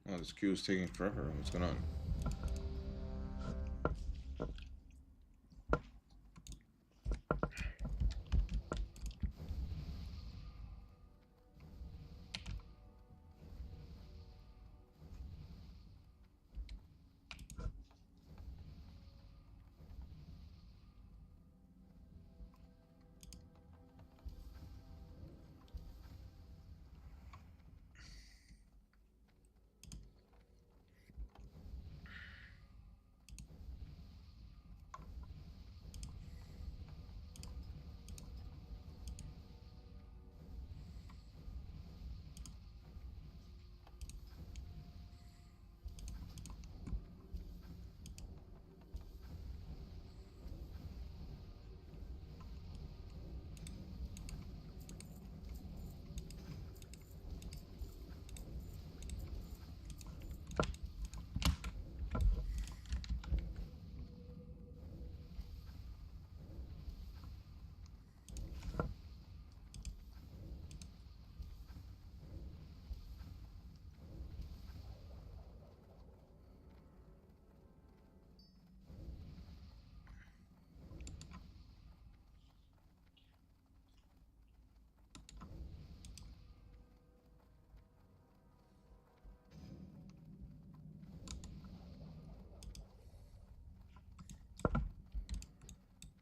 Oh, this queue is taking forever. What's going on?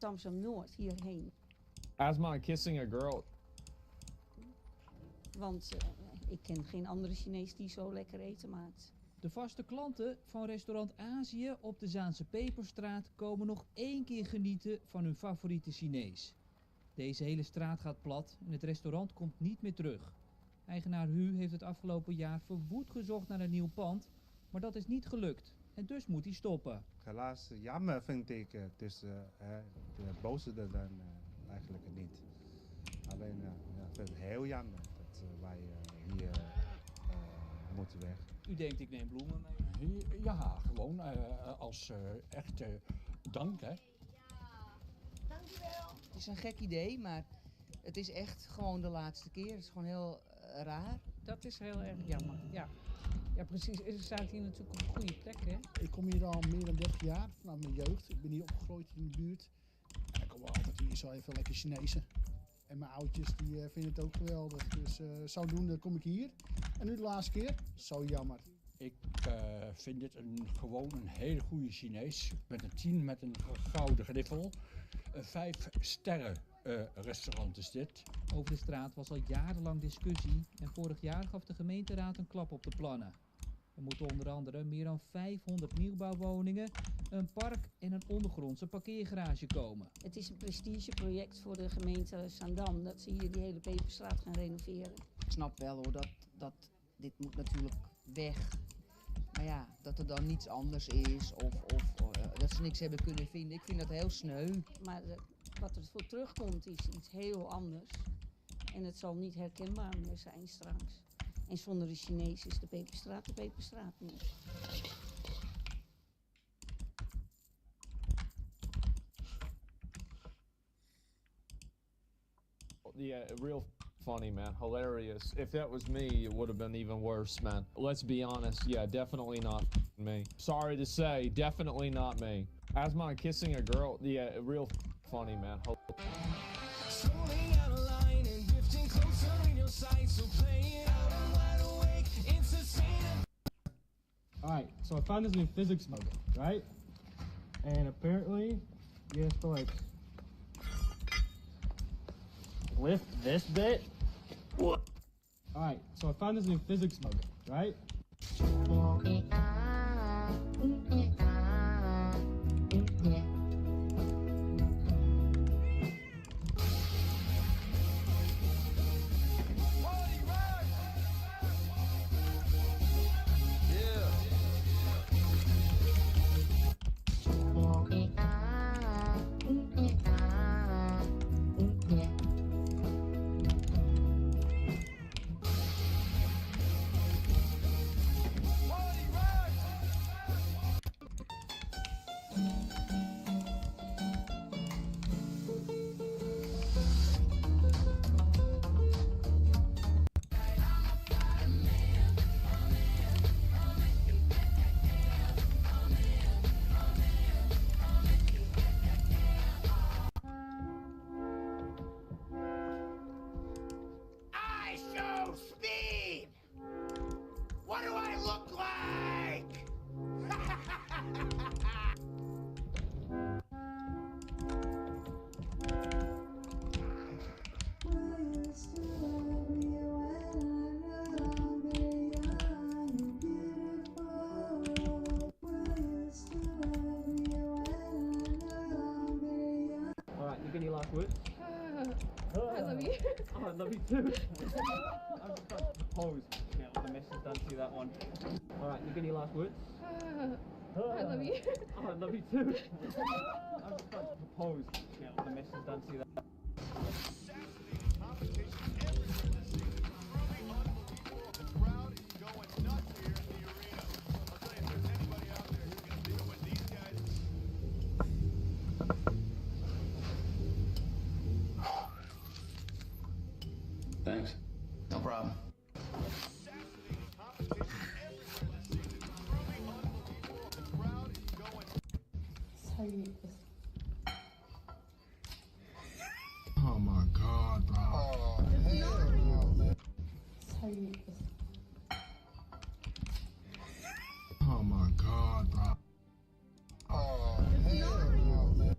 Amsterdam Noord hierheen. Asma kissing a girl. Want ik ken geen andere Chinees die zo lekker eten maakt. De vaste klanten van restaurant Azië op de Zaanse Peperstraat komen nog 1 keer genieten van hun favoriete Chinees. Deze hele straat gaat plat en het restaurant komt niet meer terug. Eigenaar Hu heeft het afgelopen jaar verwoed gezocht naar een nieuw pand, maar dat is niet gelukt en dus moet hij stoppen. Helaas, jammer vind ik. Dus de boze dan eigenlijk niet. Alleen, ik vind het heel jammer dat wij hier moeten weg. U denkt ik neem bloemen mee? Ja, gewoon als echte dank, hè. Het is een gek idee, maar het is echt gewoon de laatste keer. Het is gewoon heel raar. Dat is heel erg jammer, ja. Ja, precies. We staat hier natuurlijk op een goede plek, hè? Ik kom hier al meer dan 30 jaar, vanaf mijn jeugd. Ik ben hier opgegroeid in de buurt. En ik kom wel altijd hier zo even lekker Chinezen. En mijn oudjes die vinden het ook geweldig. Dus zodoende kom ik hier. En nu de laatste keer, zo jammer. Ik vind dit gewoon een hele goede Chinees. Met een 10 met een gouden griffel. 5 sterren restaurant is dit. Over de straat was al jarenlang discussie en vorig jaar gaf de gemeenteraad een klap op de plannen. Er moeten onder andere meer dan 500 nieuwbouwwoningen, een park en een ondergrondse parkeergarage komen. Het is een prestigeproject voor de gemeente Zaandam dat ze hier die hele Peperstraat gaan renoveren. Ik snap wel hoor, dat dit moet natuurlijk weg. Maar ja, dat er dan niets anders is of dat ze niks hebben kunnen vinden. Ik vind dat heel sneu. Maar wat er voor terugkomt is iets heel anders. En het zal niet herkenbaar meer zijn straks. En zonder de Chinees is de Peperstraat niet. Yeah, real funny, man. Hilarious. If that was me, it would have been even worse, man. Let's be honest. Yeah, definitely not me. Sorry to say, definitely not me. Asma kissing a girl. Yeah, real funny, man. Alright, so I found this new physics mug, right? And apparently, you have to like lift this bit. What? Alright, so I found this new physics mug, right? Oh, I love you too. I'm just about to propose. Yeah, the message done to that one. Alright, you get any last words? I love you. Oh, I love you too. I'm just about to propose. Yeah, the message done to that. Thanks. No problem. Oh my God, bro. Oh, hell no. Oh my God, bro. Oh, hell no.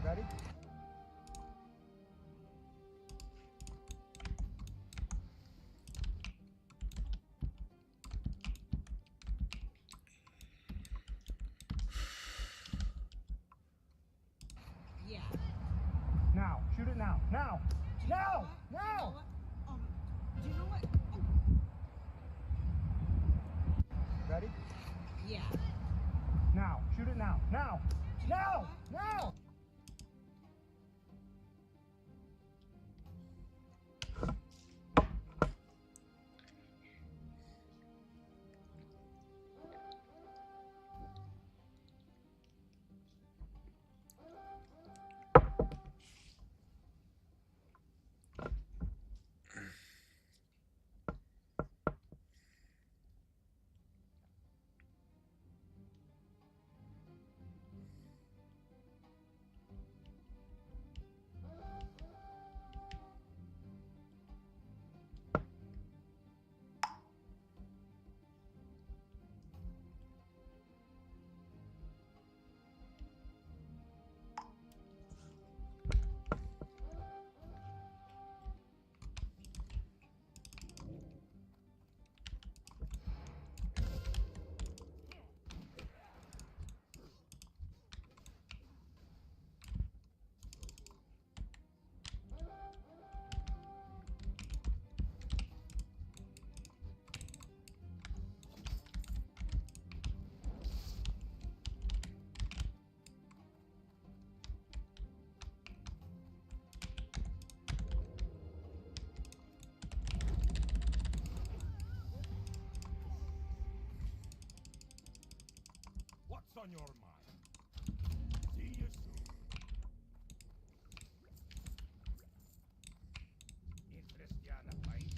Ready? Yeah. Now, shoot it now. Now! Now! Now! Do you know what? Ready? Yeah. Now, shoot it now. Now! Now! Now! What's on your mind? See you soon. Interestiana fight.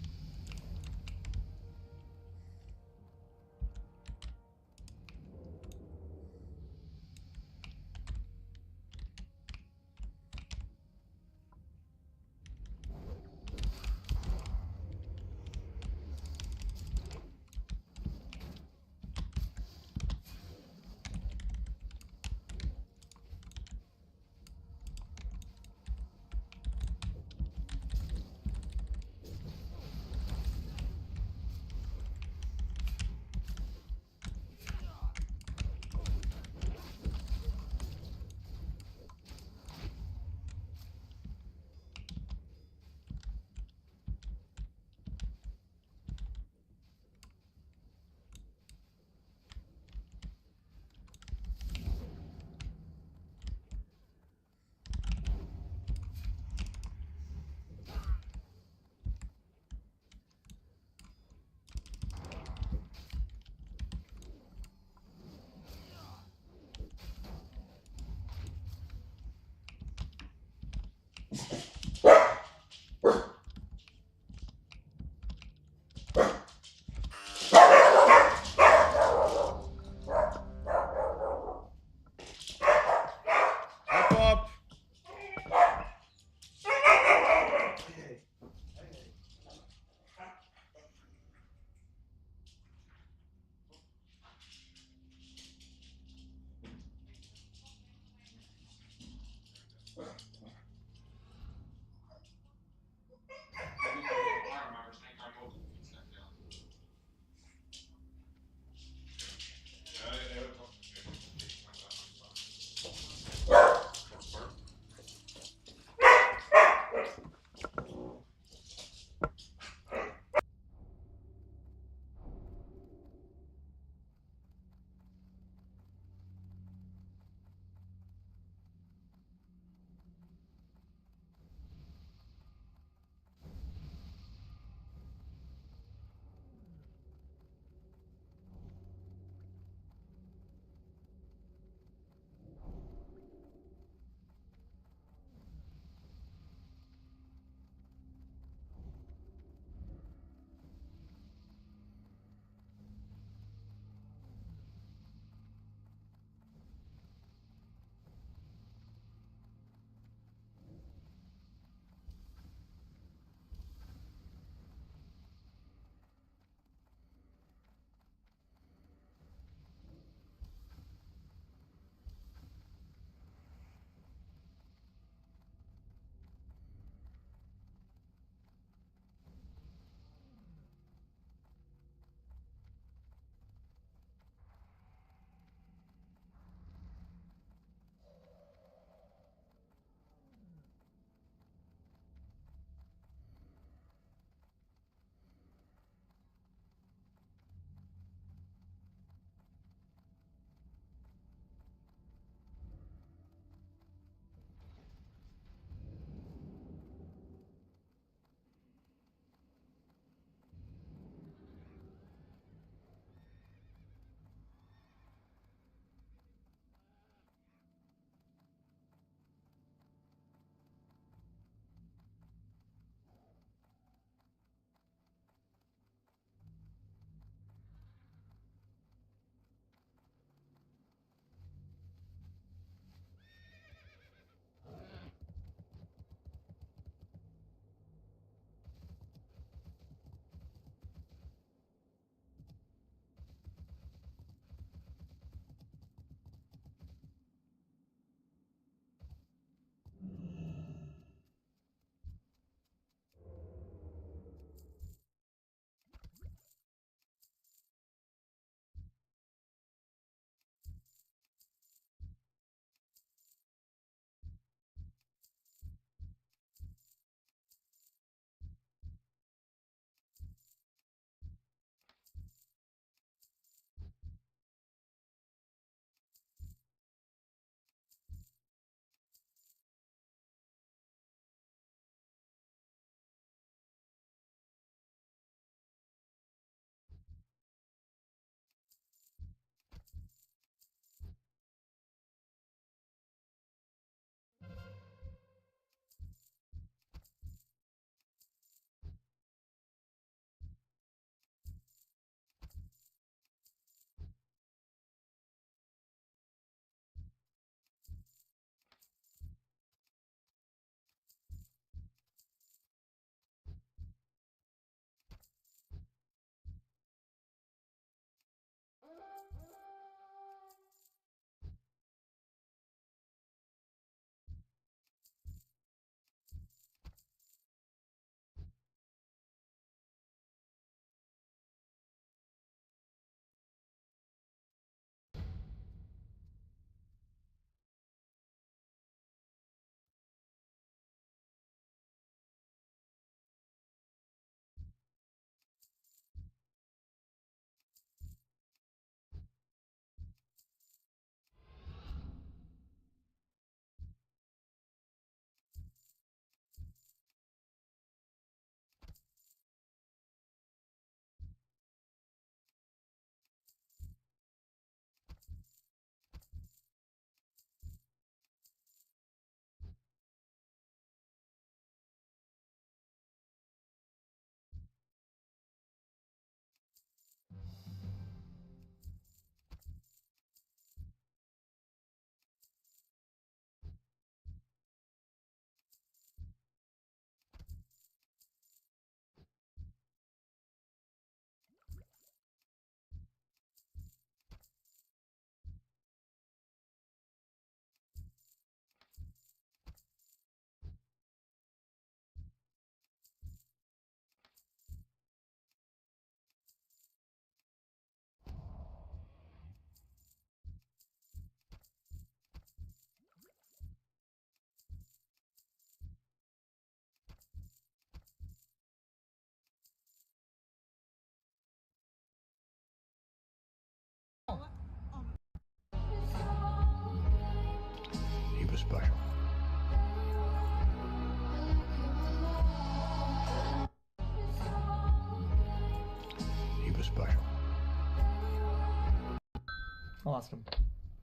I'll ask him.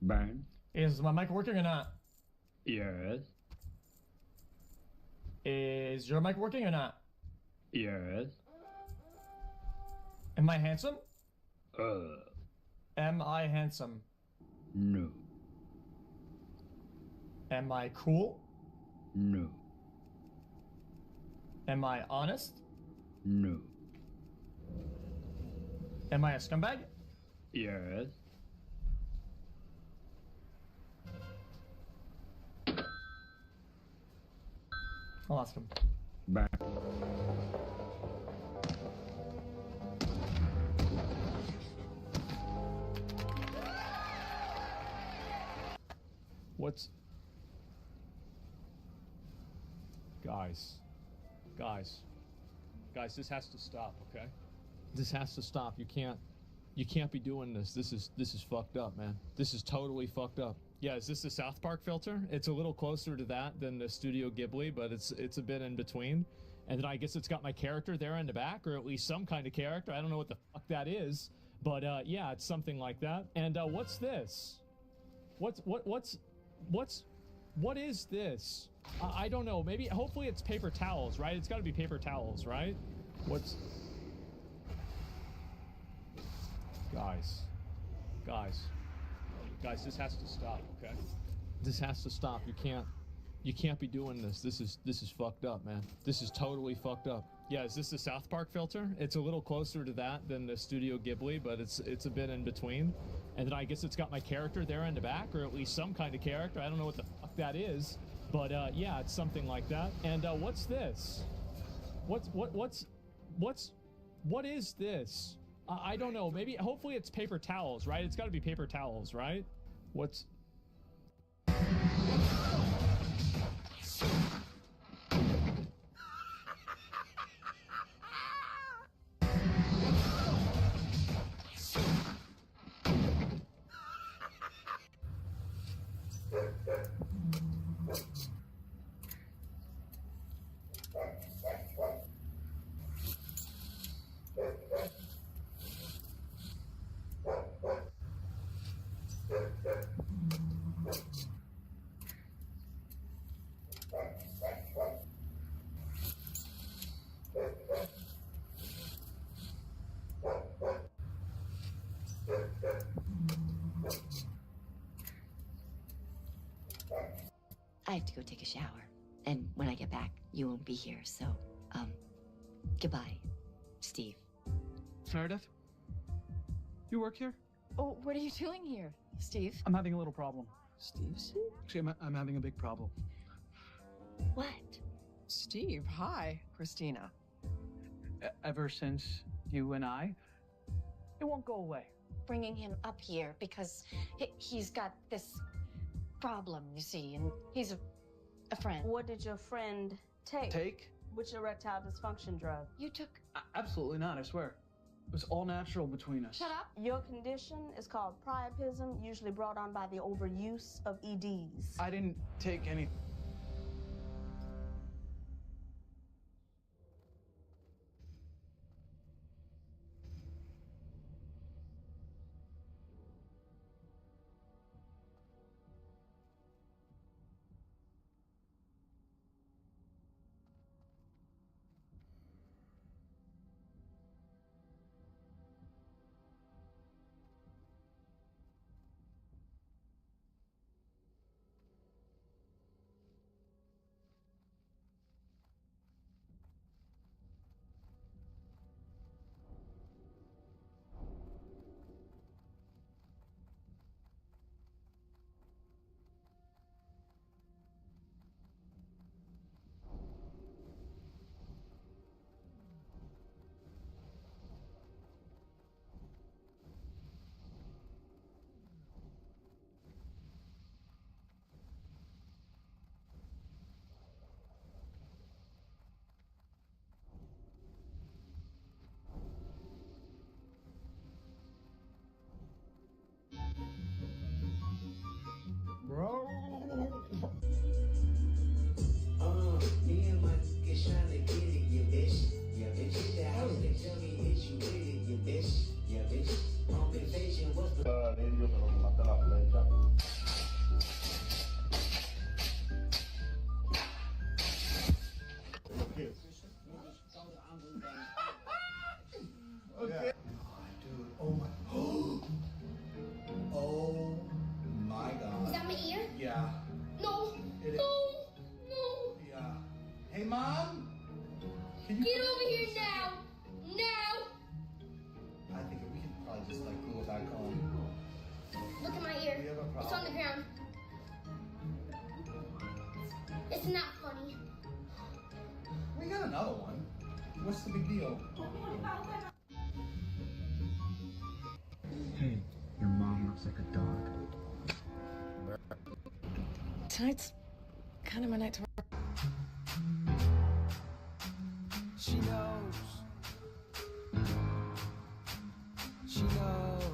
Burn. Is my mic working or not? Yes. Is your mic working or not? Yes. Am I handsome? Uh. Am I handsome? No. Am I cool? No. Am I honest? No. Am I a scumbag? Yes. I'll ask him. Burn. What's... Guys, this has to stop, okay? This has to stop. You can't be doing this. This is fucked up, man. This is totally fucked up. Yeah, is this the South Park filter? It's a little closer to that than the Studio Ghibli, but it's a bit in between. And then I guess it's got my character there in the back, or at least some kind of character. I don't know what the fuck that is, but yeah, it's something like that. And what's this? What is this? I don't know. Maybe, hopefully it's paper towels, right? It's got to be paper towels, right? What's... Guys, this has to stop, okay? This has to stop. You can't be doing this. This is fucked up, man. This is totally fucked up. Yeah, is this the South Park filter? It's a little closer to that than the Studio Ghibli, but it's a bit in between. And then I guess it's got my character there in the back, or at least some kind of character. I don't know what the fuck that is, but yeah, it's something like that. And what's this? What is this? I don't know. Maybe, hopefully it's paper towels, right? It's got to be paper towels, right? What's... I have to go take a shower. And when I get back, you won't be here, so, goodbye, Steve. Meredith? You work here? Oh, what are you doing here, Steve? I'm having a little problem. Steve? Actually, I'm having a big problem. What? Steve, hi. Christina. Ever since you and I, it won't go away. Bringing him up here because he's got this problem, you see, and he's a friend. What did your friend take? Take? Which erectile dysfunction drug? You took... Absolutely not, I swear. It was all natural between us. Shut up. Your condition is called priapism, usually brought on by the overuse of EDs. I didn't take any... Get over here now! Now! I think we can probably just like glue it back on. Look at my ear. We have a It's problem. on the ground. It's not funny. We got another one. What's the big deal? Hey, your mom looks like a dog. Tonight's kind of my night to work. She knows. She knows.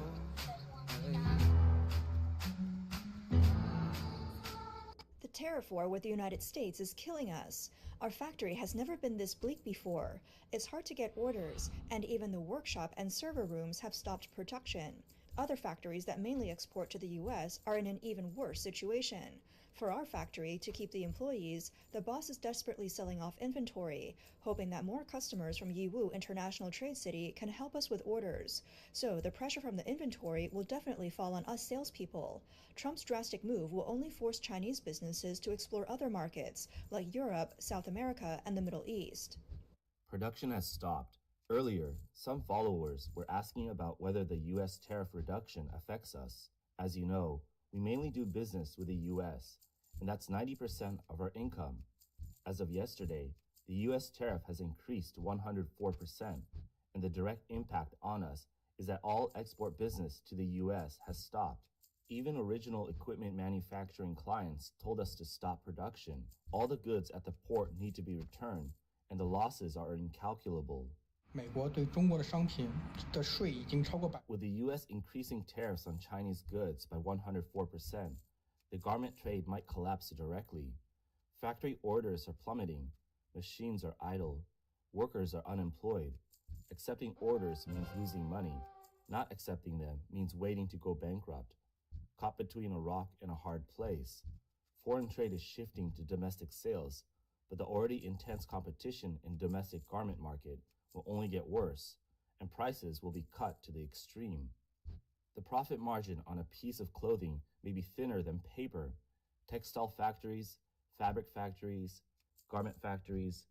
The tariff war with the United States is killing us. Our factory has never been this bleak before. It's hard to get orders, and even the workshop and server rooms have stopped production. Other factories that mainly export to the US are in an even worse situation. For our factory, to keep the employees, the boss is desperately selling off inventory, hoping that more customers from Yiwu International Trade City can help us with orders. So the pressure from the inventory will definitely fall on us salespeople. Trump's drastic move will only force Chinese businesses to explore other markets, like Europe, South America, and the Middle East. Production has stopped. Earlier, some followers were asking about whether the U.S. tariff reduction affects us. As you know, we mainly do business with the U.S., and that's 90% of our income. As of yesterday, the U.S. tariff has increased to 104%, and the direct impact on us is that all export business to the U.S. has stopped. Even original equipment manufacturing clients told us to stop production. All the goods at the port need to be returned, and the losses are incalculable. 美国对中国的商品的税已经超过 With the U.S. increasing tariffs on Chinese goods by 104%, the garment trade might collapse directly. Factory orders are plummeting, machines are idle, workers are unemployed. Accepting orders means losing money. Not accepting them means waiting to go bankrupt. Caught between a rock and a hard place. Foreign trade is shifting to domestic sales, but the already intense competition in domestic garment market will only get worse, and prices will be cut to the extreme. The profit margin on a piece of clothing may be thinner than paper. Textile factories, fabric factories, garment factories,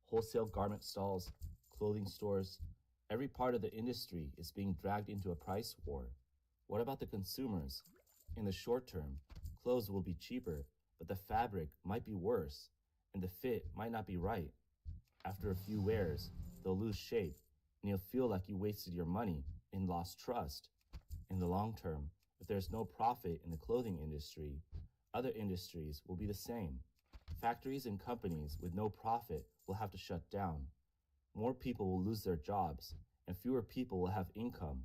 wholesale garment stalls, clothing stores, every part of the industry is being dragged into a price war. What about the consumers? In the short term, clothes will be cheaper, but the fabric might be worse, and the fit might not be right. After a few wears, they'll lose shape, and you'll feel like you wasted your money and lost trust. In the long term, if there's no profit in the clothing industry, other industries will be the same. Factories and companies with no profit will have to shut down. More people will lose their jobs, and fewer people will have income.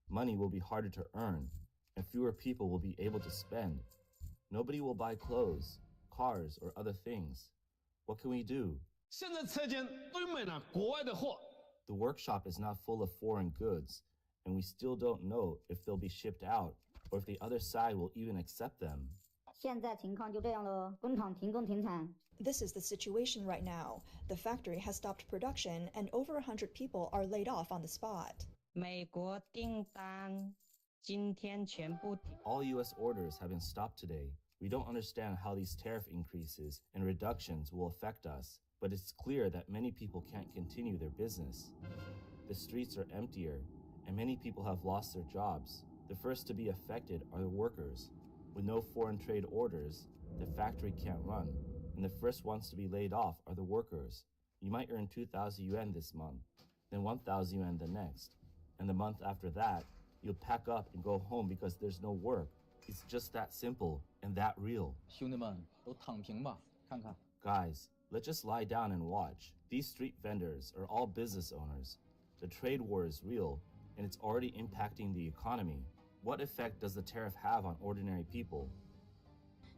Money will be harder to earn, and fewer people will be able to spend. Nobody will buy clothes, cars, or other things. What can we do? 现在车间堆满了国外的货。 The workshop is not full of foreign goods, and we still don't know if they'll be shipped out or if the other side will even accept them. 现在情况就这样了，工厂停工停产。 This is the situation right now. The factory has stopped production, and over 100 people are laid off on the spot. 美国订单今天全部停。 All U.S. orders have been stopped today. We don't understand how these tariff increases and reductions will affect us, but it's clear that many people can't continue their business. The streets are emptier, and many people have lost their jobs. The first to be affected are the workers. With no foreign trade orders, the factory can't run, and the first ones to be laid off are the workers. You might earn 2,000 yuan this month, then 1,000 yuan the next, and the month after that, you'll pack up and go home because there's no work. It's just that simple and that real. 兄弟们，都躺平吧，看看。 Guys, let's just lie down and watch. These street vendors are all business owners. The trade war is real, and it's already impacting the economy. What effect does the tariff have on ordinary people?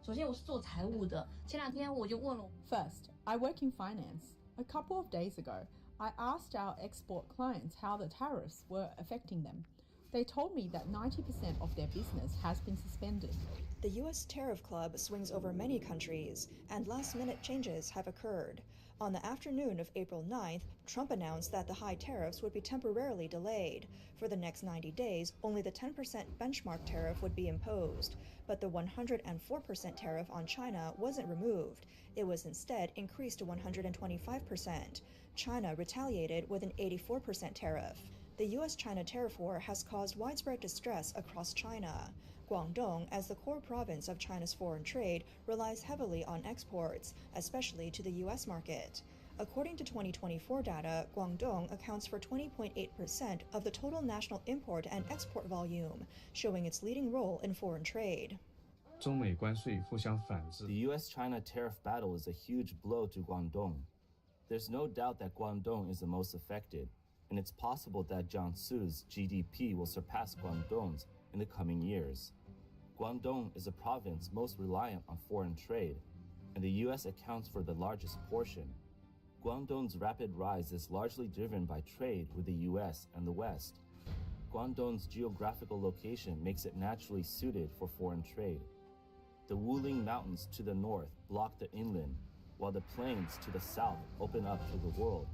首先我是做财务的，前两天我就问了。First, I work in finance. A couple of days ago, I asked our export clients how the tariffs were affecting them. They told me that 90% of their business has been suspended. The U.S. Tariff Club swings over many countries, and last-minute changes have occurred. On the afternoon of April 9th, Trump announced that the high tariffs would be temporarily delayed. For the next 90 days, only the 10% benchmark tariff would be imposed. But the 104% tariff on China wasn't removed. It was instead increased to 125%. China retaliated with an 84% tariff. The US-China tariff war has caused widespread distress across China. Guangdong, as the core province of China's foreign trade, relies heavily on exports, especially to the US market. According to 2024 data, Guangdong accounts for 20.8% of the total national import and export volume, showing its leading role in foreign trade. The US-China tariff battle is a huge blow to Guangdong. There's no doubt that Guangdong is the most affected, and it's possible that Jiangsu's GDP will surpass Guangdong's in the coming years. Guangdong is a province most reliant on foreign trade, and the US accounts for the largest portion. Guangdong's rapid rise is largely driven by trade with the US and the West. Guangdong's geographical location makes it naturally suited for foreign trade. The Wuling Mountains to the north block the inland, while the plains to the south open up to the world.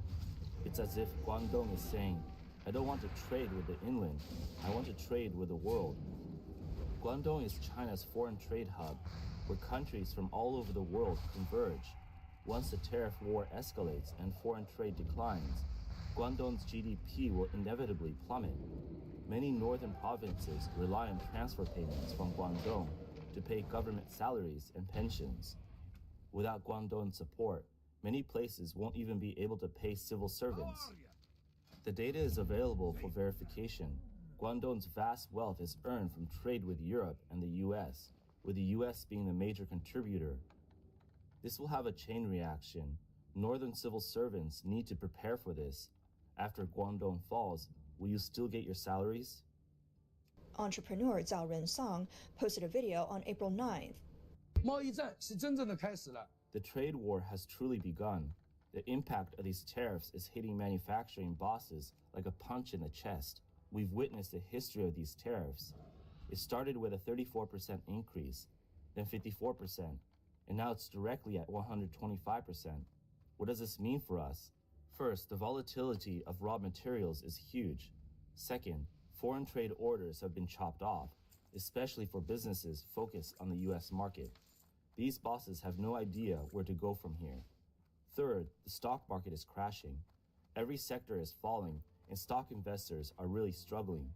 It's as if Guangdong is saying, I don't want to trade with the inland, I want to trade with the world. Guangdong is China's foreign trade hub, where countries from all over the world converge. Once the tariff war escalates and foreign trade declines, Guangdong's GDP will inevitably plummet. Many northern provinces rely on transfer payments from Guangdong to pay government salaries and pensions. Without Guangdong's support, many places won't even be able to pay civil servants. The data is available for verification. Guangdong's vast wealth is earned from trade with Europe and the US, with the US being the major contributor. This will have a chain reaction. Northern civil servants need to prepare for this. After Guangdong falls, will you still get your salaries? Entrepreneur Zhao Rensong posted a video on April 9th. The trade war has truly begun. The impact of these tariffs is hitting manufacturing bosses like a punch in the chest. We've witnessed the history of these tariffs. It started with a 34% increase, then 54%, and now it's directly at 125%. What does this mean for us? First, the volatility of raw materials is huge. Second, foreign trade orders have been chopped off, especially for businesses focused on the US market. These bosses have no idea where to go from here. Third, the stock market is crashing. Every sector is falling, and stock investors are really struggling.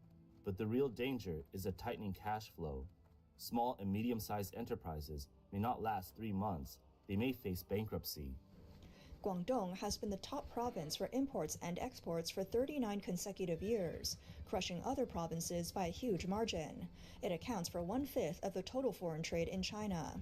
But the real danger is a tightening cash flow. Small and medium-sized enterprises may not last 3 months. They may face bankruptcy. Guangdong has been the top province for imports and exports for 39 consecutive years, crushing other provinces by a huge margin. It accounts for 1/5 of the total foreign trade in China.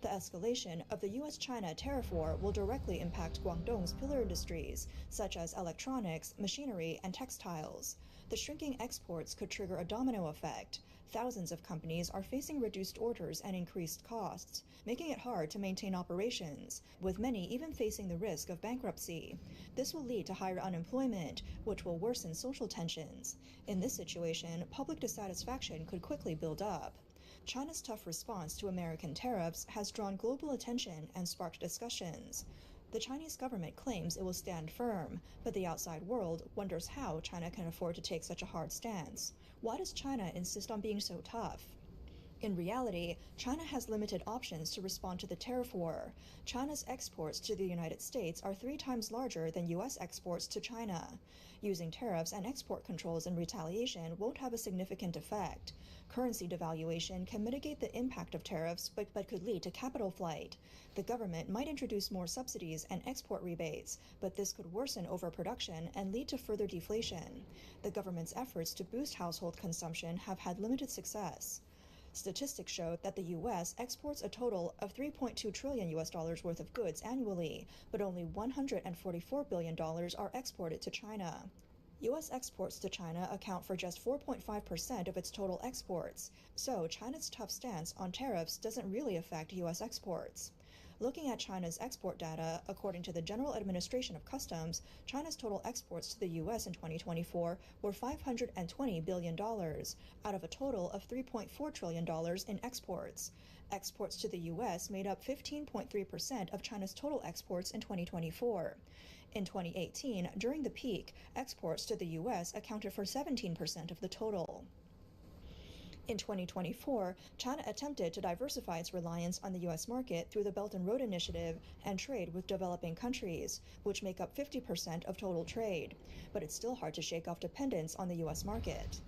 The escalation of the US-China tariff war will directly impact Guangdong's pillar industries, such as electronics, machinery, and textiles. The shrinking exports could trigger a domino effect. Thousands of companies are facing reduced orders and increased costs, making it hard to maintain operations, with many even facing the risk of bankruptcy. This will lead to higher unemployment, which will worsen social tensions. In this situation, public dissatisfaction could quickly build up. China's tough response to American tariffs has drawn global attention and sparked discussions. The Chinese government claims it will stand firm, but the outside world wonders how China can afford to take such a hard stance. Why does China insist on being so tough? In reality, China has limited options to respond to the tariff war. China's exports to the United States are 3 times larger than US exports to China. Using tariffs and export controls in retaliation won't have a significant effect. Currency devaluation can mitigate the impact of tariffs, but could lead to capital flight. The government might introduce more subsidies and export rebates, but this could worsen overproduction and lead to further deflation. The government's efforts to boost household consumption have had limited success. Statistics show that the US exports a total of $3.2 trillion worth of goods annually, but only $144 billion are exported to China. US exports to China account for just 4.5% of its total exports, so China's tough stance on tariffs doesn't really affect US exports. Looking at China's export data, according to the General Administration of Customs, China's total exports to the U.S. in 2024 were $520 billion, out of a total of $3.4 trillion in exports. Exports to the U.S. made up 15.3% of China's total exports in 2024. In 2018, during the peak, exports to the U.S. accounted for 17% of the total. In 2024, China attempted to diversify its reliance on the U.S. market through the Belt and Road Initiative and trade with developing countries, which make up 50% of total trade. But it's still hard to shake off dependence on the U.S. market.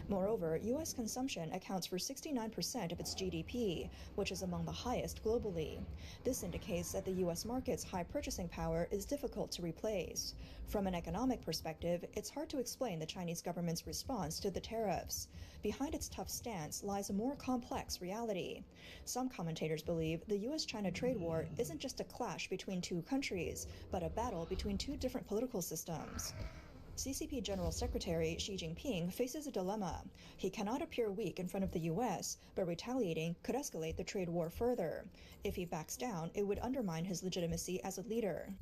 Moreover, U.S. consumption accounts for 69% of its GDP, which is among the highest globally. This indicates that the U.S. market's high purchasing power is difficult to replace. From an economic perspective, it's hard to explain the Chinese government's response to the tariffs. Behind its tough stance lies a more complex reality. Some commentators believe the U.S.-China trade war isn't just a clash between two countries, but a battle between two different political systems. CCP General Secretary Xi Jinping faces a dilemma. He cannot appear weak in front of the U.S., but retaliating could escalate the trade war further. If he backs down, it would undermine his legitimacy as a leader.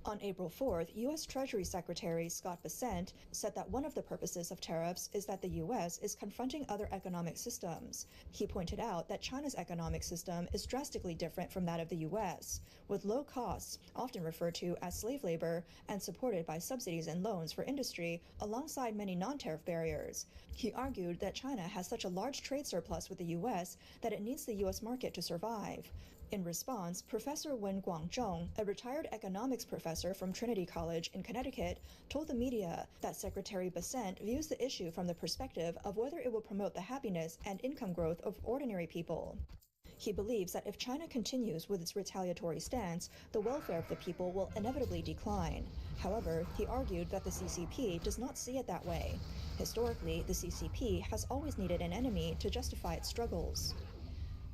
On April 4th, U.S. Treasury Secretary Scott Bessent said that one of the purposes of tariffs is that the U.S. is confronting other economic systems. He pointed out that China's economic system is drastically different from that of the U.S., with low costs, often referred to as slave labor, and supported by subsidies and loans for industry, alongside many non-tariff barriers. He argued that China has such a large trade surplus with the U.S. that it needs the U.S. market to survive. In response, Professor Wen Guangzhong, a retired economics professor from Trinity College in Connecticut, told the media that Secretary Bessent views the issue from the perspective of whether it will promote the happiness and income growth of ordinary people. He believes that if China continues with its retaliatory stance, the welfare of the people will inevitably decline. However, he argued that the CCP does not see it that way. Historically, the CCP has always needed an enemy to justify its struggles.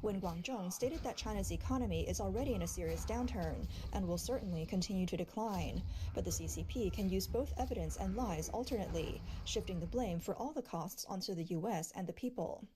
Wen Guangzhong stated that China's economy is already in a serious downturn and will certainly continue to decline, but the CCP can use both evidence and lies alternately, shifting the blame for all the costs onto the U.S. and the people.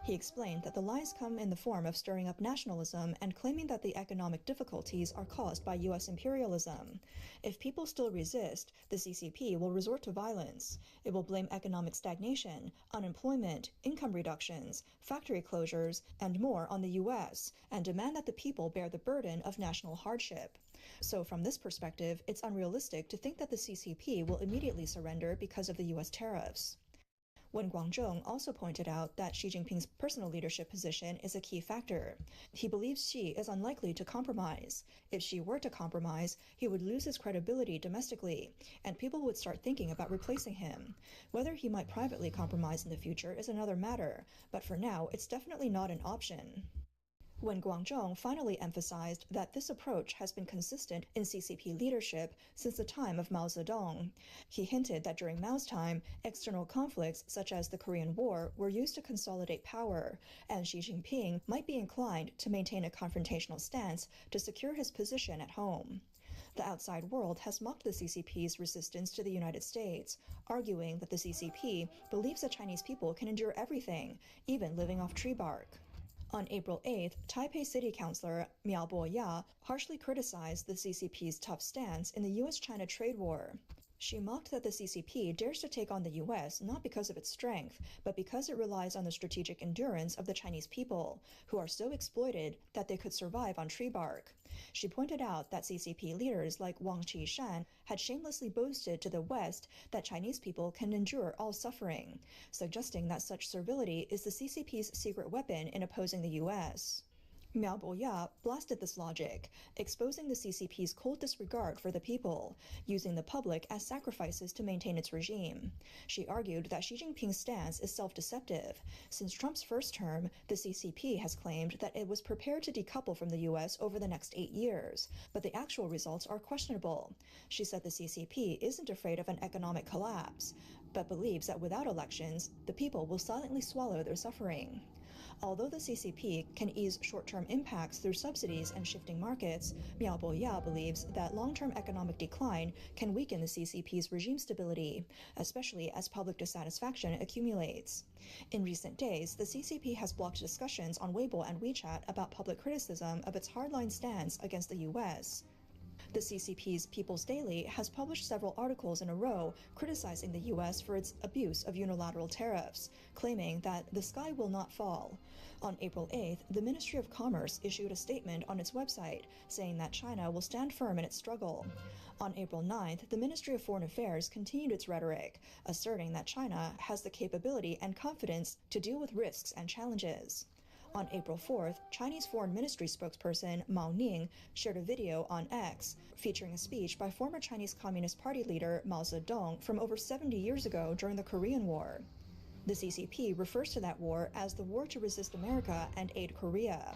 He explained that the lies come in the form of stirring up nationalism and claiming that the economic difficulties are caused by U.S. imperialism. If people still resist, the CCP will resort to violence. It will blame economic stagnation, unemployment, income reductions, factory closures, and more on the U.S., and demand that the people bear the burden of national hardship. So from this perspective, it's unrealistic to think that the CCP will immediately surrender because of the U.S. tariffs. Wen Guangzhong also pointed out that Xi Jinping's personal leadership position is a key factor. He believes Xi is unlikely to compromise. If Xi were to compromise, he would lose his credibility domestically, and people would start thinking about replacing him. Whether he might privately compromise in the future is another matter, but for now, it's definitely not an option. Wen Guangzhong finally emphasized that this approach has been consistent in CCP leadership since the time of Mao Zedong. He hinted that during Mao's time, external conflicts such as the Korean War were used to consolidate power, and Xi Jinping might be inclined to maintain a confrontational stance to secure his position at home. The outside world has mocked the CCP's resistance to the United States, arguing that the CCP believes the Chinese people can endure everything, even living off tree bark. On April 8th, Taipei City Councilor Miao Boya harshly criticized the CCP's tough stance in the U.S.-China trade war. She mocked that the CCP dares to take on the U.S. not because of its strength, but because it relies on the strategic endurance of the Chinese people, who are so exploited that they could survive on tree bark. She pointed out that CCP leaders like Wang Qishan had shamelessly boasted to the West that Chinese people can endure all suffering, suggesting that such servility is the CCP's secret weapon in opposing the U.S. Miao Boya blasted this logic, exposing the CCP's cold disregard for the people, using the public as sacrifices to maintain its regime. She argued that Xi Jinping's stance is self-deceptive. Since Trump's first term, the CCP has claimed that it was prepared to decouple from the U.S. over the next 8 years, but the actual results are questionable. She said the CCP isn't afraid of an economic collapse, but believes that without elections, the people will silently swallow their suffering. Although the CCP can ease short-term impacts through subsidies and shifting markets, Miao Boya believes that long-term economic decline can weaken the CCP's regime stability, especially as public dissatisfaction accumulates. In recent days, the CCP has blocked discussions on Weibo and WeChat about public criticism of its hardline stance against the US. The CCP's People's Daily has published several articles in a row criticizing the US for its abuse of unilateral tariffs, claiming that the sky will not fall. On April 8th, the Ministry of Commerce issued a statement on its website saying that China will stand firm in its struggle. On April 9th, the Ministry of Foreign Affairs continued its rhetoric, asserting that China has the capability and confidence to deal with risks and challenges. On April 4th, Chinese Foreign Ministry spokesperson Mao Ning shared a video on X featuring a speech by former Chinese Communist Party leader Mao Zedong from over 70 years ago during the Korean War. The CCP refers to that war as the war to resist America and aid Korea.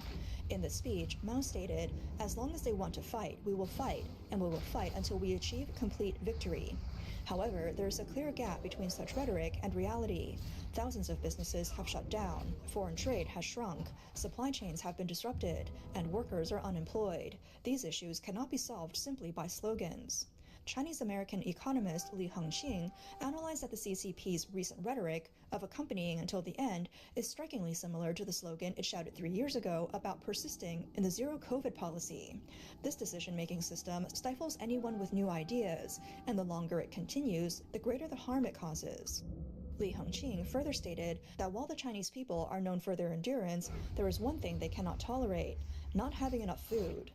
In the speech, Mao stated, "As long as they want to fight, we will fight, and we will fight until we achieve complete victory." However, there is a clear gap between such rhetoric and reality. Thousands of businesses have shut down, foreign trade has shrunk, supply chains have been disrupted, and workers are unemployed. These issues cannot be solved simply by slogans. Chinese-American economist Li Hengqing analyzed that the CCP's recent rhetoric of accompanying until the end is strikingly similar to the slogan it shouted 3 years ago about persisting in the zero-COVID policy. This decision-making system stifles anyone with new ideas, and the longer it continues, the greater the harm it causes. Li Hengqing further stated that while the Chinese people are known for their endurance, there is one thing they cannot tolerate: not having enough food.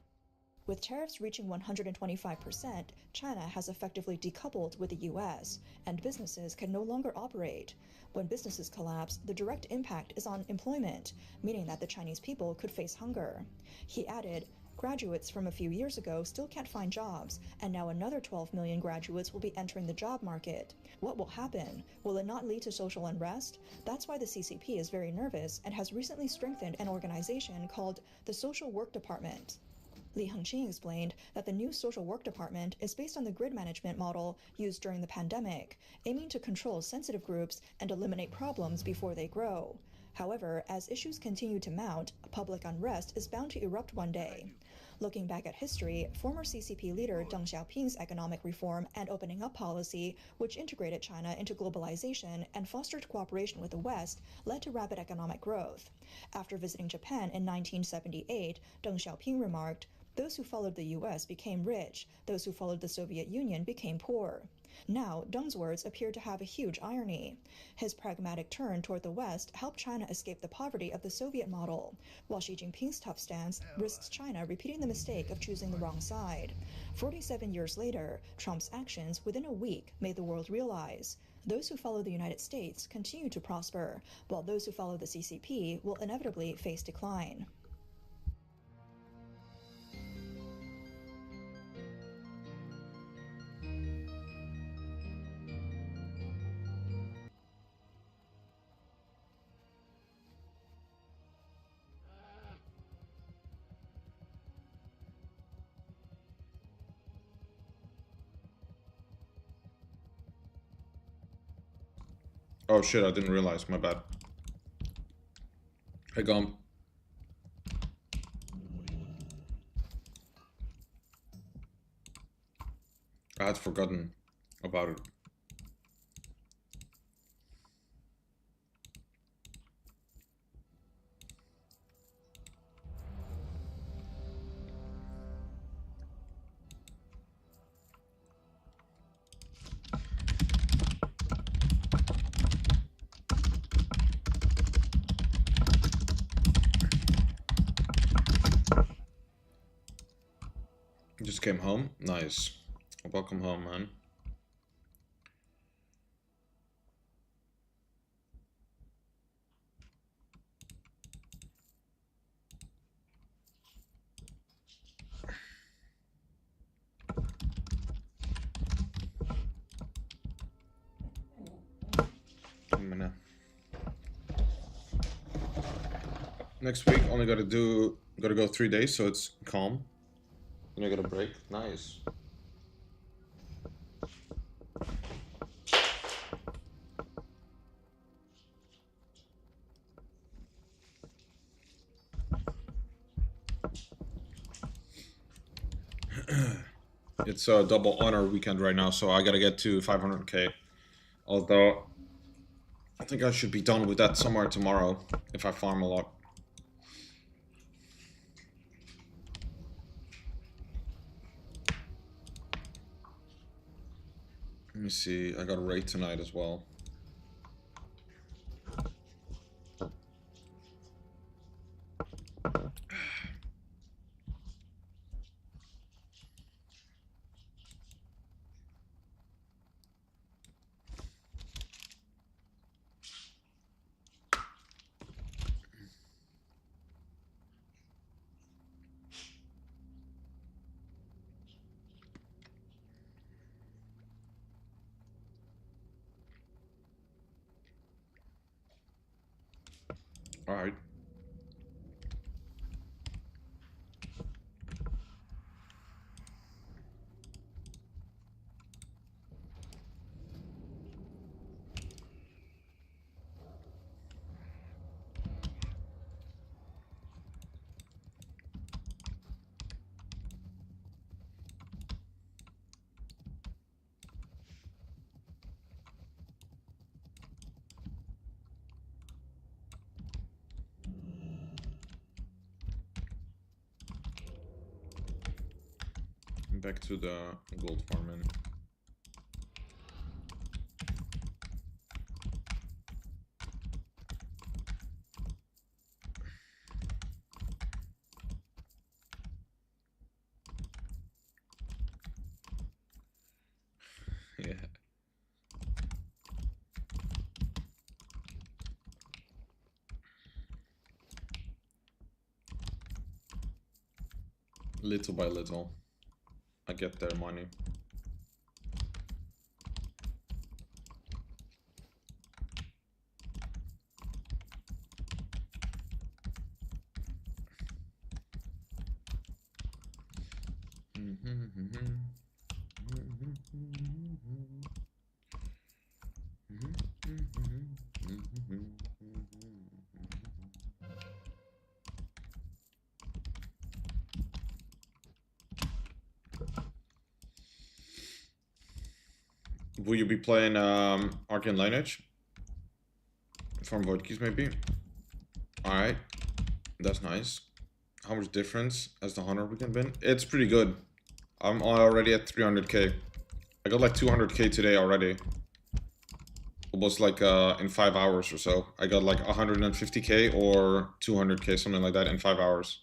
With tariffs reaching 125%, China has effectively decoupled with the US, and businesses can no longer operate. When businesses collapse, the direct impact is on employment, meaning that the Chinese people could face hunger. He added, "Graduates from a few years ago still can't find jobs, and now another 12 million graduates will be entering the job market. What will happen? Will it not lead to social unrest? That's why the CCP is very nervous and has recently strengthened an organization called the Social Work Department." Li Hengqing explained that the new Social Work Department is based on the grid management model used during the pandemic, aiming to control sensitive groups and eliminate problems before they grow. However, as issues continue to mount, public unrest is bound to erupt one day. Looking back at history, former CCP leader Deng Xiaoping's economic reform and opening up policy, which integrated China into globalization and fostered cooperation with the West, led to rapid economic growth. After visiting Japan in 1978, Deng Xiaoping remarked, "Those who followed the US became rich, those who followed the Soviet Union became poor." Now, Deng's words appear to have a huge irony. His pragmatic turn toward the West helped China escape the poverty of the Soviet model, while Xi Jinping's tough stance risks China repeating the mistake of choosing the wrong side. 47 years later, Trump's actions within a week made the world realize those who follow the United States continue to prosper, while those who follow the CCP will inevitably face decline. Oh shit, I didn't realize, my bad. Hey, Gump. I had forgotten about it. Just came home? Nice. Welcome home, man. Next week only gotta go 3 days, so it's calm. Then I got a break. Nice. It's a double honor weekend right now, so I gotta get to 500k. Although, I think I should be done with that somewhere tomorrow, if I farm a lot. Let me see, I got a raid tonight as well. Alright. Back to the gold farming. Yeah. Little by little, I get their money. Will you be playing Arcane Lineage? From Void Keys maybe? Alright. That's nice. How much difference has the Hunter weekend been? It's pretty good. I'm already at 300k. I got like 200k today already. Almost like in 5 hours or so. I got like 150k or 200k, something like that in 5 hours.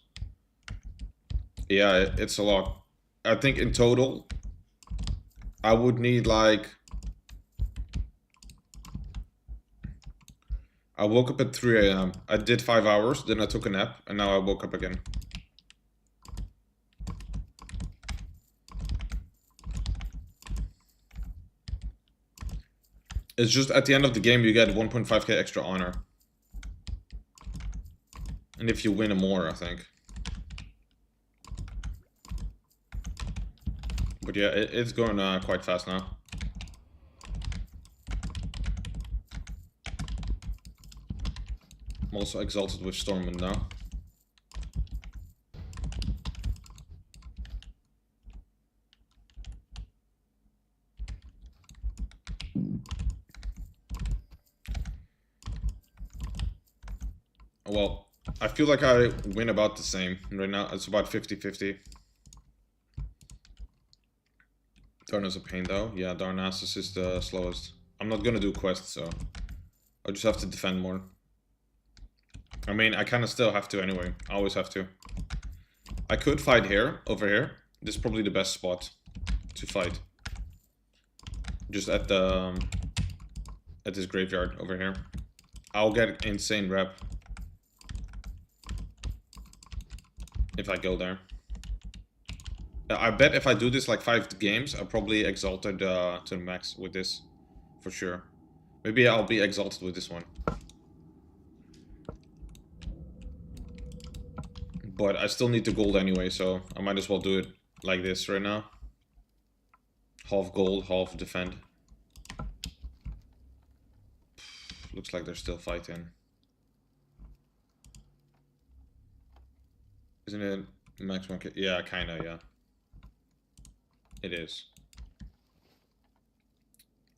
Yeah, it's a lot. I think in total, I would need like... I woke up at 3 AM. I did 5 hours, then I took a nap, and now I woke up again. It's just at the end of the game you get 1.5k extra honor. And if you win more, I think. But yeah, it's going quite fast now. I'm also exalted with Stormwind now. Well, I feel like I win about the same right now. It's about 50-50. Darnassus a pain though. Yeah, Darnassus is the slowest. I'm not gonna do quests, so I'll just have to defend more. I mean, I kind of still have to anyway. I always have to. I could fight here, over here. This is probably the best spot to fight. Just at the at this graveyard over here. I'll get insane rep if I go there. I bet if I do this like 5 games, I'll probably exalted to the max with this, for sure. Maybe I'll be exalted with this one. But I still need the gold anyway, so I might as well do it like this right now. Half gold, half defend. Looks like they're still fighting. Isn't it max 1k? Yeah, kinda, yeah. It is.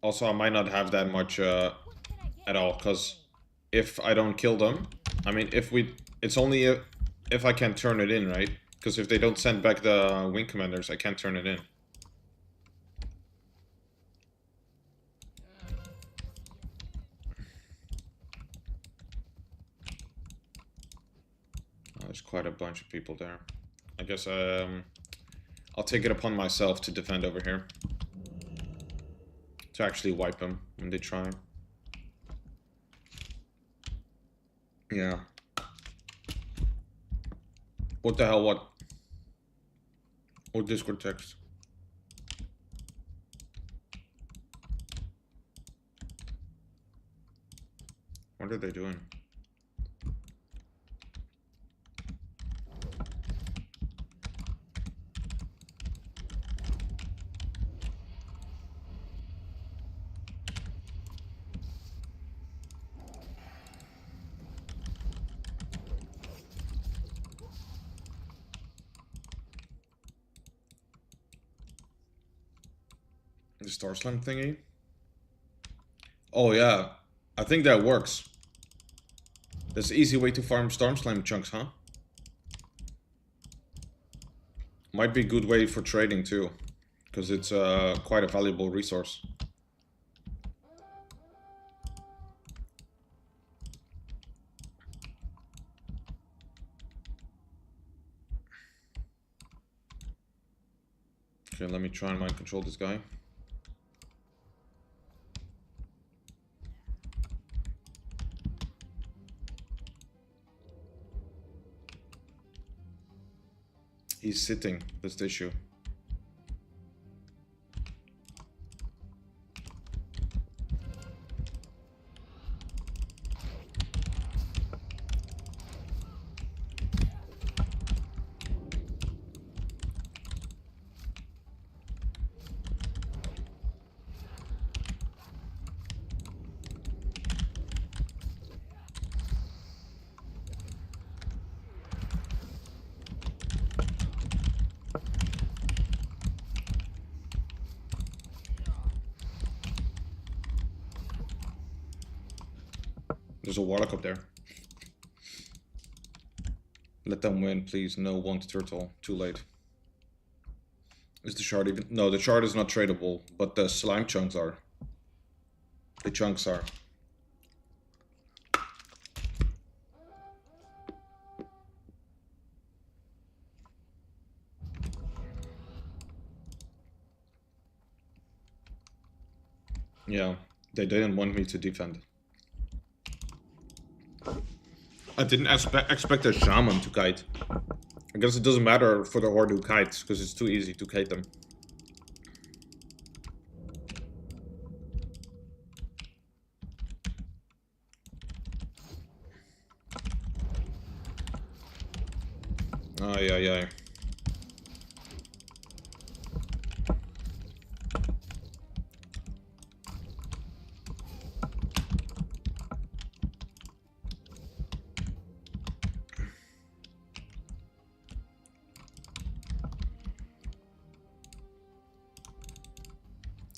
Also, I might not have that much at all, because if I don't kill them, I mean, it's only if I can turn it in, right? Because if they don't send back the wing commanders, I can't turn it in. There's quite a bunch of people there. I guess I'll take it upon myself to defend over here. To actually wipe them when they try. Yeah. What the hell, what? What Discord text? What are they doing? The Star Slam thingy? Oh yeah, I think that works. That's an easy way to farm Storm Slam chunks, huh? Might be a good way for trading too, because it's quite a valuable resource. Okay, let me try and mind control this guy. He's sitting, that's the issue. There's a warlock up there. Let them win, please. No want turtle. Too late. Is the shard even? No, the shard is not tradable, but the slime chunks are. The chunks are. Yeah, they didn't want me to defend. I didn't expect a shaman to kite. I guess it doesn't matter for the horde who kites, because it's too easy to kite them. Ay, ay, ay.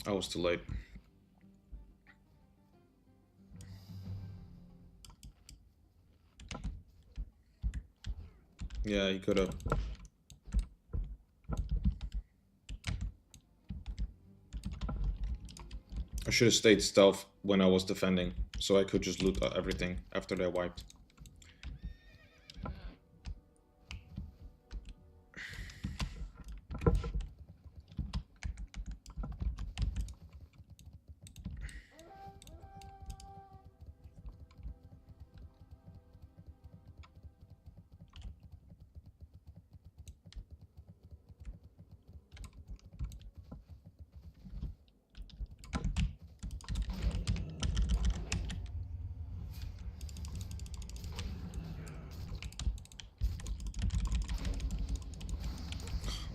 I was too late. Yeah, he could have. I should have stayed stealth when I was defending, so I could just loot everything after they wiped.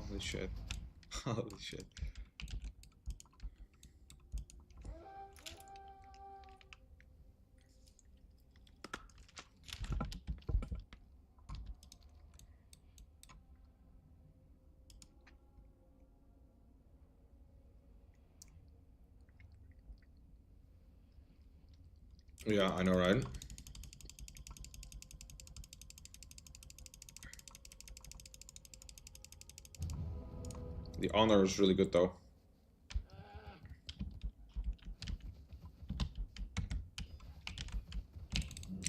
Holy shit. Holy shit. Yeah, I know, right? The honor is really good though.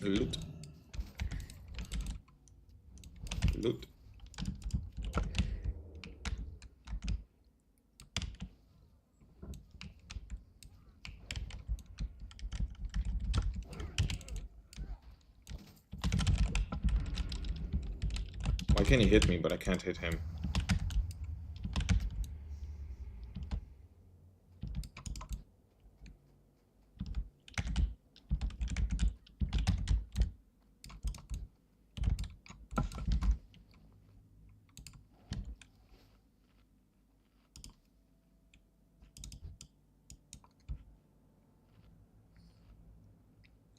Loot. Loot. Why can he hit me, but I can't hit him?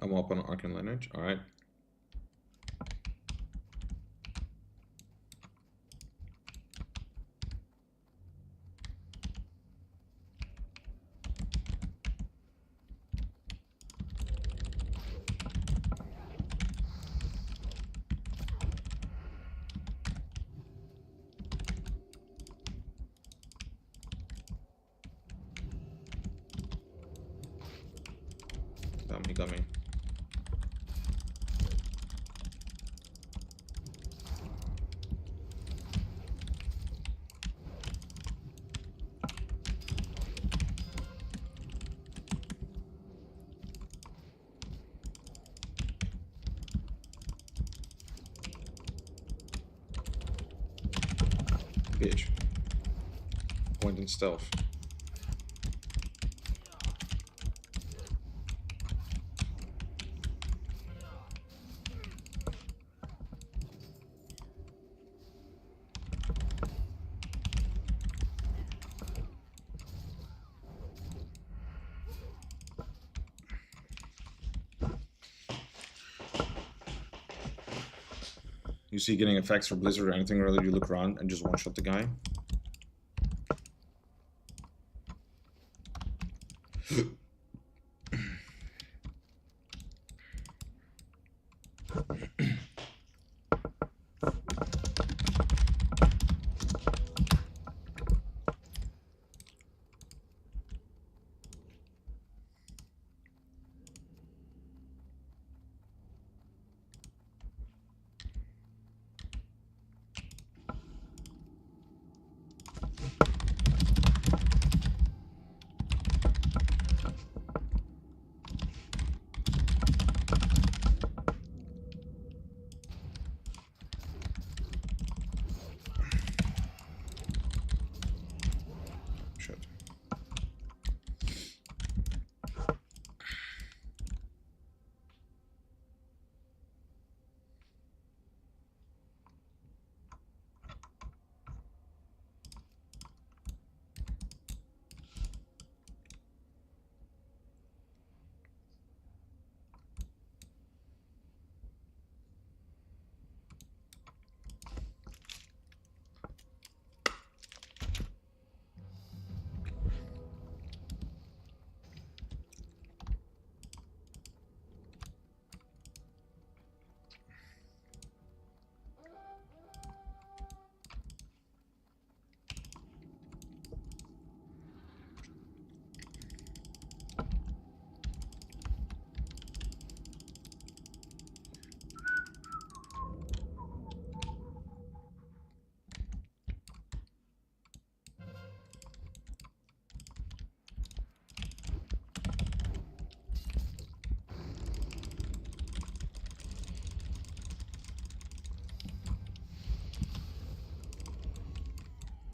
I'm up on Arcane Lineage. Alright. Damn, he got me. Bitch. Point in stealth. You see getting effects for Blizzard or anything, or rather you look around and just one-shot the guy.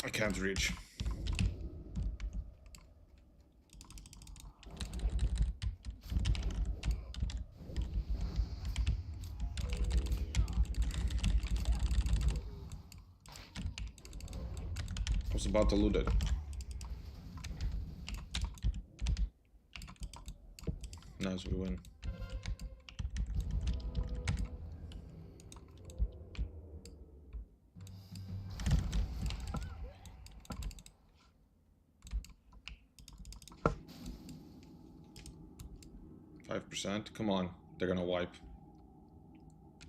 I can't reach. I was about to loot it. Nice, we win. 5%. Come on, they're gonna wipe.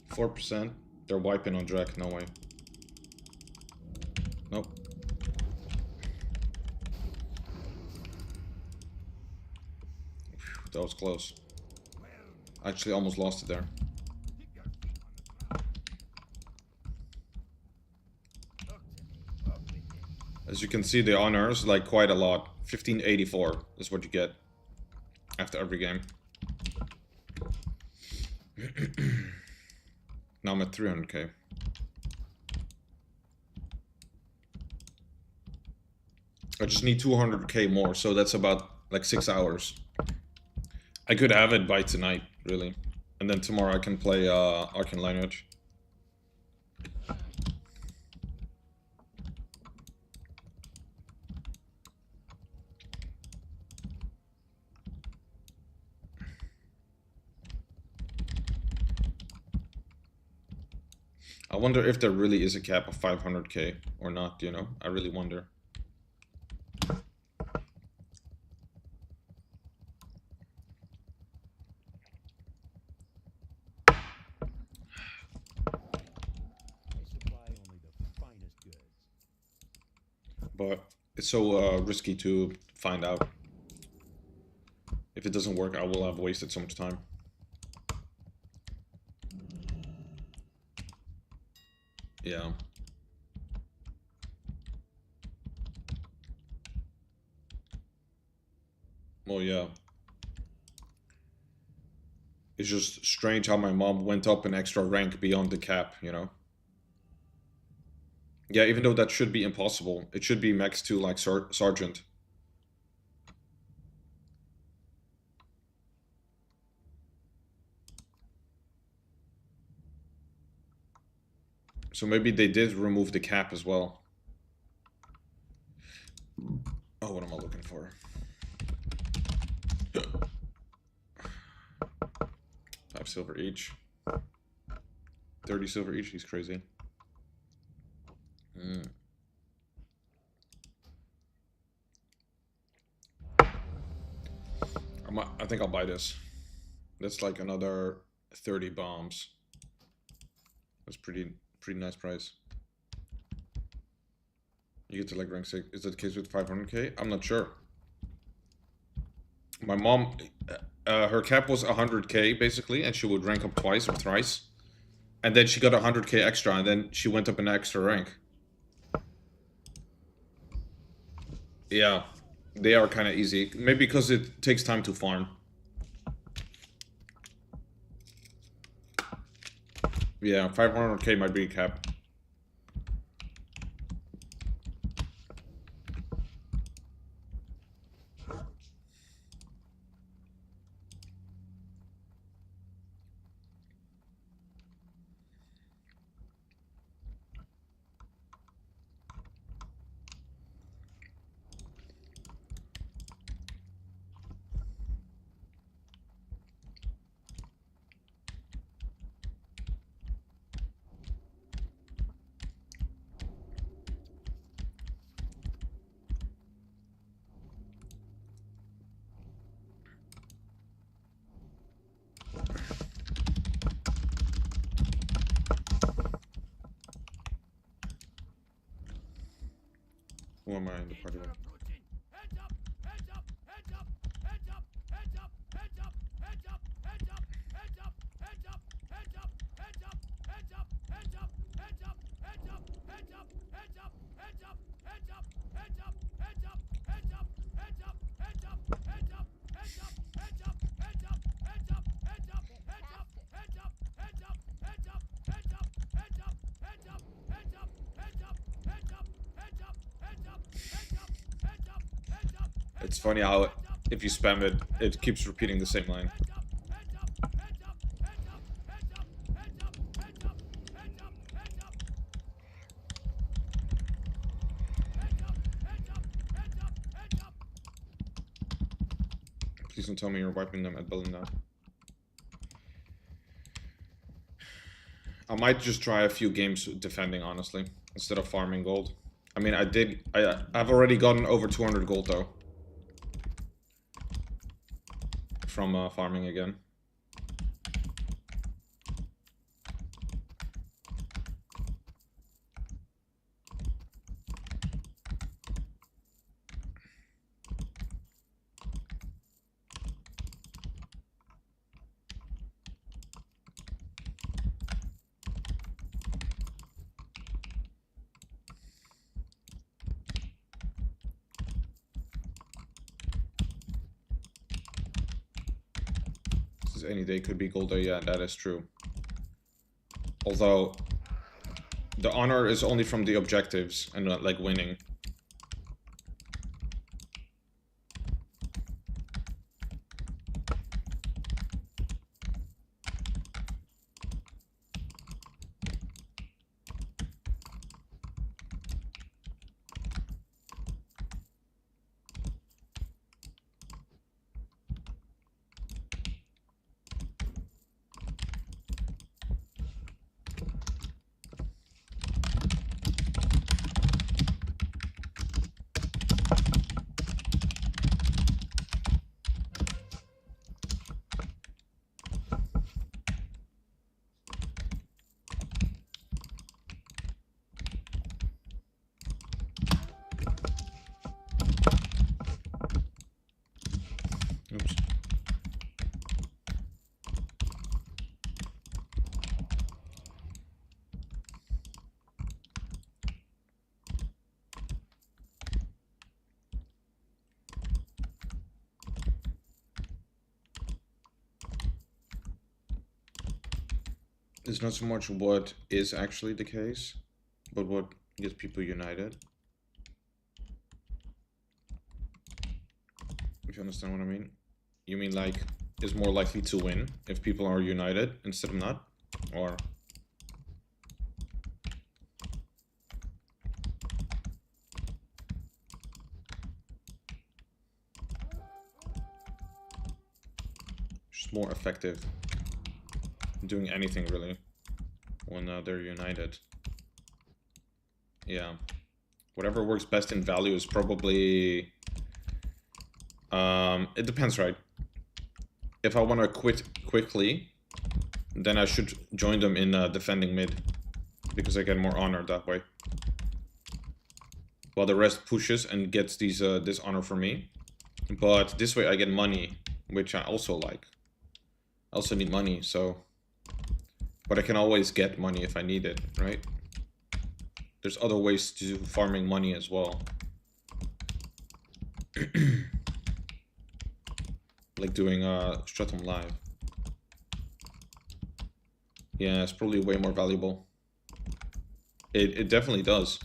4%. They're wiping on Drek. No way. Nope. That was close. I actually almost lost it there. As you can see, the honors like quite a lot. 1584 is what you get after every game. Now I'm at 300k. I just need 200k more, so that's about like 6 hours. I could have it by tonight, really. And then tomorrow I can play Arcane Lineage. I wonder if there really is a cap of 500k or not, you know? I really wonder. But it's so risky to find out. If it doesn't work, I will have wasted so much time. Yeah. Well, yeah. It's just strange how my mom went up an extra rank beyond the cap, you know? Yeah, even though that should be impossible. It should be max to, like, sergeant. So maybe they did remove the cap as well. Oh, what am I looking for? 5 silver each. 30 silver each, he's crazy. I think I'll buy this. That's like another 30 bombs. That's pretty nice price. You get to like rank 6. Is that the case with 500k? I'm not sure. My mom, her cap was 100k basically, and she would rank up twice or thrice. And then she got 100k extra, and then she went up an extra rank. Yeah, they are kind of easy. Maybe because it takes time to farm. Yeah, 500k might be a cap. Who am I in the party with? It's funny how if you spam it, it keeps repeating the same line. Please don't tell me you're wiping them at building now. I might just try a few games defending, honestly, instead of farming gold. I mean, I've already gotten over 200 gold though. from farming again. Any day could be gold day, yeah, that is true. Although the honor is only from the objectives and not like winning. Oops. It's not so much what is actually the case, but what gets people united. If you understand what I mean. You mean like is more likely to win if people are united instead of not? Or just more effective doing anything really when they're united. Yeah, whatever works best in value is probably it depends, right? If I want to quit quickly, then I should join them in defending mid, because I get more honor that way, while the rest pushes and gets these this honor for me. But this way I get money, which I also like. I also need money, so, but I can always get money if I need it, right? There's other ways to do farming money as well. Like doing Stratum Live. Yeah, it's probably way more valuable. It definitely does.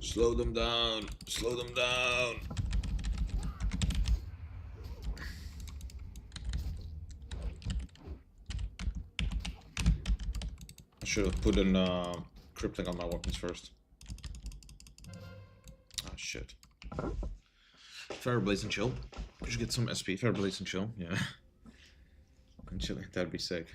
Slow them down. Slow them down. I should have put in crippling on my weapons first. Ah, shit. Fireblaze and chill. We should get some SP. Fireblaze and chill. Yeah. And chilling. That'd be sick.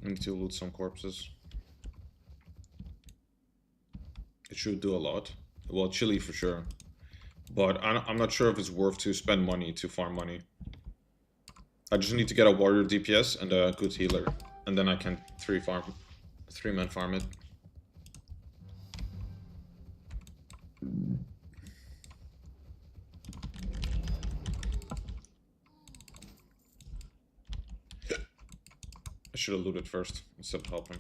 Need to loot some corpses. It should do a lot. Well, chili for sure. But I'm not sure if it's worth to spend money to farm money. I just need to get a warrior DPS and a good healer. And then I can 3-man farm it. I should have looted first instead of helping.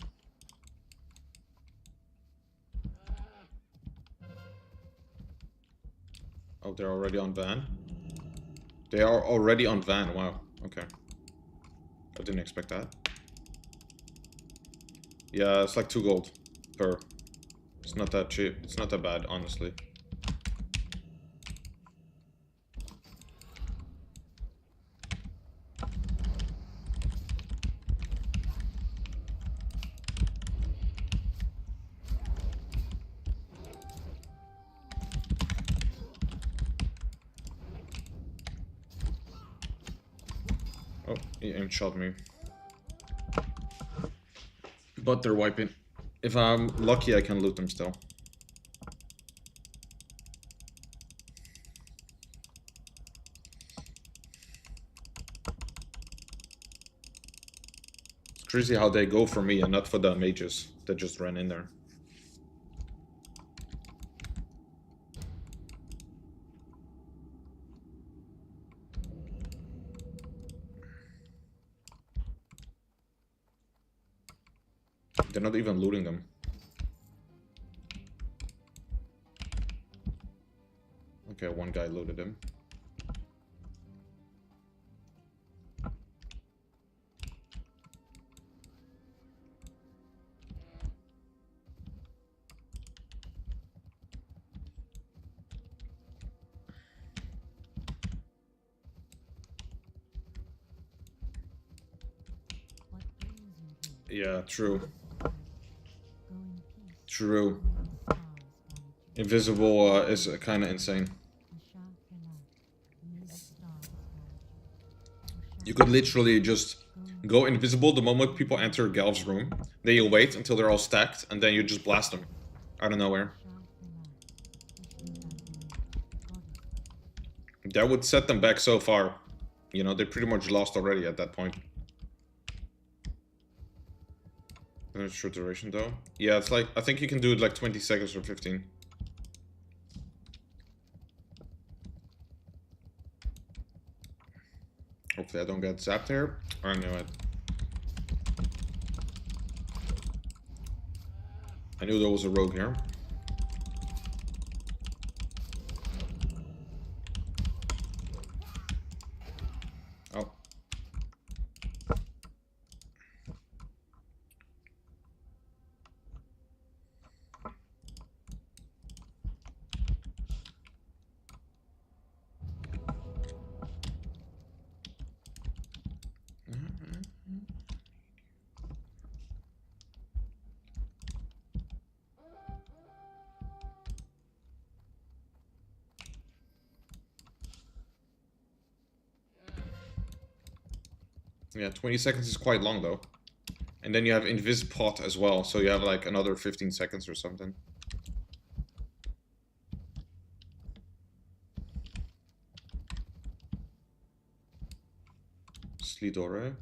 Oh, they're already on van? They are already on van, wow, okay. I didn't expect that. Yeah, it's like 2 gold per. It's not that cheap, it's not that bad, honestly. Oh, he aim shot me. But they're wiping. If I'm lucky, I can loot them still. It's crazy how they go for me and not for the mages that just ran in there. They're not even looting them. Okay, one guy looted him. Yeah, true. True. Invisible is kind of insane. You could literally just go invisible the moment people enter Galv's room. Then you wait until they're all stacked, and then you just blast them out of nowhere. That would set them back so far. You know, they pretty much lost already at that point. There's short duration though. Yeah, it's like, I think you can do it like 20 seconds or 15. Hopefully I don't get zapped here. I knew it. I knew there was a rogue here. Oh. Yeah, 20 seconds is quite long though. And then you have Invispot as well, so you have like another 15 seconds or something. Slidore.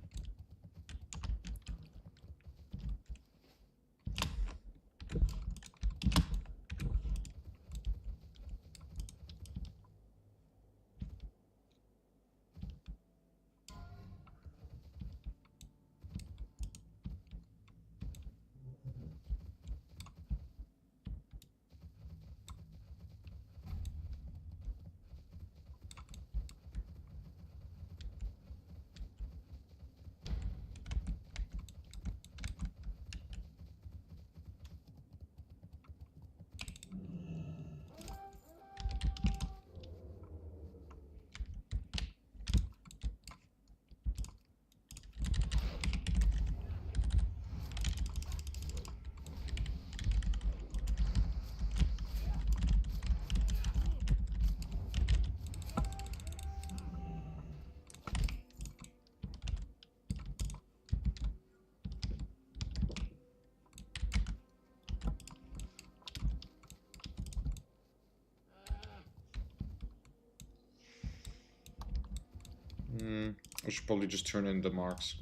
I should probably just turn in the marks.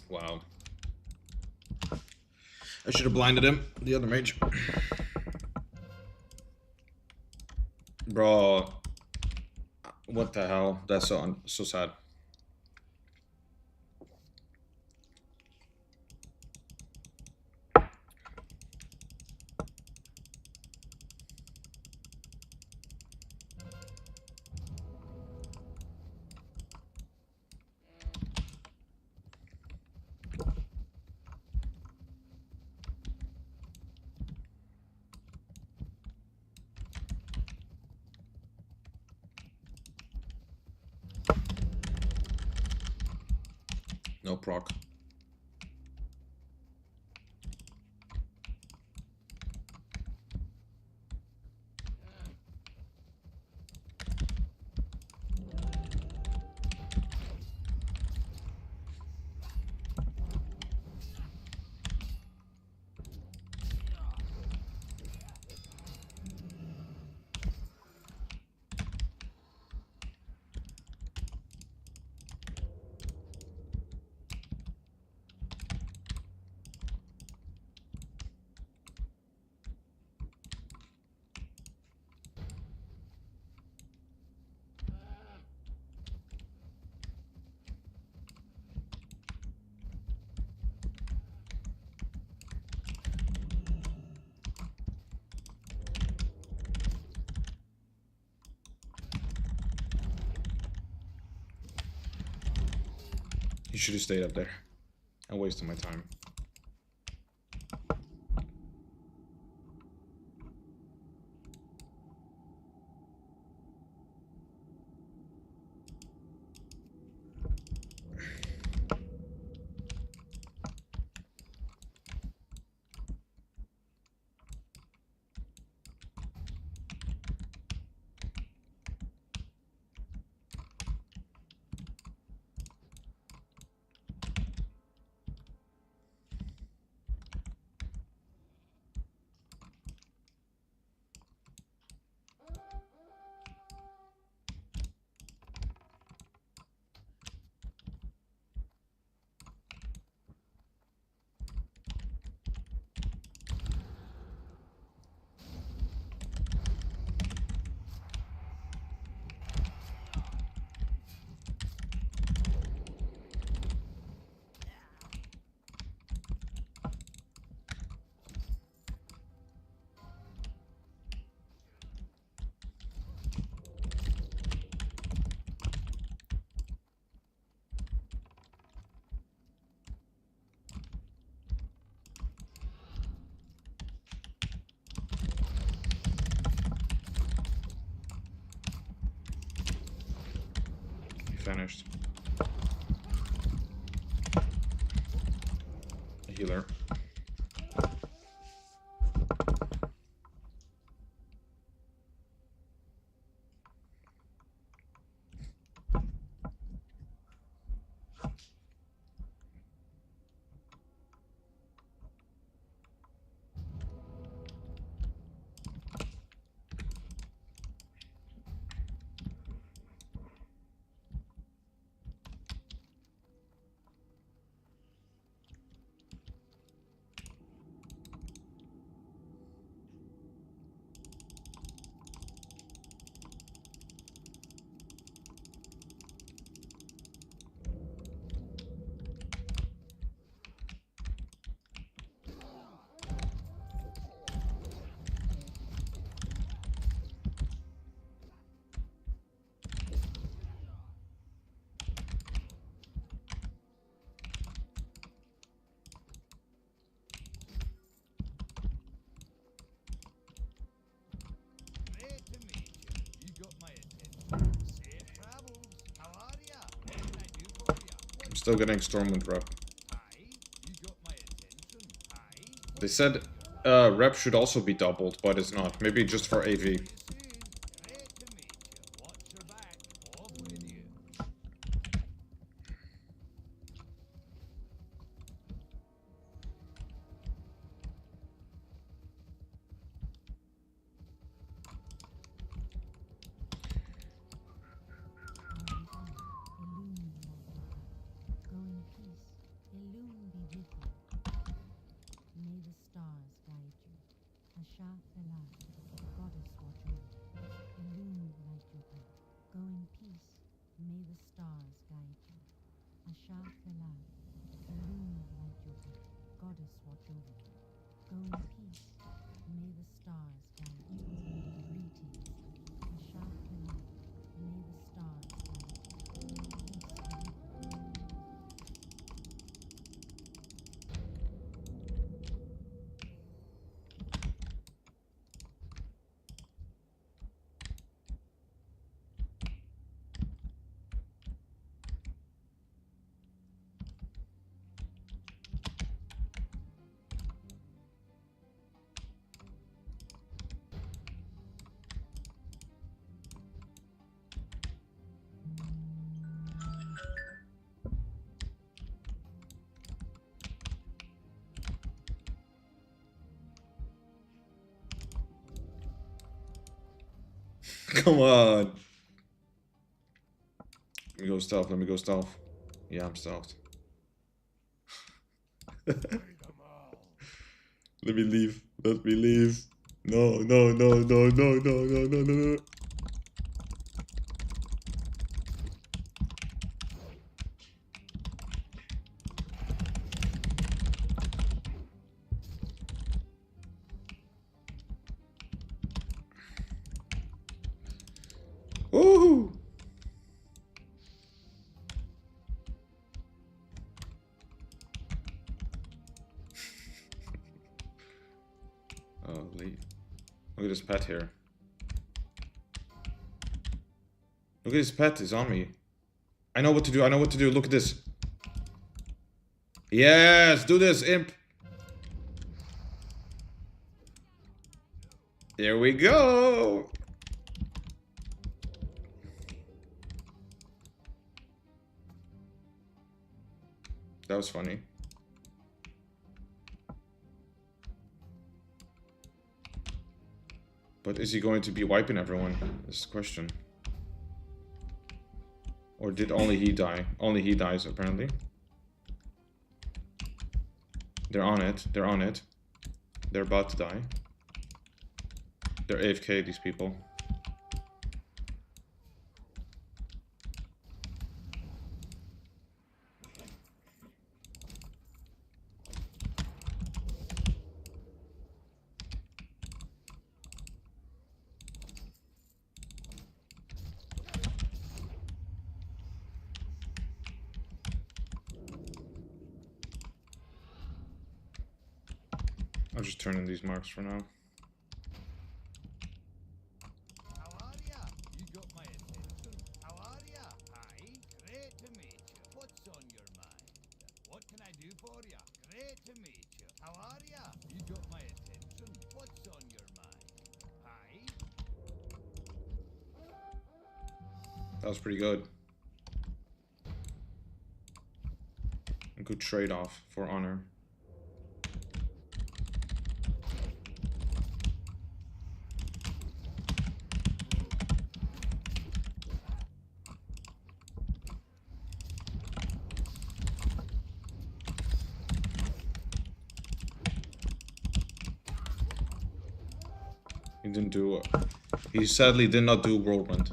Wow. I should have blinded him, the other mage. Bro. What the hell? That's so sad. No proc. You should have stayed up there. I wasted my time. Vanished. A healer. I'm still getting Stormwind rep. They said rep should also be doubled, but it's not. Maybe just for AV. Come on. Let me go stealth. Let me go stealth. Yeah, I'm stealthed. Let me leave. Let me leave. No, no, no, no, no, no, no, no, no, no. Woohoo! Oh, leave. Look at this pet here. Look at this pet, it's on me. I know what to do, I know what to do. Look at this. Yes, do this, imp. There we go. That was funny. But is he going to be wiping everyone? This is the question. Or did only he die? Only he dies, apparently. They're on it. They're on it. They're about to die. They're AFK, these people. I'll just turn in these marks for now. That was pretty good. A good trade-off for honor. He didn't do. He sadly did not do whirlwind.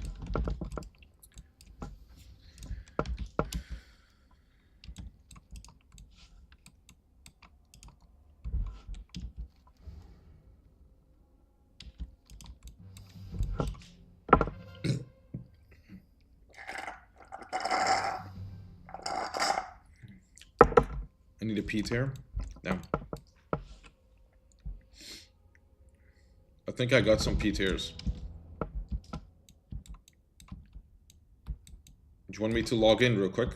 I need a pee here. Damn. I think I got some P tiers. Do you want me to log in real quick?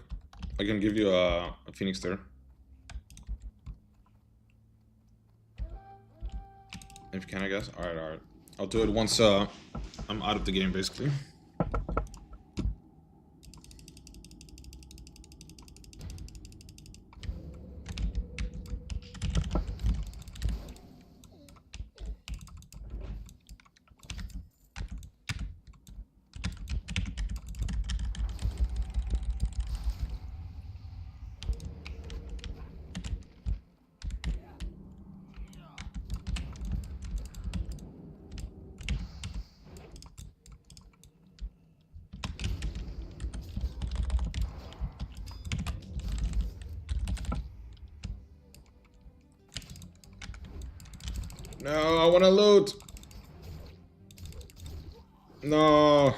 I can give you a Phoenix tier. If you can, I guess. Alright, alright. I'll do it once I'm out of the game, basically. No, I want to loot. No.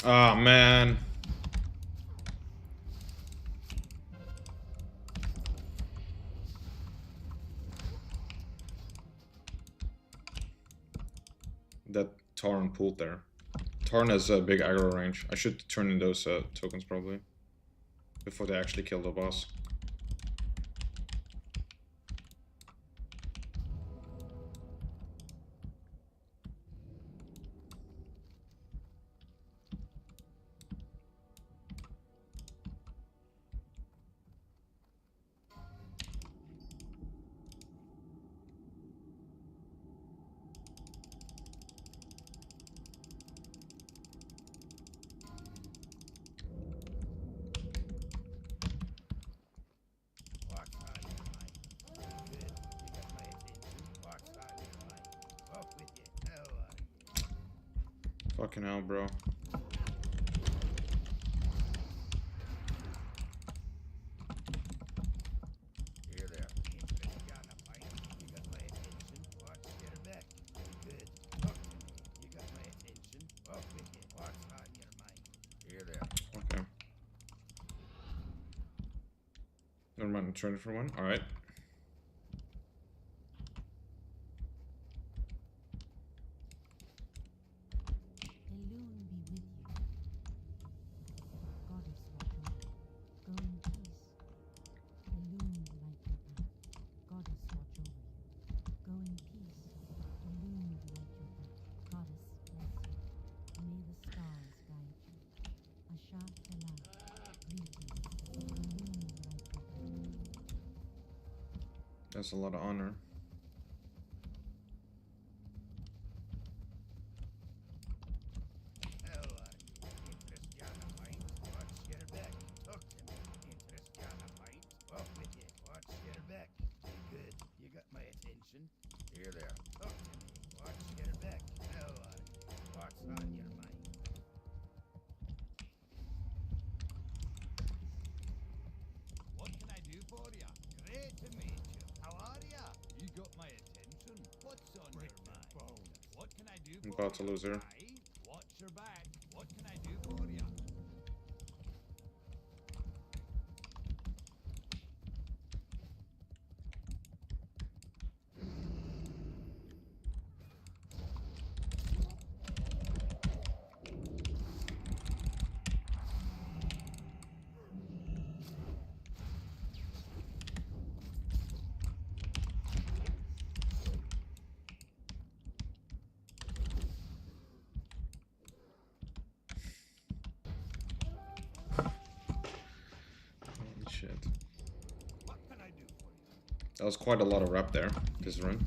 Ah, man. That Tarn pulled there. Tarn has a big aggro range. I should turn in those tokens probably. Before they actually kill the boss. Fucking hell, bro. Okay. Never mind, I'm turning for one. Alright. That's a lot of honor. I'm about to lose her. Shit. That was quite a lot of rep there, this run.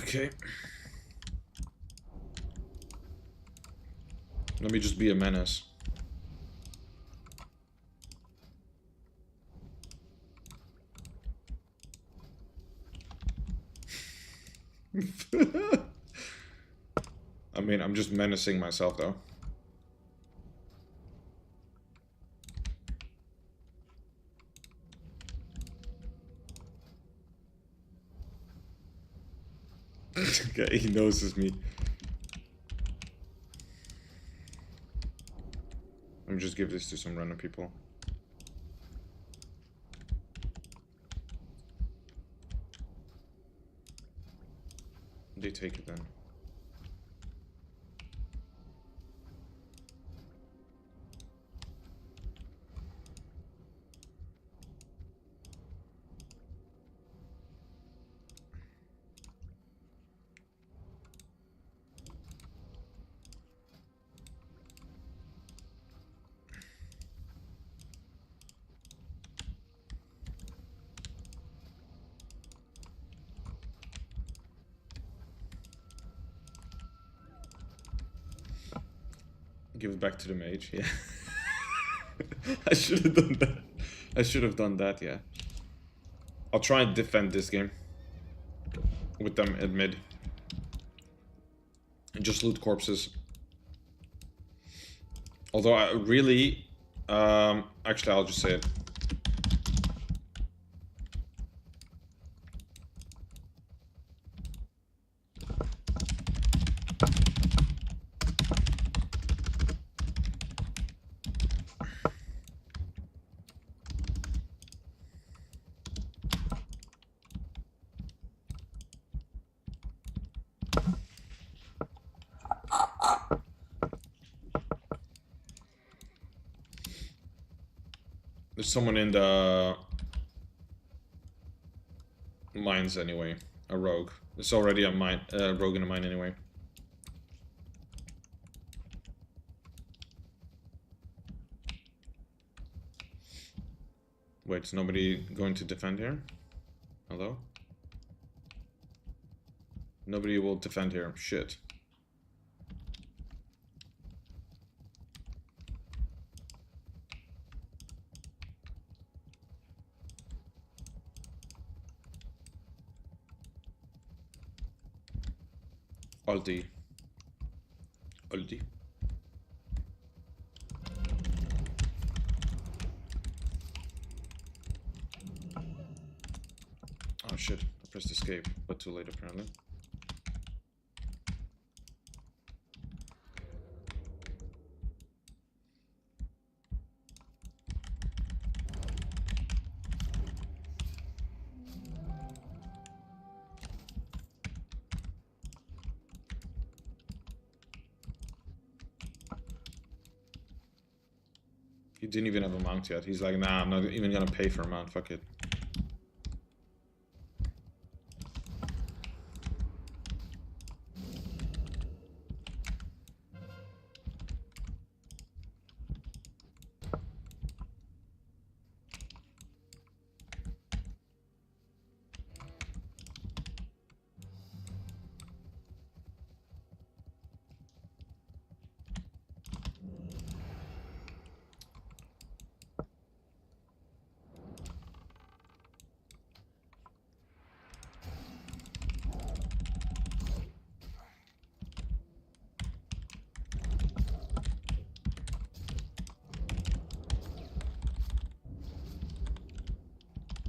Okay. Let me just be a menace. I mean, I'm just menacing myself though. Okay, he knows it's me. Let me just give this to some random people. They take it then. Give it back to the mage, yeah. I should have done that. I should have done that, yeah. I'll try and defend this game. With them at mid. And just loot corpses. Although I really... actually, I'll just say it. There's someone in the mines anyway. A rogue. There's already a mine, rogue in the mine anyway. Wait, is nobody going to defend here? Hello? Nobody will defend here. Shit. Ulti. Ulti. Oh shit, I pressed escape, but too late apparently. He didn't even have a mount yet. He's like, nah, I'm not even gonna pay for a mount, fuck it.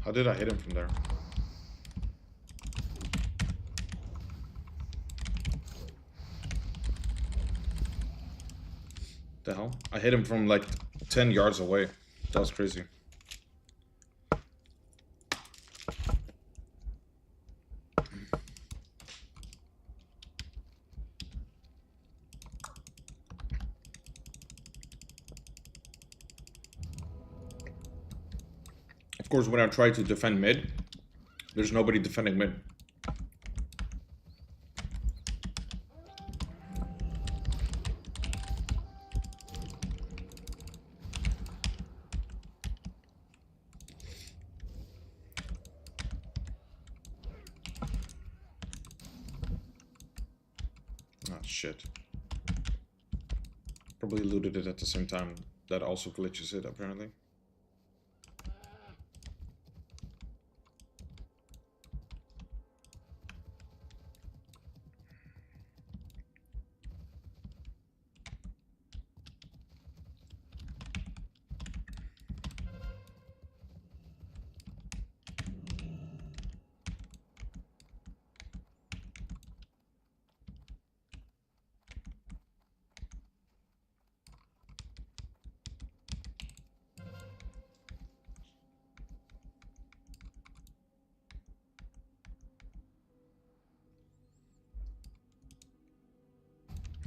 How did I hit him from there? The hell? I hit him from like 10 yards away. That was crazy. Of course, when I try to defend mid, there's nobody defending mid. shit. Probably looted it at the same time. That also glitches it, apparently.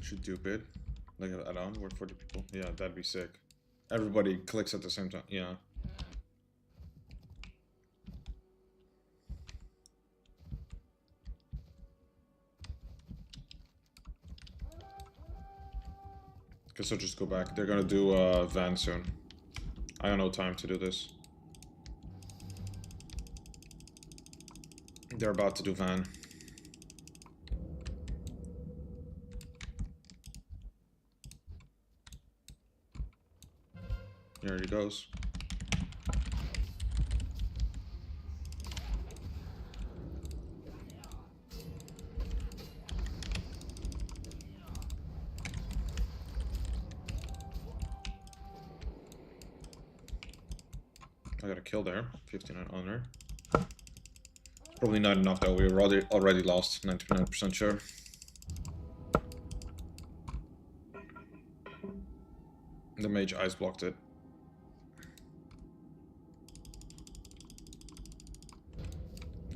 Should do a bit. Like an add-on, work for the people. Yeah, that'd be sick. Everybody clicks at the same time. Yeah. Guess I'll just go back. They're gonna do van soon. I got no time to do this. They're about to do van. There he goes. I got a kill there. 59 honor. Probably not enough though. We already lost. 99% sure. The mage ice blocked it.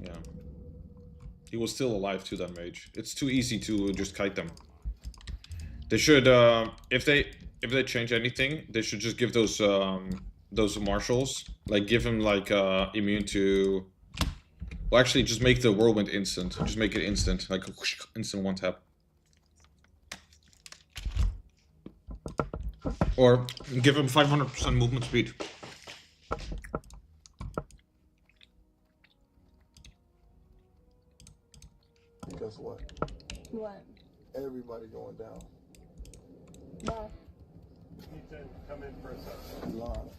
Yeah. He was still alive too, that mage. It's too easy to just kite them. They should, if they change anything, they should just give those marshals, like give him like immune to. Well, actually, just make the whirlwind instant. Just make it instant, like whoosh, instant one tap. Or give him 500% movement speed. Guess what? What? Everybody going down. Why? Need to come in for a second. Line.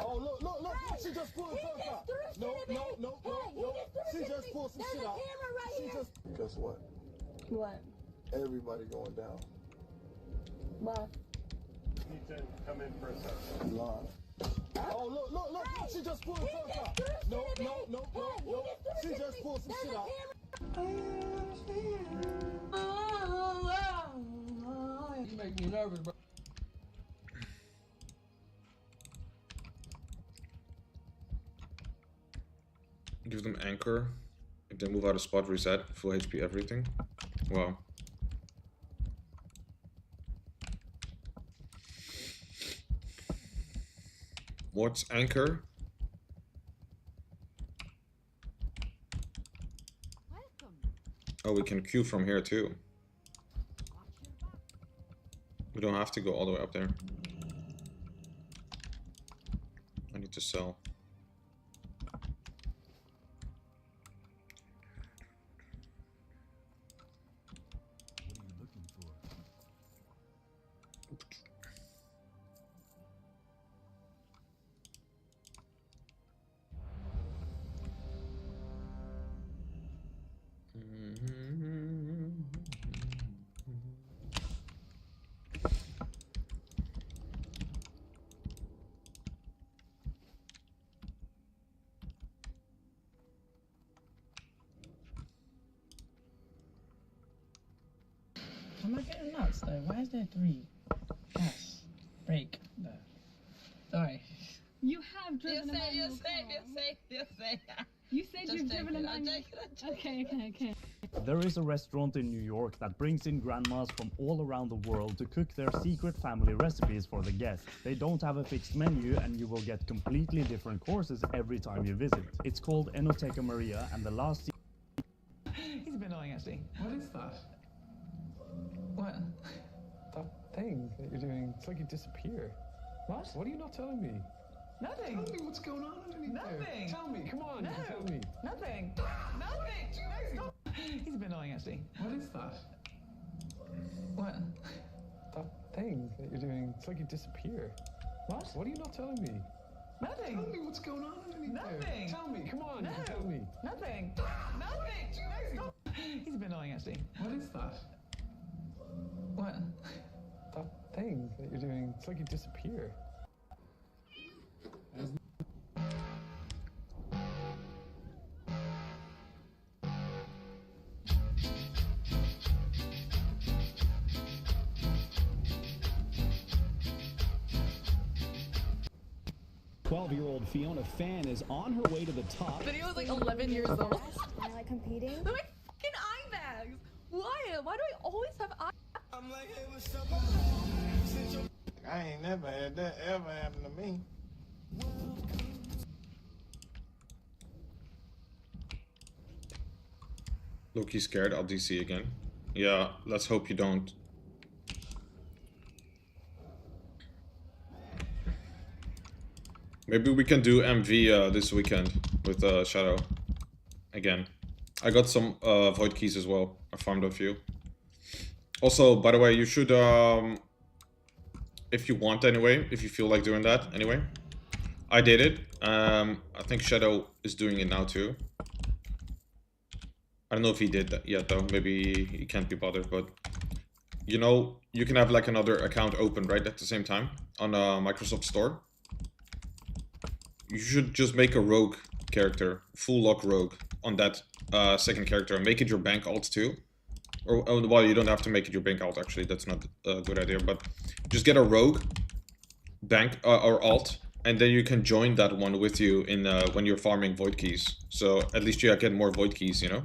Oh, look, Hey, she just pulled he her just out. threw shit No, at me. no. Hey, he just threw She shit at just me. pulled some There's shit a out. camera right She here. just. Guess what? What? Everybody going down. Why? Need to come in for a second. Line. Oh, look, Hey, she just pulled he her just out. threw shit No. at me. Hey, he She just threw shit at just me. pulled some There's shit a out. You make me nervous, bro. Give them anchor. If they move out of spot, reset. Full HP, everything. Wow. What's anchor? Oh, we can queue from here too. We don't have to go all the way up there. I need to sell. Am I getting nuts though? Why is there 3? Gas. Brake. No. Sorry. You have driven a manual car. You said you've driven a manual. Okay. There is a restaurant in New York that brings in grandmas from all around the world to cook their secret family recipes for the guests. They don't have a fixed menu and you will get completely different courses every time you visit. It's called Enoteca Maria and the last... He's a bit annoying actually. What is that? What? That thing that you're doing, it's like you disappear. What? What are you not telling me? Nothing. Tell me what's going on underneath there. Nothing. Tell me, come on, No. you can tell me. Nothing. Nothing. Stop. He's a bit annoying actually. What is that? What? That thing that you're doing, it's like you disappear. What? What are you not telling me? Nothing. Tell me what's going on underneath there. Nothing. Tell me, come on, No. tell me. Nothing. Nothing. Stop. He's a bit annoying, actually. What is that? What? That thing that you're doing, it's like you disappear. Twelve-year-old Fiona Fan is on her way to the top. The video was like 11 years old. Am I like competing? They're my fucking eye bags. Why? Why do I always have eye? I'm like, hey, what's up? I ain't never had that ever happen to me. Loki scared. I'll DC again. Yeah, let's hope you don't. Maybe we can do MV this weekend with Shadow again. I got some void keys as well. I farmed a few. Also, by the way, you should, if you want anyway, if you feel like doing that anyway. I did it. I think Shadow is doing it now too. I don't know if he did that yet though. Maybe he can't be bothered, but you know, you can have like another account open right at the same time on Microsoft Store. You should just make a rogue character, full lock rogue on that second character and make it your bank alt too. Or well, you don't have to make it your bank alt actually. That's not a good idea, but just get a rogue bank or alt, and then you can join that one with you in when you're farming void keys. So at least you get more void keys, you know.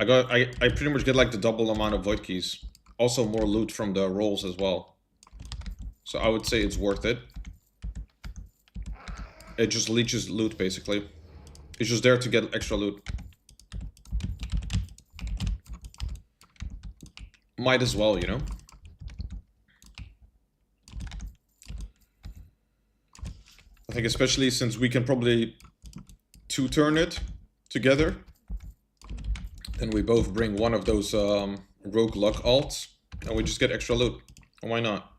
I pretty much get like the double amount of void keys. Also more loot from the rolls as well. So I would say it's worth it. It just leeches loot basically. It's just there to get extra loot. Might as well, you know. I think especially since we can probably two-turn it together. Then we both bring one of those rogue luck alts and we just get extra loot. And why not?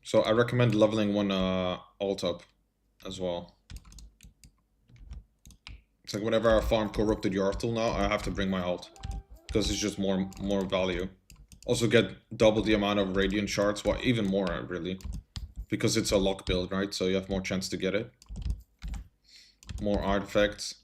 So I recommend leveling one alt up as well. It's like whenever I farm Corrupted Yaratul now, I have to bring my alt. Because it's just more value. Also get double the amount of Radiant Shards, well even more really. Because it's a lock build, right? So you have more chance to get it. More artifacts.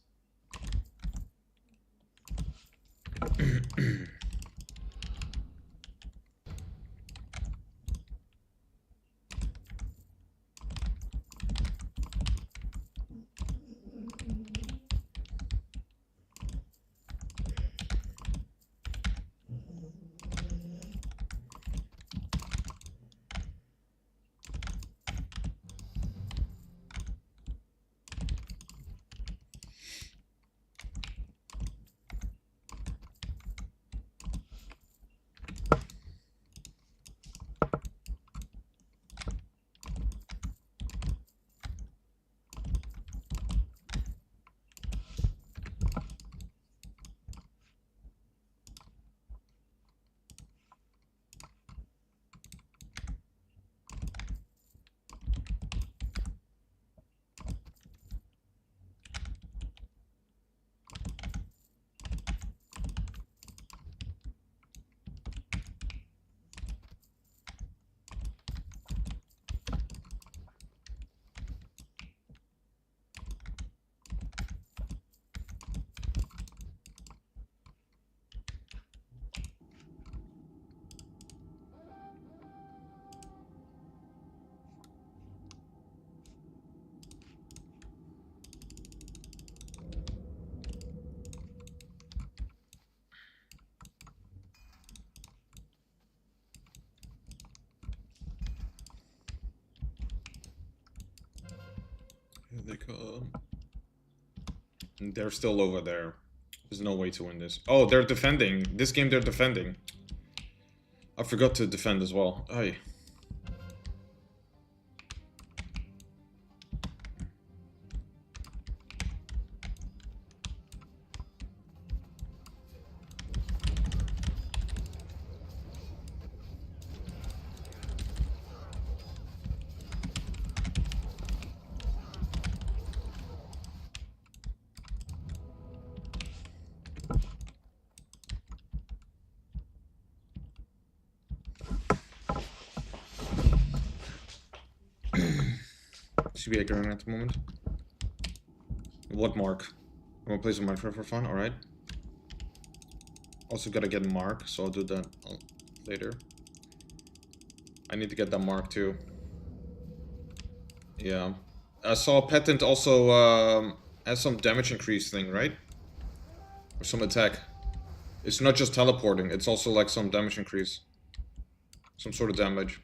Here they come. They're still over there. There's no way to win this. Oh, they're defending. This game they're defending. I forgot to defend as well. Aye. CBA growing at the moment. What mark? I'm gonna play some Minecraft for fun, alright. Also gotta get Mark, so I'll do that later. I need to get that Mark too. Yeah. I saw Patent also has some damage increase thing, right? Or some attack. It's not just teleporting, it's also like some damage increase. Some sort of damage.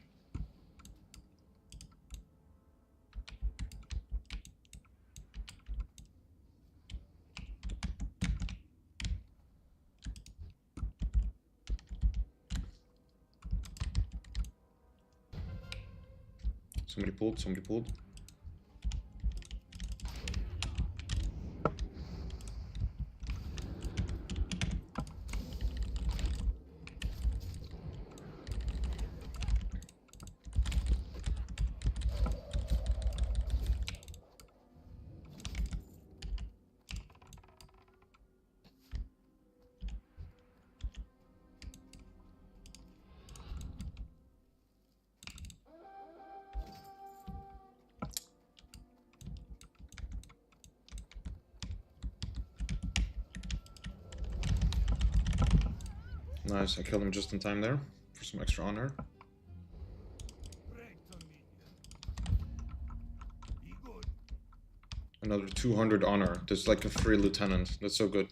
Somebody pulled, somebody pulled. Nice, I killed him just in time there for some extra honor. Another 200 honor. There's like a free lieutenant. That's so good.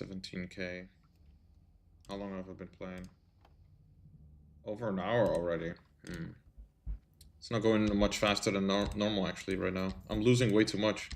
$17K. How long have I been playing? Over an hour already. It's not going much faster than normal actually right now. I'm losing way too much.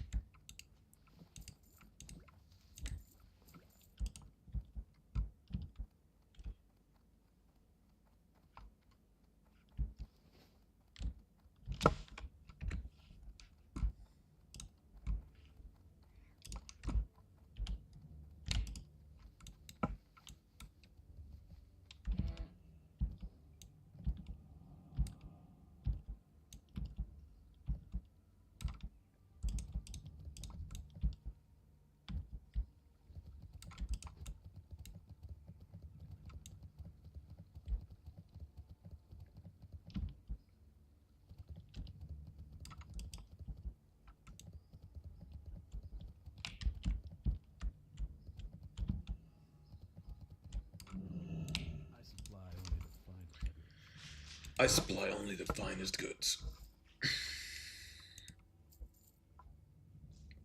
I supply only the finest goods.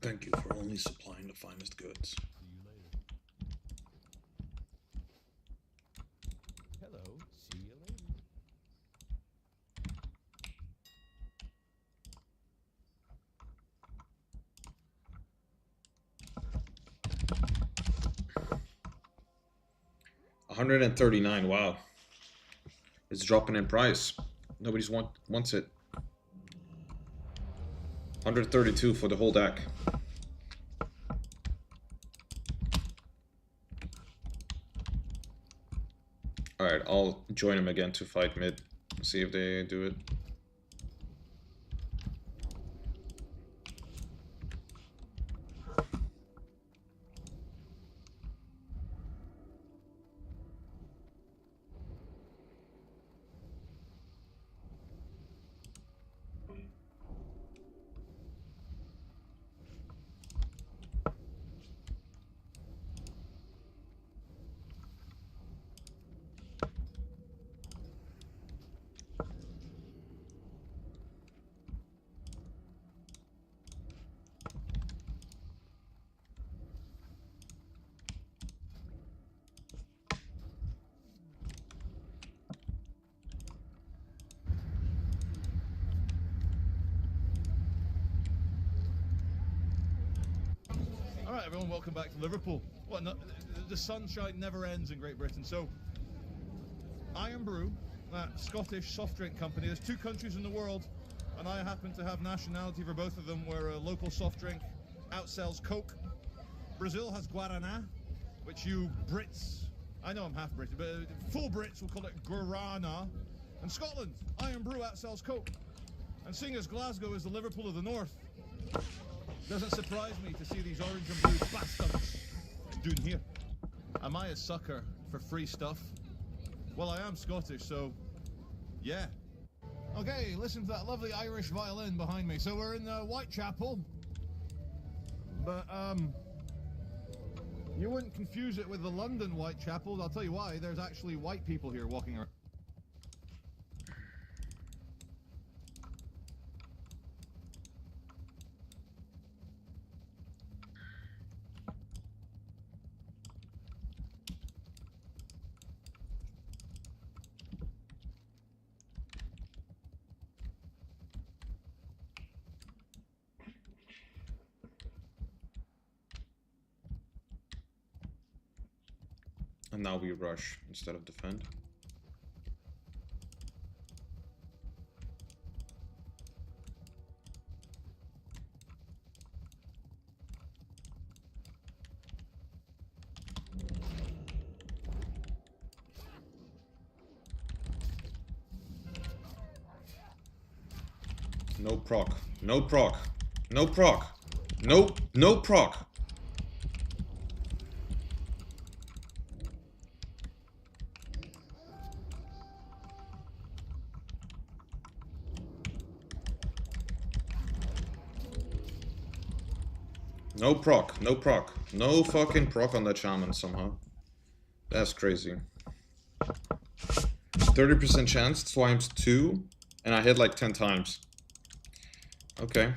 Thank you for only supplying the finest goods. Hello, see you later. $139, wow. It's dropping in price. Nobody's wants it. 132 for the whole deck. Alright, I'll join them again to fight mid. See if they do it. Alright everyone, welcome back to Liverpool. Well, no, the sunshine never ends in Great Britain. So, Iron Brew, that Scottish soft drink company, there's 2 countries in the world and I happen to have nationality for both of them, where a local soft drink outsells Coke. Brazil has Guaraná, which you Brits, I know I'm half British, but full Brits will call it Guarana. And Scotland, Iron Brew outsells Coke. And seeing as Glasgow is the Liverpool of the North, doesn't surprise me to see these orange and blue bastards doing here. Am I a sucker for free stuff? Well, I am Scottish, so yeah. Okay, listen to that lovely Irish violin behind me. So we're in Whitechapel, but you wouldn't confuse it with the London Whitechapel. I'll tell you why. There's actually white people here walking around. And now we rush instead of defend. No proc. No proc. No proc. No proc. No proc, no proc. No fucking proc on that shaman somehow. That's crazy. 30% chance, times 2, and I hit like 10 times. Okay.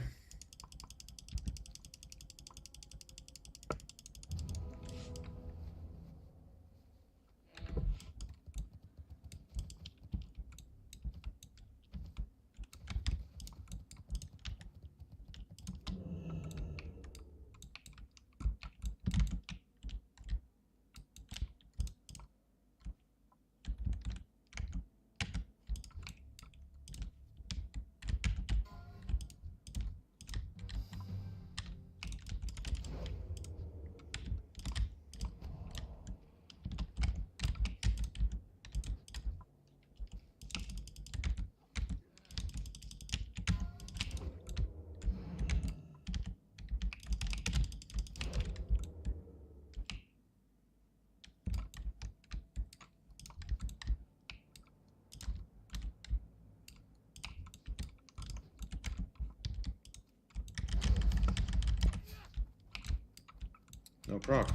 No proc.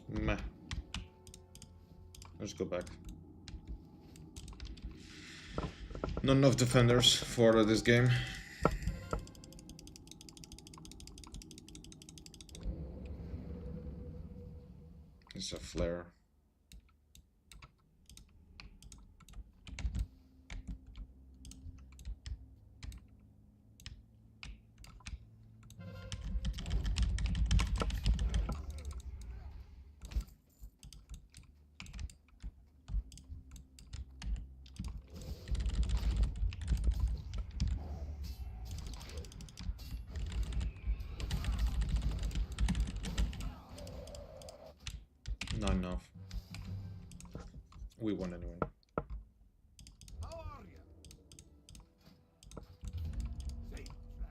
Meh. Let's go back. Not enough defenders for this game. It's a flare. not enough. We won anyway. How are you? Safe traveler.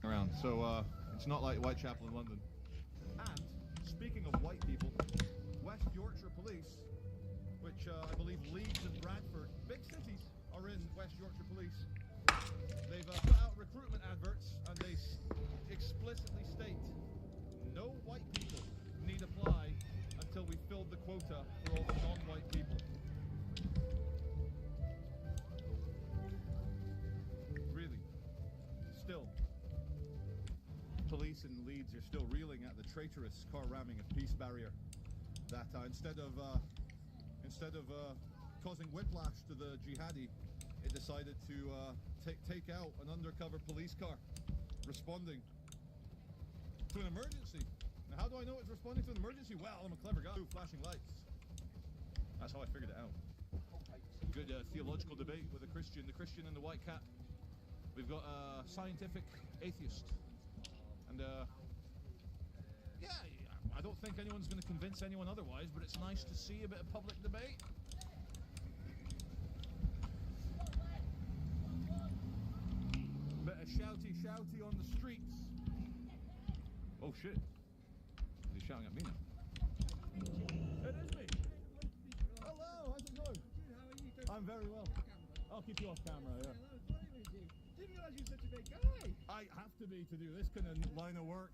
Around. So it's not like Whitechapel in London. And speaking of white people, West Yorkshire Police, which I believe Leeds and Bradford, big cities, are in West Yorkshire Police. They've put out recruitment adverts and they explicitly state no white people need apply until we filled the quota for all the non-white people. Really. Still. Police in Leeds are still reeling at the traitorous car ramming of Peace Barrier. That instead of causing whiplash to the jihadi, it decided to take out an undercover police car, responding to an emergency. Now, how do I know it's responding to an emergency? Well, I'm a clever guy. Flashing lights. That's how I figured it out. Good theological debate with the Christian in the white cap. We've got a scientific atheist. And yeah, I don't think anyone's going to convince anyone otherwise, but it's nice to see a bit of public debate. shouty on the streets. Oh shit. Is he shouting at me now? It is me. Hello, how's it going? I'm very well. I'll keep you off camera, yeah. Didn't realize you're such a big guy. I have to be to do this kind of line of work.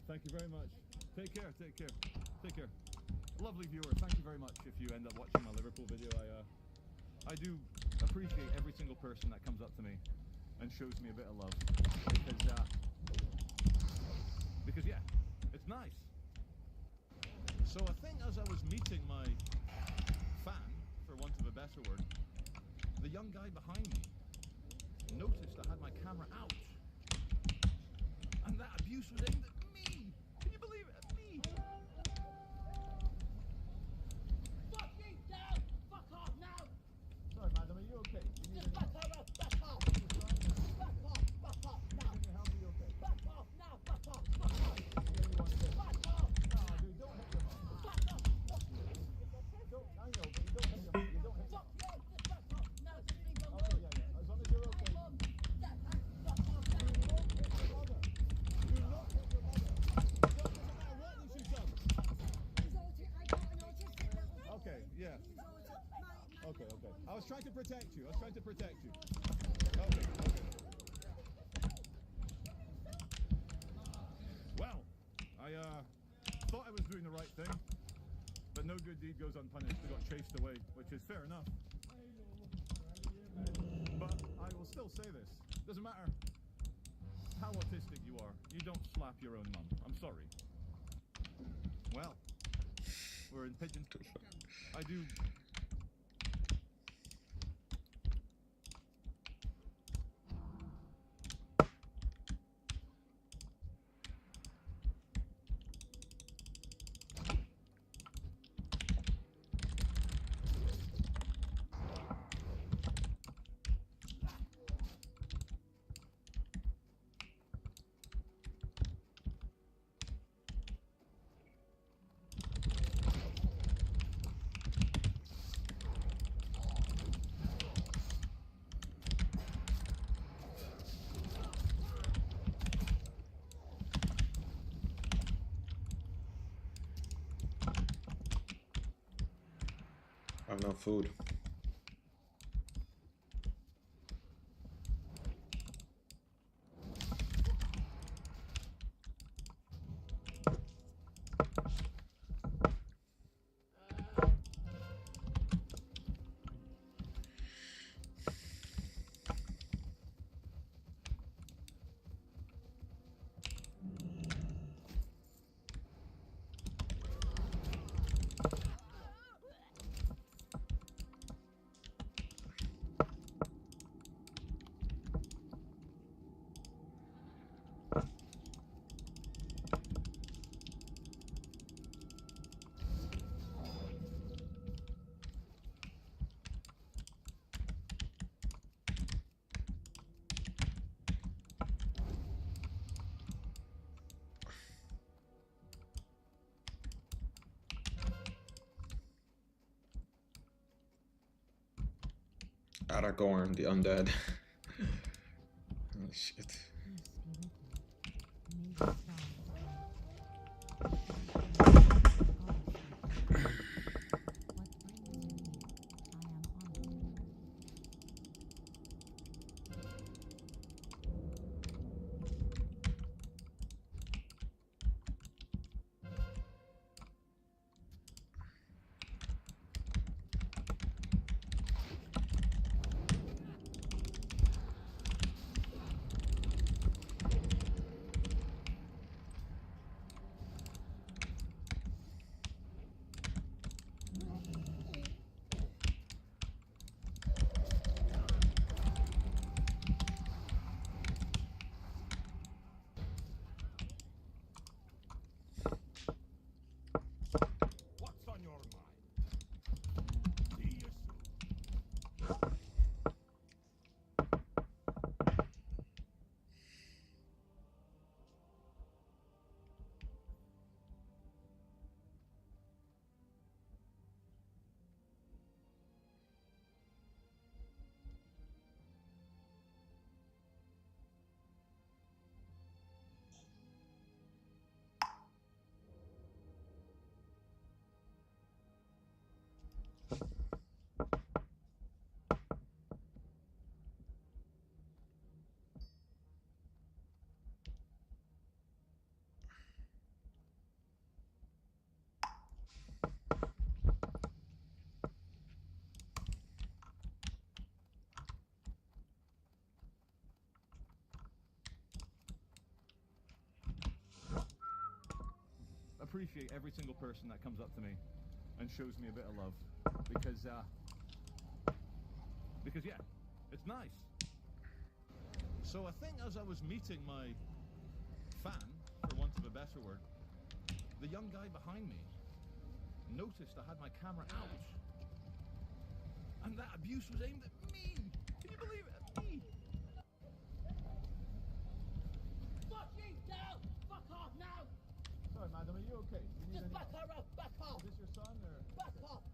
Thank you very much. Take care, take care. Take care. Lovely viewer, thank you very much if you end up watching my Liverpool video. I do appreciate every single person that comes up to me and shows me a bit of love. Because yeah, it's nice. So I think as I was meeting my fan, for want of a better word, the young guy behind me noticed I had my camera out. And that abuse was aimed at me! Can you believe it? At me! Fucking down! Fuck off now! Sorry, madam, are you okay? Just back off! Back off! Back off! Back off now! Can you help me? Okay? Back off now! Back off! Back off! Back off! No, dude, don't hit your mom. Back off! Don't, I know, but you don't hit your mom. You don't hit your Fuck you! Just back off now! Just leave them Okay, yeah, yeah. As long as you're okay. Back off now! Okay, yeah. Okay, okay. I was trying to protect you. Okay, okay. Well, I thought I was doing the right thing, but no good deed goes unpunished. I got chased away, which is fair enough. But I will still say this. Doesn't matter how autistic you are, you don't slap your own mum. I'm sorry. Well, we're in Pigeon. I do. I have no food. Aragorn, the undead. Oh shit. appreciate every single person that comes up to me and shows me a bit of love, because yeah, it's nice. So I think as I was meeting my fan, for want of a better word, the young guy behind me noticed I had my camera out, and that abuse was aimed at me. Can you believe it? At me. Fuck you down! Fuck off now! Sorry, madam, are you okay? You Just back her up, back off! Is this your son, or? Back off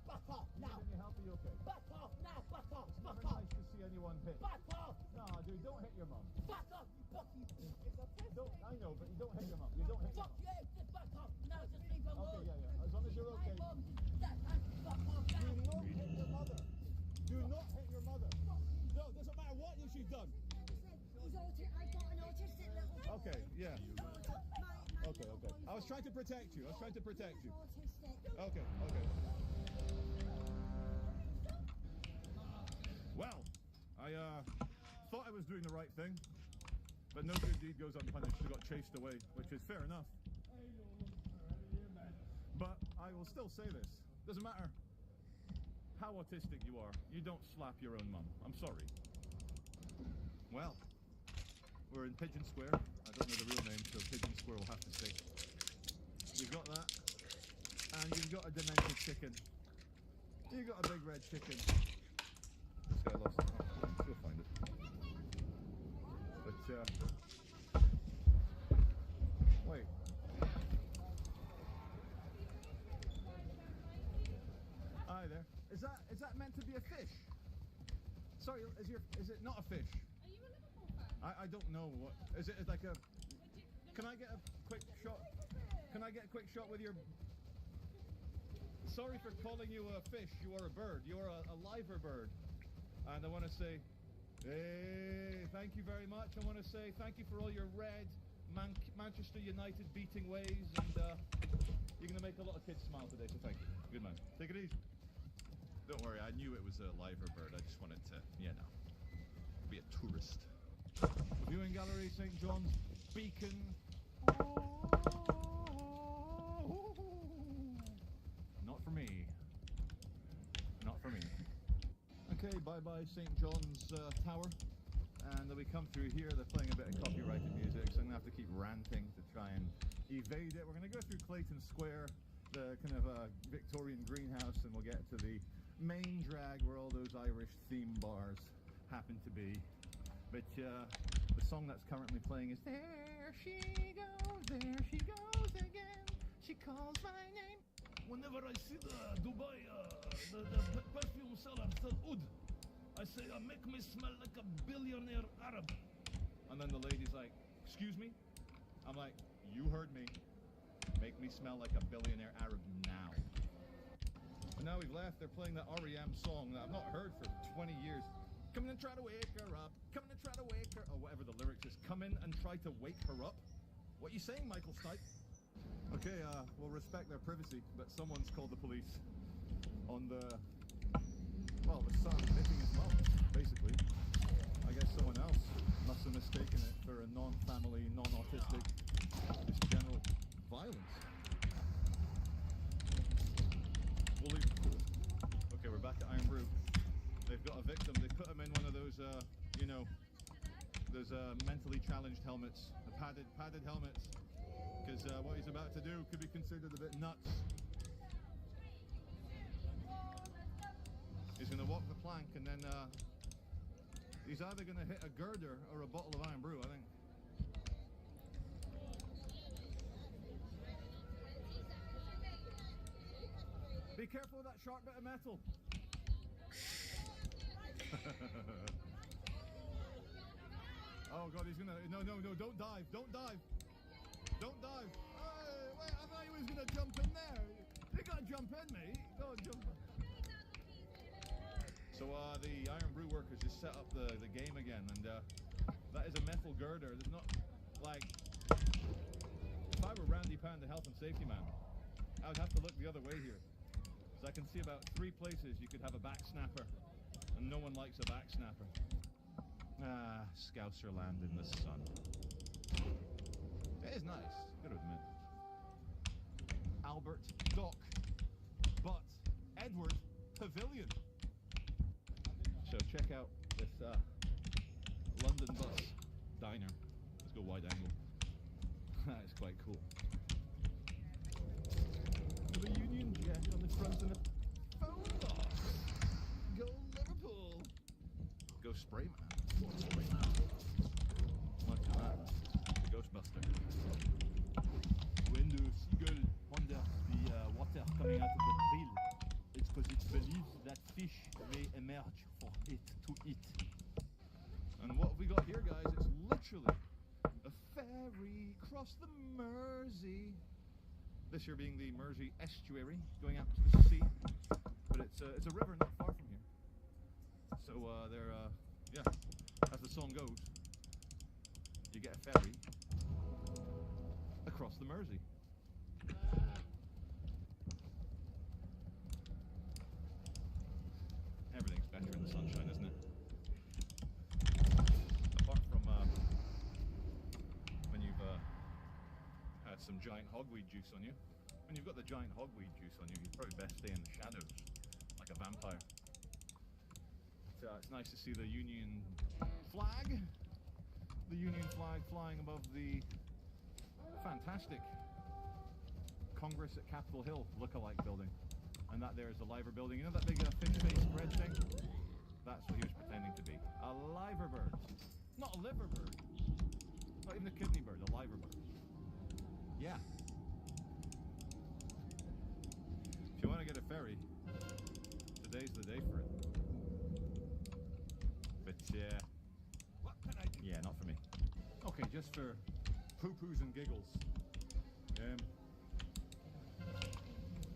now! Need any help? Are you okay? Back off now, back off, It's back never off! nice to see anyone hit. Back off! No, dude, don't hit your mum. Back off, you fucking... It's a piss. Don't, I know, but you don't hit your mum. You don't hit your Fuck mum. you! Just back off! No, just leave her alone! Okay, yeah. As long as you're okay. My mum just that and fuck off now! Do not hit your mother. Do not hit your mother. No, it doesn't matter what she's done. He's autistic. I got an autistic little... Okay, yeah. Okay. I was trying to protect you. Okay. Well, I thought I was doing the right thing, but no good deed goes unpunished. I got chased away, which is fair enough. But I will still say this. Doesn't matter how autistic you are, you don't slap your own mum. I'm sorry. Well, we're in Pigeon Square. I don't know the real name, so Pigeon Square will have to stay. You've got that, and you've got a demented chicken. You've got a big red chicken. This guy lost it. Oh, we'll find it. But, wait. Hi there. Is that meant to be a fish? Sorry, is it not a fish? Are you a Liverpool fan? I don't know what is it like a. Can I get a quick shot? Can I get a quick shot with your? Sorry for calling you a fish. You are a bird. You are a liver bird. And I want to say, hey, thank you very much. I want to say thank you for all your red Manchester United beating ways, and you're going to make a lot of kids smile today. So thank you. Good man. Take it easy. Don't worry. I knew it was a liver bird. I just wanted to, be a tourist. Viewing gallery, St. John's Beacon. Not for me. Not for me. Okay, bye-bye St. John's Tower. And then we come through here, they're playing a bit of copyrighted music, so I'm going to have to keep ranting to try and evade it. We're going to go through Clayton Square, the kind of Victorian greenhouse, and we'll get to the main drag where all those Irish theme bars happen to be. But the song that's currently playing is There she goes again, she calls my name. Whenever I see the Dubai, the perfume seller sell oud, I say, make me smell like a billionaire Arab. And then the lady's like, excuse me? I'm like, you heard me. Make me smell like a billionaire Arab now. And now we've left, they're playing that REM song that I've not heard for 20 years. Come in and try to wake her up. Come in and try to wake her, or whatever the lyrics is. Come in and try to wake her up. What are you saying, Michael Stipe? Okay, we'll respect their privacy, but someone's called the police on the son hitting his mum, basically. I guess someone else must have mistaken it for a non-family, non-autistic, just general violence. We'll leave it cool. Okay, we're back at Iron Brew. They've got a victim. They put him in one of those, those mentally challenged helmets, the padded helmets, because what he's about to do could be considered a bit nuts. He's going to walk the plank, and then he's either going to hit a girder or a bottle of Iron Brew, I think. Be careful with that sharp bit of metal. Oh God, he's gonna, no, don't dive, don't dive. Don't dive. Hey, wait, I thought he was gonna jump in there. You gotta jump in, mate. Go on, jump in. So the Iron Brew workers just set up the game again, and that is a metal girder. There's not, like, if I were Randy Pan, the health and safety man, I would have to look the other way here. So I can see about 3 places you could have a back snapper, and no one likes a back snapper. Ah, Scouser land in the sun. It is nice, gotta admit. Albert Dock, but Edward Pavilion. So check out this London Bus diner. Let's go wide angle. That is quite cool. The Union Jack on the front and the phone box. Go Liverpool. Go Sprayman. Sprayman. Look at that. The Ghostbuster. When the seagull ponders the water coming out of the grill, it's because it believes that fish may emerge for it to eat. And what have we got here, guys? It's literally a ferry across the Mersey. This here being the Mersey estuary, going out to the sea. But it's a river not far from here. So yeah, as the song goes, you get a ferry across the Mersey. Everything's better in the sunshine, isn't it? Apart from when you've had some giant hogweed juice on you. When you've got the giant hogweed juice on you, you'd probably best stay in the shadows, like a vampire. It's nice to see the Union flag. The Union flag flying above the fantastic Congress at Capitol Hill look-alike building. And that there is the Liver building. You know that big fish-faced red thing? That's what he was pretending to be. A liver bird. Not a liver bird. Not even a kidney bird, a liver bird. Yeah. If you want to get a ferry, today's the day for it. But what can I do? Yeah, not for me. Okay, just for poo-poos and giggles.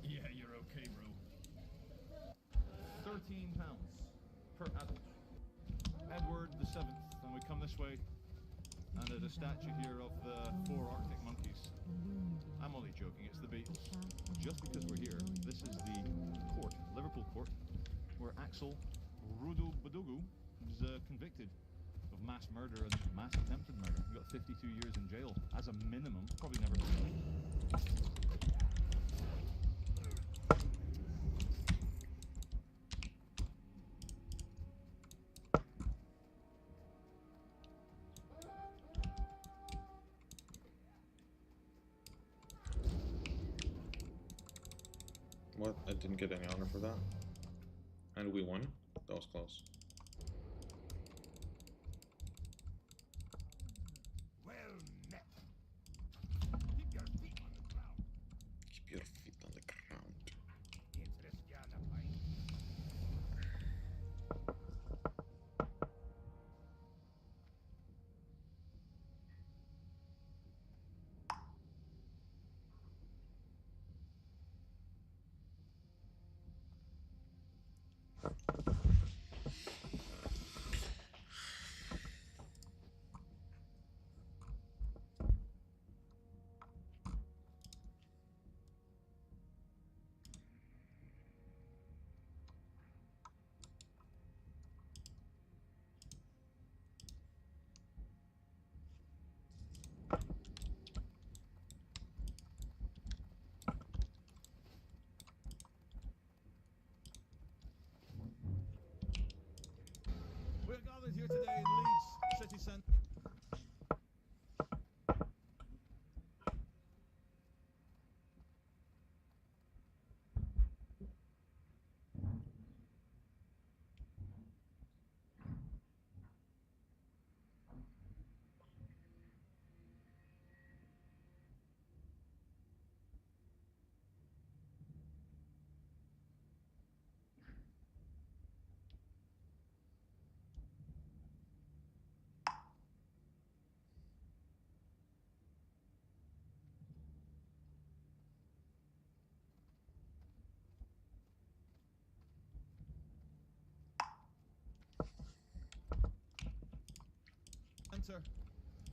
Yeah, you're okay, bro. £13 per adult. Edward VII, and we come this way, and there's a statue here of the 4 Arctic monkeys. I'm only joking, it's the Beatles. Just because we're here, this is the court, Liverpool court, where Axel Rudubudugu was convicted of mass murder and mass attempted murder. He got 52 years in jail as a minimum, probably never released. What? I didn't get any honor for that. And we won. That was close. Well met. Keep your feet on the ground. Keep your feet on the ground. We're gathered here today in Leeds city centre.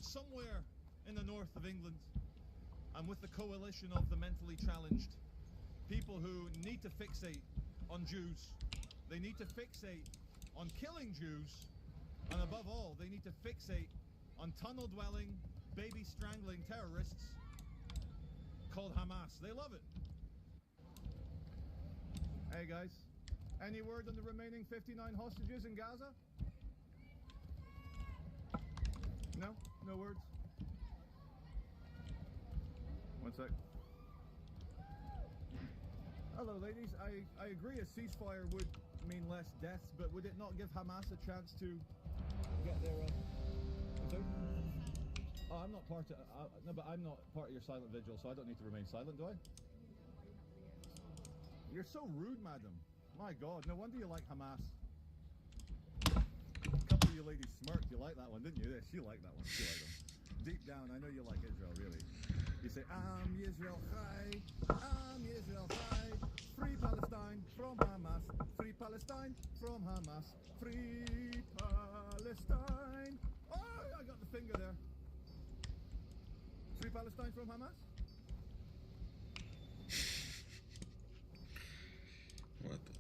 Somewhere in the north of England, and with the coalition of the mentally challenged, people who need to fixate on Jews, they need to fixate on killing Jews, and above all, they need to fixate on tunnel-dwelling, baby-strangling terrorists called Hamas. They love it. Hey guys, any word on the remaining 59 hostages in Gaza? No? No words? One sec. Hello ladies, I agree a ceasefire would mean less deaths, but would it not give Hamas a chance to get their... I'm sorry? Oh, I'm not part of... no, but I'm not part of your silent vigil, so I don't need to remain silent, do I? You're so rude, madam. My God, no wonder you like Hamas. A couple of you ladies smirked. You liked that one, didn't you? Yeah, she liked that one. She liked them. Deep down, I know you like Israel, really. You say, Am Yisrael Chai, Am Yisrael Chai, free Palestine from Hamas, free Palestine from Hamas, free Palestine. Oh, I got the finger there. Free Palestine from Hamas? What the fuck?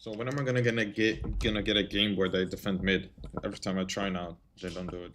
So when am I gonna get a game where they defend mid? Every time I try now, they don't do it.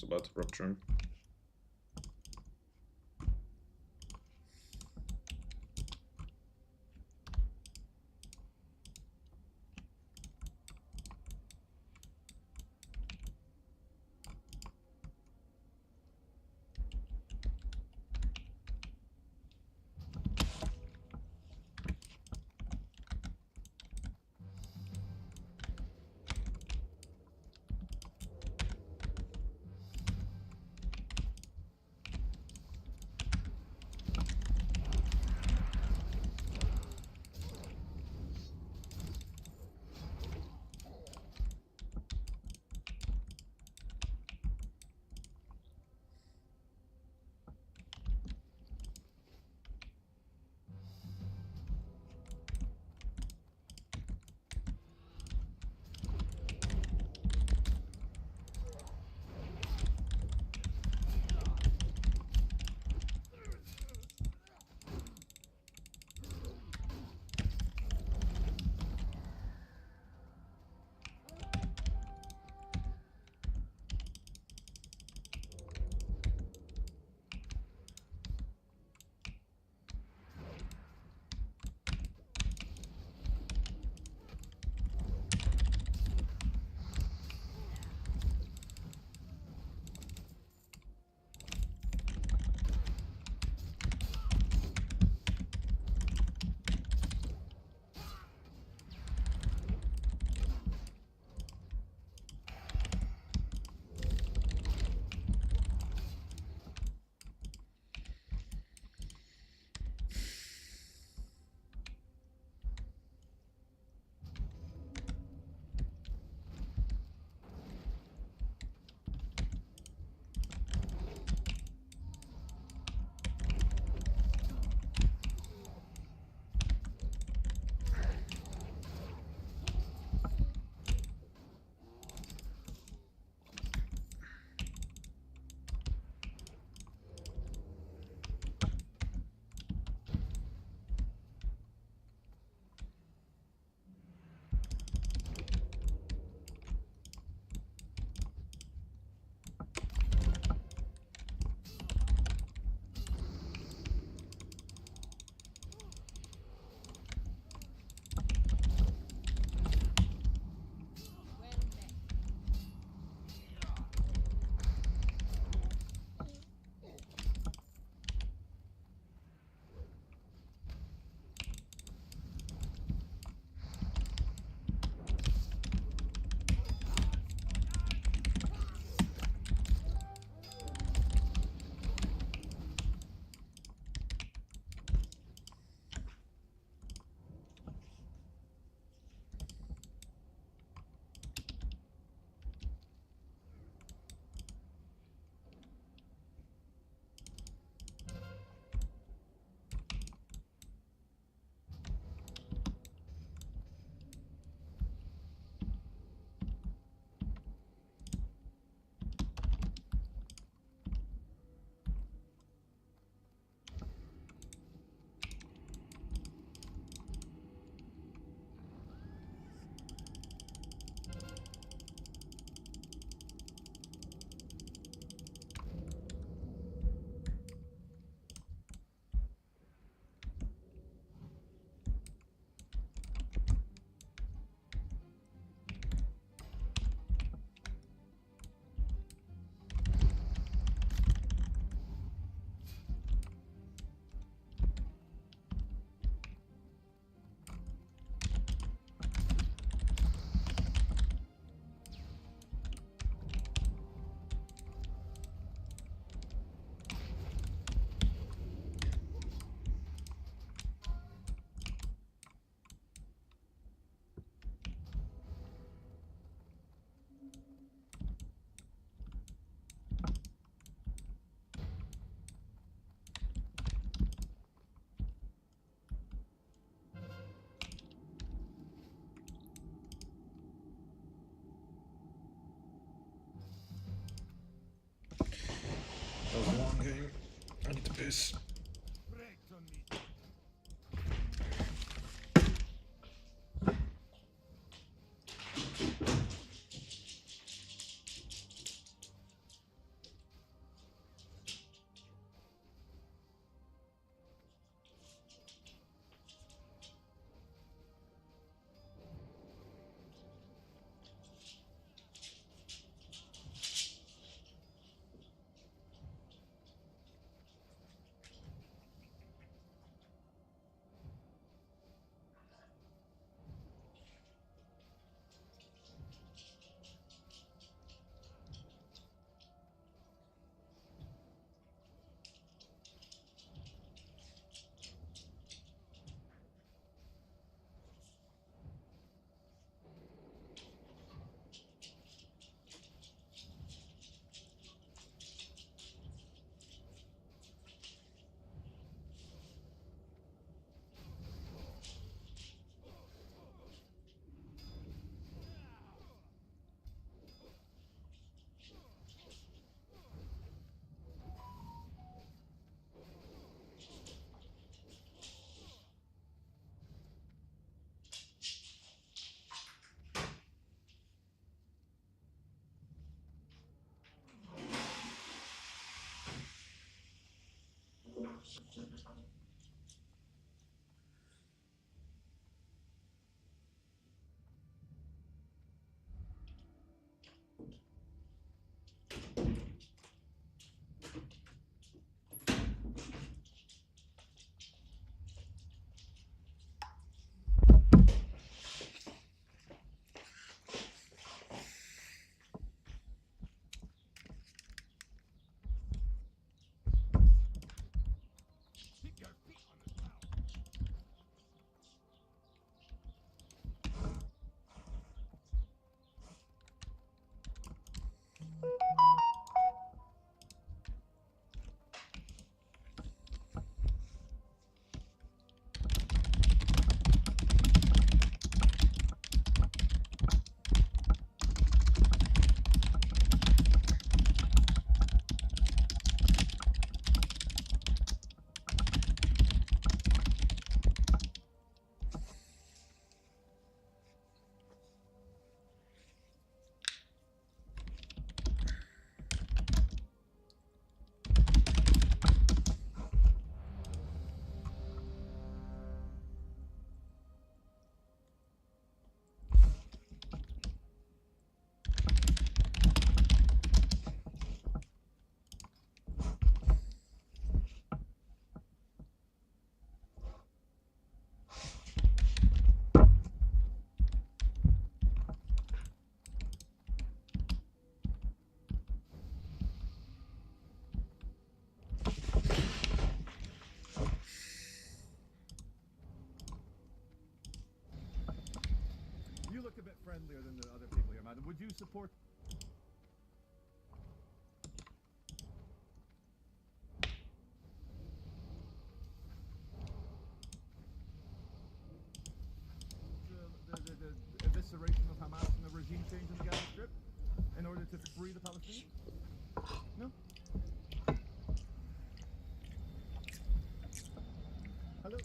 It's about to rupture. That was a long game. I need to piss. friendlier than the other people here, madam. Would you support... the evisceration of Hamas and the regime change in the Gaza Strip in order to free the Palestinians? No? Hello?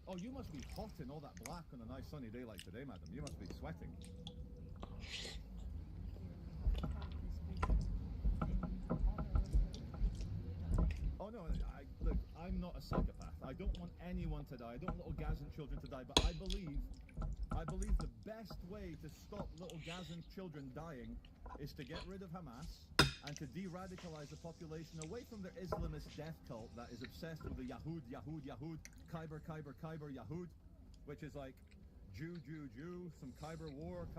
Oh, you must be hot in all that black on a nice sunny day like today, madam. You must be sweating. Oh no, look, I'm not a psychopath. I don't want anyone to die. I don't want little Gazan children to die, but I believe the best way to stop little Gazan children dying is to get rid of Hamas and to de-radicalize the population away from their Islamist death cult that is obsessed with the Yahud, Khyber, Yahud, which is like Jew, some Khyber war. It's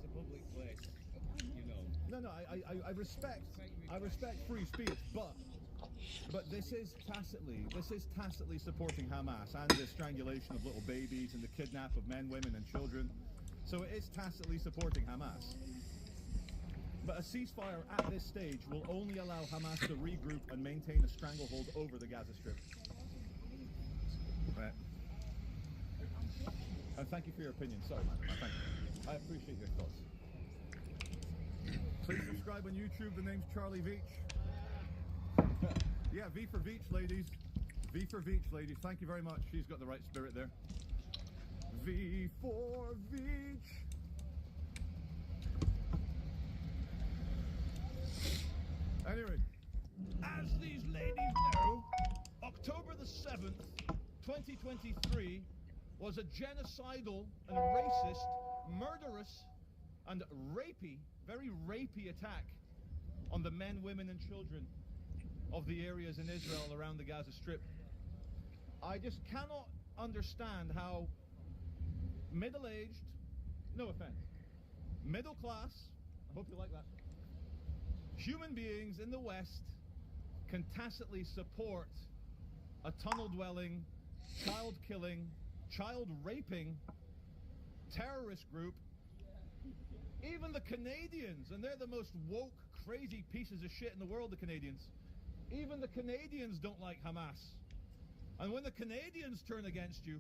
a public place, you know. No, I respect free speech, but this is tacitly supporting Hamas and the strangulation of little babies and the kidnap of men, women, and children. So it is tacitly supporting Hamas. But a ceasefire at this stage will only allow Hamas to regroup and maintain a stranglehold over the Gaza Strip. Right. And thank you for your opinion. Sorry, madam. Thank you. I appreciate your thoughts. Please subscribe on YouTube. The name's Charlie Veach. Yeah, V for Veach, ladies. V for Veach, ladies. Thank you very much. She's got the right spirit there. V for Veach. Anyway. As these ladies know, October the 7th, 2023 was a genocidal and racist, murderous and rapey, very rapey attack on the men, women and children of the areas in Israel around the Gaza Strip. I just cannot understand how middle-aged, no offense, middle class, I hope you like that, human beings in the West can tacitly support a tunnel-dwelling, child-killing, child-raping terrorist group. Even the Canadians, and they're the most woke, crazy pieces of shit in the world, the Canadians. Even the Canadians don't like Hamas. And when the Canadians turn against you,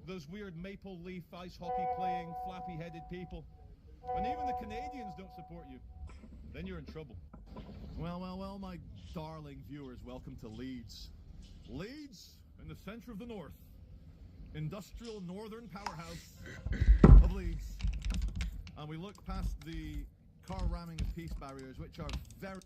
those weird maple leaf ice hockey playing, flappy-headed people, when even the Canadians don't support you, then you're in trouble. Well, my darling viewers, welcome to Leeds. Leeds, in the center of the north. Industrial northern powerhouse of Leeds. And we look past the car ramming of peace barriers, which are very...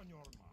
on your mind?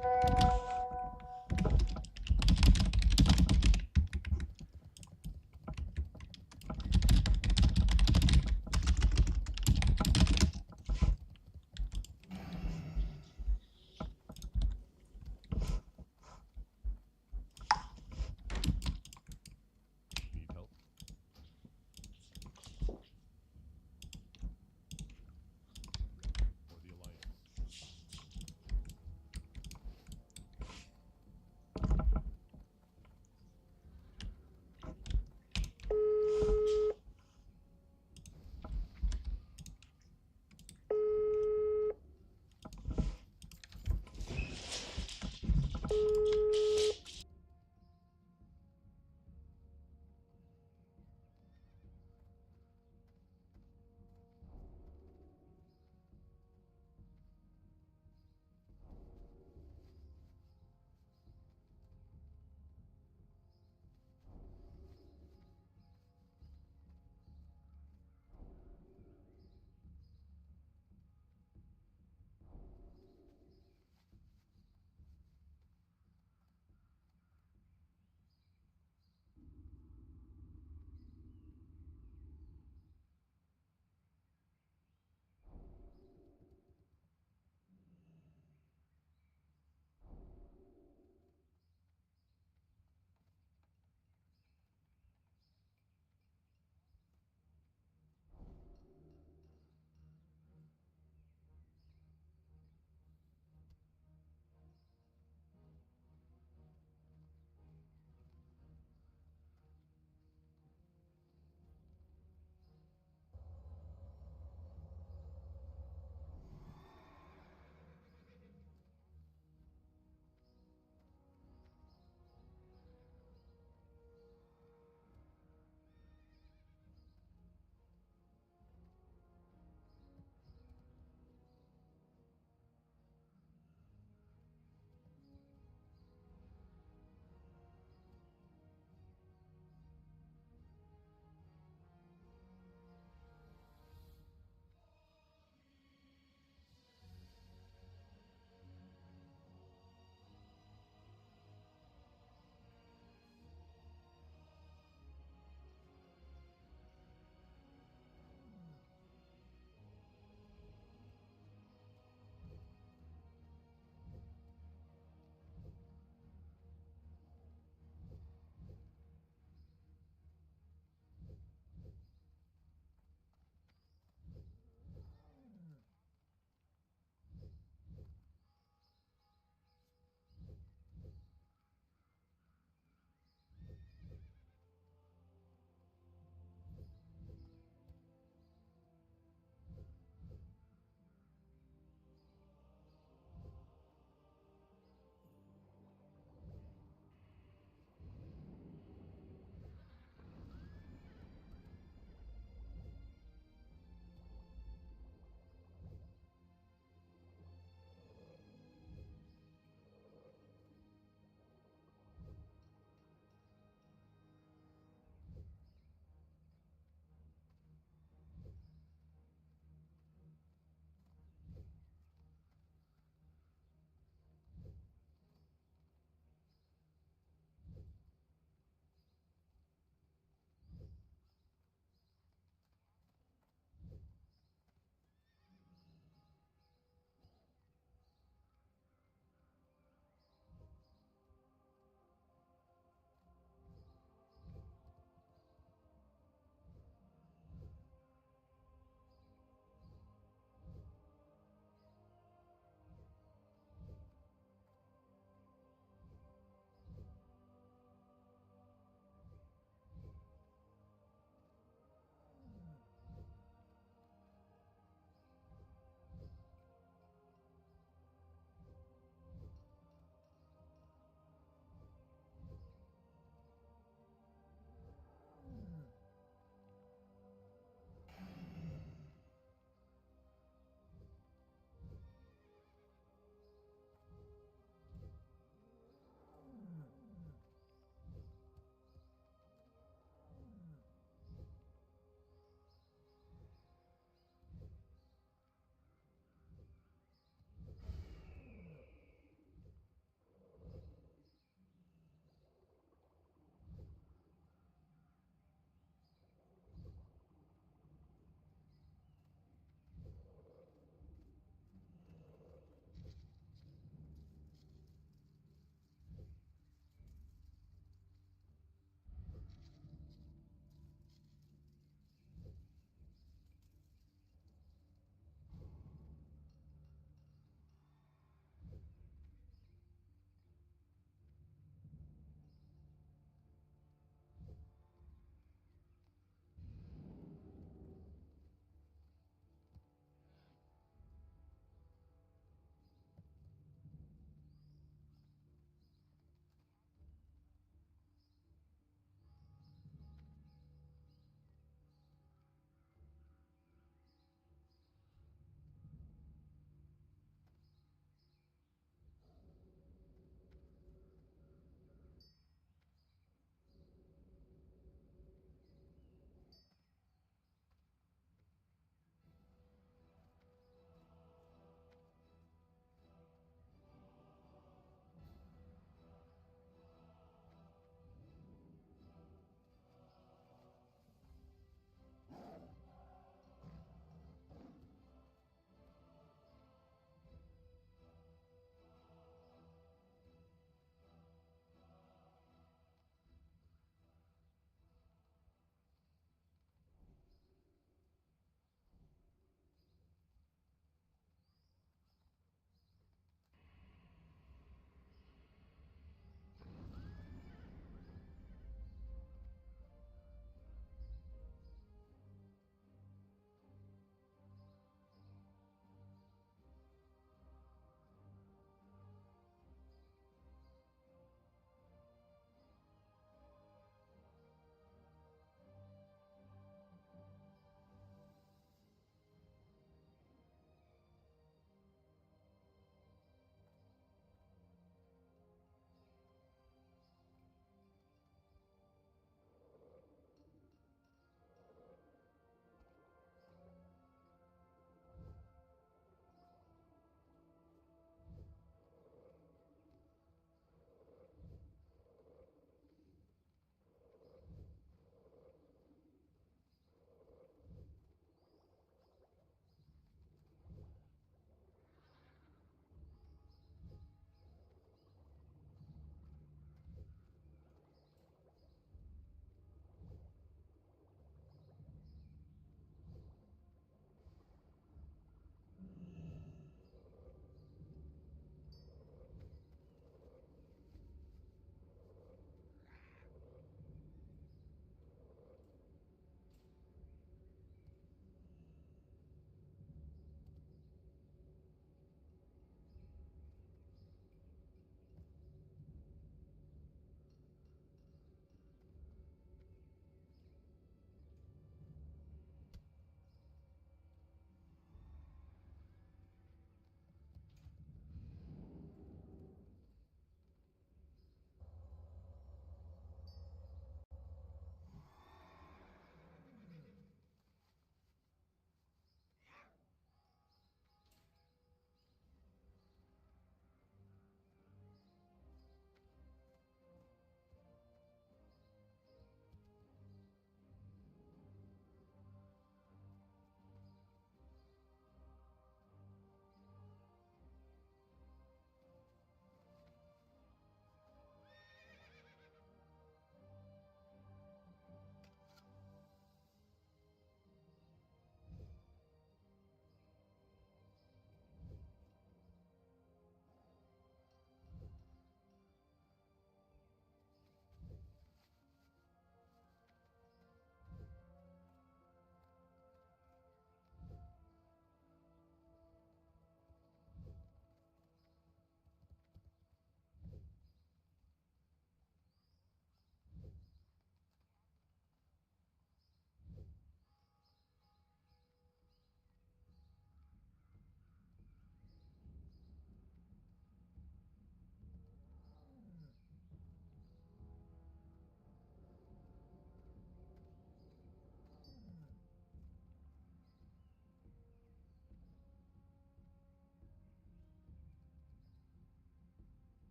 Need help? Or the Alliance?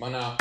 Mana.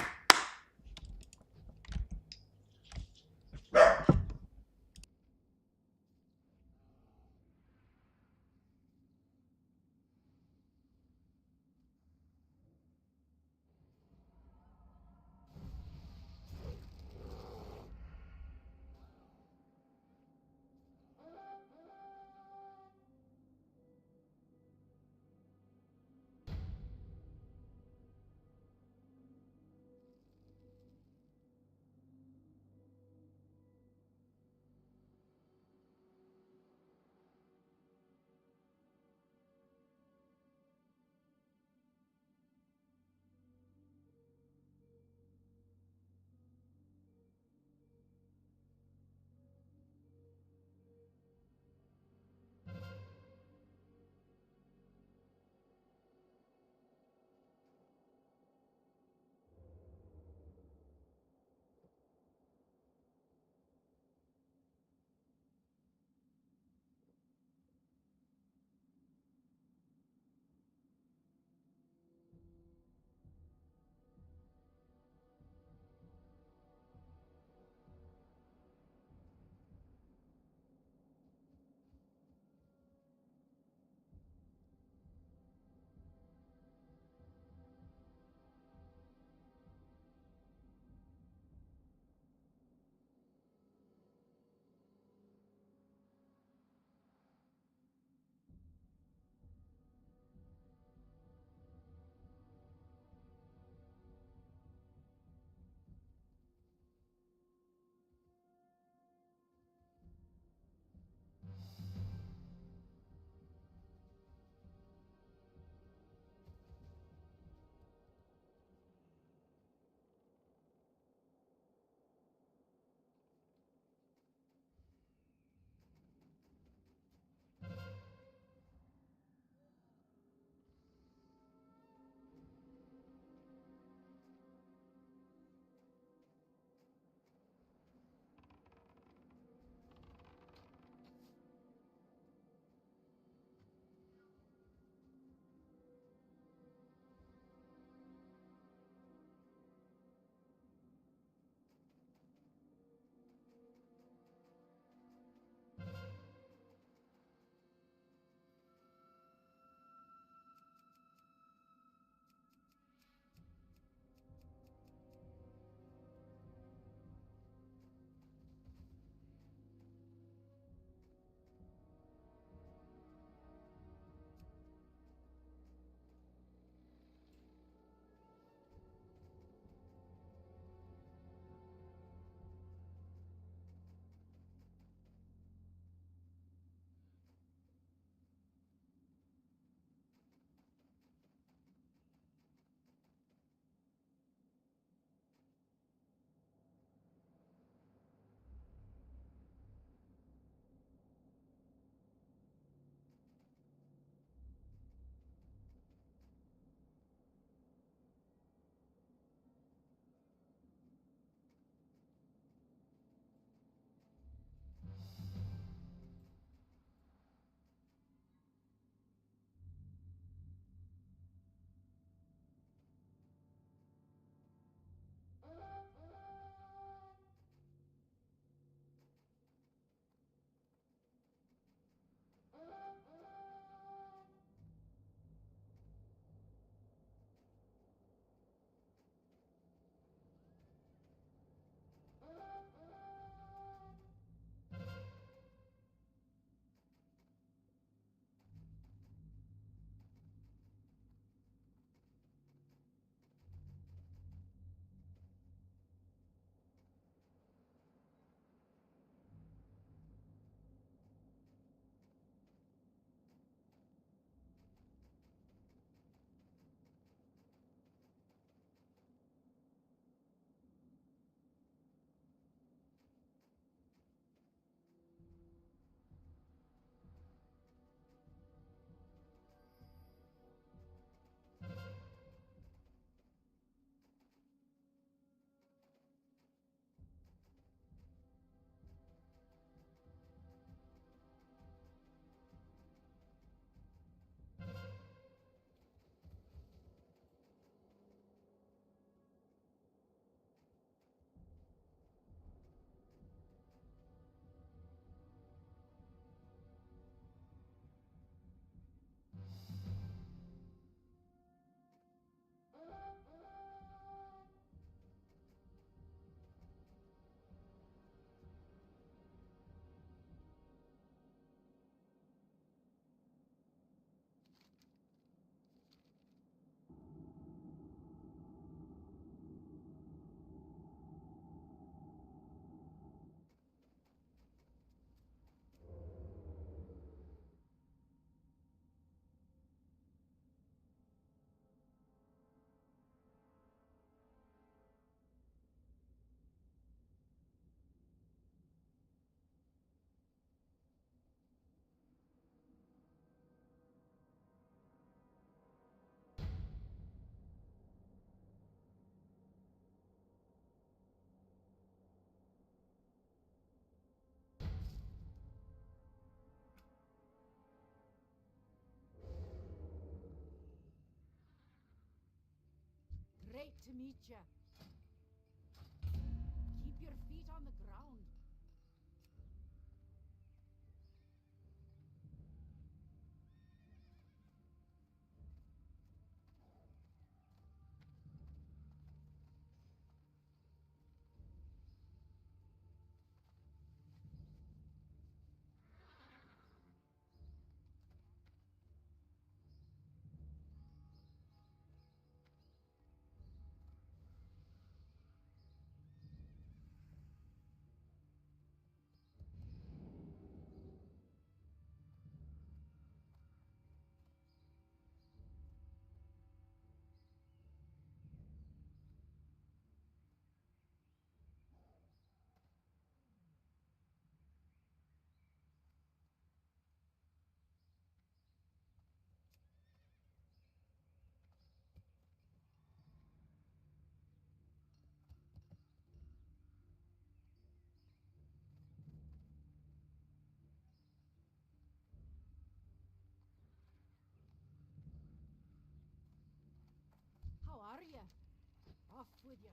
Great to meet you. Keep your feet on the ground. How are you? Off with you.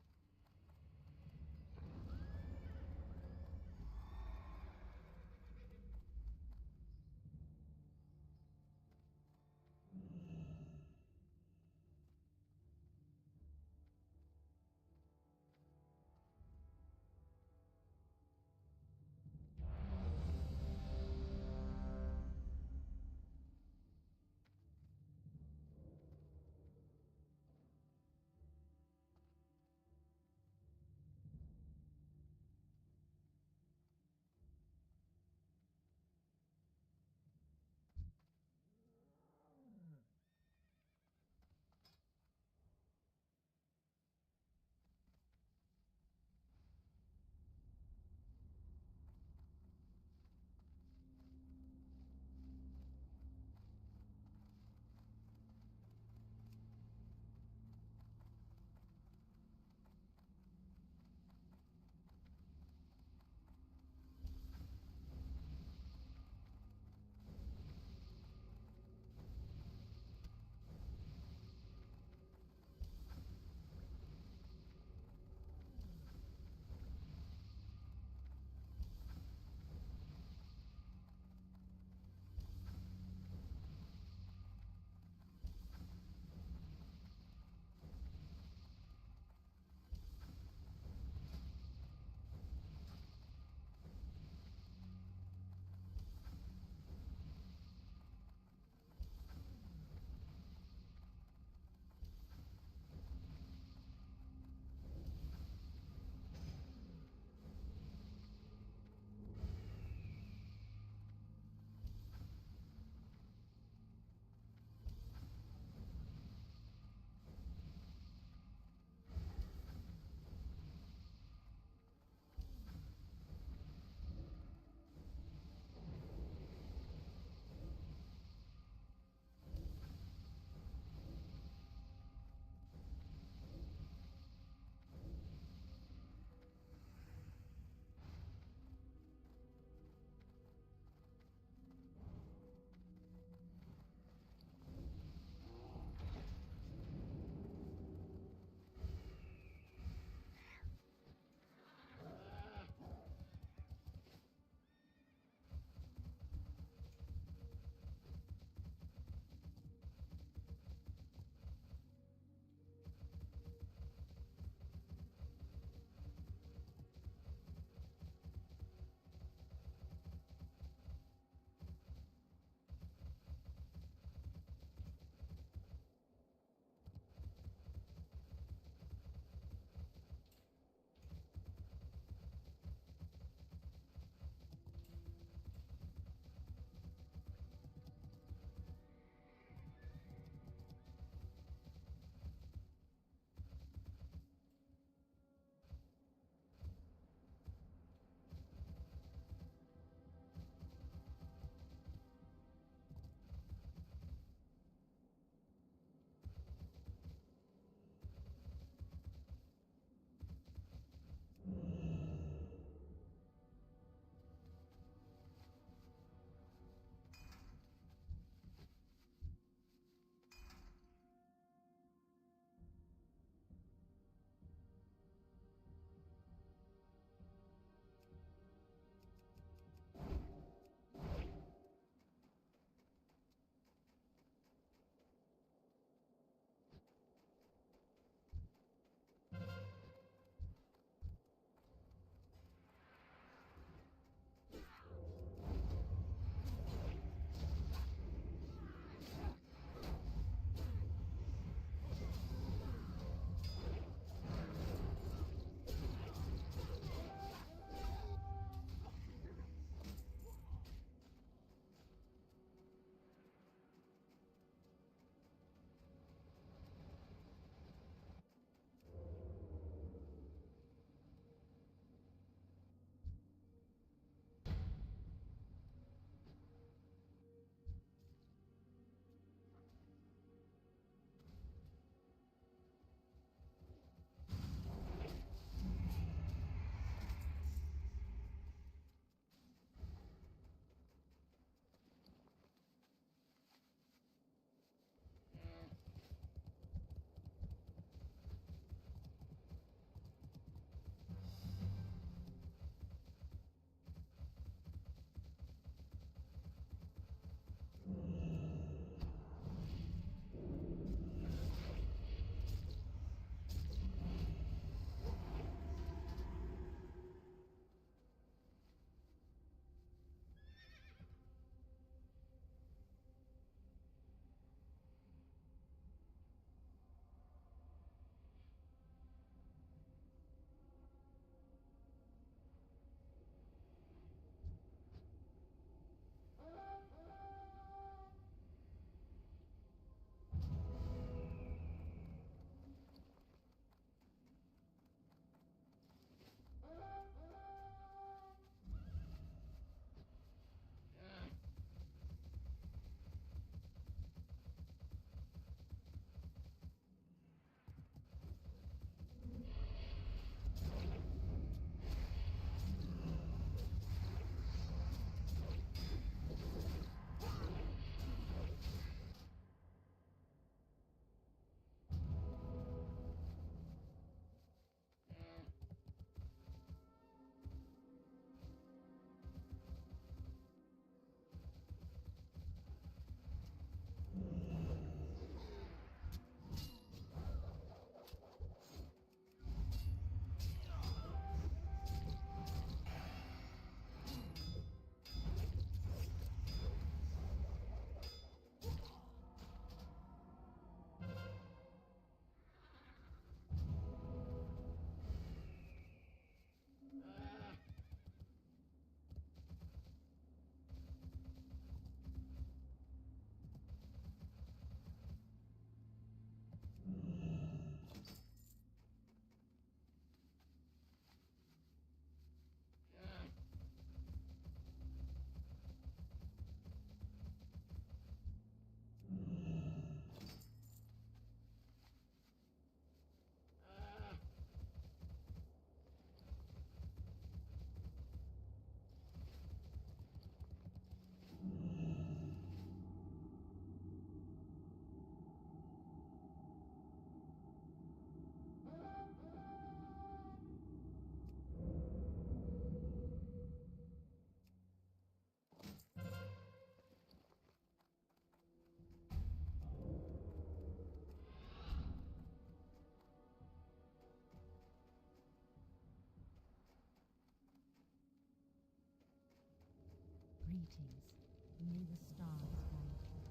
Greetings. May the stars guide you.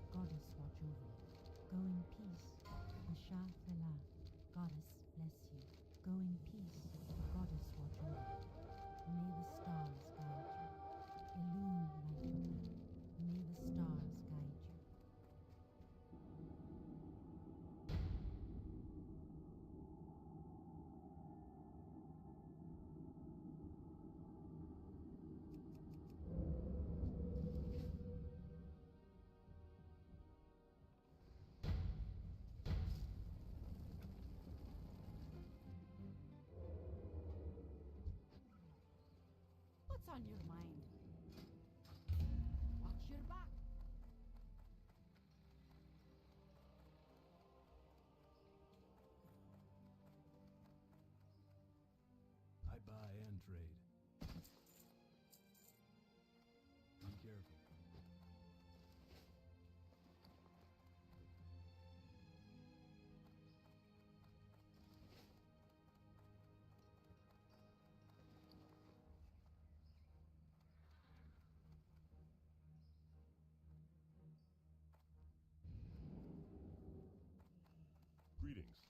Goddess watch over you. Go in peace. Asha Fela. Goddess bless you. Go in peace. Goddess watch over you. May the stars guide you. Elun Majuka. May the stars guide you. What's on your mind? Watch your back. I buy and trade. Be careful. Greetings.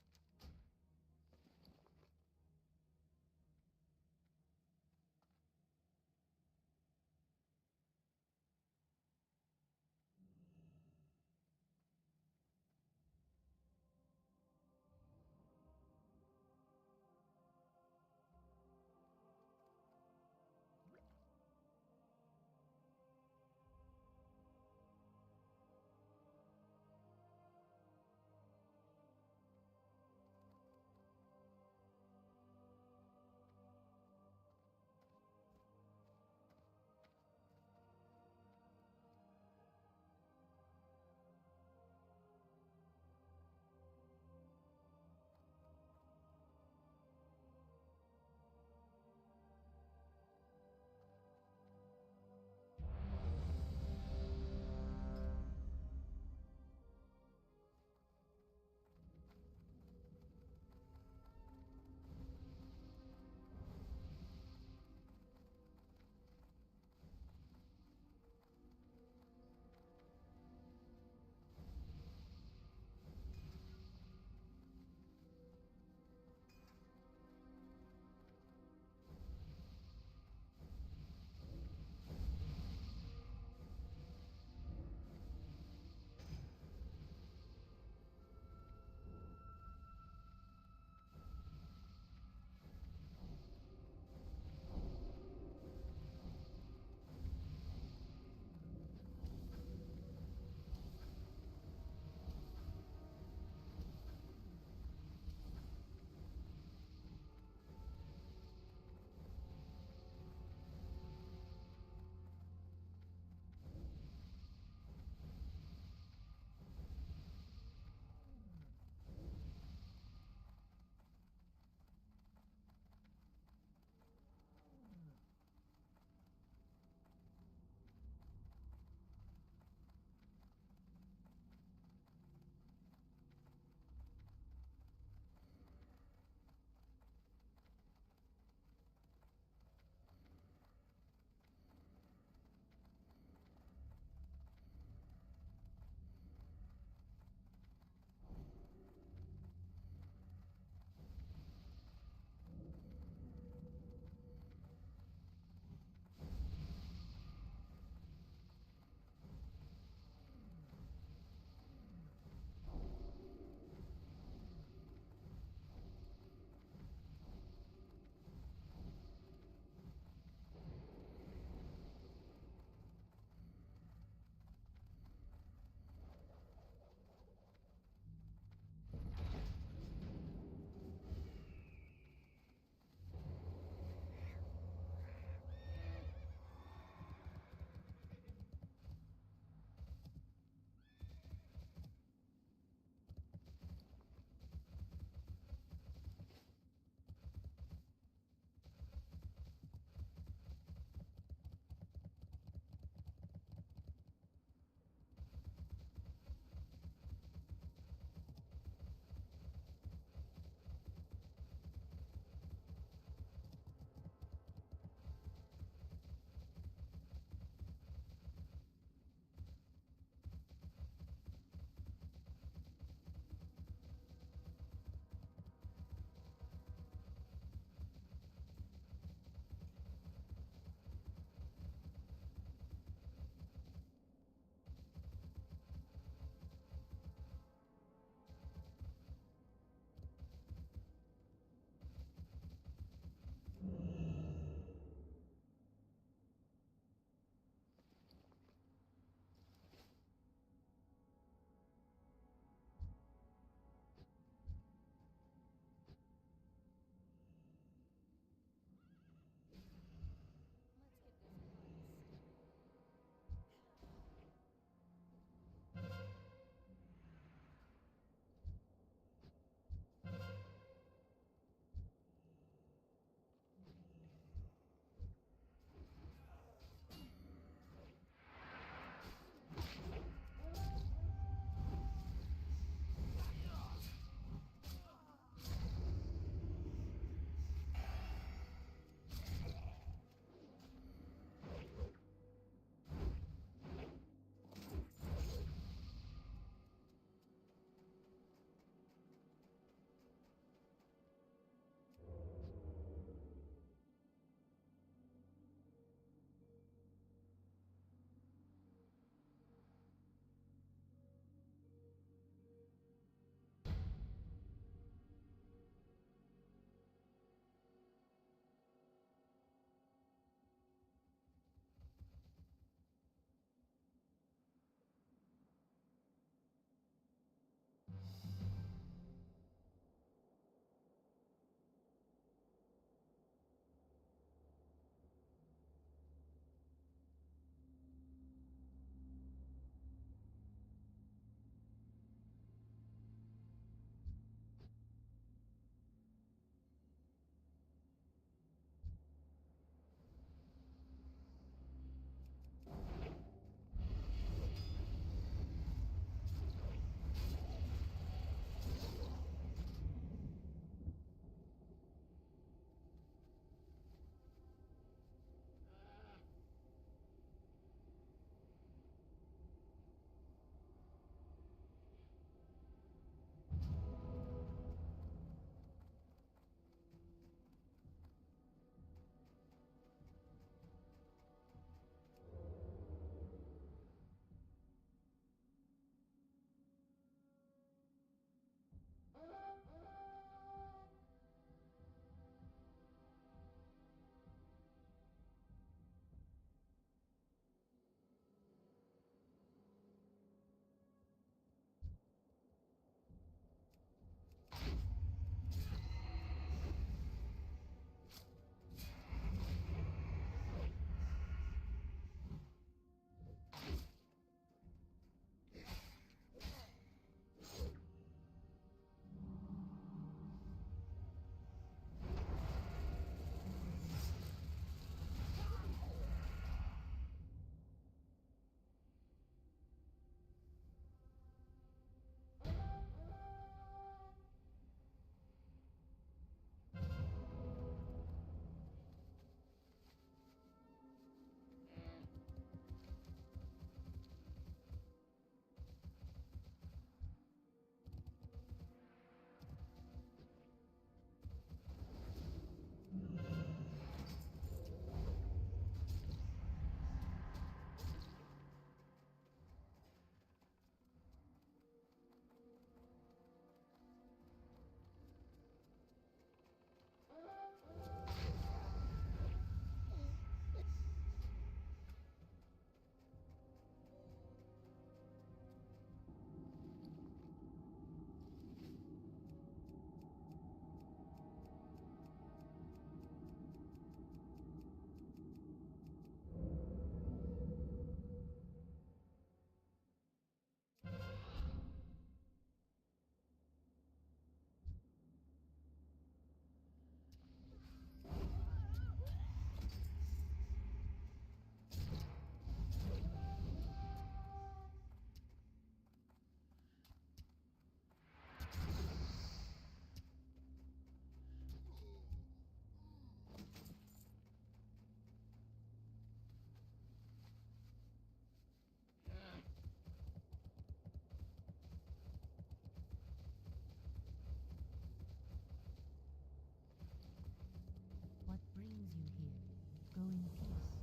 Go in peace.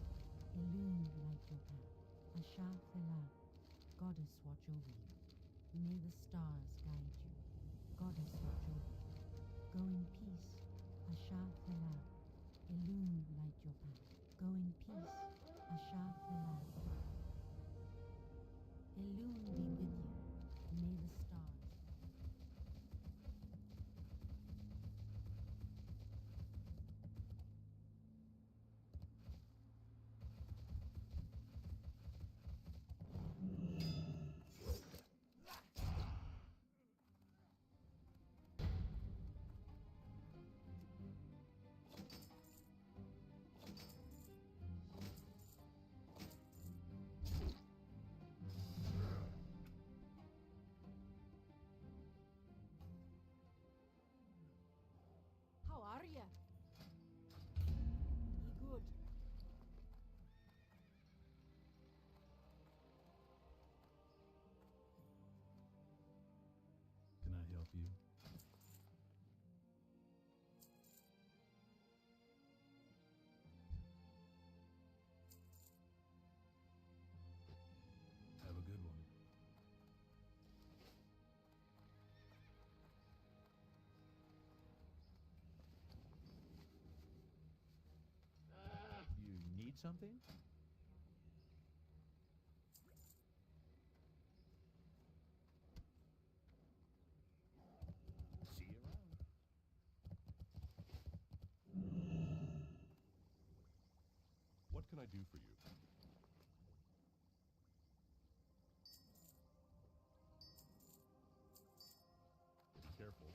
Elune light your path. Asha Fela, Goddess watch over you. May the stars guide you. Goddess watch over you. Go in peace. Asha Fela, Elune light your path. Go in peace. Asha Fela. Elune be with you. May the stars. How are ya? Ye good? Can I help you? Have a good one. You need something? See you around. What can I do for you? Be careful.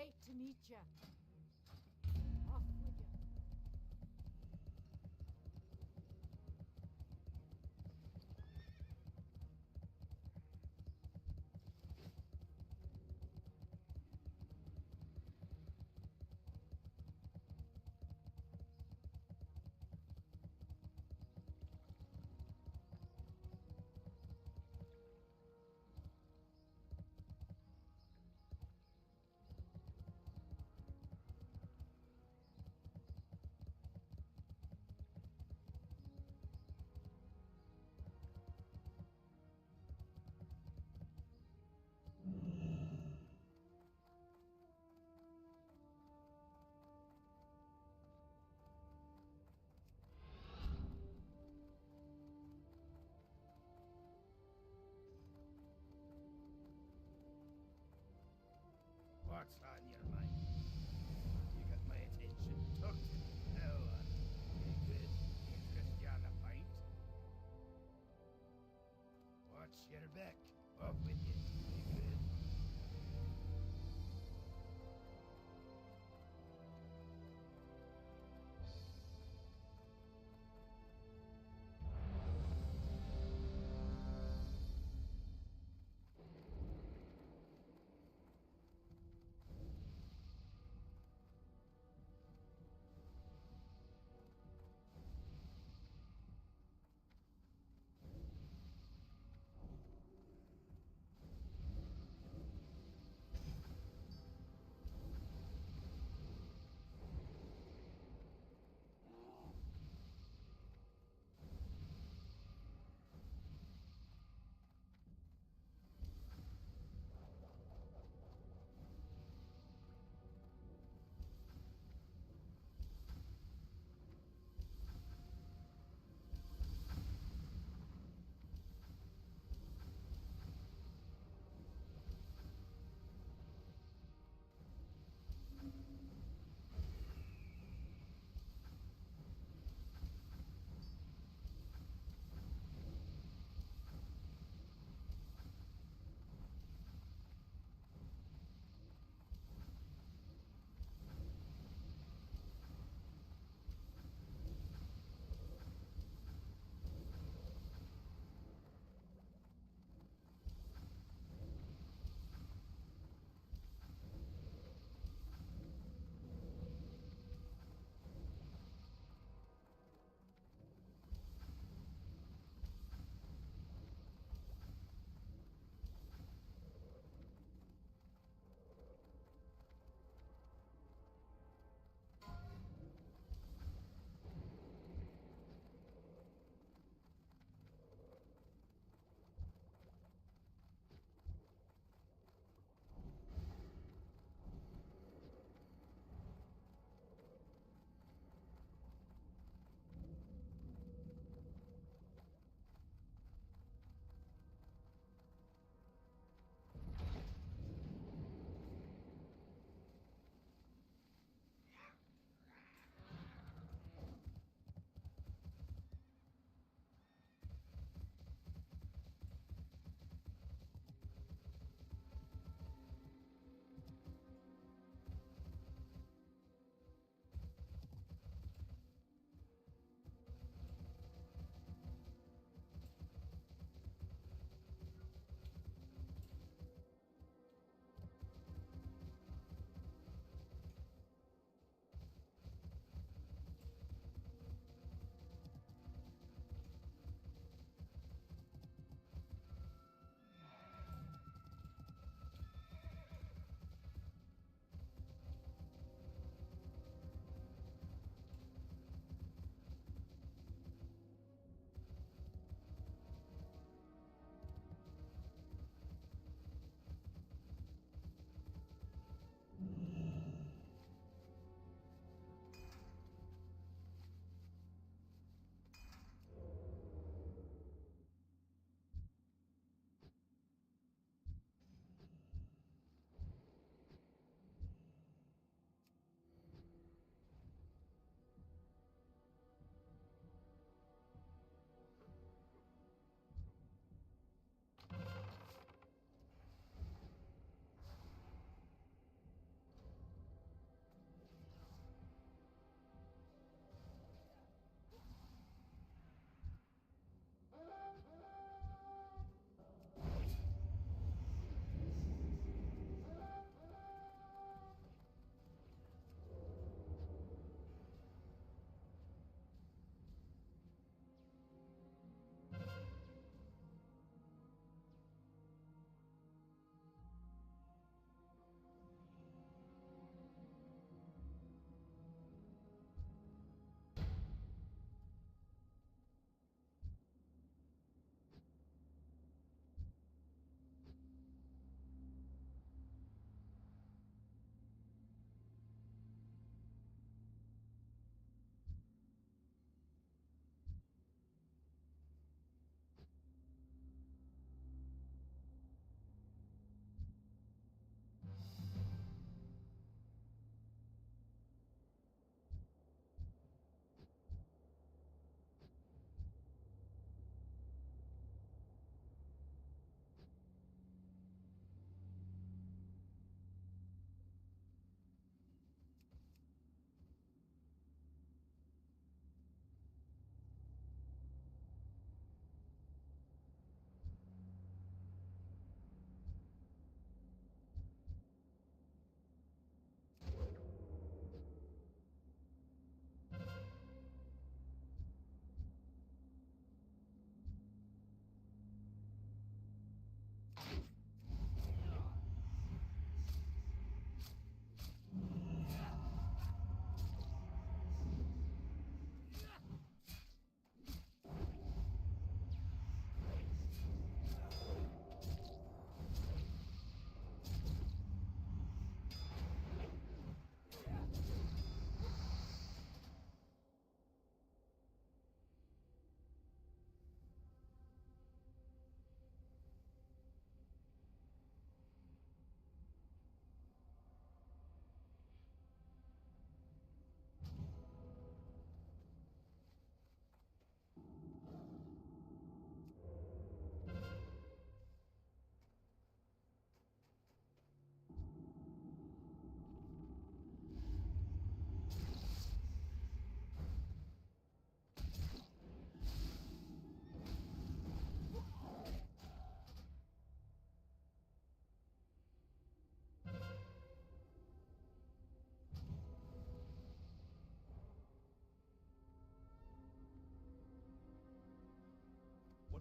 hate to meet you. Off with you. What's on your mind? You got my attention tucked. Now, you good? Interest you on a pint? Watch your back. Off with you. You good?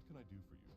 What can I do for you?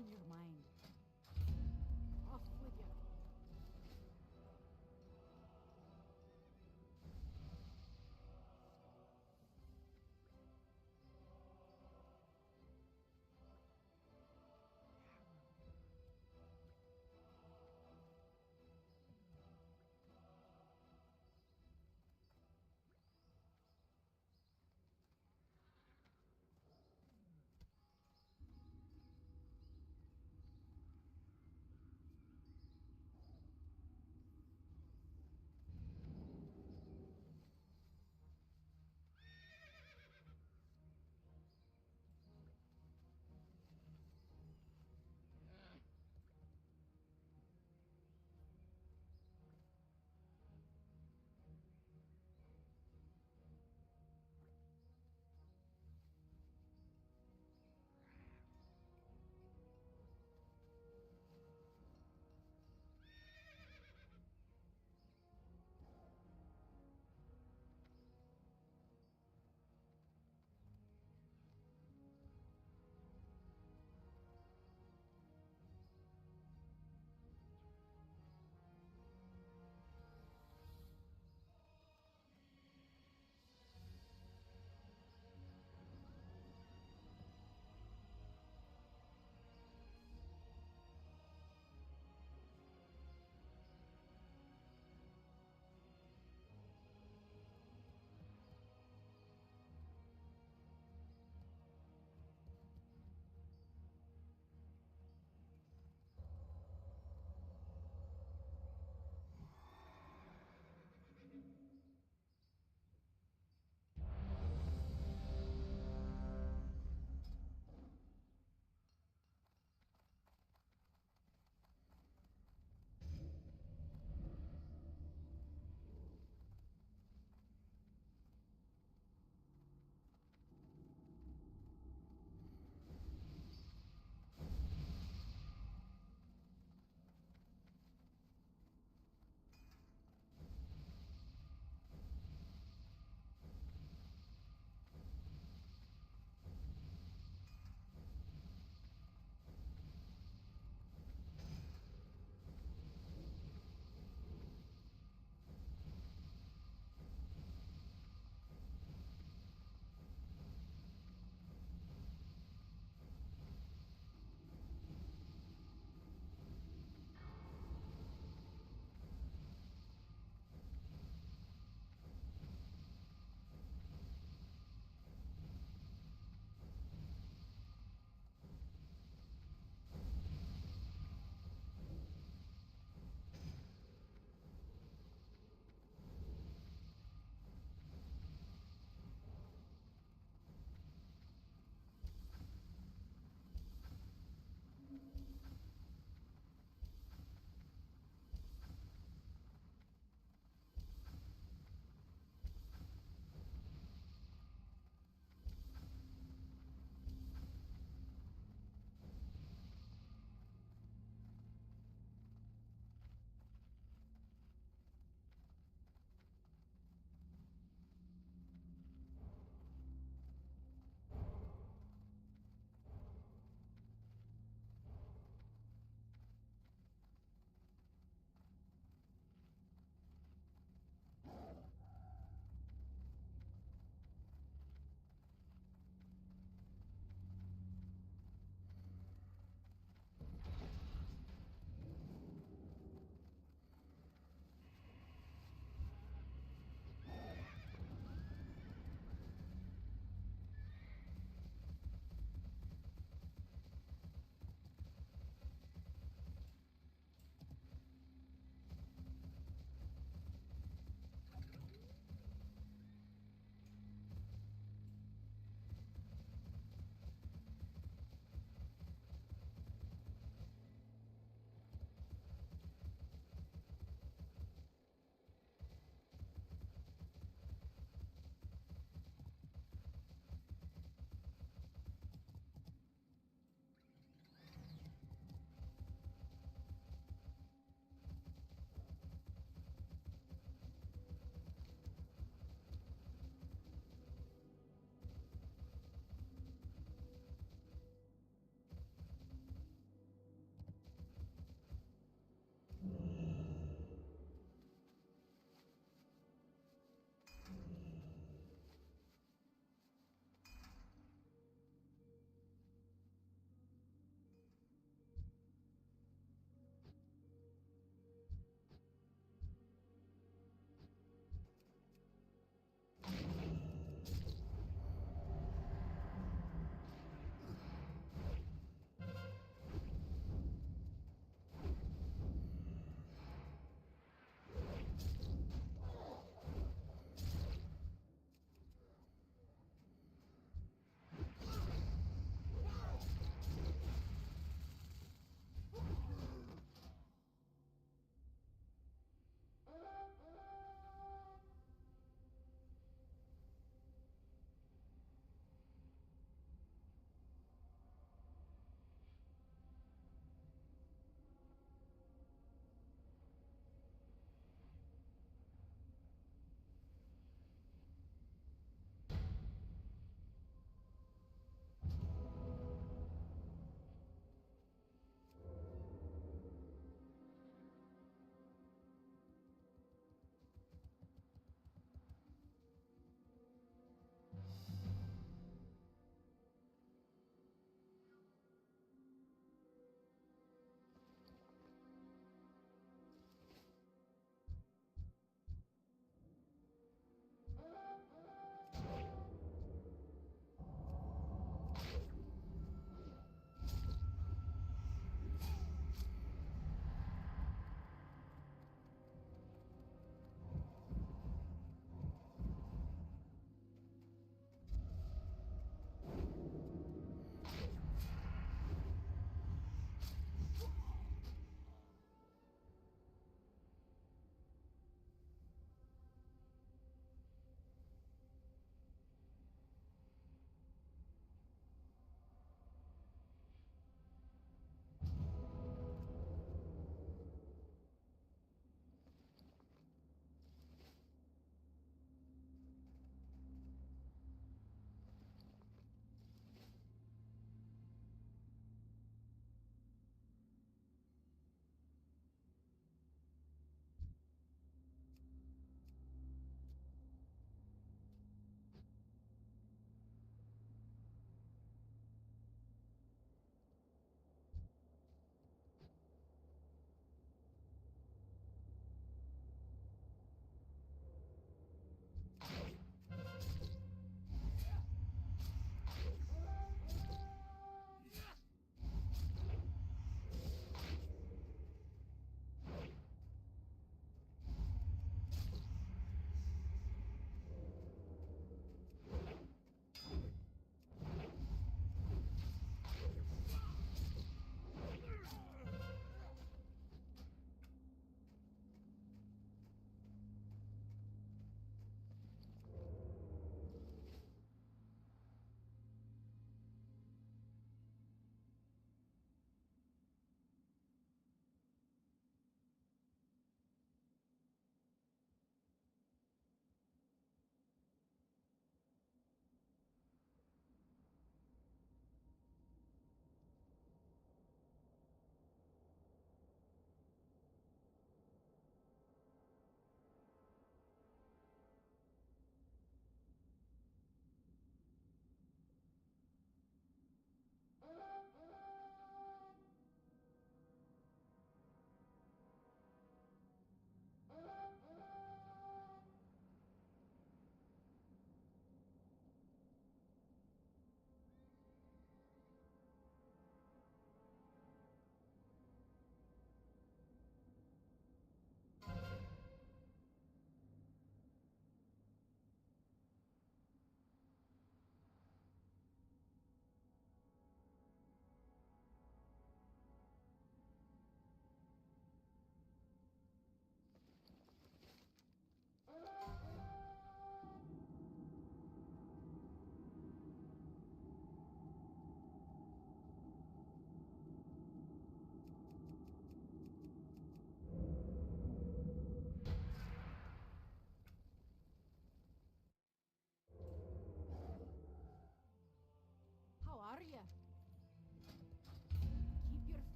on your mind? Off with you.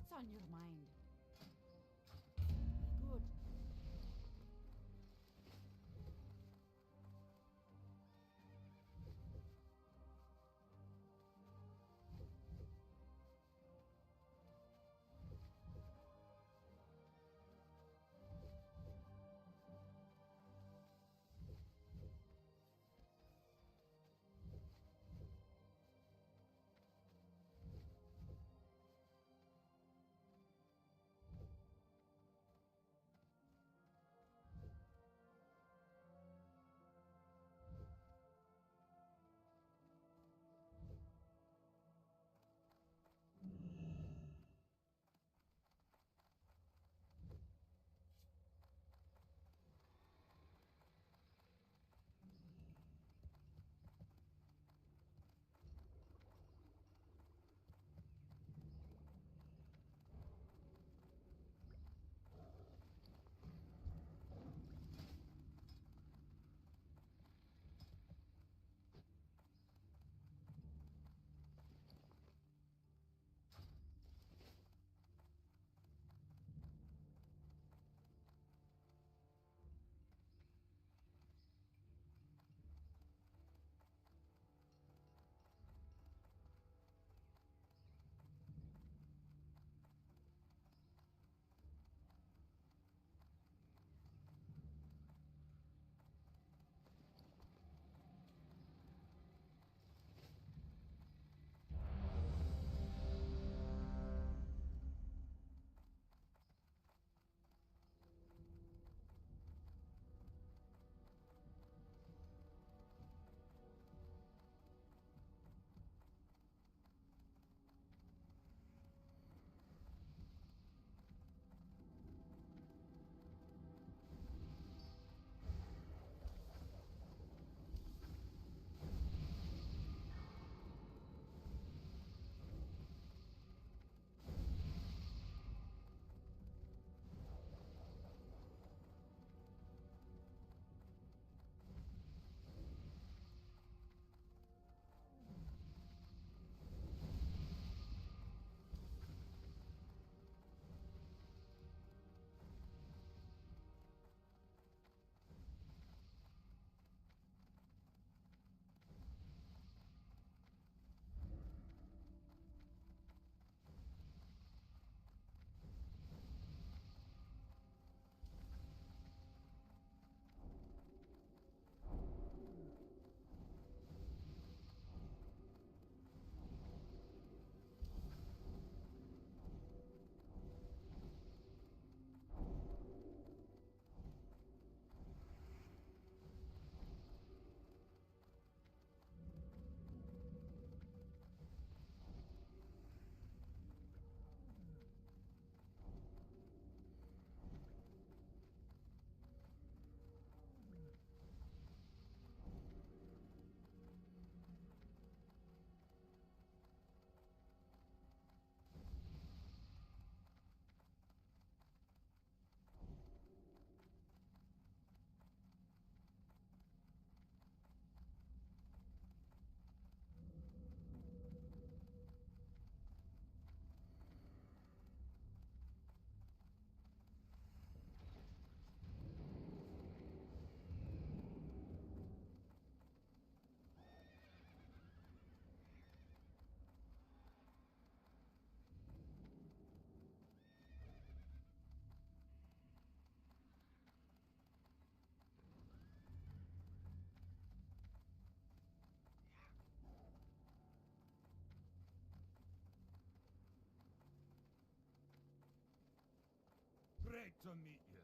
What's on your mind? Good. Great to meet you.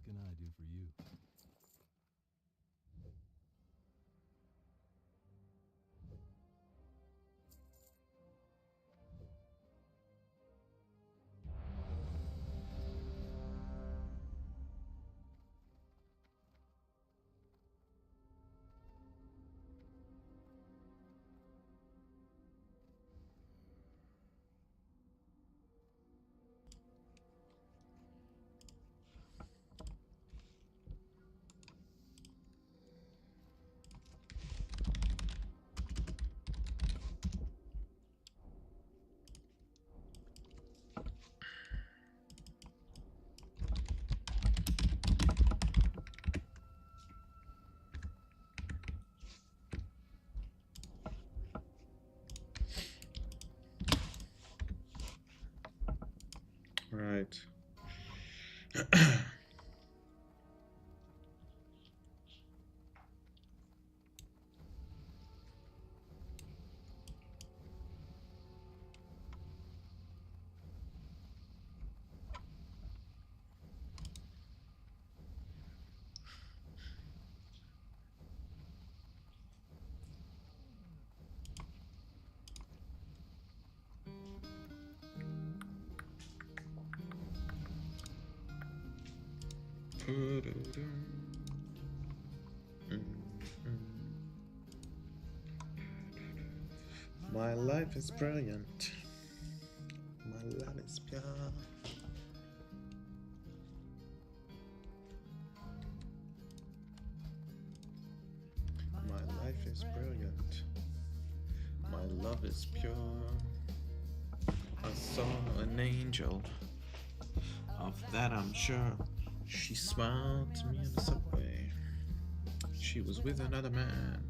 What can I do for you? Right. My life is brilliant. My love is pure. My life is brilliant. My love is pure. I saw an angel. Of that I'm sure. She smiled to me in the subway. She was with another man.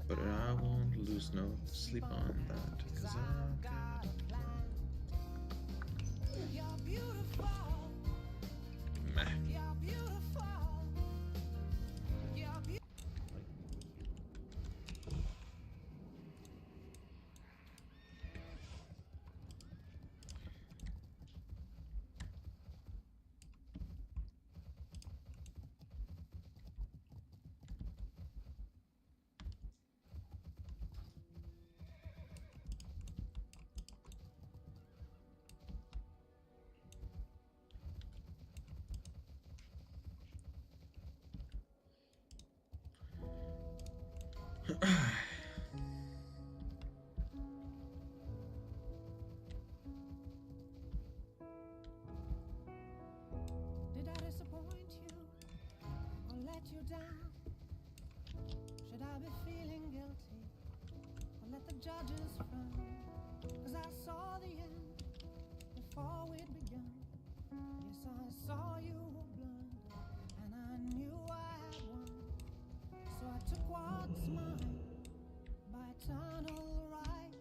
But I won't lose no sleep on that, 'cause I got a plan. You're beautiful. Meh. You're beautiful. You're beautiful. Did I disappoint you or let you down? Should I be feeling guilty or let the judges frown? 'Cause I saw the end before we'd begun. Yes, I saw you were blind and I knew I had won. So I took what's mine by eternal right.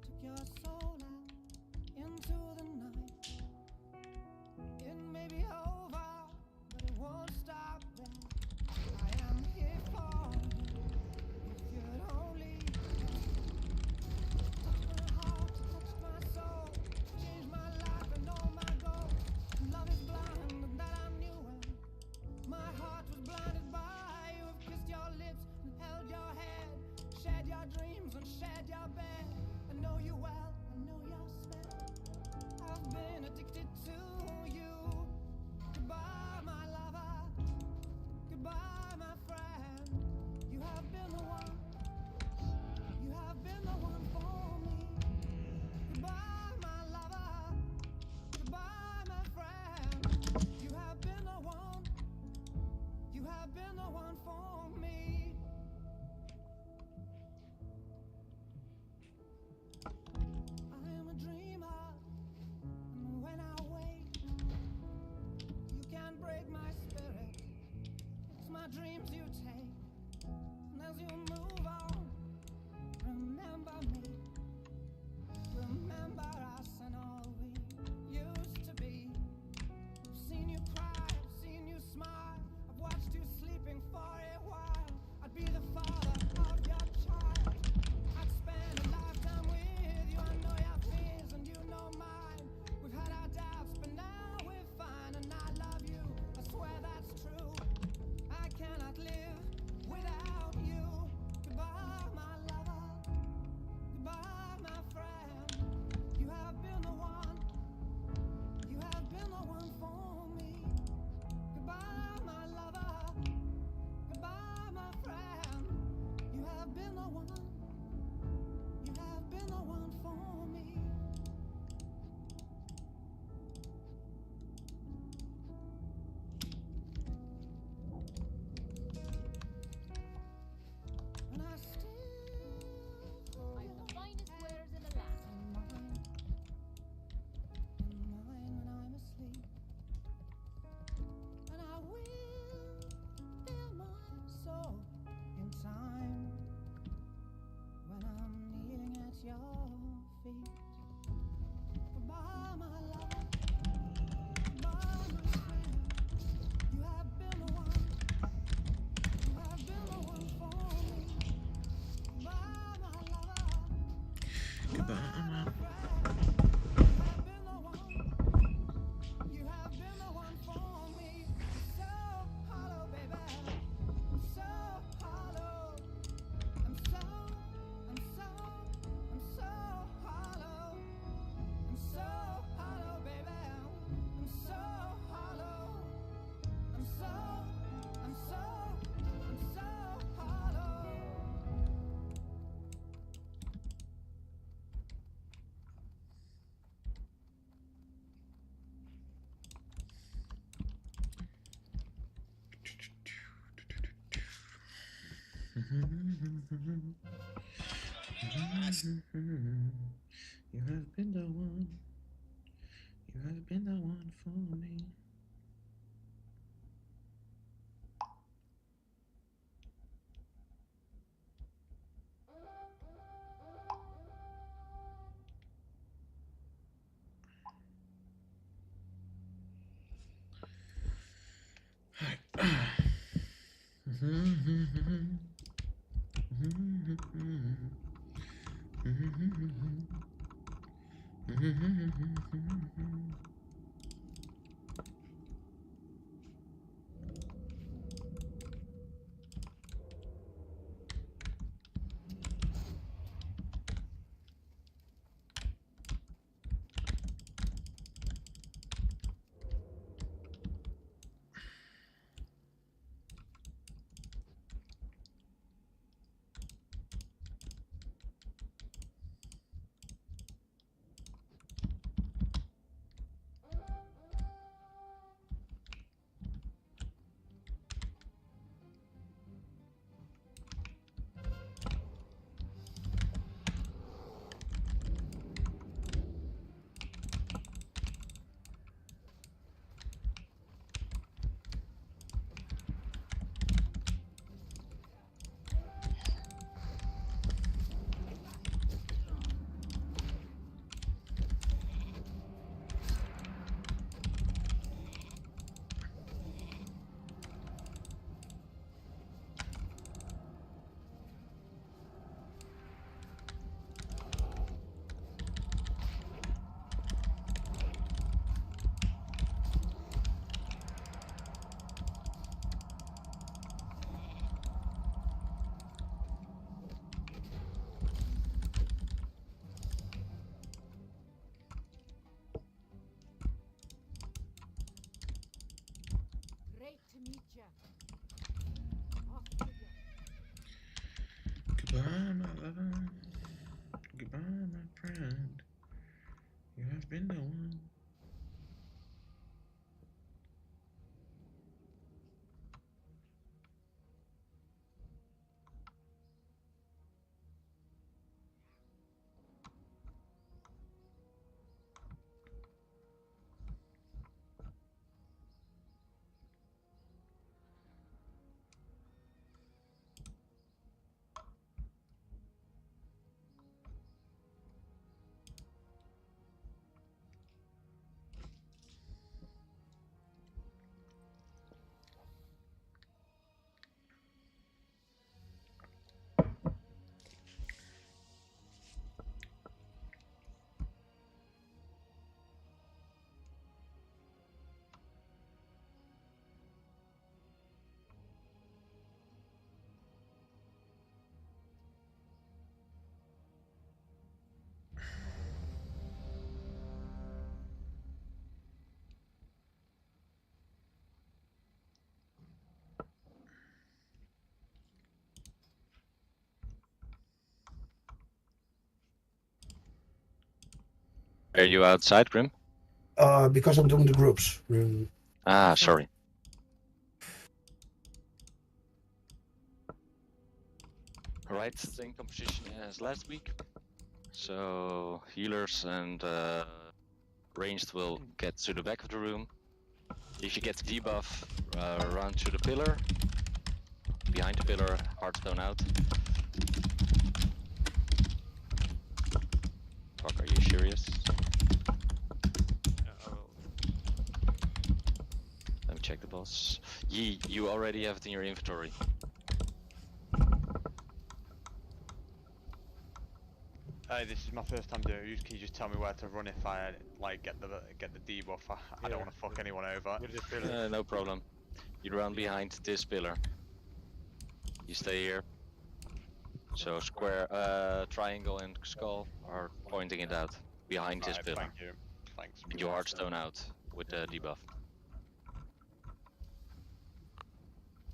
Took your soul out into the night. It may be over, but it won't stop there. I am here for you. If you'd only touch my heart, touch my soul, change my life and all my goals. Love is blind, and that I knew when my heart was blinded by you. Have kissed your lips and held your head, shared your dreams and shared your bed. I know you well, I know your smell. I've been addicted to you. Goodbye, my lover. Goodbye, my friend. You have been the one. You have been the one for me. Goodbye, my lover. Goodbye, my friend. You have been the one. You have been the one for me. I am a dreamer, and when I wake, You have been the one for me. So hollow, baby. I'm so hollow. I'm so hollow. I'm so hollow, baby. I'm so hollow. I'm so hollow. You have been the one. You have been the one for me. Great to meet you. Off you go. Goodbye, my lover. Goodbye, my friend. You have been the one. Are you outside, Grim? Because I'm doing the groups. Ah, sorry. Alright, same composition as last week. So healers and ranged will get to the back of the room. If you get the debuff, run to the pillar. Behind the pillar, Hearthstone out. Fuck, are you serious? Let me check the boss. Yi, you already have it in your inventory. Hey, this is my first time doing it. Can you just tell me where to run if I like get the debuff? I don't want to fuck anyone over. No problem. You run behind this pillar. You stay here. So square, triangle and skull are pointing it out behind this pillar. Thank you. Thanks. And your heartstone out with the debuff.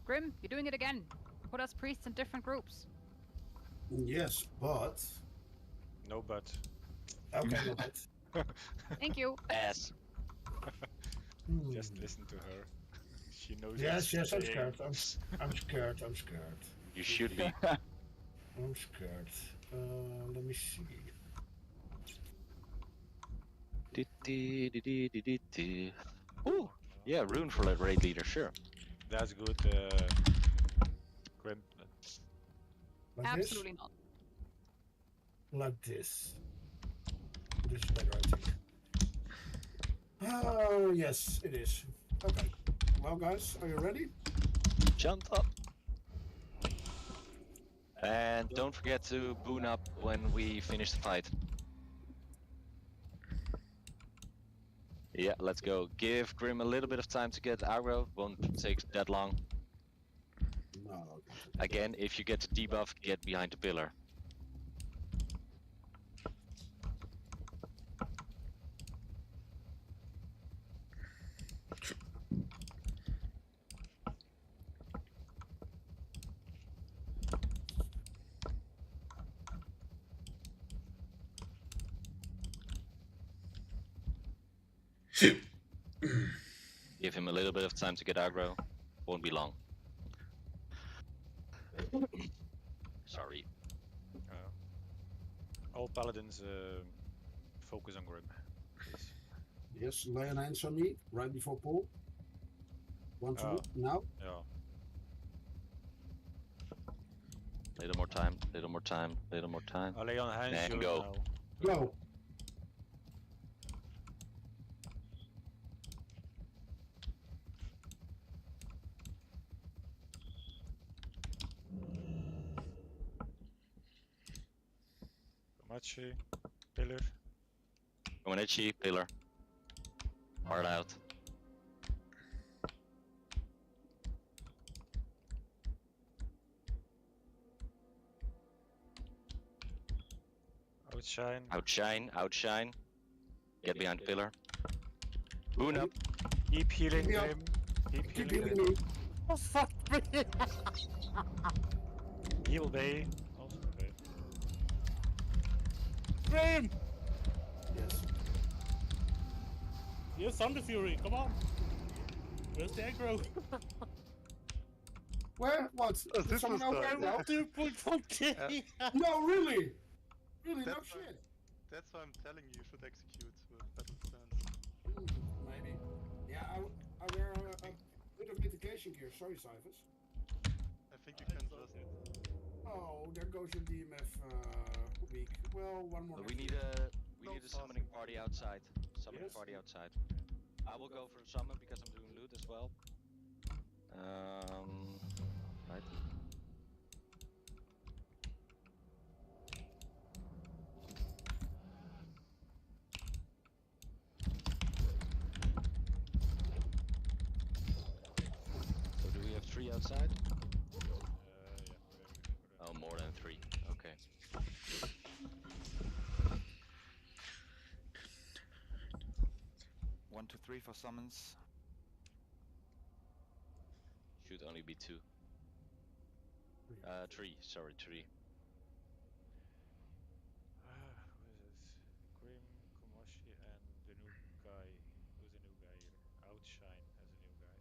Grim, you're doing it again. Put us priests in different groups. Yes, but. No but. Okay, no but. Thank you. Yes. Just listen to her. She knows. Yes, what's I'm saying. scared. I'm scared. I'm scared. You should be. I'm scared. Let me see. Ooh, yeah, rune for that raid leader, sure. That's good. Grim. Like Absolutely this? not. Like this. This is better, I think. Oh, yes, it is. Okay. Well, guys, are you ready? Jump up. And don't forget to boon up when we finish the fight. Yeah, let's go. Give Grim a little bit of time to get aggro. Won't take that long. No. Again, if you get the debuff, get behind the pillar. Give him a little bit of time to get aggro. Won't be long. Sorry. All paladins focus on Grim. Please. Yes, lay an hands on me right before pull. 1, 2, now. Yeah. Little more time, little more time, little more time. I'll lay on hands. And go. Go. Komachi, pillar. Komachi, pillar. Hard out. Outshine. Outshine, outshine. Get behind the pillar. Boon up. Keep healing Keep me up. him. Keep Keep healing healing him. me. Oh fuck me! Heal Bay. Also okay. Grim! Yes. Here's Thunder Fury, come on! Where's the aggro? Where? What? This Someone was over the- there? 2.4K! No, really? Really, no That's why- shit. That's why I'm telling you, you should execute with battle stance. Maybe. Yeah, I wear a bit of mitigation gear. Sorry, Cyphers. I think you can just. Oh, there goes your DMF week. Well, one more. We need a summoning party outside. Summoning party outside. I will go for a summon because I'm doing loot as well. Right. So do we have 3 outside? Oh, more than 3. Okay. One, two, three for summons. Should only be 2. 3. Sorry, 3. Who is this? Grim, Komashi, and the new guy. Who's the new guy here? Outshine as a new guy.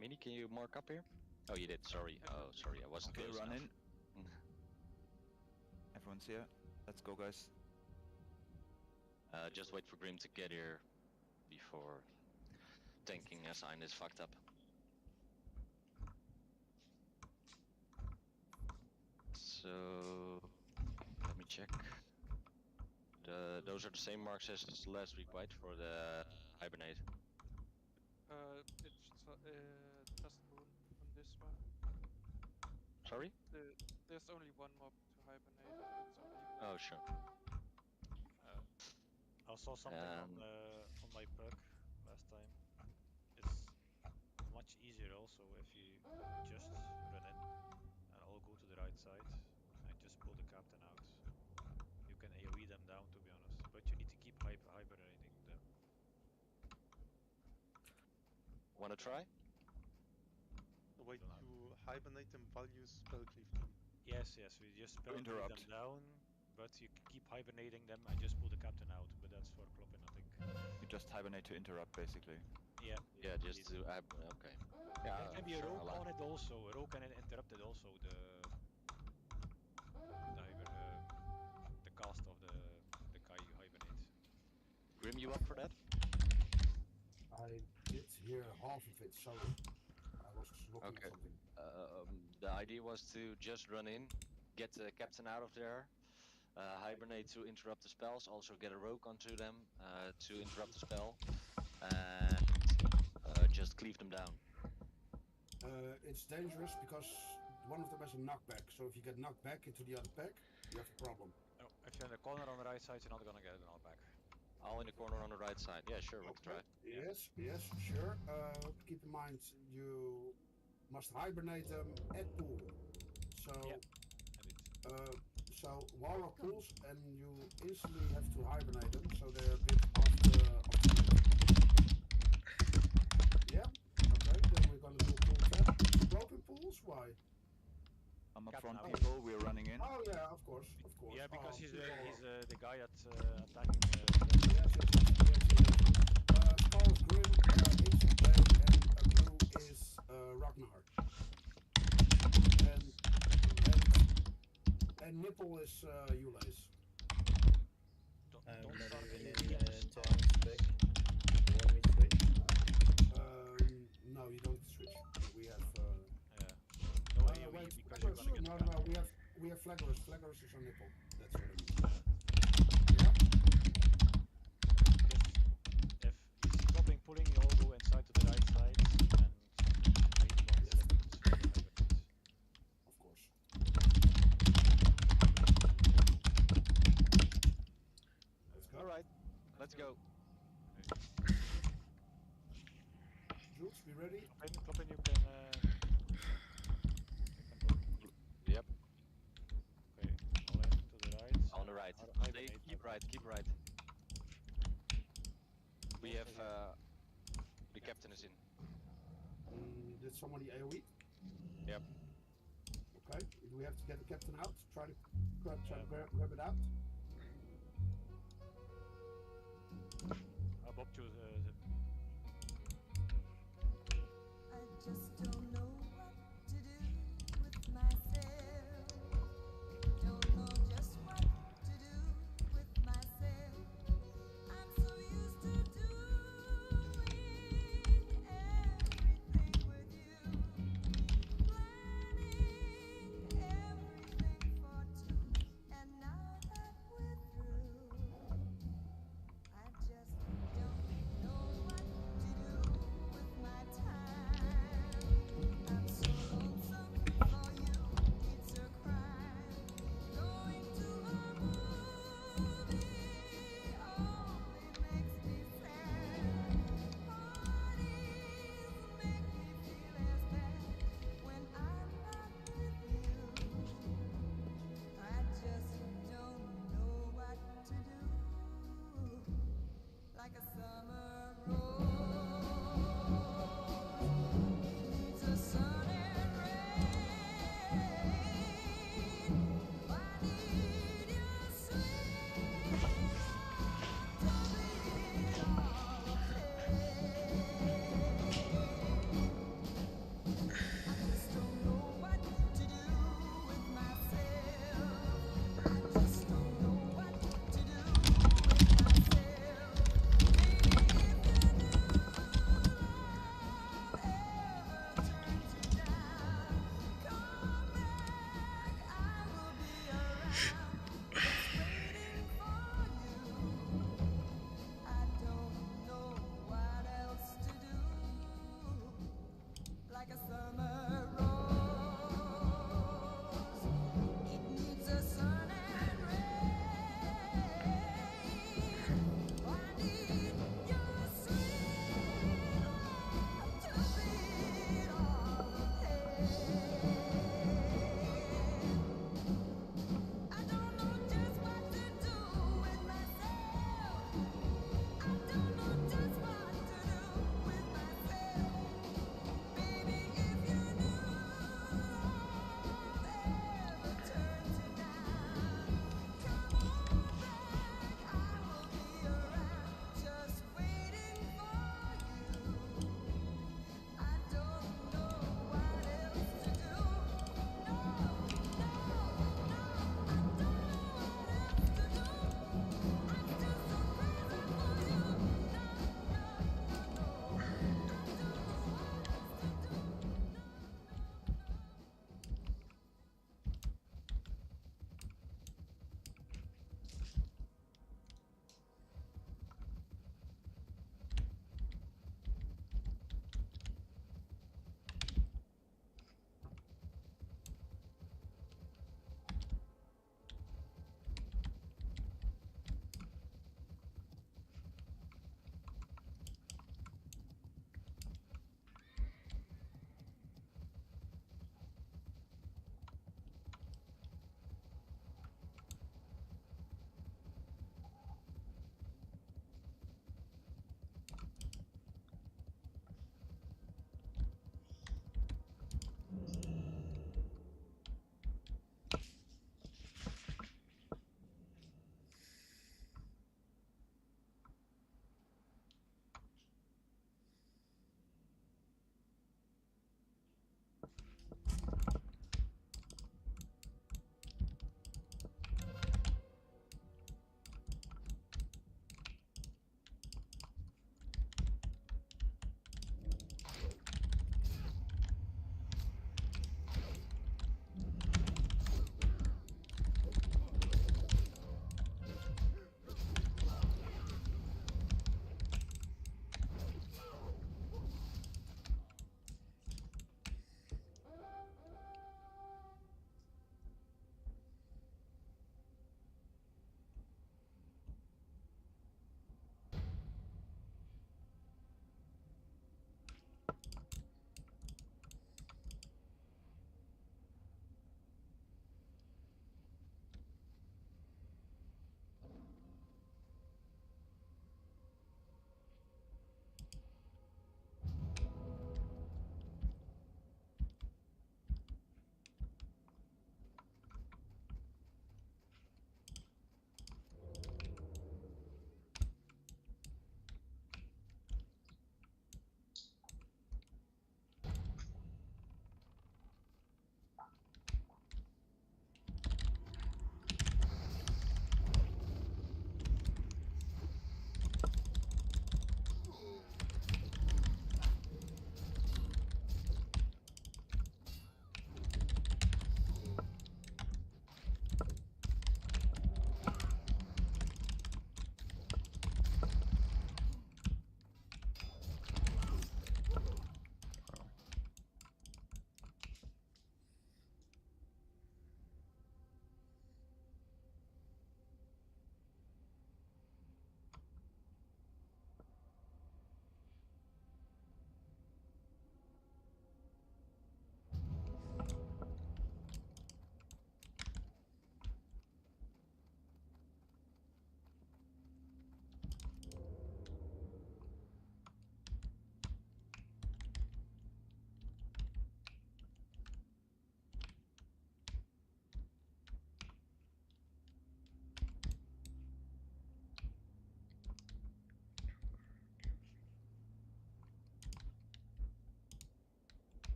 Mini, can you mark up here? Oh, you did. Sorry. Oh, sorry. I wasn't Okay, close run enough. in. Everyone's here. Let's go, guys. Just wait for Grim to get here before tanking as Ein is fucked up. So let me check. Those are the same marks as last week, right? For the hibernate. It's just moon on this one. Sorry? There's only one mob to hibernate. It's only Oh, sure. I saw something on my perk last time. It's much easier also if you just run in and all go to the right side and just pull the captain out. You can AoE them down, to be honest, but you need to keep hibernating them. Wanna try? Wait, you hibernate them while you spell cleave them. Yes, we just spell cleave Interrupt. them down, but you keep hibernating them and just pull the captain out, but that's for Kloppen, I think. You just hibernate to interrupt, basically. Yeah. Yeah, just to okay. Yeah. There can be a sure, rogue I'll on it also. A rogue can interrupt it also. The cast of the guy you hibernate. Grim, you up for that? I did hear half of it, so I was looking Okay. at something. The idea was to just run in, get the captain out of there, hibernate to interrupt the spells, also get a rogue onto them to interrupt the spell, and just cleave them down. It's dangerous because one of them has a knockback, so if you get knocked back into the other pack, you have a problem. No, if you're in the corner on the right side, you're not gonna get it all back. All in the corner on the right side. Yeah, sure, let's try. Yes, sure. Keep in mind, you must hibernate them at pool. So, so while at pools, and you instantly have to hibernate them, so they're a bit off the Yeah, okay, then we're gonna do pool tap. Broken pools, why? I'm up Captain front, out. people. We're running in. Oh yeah, of course. Yeah, because Oh, he's people. the guy that's attacking. Yes. Scarlet Grim, Instant Bay, and blue is Ragnar. And Nipple is Ules. I'm not even in turn spec. You want me to switch? No, you don't switch. We have. No AoE wait, because you're gonna get no, we have Flagorous. Flagorous is on Nipple. That's what I mean. If you see Kloppen pulling, you all go inside to the right side and wait 1 second for the hibernate. Of course. Let's go. Alright, let's go. Jules, be ready? Kloppen, you can Yep, okay, all in to the right. on the right. Hibernate. Stay, keep right, keep right. We have, the captain is in. Did somebody AoE? Yep. Okay. Do we have to get the captain out? Try to grab it out? Bob chose I just don't know what to do with myself. Don't know just what to do with myself. I'm so used to doing everything with you, planning everything for two. And now that we're through, I just don't know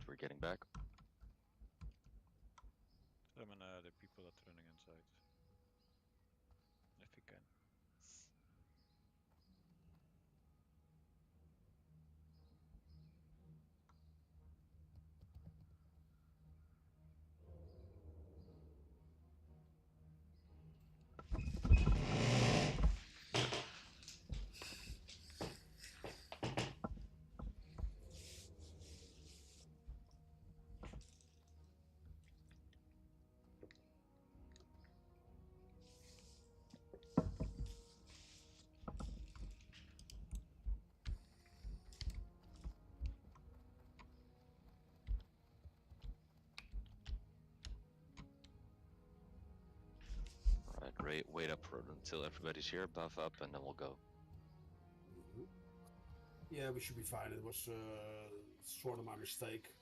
we're getting back. Summon the people that are running inside. If we can. Alright, wait up until everybody's here, buff up, and then we'll go. Yeah, we should be fine. It was sort of my mistake.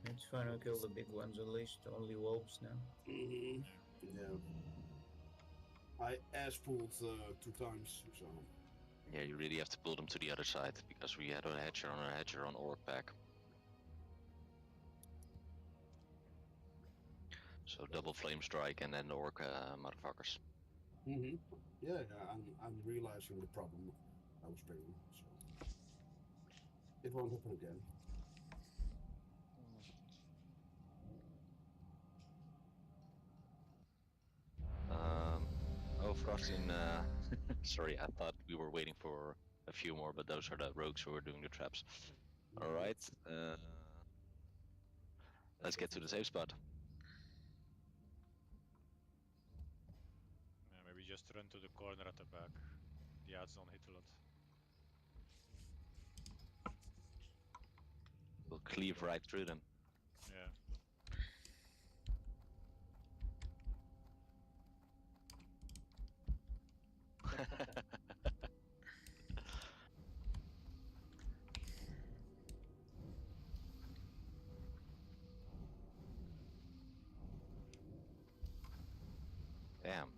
It's fine, I'll kill the big ones at least, only wolves now. Yeah. I ass pulled 2 times, so. Yeah, you really have to pull them to the other side, because we had a Hatcher on Orc pack. So double flame strike and then the Orc motherfuckers. Yeah, I'm realizing the problem I was bringing, so. It won't happen again. Oh, Frostin, sorry, I thought we were waiting for a few more, but those are the rogues who are doing the traps. Alright, let's get to the safe spot. Yeah, maybe just run to the corner at the back. The ads don't hit a lot. We'll cleave right through them. Yeah. Damn.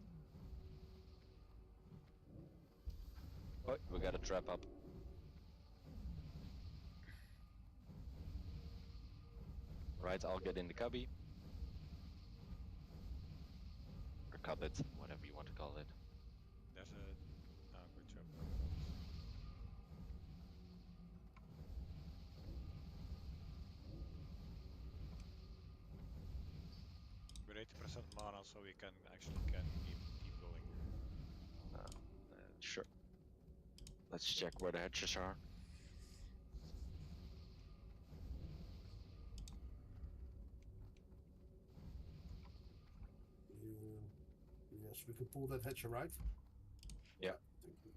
Oh, we got a trap up. Right, I'll get in the cubby. Or cupboard, whatever you want to call it. There's a... Oh, good job. We're 80% mana, so we can keep going. Sure. Let's check where the hatches are. Yes, we can pull that hatcher, right? Yeah. Thank you.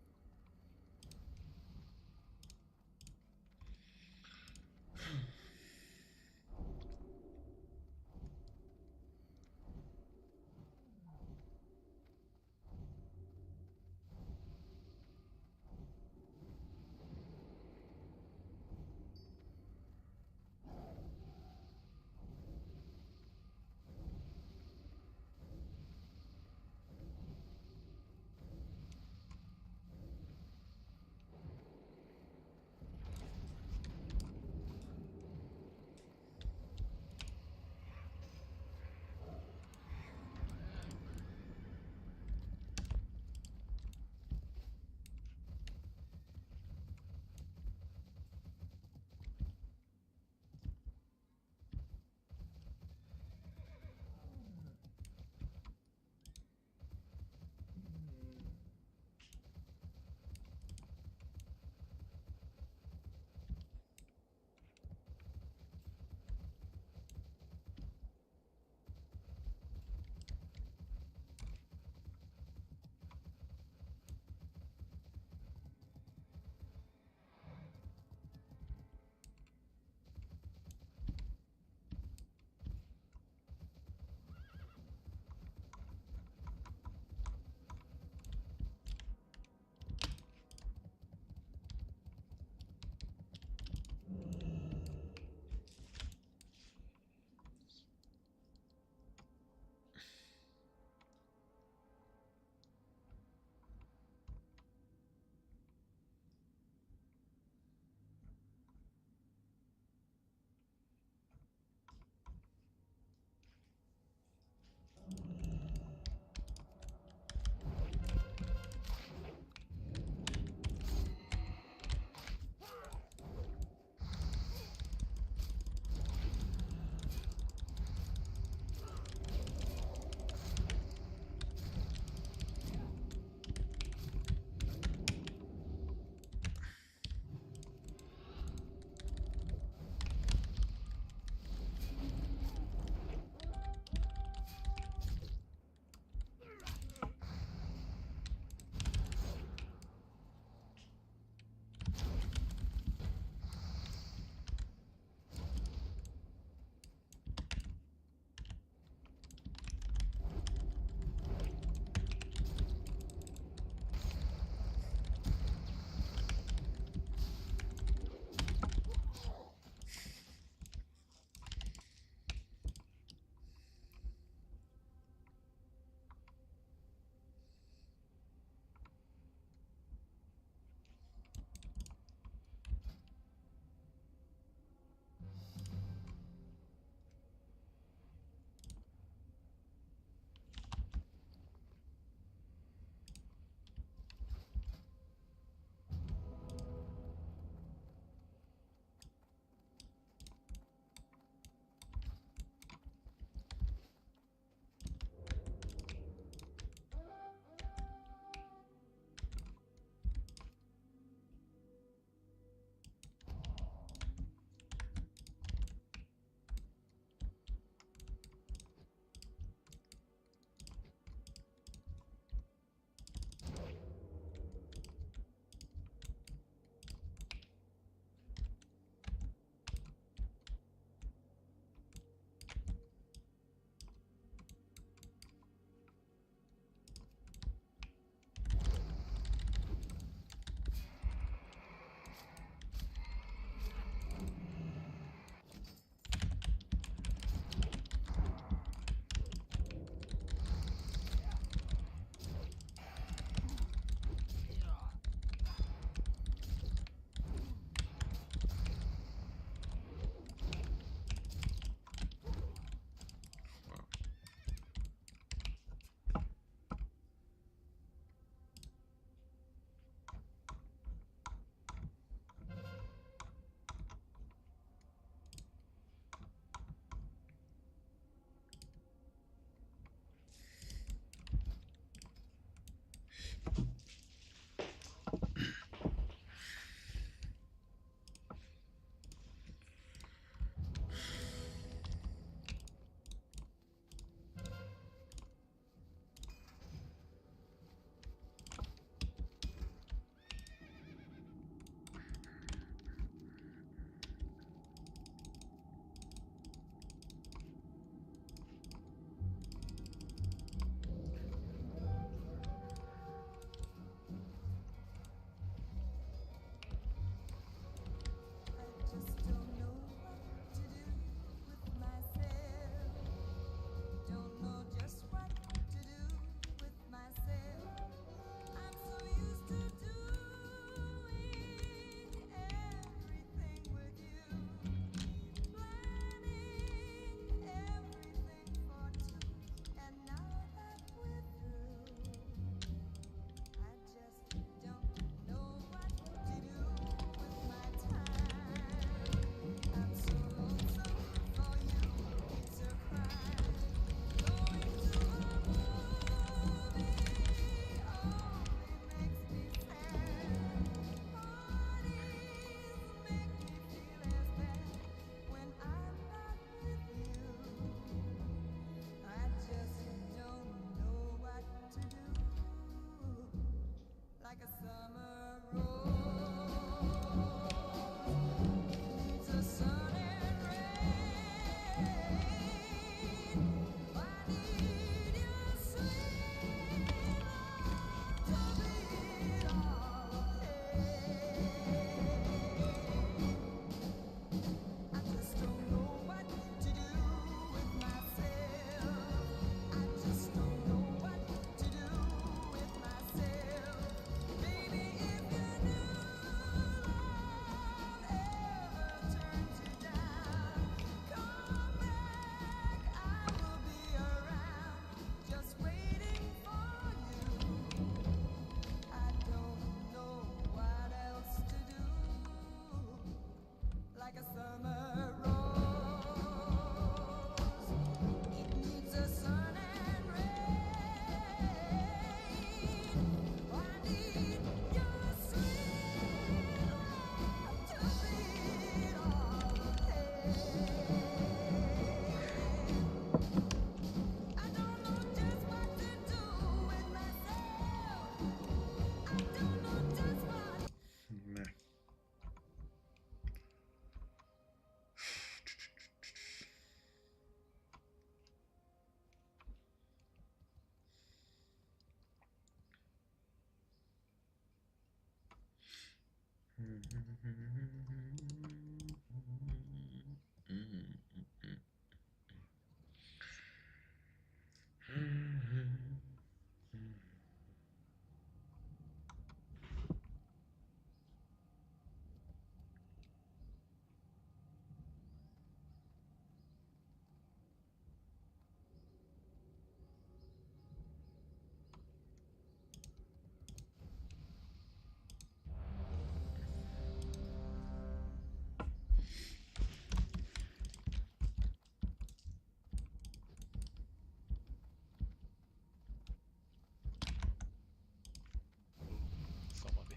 Somebody.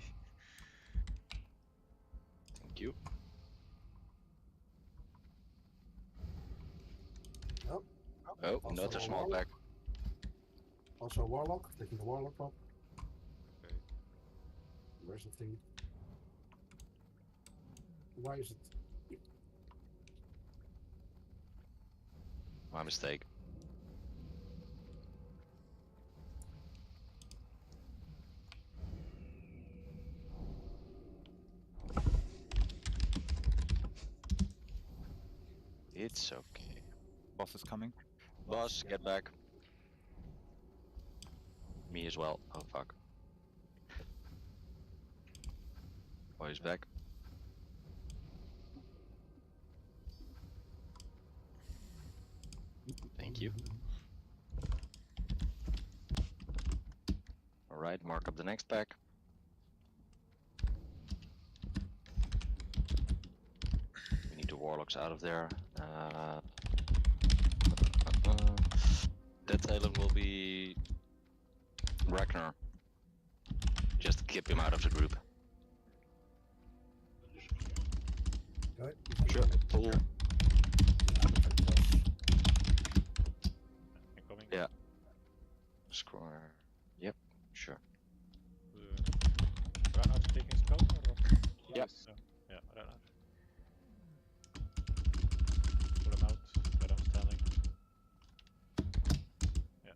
Thank you. Oh, Oh, Also another a small warlock. pack. Also a warlock, taking the warlock up. Okay. Where's the thing? Why is it? My mistake. It's okay. Boss is coming. Boss, get back. Me as well. Oh fuck. Oh, he's back. Thank you. Alright, mark up the next pack. We need the warlocks out of there. That Talon will be Ragnar. Just keep him out of the group. Good. Sure. Pull. Incoming. Yeah. Square. Yep. Sure. Reinhardt taking skull or what? Yep. Yeah, Reinhardt. Put him out, where I'm standing. Yeah.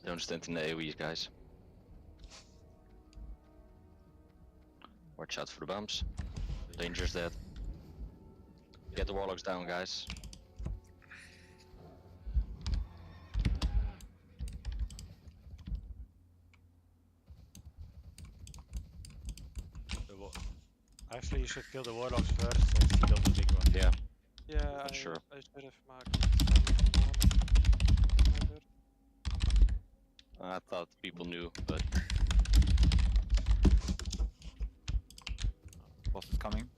Don't stand in the AoEs, guys. Watch out for the bumps. Danger's dead. Get the warlocks down, guys. Actually, you should kill the warlocks first and kill the big one. Yeah. Yeah, Sure. I should have marked. I thought people knew, but Boss is coming.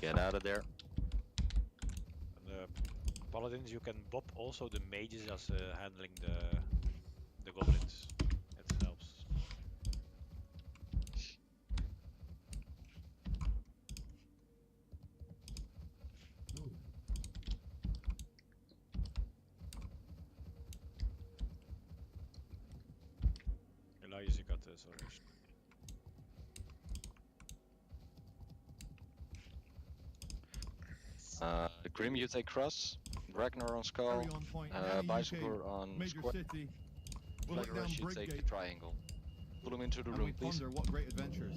get out of there. And the paladins, you can bop also the mages as handling the goblins. It helps. Elias, you got the salvation. Grim, you take cross. Ragnar on skull. Carry on point. Any Bicycle UK on major square. city. We'll look down Flagrush, you take the Brigade triangle. Pull him into the and room, we please. ponder what great adventures.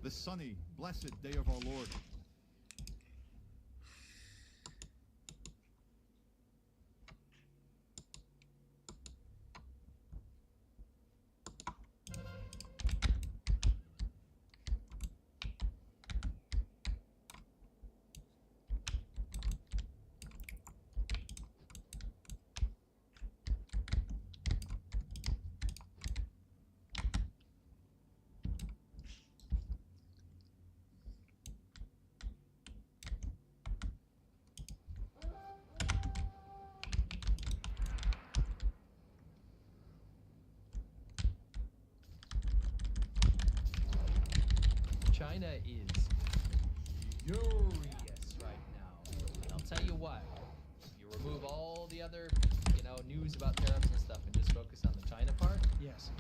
The sunny, blessed day of our Lord. China is furious right now. And I'll tell you why. You remove all the other, news about tariffs and stuff and just focus on the China part. Yes.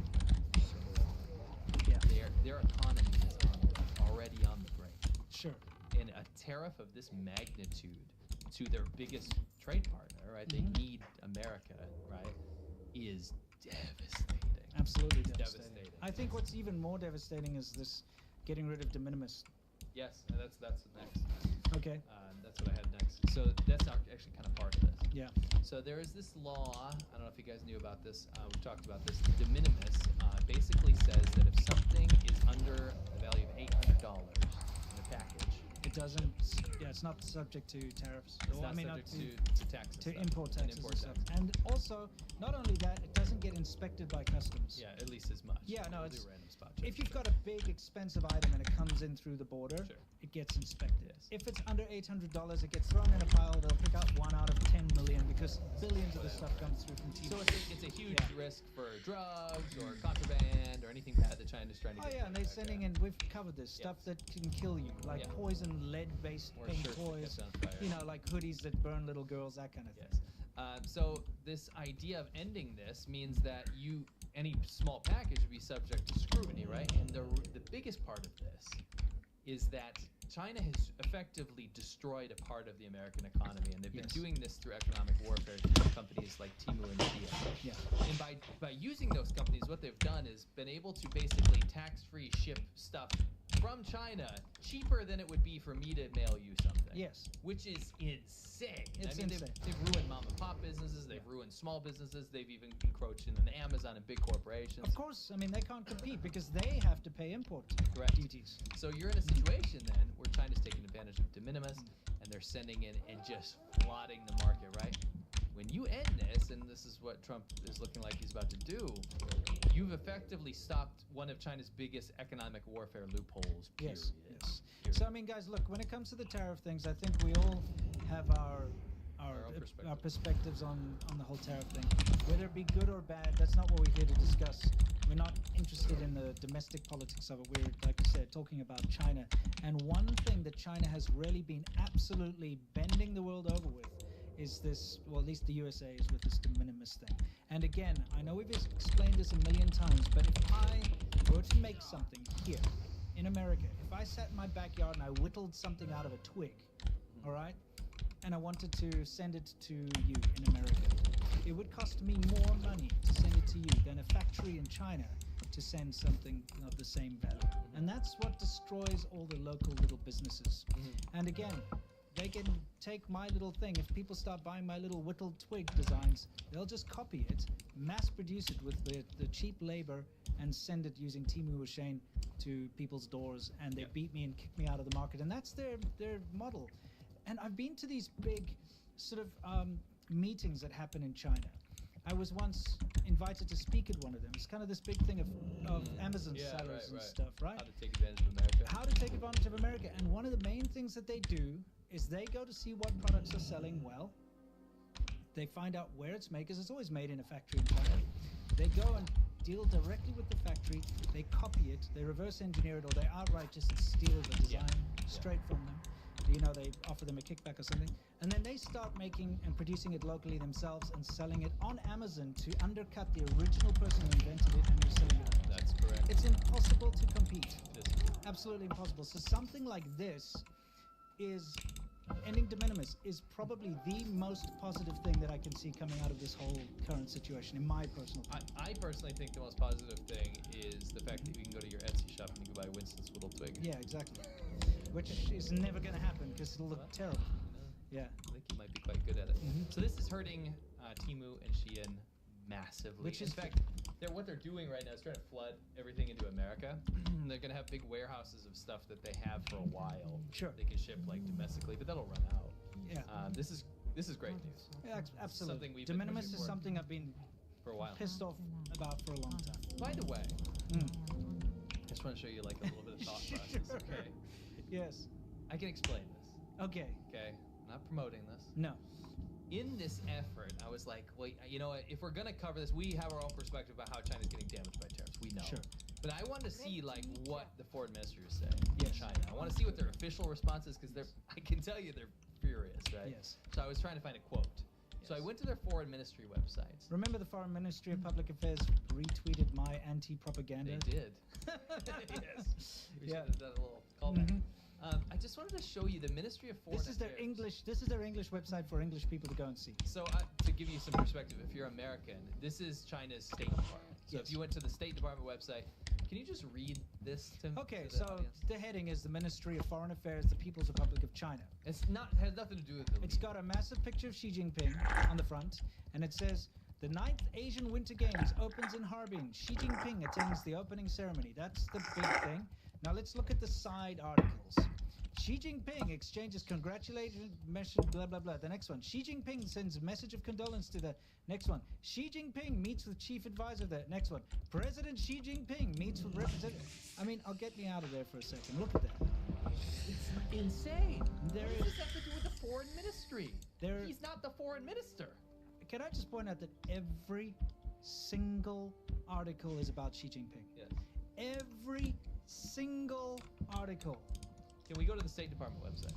Their economy is already on the brink. Sure. And a tariff of this magnitude to their biggest trade partner, right? They need America, right? Is devastating. Absolutely It's devastating. I think what's even more devastating is this getting rid of de minimis. Yes, and that's next. Okay. That's what I had next. So that's actually kind of part of this. Yeah. So there is this law. I don't know if you guys knew about this. We've talked about this. De minimis basically says that if something is under the value of $800 in a package, it doesn't. Yeah, it's not subject to tariffs. It's Or, not I mean, subject not to taxes. to stuff, import and taxes import and stuff. tax. And also, not only that, it doesn't get inspected by customs. Yeah, at least as much. Yeah, no, We'll it's do random spot if checks. you've got a big expensive item and it comes in through the border, it gets inspected. If it's under $800, it gets thrown in a pile. They'll pick out 1 out of 10 million because billions of the stuff comes through from TV. So it's a huge risk for drugs or contraband or anything bad that China's trying to Oh get. yeah, and they're sending in. We've covered this stuff that can kill you, like poison, lead-based Or paint shirts that toys. catch on fire. You know, like hoodies that burn little girls, that kind of thing. So this idea of ending this means that any small package would be subject to scrutiny, right? And the biggest part of this is that China has effectively destroyed a part of the American economy, and they've been doing this through economic warfare through companies like Temu and Shein. Yeah. And by using those companies, what they've done is been able to basically tax-free ship stuff from China cheaper than it would be for me to mail you something. Yes. Which is insane. It's I mean, insane. They've ruined mom and pop businesses. They've ruined small businesses. They've even encroached in Amazon and big corporations. Of course, I mean they can't compete because they have to pay import duties. So you're in a situation then where China's taking advantage of de minimis and they're sending in and just flooding the market, right? When you end this, and this is what Trump is looking like he's about to do, you've effectively stopped one of China's biggest economic warfare loopholes. Period. Yes. So I mean, guys, look. When it comes to the tariff things, I think we all have our perspectives on the whole tariff thing. Whether it be good or bad, that's not what we're here to discuss. We're not interested in the domestic politics of it. We're, like I said, talking about China. And one thing that China has really been absolutely bending the world over with is this, well, at least the USA is with this de minimis thing. And again, I know we've explained this a million times, but if I were to make something here in America, if I sat in my backyard and I whittled something out of a twig, all right, and I wanted to send it to you in America, it would cost me more money to send it to you than a factory in China to send something of the same value. And that's what destroys all the local little businesses. And again, they can take my little thing. If people start buying my little whittled twig designs, they'll just copy it, mass produce it with the cheap labor, and send it using Temu or Shein to people's doors, and they beat me and kick me out of the market. And that's their model. And I've been to these big sort of meetings that happen in China. I was once invited to speak at one of them. It's kind of this big thing of Amazon sellers and stuff, right? How to take advantage of America. How to take advantage of America. And one of the main things that they do is they go to see what products are selling well. They find out where it's made, because it's always made in a factory in China. They go and deal directly with the factory. They copy it. They reverse engineer it, or they outright just steal the design straight from them. You know, they offer them a kickback or something. And then they start making and producing it locally themselves and selling it on Amazon to undercut the original person who invented it and reselling it. That's correct. It's impossible to compete. Absolutely impossible. So something like this is, ending de minimis is probably the most positive thing that I can see coming out of this whole current situation, in my personal opinion. I personally think the most positive thing is the fact that you can go to your Etsy shop and you can buy Winston's Whittle Twig. Yeah, exactly. Which is never going to happen because it'll look terrible. Yeah. I think you might be quite good at it. So this is hurting Temu and Shein massively. Which is in fact, what they're doing right now is trying to flood everything into America. They're going to have big warehouses of stuff that they have for a while. Sure. They can ship like domestically, but that'll run out. Yeah. This is great news. Yeah, absolutely. Something we've de been minimis pushing is for something I've been for a while. pissed off about for a long time. By the way, I just want to show you like a little bit of thought process. Okay. Yes. I can explain this. Okay. Okay. I'm not promoting this. No. In this effort, I was like, well, you know what? If we're gonna cover this, we have our own perspective about how China's getting damaged by tariffs. We know. Sure. But I want to see like what the foreign ministers say in China. I want to see what their official response is, because I can tell you they're furious, right? Yes. So I was trying to find a quote. So I went to their foreign ministry websites. Remember the Foreign Ministry of Public Affairs retweeted my anti-propaganda? They did. Yes. We should have done a little callback. I just wanted to show you the Ministry of Foreign This is their Affairs. English. This is their English website for English people to go and see. So to give you some perspective, if you're American, this is China's State Department. So if you went to the State Department website, can you just read this to Okay, to the so audience? the heading is the Ministry of Foreign Affairs, the People's Republic of China. It's not has nothing to do with the It's got a massive picture of Xi Jinping on the front, and it says, "The 9th Asian Winter Games opens in Harbin. Xi Jinping attends the opening ceremony." That's the big thing. Now let's look at the side articles. Xi Jinping exchanges congratulations, message, blah, blah, blah. The next one. Xi Jinping sends a message of condolence to the next one. Xi Jinping meets with chief advisor. The next one. President Xi Jinping meets with representative. I mean, I'll get me out of there for a second. Look at that. It's insane. There What is- does that have to do with the foreign ministry? He's not the foreign minister. Can I just point out that every single article is about Xi Jinping? Yes. Every single article. Can we go to the State Department website?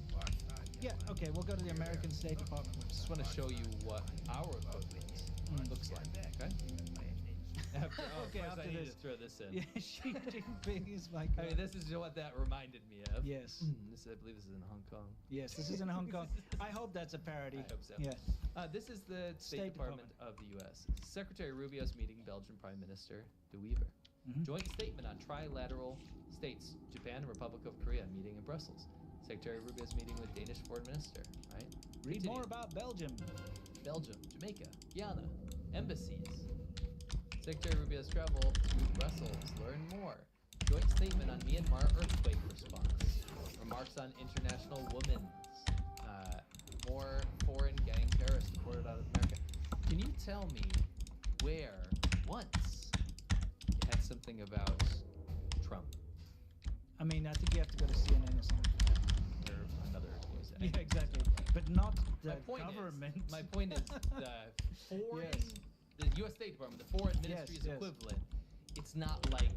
Yeah, okay, we'll go to the American State Department website. Just want to show you what our equivalent looks like. Okay. After, Okay, of course after I need this. to throw this in. Yeah, Xi Jinping is my I mean, this is what that reminded me of. Yes. I believe this is in Hong Kong. Yes, this is in Hong Kong. I hope that's a parody. I hope so. Yeah. This is the State, State Department of the U.S. Secretary Rubio's meeting Belgian Prime Minister De Wever. Joint statement on trilateral states, Japan and Republic of Korea meeting in Brussels. Secretary Rubio's meeting with Danish Foreign Minister. Right. Read Continue. more about Belgium. Belgium, Jamaica, Guyana, embassies. Secretary Rubio's travel to Brussels. Learn more. Joint statement on Myanmar earthquake response. Remarks on international women's. More foreign gang terrorists deported out of America. Can you tell me where once you had something about Trump I mean, I think you have to go to CNN or something. or another news Yeah, anchor? exactly. But not the My point government. Is, my point is the foreign, the U.S. State Department, the foreign ministry's yes. equivalent. It's not like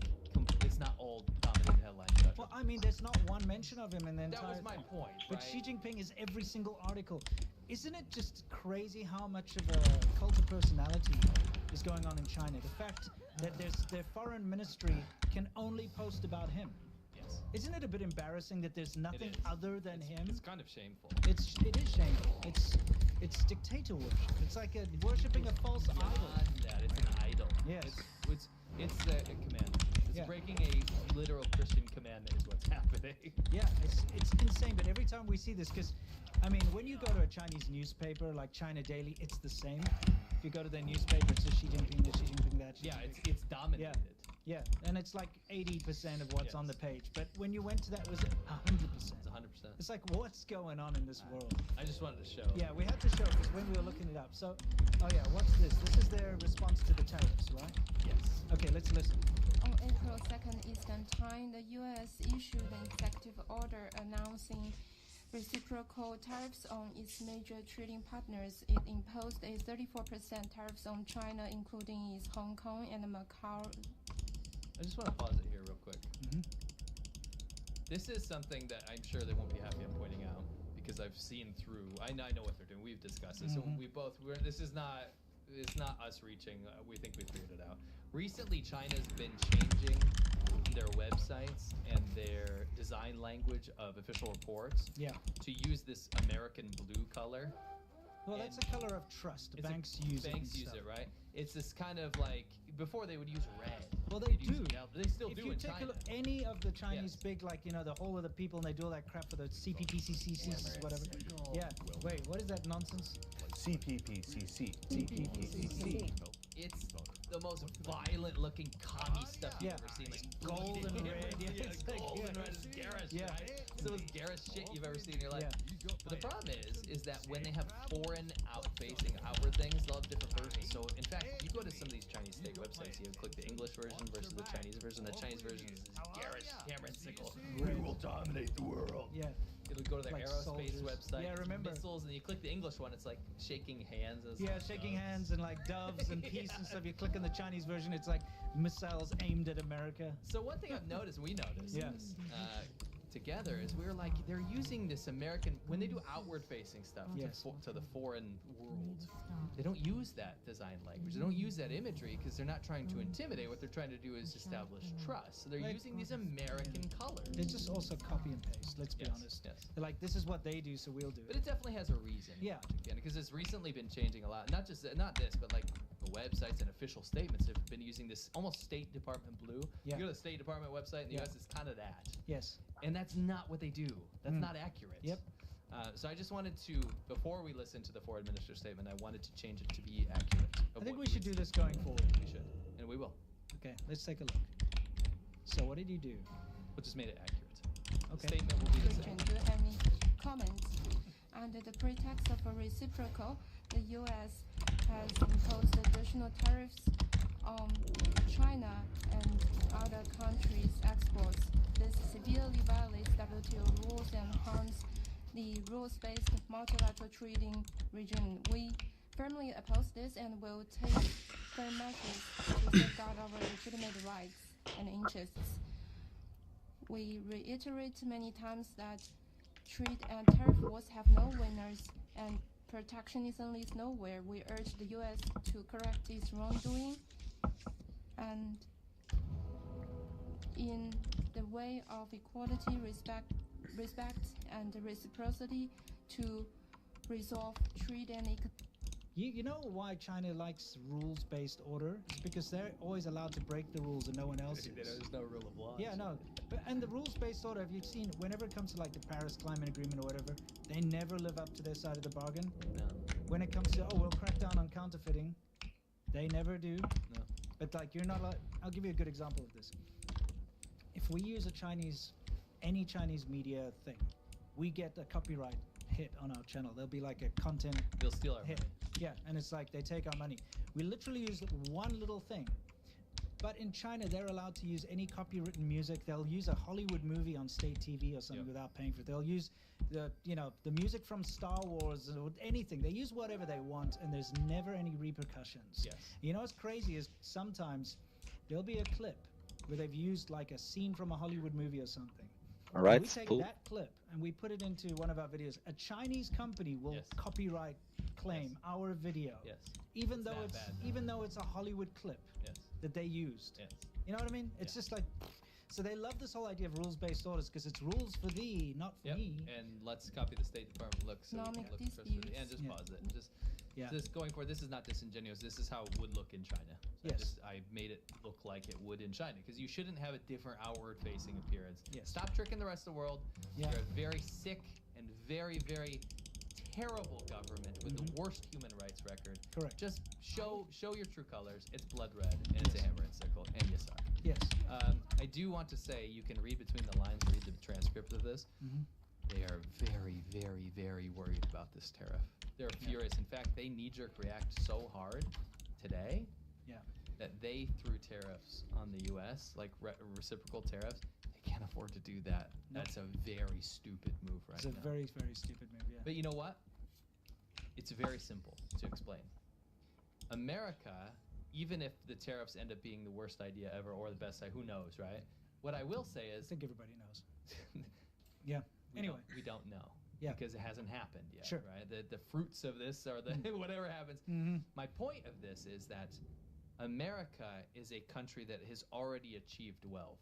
it's not all dominant headline coverage. Well, I mean, there's not one mention of him in the That entire was my point, But right? Xi Jinping is every single article. Isn't it just crazy how much of a cult of personality is going on in China? The fact that their foreign ministry can only post about him. Yes. Isn't it a bit embarrassing that there's nothing is. other than him? It's kind of shameful. It is shameful. It's dictator worship. It's like worshipping a false idol. Beyond that, it's an idol. Yes. It's a commandment. It's Yeah. breaking a literal Christian commandment is what's happening. Yeah, it's insane. But every time we see this, because I mean, when you go to a Chinese newspaper like China Daily, it's the same. If you go to their newspaper, it says Xi Jinping this, Xi Jinping that. Xi Yeah, Jinping. it's dominated. Yeah, and it's like 80% of what's on Yes. the page. But when you went to that, it was 100%. It's 100%. It's like, what's going on in this world? I just wanted to show. Yeah, we had to show because when we were looking it up. So, oh yeah, what's this? This is their response to the tariffs, right? Yes. Okay, let's listen. On April 2nd Eastern Time, the U.S. issued an executive order announcing reciprocal tariffs on its major trading partners. It imposed a 34% tariffs on China, including its Hong Kong and Macau. I just want to pause it here real quick. This is something that I'm sure they won't be happy I'm pointing out because I've seen through. I know what they're doing. We've discussed this. So this is not. It's not us reaching. We think we figured it out. Recently, China's been changing their websites and their design language of official reports. Yeah. To use this American blue color. Well, that's a color of trust. The banks use it. Banks and use stuff. it, right? It's this kind of like before they would use red. Well, they They'd use do. yellow. They still If do you in take China. a look, any of the Chinese big, like, you know, the whole of the people, and they do all that crap for the CPPCCC, whatever. Yeah. Wait, what is that nonsense? CPPCC. CPPCC. It's the most violent looking commie stuff you've ever seen. Like Gold and red. Yeah, Yeah, it's like- gold and yeah. red is garish, Yeah. right? It's the most garish shit you've ever seen in your life. But the problem is that when they have foreign out-facing outward things, they'll have different versions. So in fact, if you go to some of these Chinese state websites, you click the English version versus the Chinese version. The Chinese version is this garish Cameron sickle. We will dominate the world. Yeah. It'll go to their Like aerospace soldiers. website. Yeah, it's remember. Missiles, and you click the English one, it's like shaking hands. And it's Yeah, like shaking doves. hands and like doves and peace and stuff. You click on the Chinese version, it's like missiles aimed at America. So one thing I've noticed, we noticed, Yeah. is, together is we were like, they're using this American, when they do outward facing stuff Yes. to the foreign world, they don't use that design language. They don't use that imagery because they're not trying to intimidate. What they're trying to do is establish trust. So they're Like- using these American colors. They just also copy and paste. Let's be Yes, honest. yes. They're like, this is what they do, so we'll do But it. it definitely has a reason. Yeah. Again, because it's recently been changing a lot. Not just not this, but like the websites and official statements have been using this almost State Department blue. Yeah. You go to the State Department website in the Yeah. US, it's kind of that. Yes. And that's not what they do. That's Mm. not accurate. Yep. So I just wanted to, before we listen to the foreign minister statement, I wanted to change it to be accurate. I think we should do this going forward. We should, and we will. Okay, let's take a look. So what did you do? We just made it accurate. Okay. The statement will be the Christian, same. do you have any comments? Under the pretext of a reciprocal, the U.S. has imposed additional tariffs on China and other countries' exports. This severely violates WTO rules and harms the rules-based multilateral trading regime. We firmly oppose this and will take firm measures to safeguard our legitimate rights and interests. We reiterate many times that trade and tariff wars have no winners and protectionism leads nowhere. We urge the U.S. to correct its wrongdoing and in the way of equality, respect and reciprocity to resolve trade and You know why China likes rules-based order? It's because they're always allowed to break the rules and no one else is. There's no rule of law. Yeah, no. And the rules-based order, have you seen, whenever it comes to like the Paris Climate Agreement or whatever, they never live up to their side of the bargain. No. When it comes to, oh, we'll crack down on counterfeiting, they never do. No. But like, you're not allowed, I'll give you a good example of this. If we use any Chinese media thing, we get a copyright hit on our channel. There'll be like a content They'll steal our hit. money. Yeah, and it's like they take our money. We literally use one little thing. But in China, they're allowed to use any copywritten music. They'll use a Hollywood movie on state TV or something without paying for it. They'll use the music from Star Wars or anything. They use whatever they want, and there's never any repercussions. Yes. You know what's crazy is sometimes there'll be a clip where they've used like a scene from a Hollywood movie or something. All right, We take cool. that clip and we put it into one of our videos. A Chinese company will copyright claim our video, even though it's a Hollywood clip that they used. Yes. You know what I mean? It's just like, so they love this whole idea of rules-based orders because it's rules for thee, not for me. And let's copy the State Department look so we can Economic look for disputes. and just pause it. Yeah. Just going forward, this is not disingenuous. This is how it would look in China. So Yes. I made it look like it would in China because you shouldn't have a different outward-facing appearance. Yes. Stop tricking the rest of the world. Yeah. You're a very sick and very, very terrible government with the worst human rights record. Correct. Just show your true colors. It's blood red and it's a hammer and sickle, and yes, sir. Yes. I do want to say you can read between the lines, read the transcript of this. Mhm. They are very, very, very worried about this tariff. They're furious. In fact, they knee-jerk react so hard today that they threw tariffs on the U.S., like reciprocal tariffs. They can't afford to do that. Nope. That's a very stupid move right It's a now. very, very stupid move, yeah. But you know what? It's very simple to explain. America, even if the tariffs end up being the worst idea ever or the best idea, who knows, right? What I will say is... I think everybody knows. Yeah. Anyway. We don't know. Yeah. Because it hasn't happened yet, Sure. right? The fruits of this or the whatever happens. Mhm. My point of this is that America is a country that has already achieved wealth.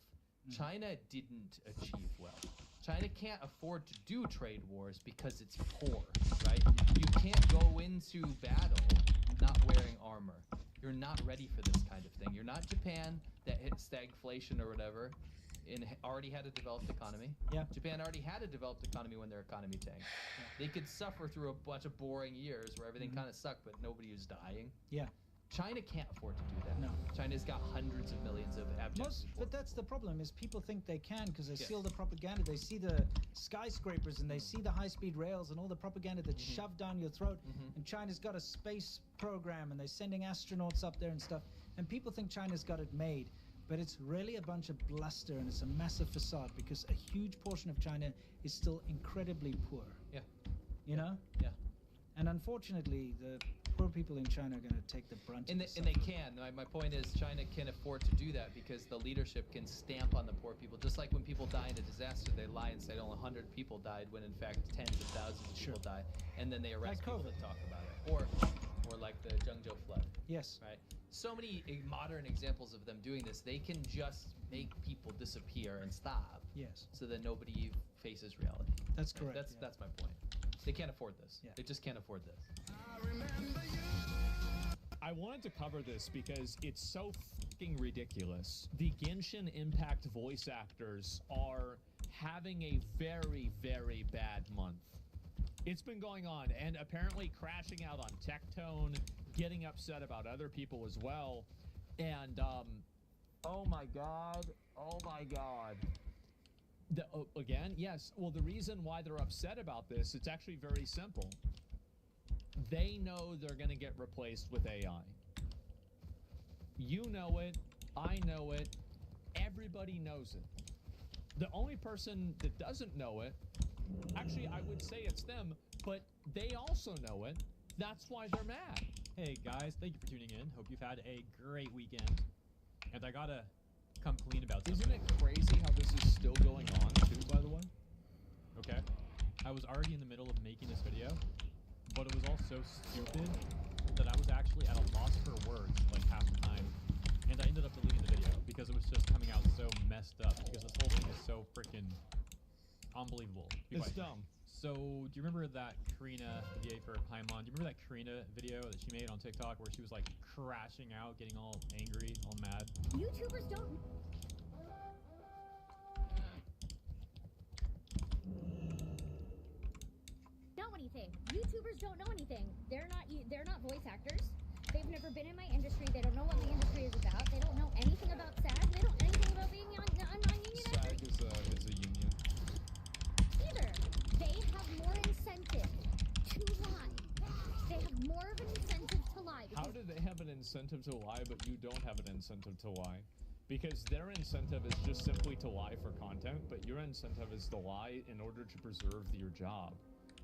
China didn't achieve wealth. China can't afford to do trade wars because it's poor, right? You can't go into battle not wearing armor. You're not ready for this kind of thing. You're not Japan that hit stagflation or whatever and already had a developed economy. Yeah. Japan already had a developed economy when their economy tanked. They could suffer through a bunch of boring years where everything kind of sucked, but nobody was dying. Yeah. China can't afford to do that. No. China's got hundreds of millions of abject. But that's the problem is people think they can because they Yes. see all the propaganda. They see the skyscrapers and they see the high-speed rails and all the propaganda that's shoved down your throat. And China's got a space program and they're sending astronauts up there and stuff. And people think China's got it made. But it's really a bunch of bluster and it's a massive facade because a huge portion of China is still incredibly poor. Yeah. You know? Yeah. And unfortunately, the poor people in China are going to take the brunt. And of they can. My point is, China can afford to do that because the leadership can stamp on the poor people. Just like when people die in a disaster, they lie and say only 100 people died when in fact tens of thousands of people died, and then they arrest people that talk about it. Or like the Zhengzhou flood. Yes. Right. So many modern examples of them doing this. They can just make people disappear and stop. Yes. So that nobody faces reality. That's correct. That's my point. They can't afford this. They just can't afford this. I wanted to cover this because it's so fucking ridiculous. The Genshin Impact voice actors are having a very, very bad month. It's been going on, and apparently crashing out on Tectone, getting upset about other people as well, and oh my god. Again, yes. Well, the reason why they're upset about this, it's actually very simple. They know they're going to get replaced with AI. You know it. I know it. Everybody knows it. The only person that doesn't know it, actually, I would say it's them, but they also know it. That's why they're mad. Hey guys, thank you for tuning in. Hope you've had a great weekend. And I gotta come clean about something. Isn't it crazy how this is still going on too, by the way? Okay. I was already in the middle of making this video, but it was all so stupid that I was actually at a loss for words like half the time. And I ended up deleting the video because it was just coming out so messed up because this whole thing is so freaking unbelievable. It's dumb. So, do you remember that Karina, the VA for Paimon, do you remember that Karina video that she made on TikTok where she was like crashing out, getting all angry, all mad? YouTubers don't... know anything. YouTubers don't know anything. They're not voice actors. They've never been in my industry. They don't know what my industry is about. They don't know anything about SAG. They don't know anything about being a non-union SAG is a union. either. They have more incentive to lie. They have more of an incentive to lie. How do they have an incentive to lie, but you don't have an incentive to lie? Because their incentive is just simply to lie for content, but your incentive is to lie in order to preserve your job.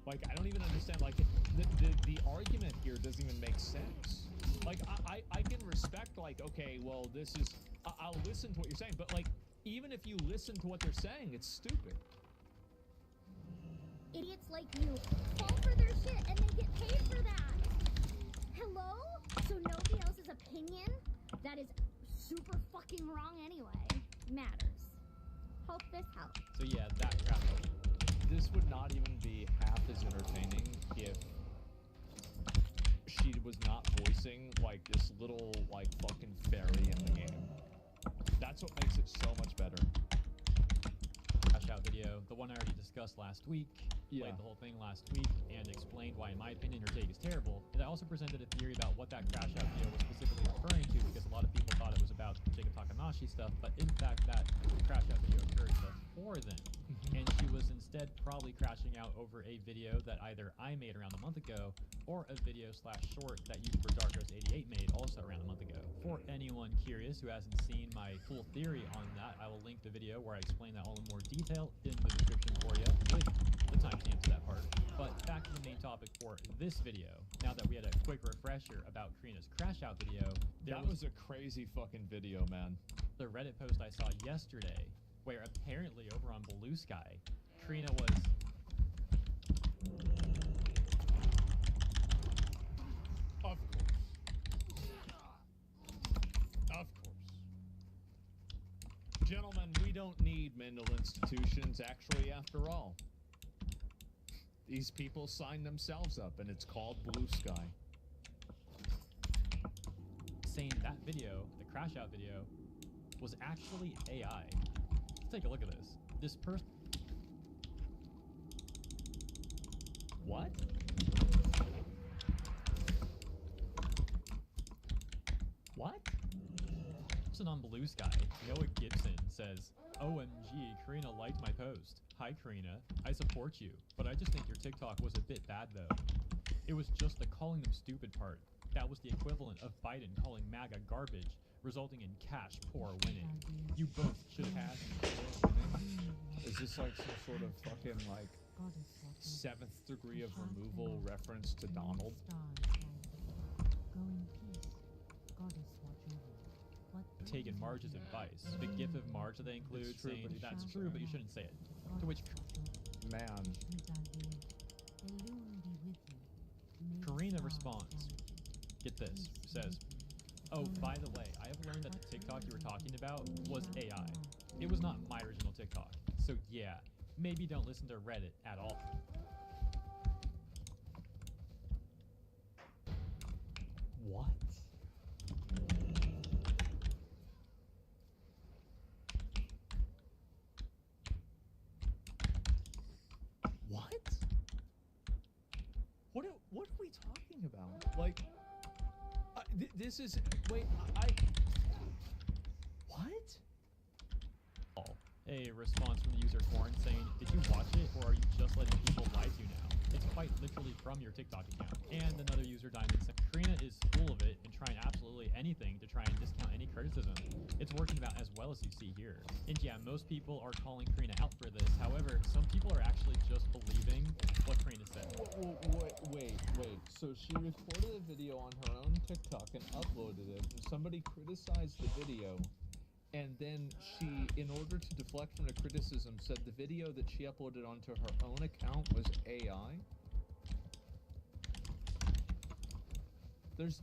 Like, I don't even understand, like, the argument here doesn't even make sense. Like, I can respect, like, okay, well, this is, I'll listen to what you're saying, but, like, even if you listen to what they're saying, it's stupid. Idiots like you fall for their shit and they get paid for that. Hello? So nobody else's opinion that is super fucking wrong anyway matters. Hope this helps. So yeah, that crap. This would not even be half as entertaining if she was not voicing, like, this little, like, fucking fairy in the game. That's what makes it so much better. Crash out video, the one I already discussed last week, played the whole thing last week, and explained why, in my opinion, your take is terrible. And I also presented a theory about what that crash out video was specifically referring to, because a lot of people thought it was about Jacob Takanashi stuff, but in fact, that crash out video occurred before then. And she was instead probably crashing out over a video that either I made around a month ago, or a video / short that YouTuber Darkghost88 made also around a month ago. For anyone curious who hasn't seen my full theory on that, I will link the video where I explain that all in more detail in the description for you, with the timestamp to that part. But back to the main topic for this video, now that we had a quick refresher about Karina's crash out video, That was a crazy fucking video, man. the Reddit post I saw yesterday, where apparently over on Blue Sky, Karina was... Of course. Gentlemen, we don't need mental institutions, actually, after all. These people sign themselves up, and it's called Blue Sky. saying that video, the crash out video, was actually AI. Let's take a look at this. This person... What? What? Person on Blue Sky, Noah Gibson, says, OMG, Karina liked my post. Hi Karina, I support you, but I just think your TikTok was a bit bad though. It was just the calling them stupid part. That was the equivalent of Biden calling MAGA garbage, resulting in cash poor winning. You both should have had Is this like some sort of fucking, like, 7th degree of removal reference to Donald? Taken Marge's advice. The gif of Marge that they include It's true, saying but you that's shouldn't true, say but you shouldn't say it. To which Man. Karina responds. Get this. Says, "Oh, by the way, I have learned that the TikTok you were talking about was AI. It was not my original TikTok. So yeah, maybe don't listen to Reddit at all." What? What? What are we talking about? Like, this is wait. What? A response from the user Corn saying, "Did you watch it, or are you just letting people lie to you now? It's quite literally from your TikTok account." And another user Diamond saying, "Karina is full of it and trying absolutely anything to try and discount any criticism. It's working about as well as you see here." And yeah, most people are calling Karina out for this. However, some people are actually just believing what Karina said. Wait. So she recorded a video on her own TikTok and uploaded it, and somebody criticized the video, and then she, in order to deflect from the criticism, said the video that she uploaded onto her own account was AI? There's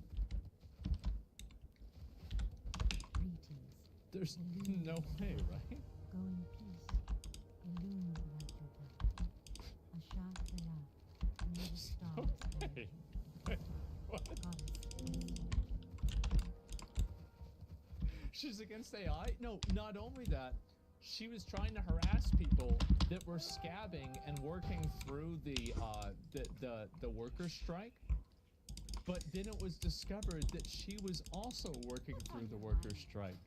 no way, right? Okay. What? She's against AI? No, not only that, she was trying to harass people that were scabbing and working through the workers' strike. But then it was discovered that she was also working through the workers' strike.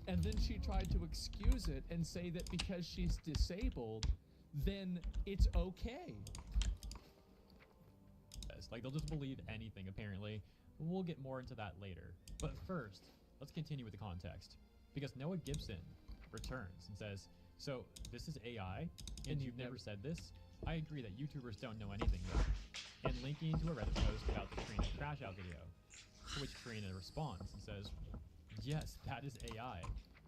And then she tried to excuse it and say that because she's disabled, then it's okay. Like, they'll just believe anything, apparently. We'll get more into that later. But first, let's continue with the context. Because Noah Gibson returns and says, "So, this is AI, and you've never said this? I agree that YouTubers don't know anything though." And linking to a Reddit post about the Karina crash out video. To which Karina responds and says, "Yes, that is AI.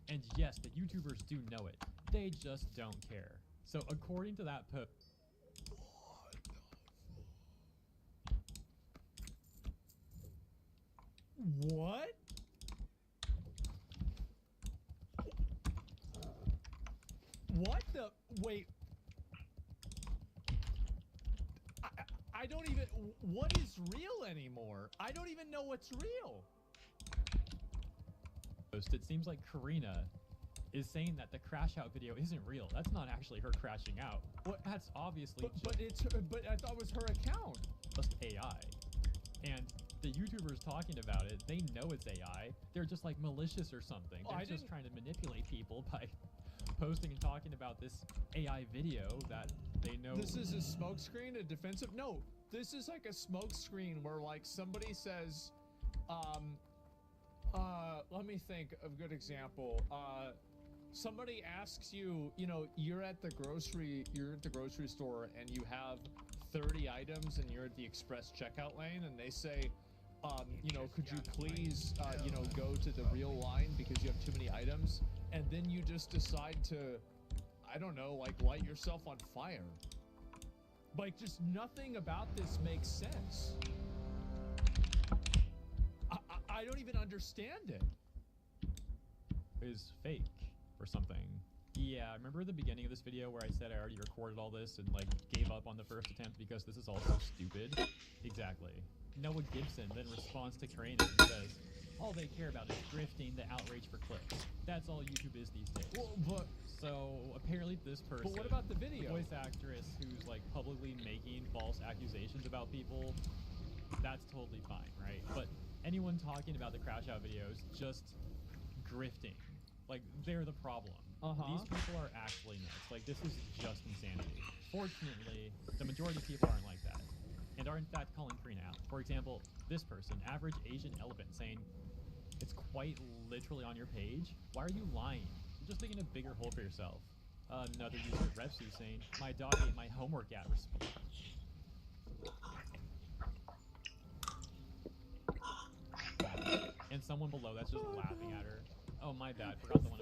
And yes, the YouTubers do know it. They just don't care." So according to that post, what? What the? Wait. I don't even. What is real anymore? I don't even know what's real. It seems like Karina is saying that the crash out video isn't real. That's not actually her crashing out. That's obviously but I thought it was her account. Just AI. And the YouTubers talking about it, they know it's AI. They're just like malicious or something. They're just trying to manipulate people by posting and talking about this AI video that they know. This is a smokescreen, a defensive. No, this is like a smokescreen where like somebody says, let me think of a good example. Somebody asks you, you know, you're at the grocery store and you have 30 items and you're at the express checkout lane and they say, you know, could you please, you know, go to the real line because you have too many items, and then you just decide to, I don't know, like light yourself on fire. Like, just nothing about this makes sense. I don't even understand it. Is fake or something. Yeah, I remember the beginning of this video where I said I already recorded all this and like gave up on the first attempt because this is all so stupid. Exactly. Noah Gibson then responds to Karina and says, "All they care about is grifting, the outrage for clicks. That's all YouTube is these days." Well, but so apparently this person, but what about the video? The voice actress who's like publicly making false accusations about people, that's totally fine, right? But anyone talking about the crash out videos just grifting, like they're the problem. These people are actually nuts. Like, this is just insanity. Fortunately, the majority of people aren't like that and are in fact calling Karina out. For example, this person, Average Asian Elephant, saying, "It's quite literally on your page. Why are you lying? You're just digging a bigger hole for yourself." Another user, Repsu, saying, "My dog ate my homework at response." someone below that's just laughing at her. Oh, my bad. Forgot the one.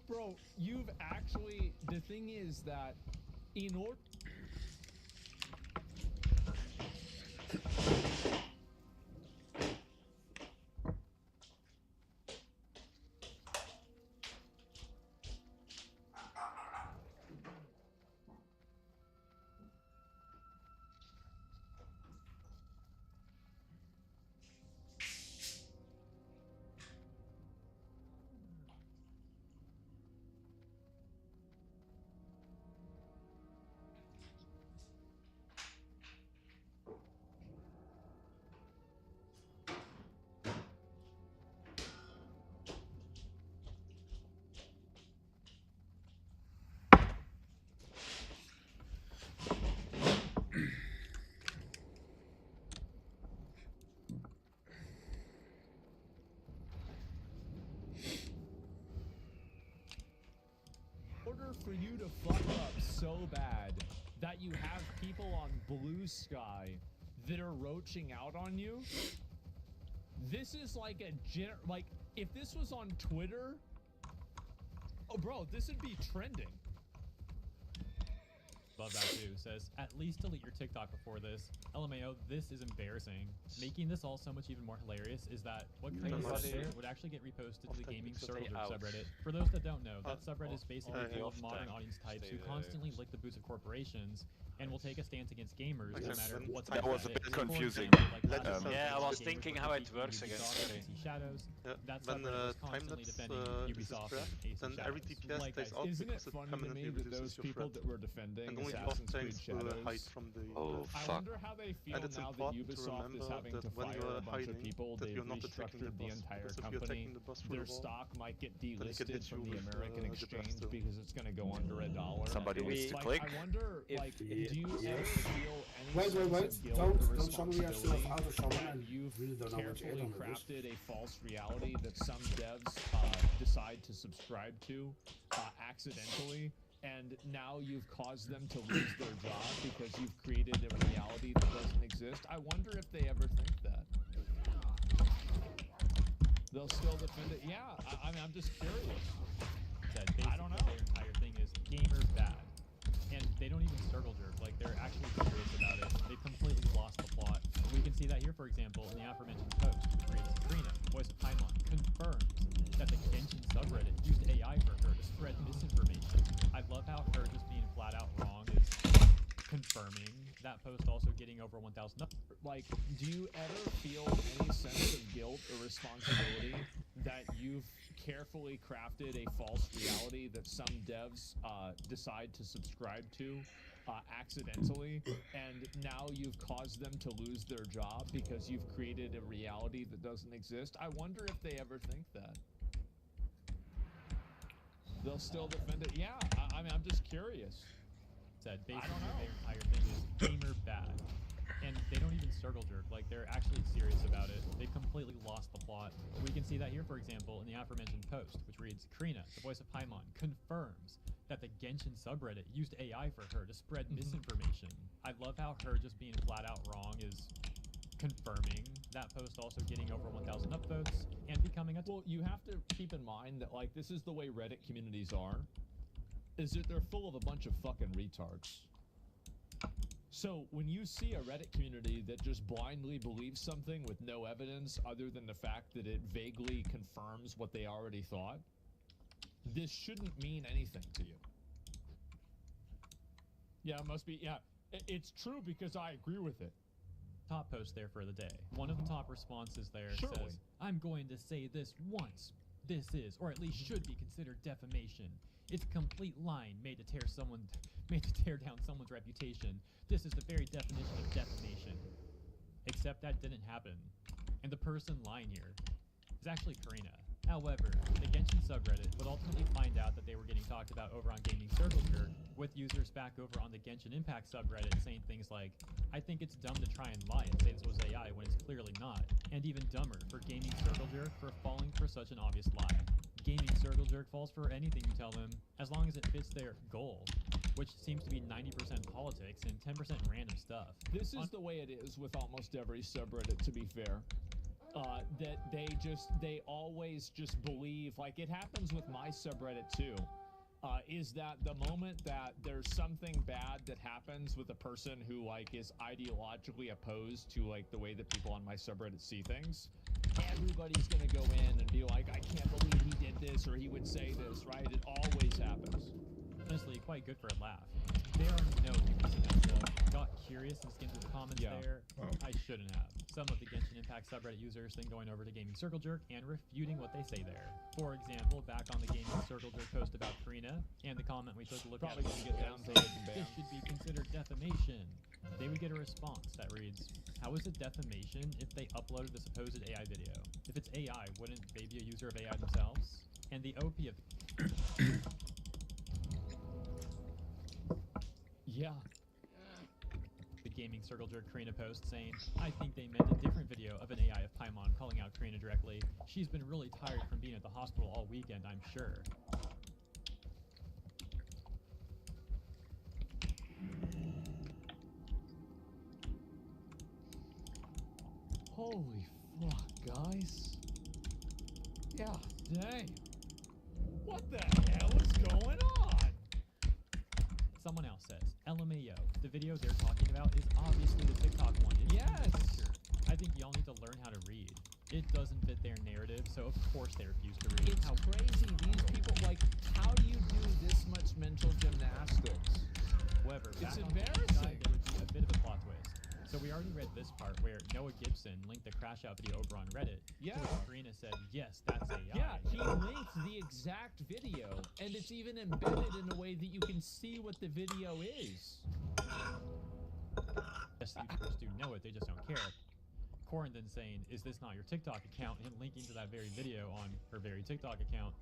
Bro, you've actually... The thing is that in order... For you to fuck up so bad that you have people on Blue Sky that are roaching out on you. This is like a like if this was on Twitter, oh bro, this would be trending. Love that too. Says, at least delete your TikTok before this. LMAO, this is embarrassing. Making this all so much even more hilarious is that what Crane said would actually get reposted to the Gaming Circle Jerk subreddit. For those that don't know, that subreddit is basically full of modern audience types who constantly lick the boots of corporations and will take a stance against gamers no matter what. That was a bit confusing. Yeah, I was thinking how it works against Shadows. That subreddit was constantly defending Ubisoft, then every DPS stays out isn't because it it funny to me permanently that reduces those your people threat. that were defending And only Assassin's Creed buff tanks will hide Shadows? from the I wonder how they feel and it's now that important to Ubisoft remember is having that to when fire you are a bunch of hiding, people. that They've you're not attacking restructured the boss, entire because if you're company. attacking the boss through Their the wall, stock might get then it can delisted hit from you the with, American the exchange blaster. because it's going to go under $1. Somebody needs to click. I wonder, like, do you ever feel any Wait, sense of guilt don't or suddenly have still have responsibility auto summon that and you've really don't know what to hit carefully on with this? crafted a false reality that some devs decide to subscribe to accidentally, and now you've caused them to lose their job because you've created a reality that doesn't exist? I wonder if they ever think that. They'll still defend it. Yeah, I mean, I'm just curious. I don't know. Their entire thing is gamers bad. And they don't even circle jerk, like they're actually serious about it. They've completely lost the plot. We can see that here, for example, in the aforementioned post, which reads, Sabrina, voice of Paimon, confirms that the Genshin subreddit used AI for her to spread misinformation. I love how her just being flat out wrong is confirming that post also getting over 1,000. Like, do you ever feel any sense of guilt or responsibility that you've carefully crafted a false reality that some devs decide to subscribe to accidentally, and now you've caused them to lose their job because you've created a reality that doesn't exist? I wonder if they ever think that. They'll still defend it. Yeah, I mean, I'm just curious. Said basically their entire thing is gamer bad. And they don't even circle jerk, like they're actually serious about it. They've completely lost the plot. We can see that here, for example, in the aforementioned post, which reads, Karina, the voice of Paimon, confirms that the Genshin subreddit used AI for her to spread misinformation. I love how her just being flat out wrong is confirming that post also getting over 1,000 upvotes and becoming a... Well, you have to keep in mind that, like, this is the way Reddit communities are, is that they're full of a bunch of fucking retards. So when you see a Reddit community that just blindly believes something with no evidence other than the fact that it vaguely confirms what they already thought, this shouldn't mean anything to you. Yeah, it must be, yeah. It's true because I agree with it. Top post there for the day. One of the top responses there says, I'm going to say this once. This is, or at least should be, considered defamation. It's a complete lying made to tear down someone's reputation. This is the very definition of defamation. Except that didn't happen. And the person lying here is actually Karina. However, the Genshin subreddit would ultimately find out that they were getting talked about over on Gaming Circle Jerk, with users back over on the Genshin Impact subreddit saying things like, I think it's dumb to try and lie and say this was AI when it's clearly not. And even dumber for Gaming Circle Jerk for falling for such an obvious lie. Gaming Circle Jerk falls for anything you tell them, as long as it fits their goal, which seems to be 90% politics and 10% random stuff. This is the way it is with almost every subreddit, to be fair. that they always just believe, like it happens with my subreddit too, is that the moment that there's something bad that happens with a person who like is ideologically opposed to like the way that people on my subreddit see things, everybody's gonna go in and be like, I can't believe he did this or he would say this, right? It always happens. Honestly, quite good for a laugh. There are no people in that stuff. Got curious and skimmed through the comments there. I shouldn't have. Some of the Genshin Impact subreddit users then going over to Gaming Circle Jerk and refuting what they say there. For example, back on the Gaming Circle Jerk post about Karina, and the comment we took a look Probably at gonna get down to saying, it and this should be considered defamation. They would get a response that reads, how is it defamation if they uploaded the supposed AI video? If it's AI, wouldn't they be a user of AI themselves? And the OP of... Yeah. The Gaming Circle Jerk Karina post saying, I think they meant a different video of an AI of Paimon calling out Karina directly. She's been really tired from being at the hospital all weekend, I'm sure. Holy fuck, guys. Yeah. Dang. What the hell is going on? Someone else says, LMAO, the video they're talking about is obviously the TikTok one. It's yes! I think y'all need to learn how to read. It doesn't fit their narrative, so of course they refuse to read. It's crazy. These people, like, how do you do this much mental gymnastics? However, It's back on the embarrassing. side, there would be a bit of a plot twist. So we already read this part where Noah Gibson linked the crash out video over on Reddit. Yeah. To which Karina said, yes, that's AI. Yeah, he linked the exact video, and it's even embedded in a way that you can see what the video is. Yes, YouTubers do know it, they just don't care. Corin then saying, is this not your TikTok account? And linking to that very video on her very TikTok account.